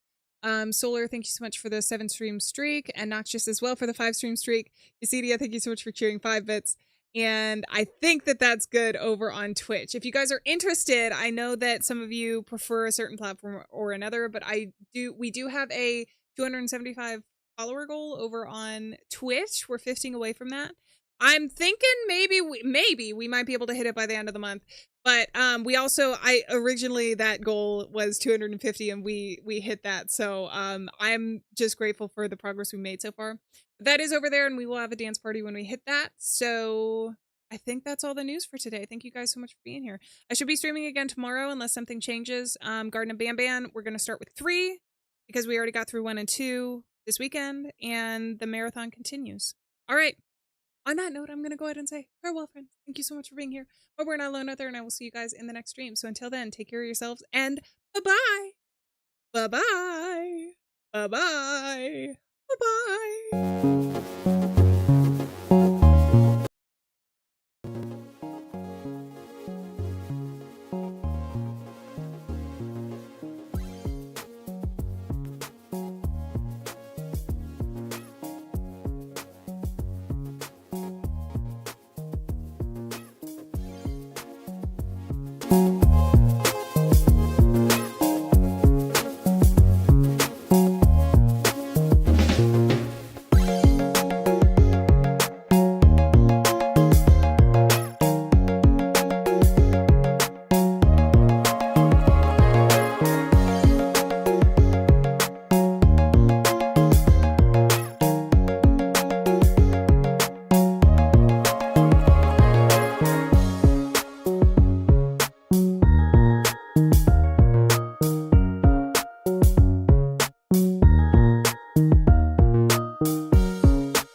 Solar, thank you so much for the 7 stream streak. And Noxious as well for the 5 stream streak. Eusenia, thank you so much for cheering 5 bits. And I think that that's good over on Twitch. If you guys are interested, I know that some of you prefer a certain platform or another, but we do have a 275 follower goal over on Twitch. We're 15 away from that. I'm thinking maybe we might be able to hit it by the end of the month. But I originally that goal was 250 and we hit that. So I'm just grateful for the progress we made so far. That is over there, and we will have a dance party when we hit that. So I think that's all the news for today. Thank you guys so much for being here. I should be streaming again tomorrow unless something changes. Garden of Banban, we're going to start with 3 because we already got through 1 and 2 this weekend, and the marathon continues. All right. On that note, I'm going to go ahead and say farewell, friends. Thank you so much for being here. But we're not alone out there, and I will see you guys in the next stream. So until then, take care of yourselves, and bye-bye. Bye-bye. Bye-bye. Bye-bye.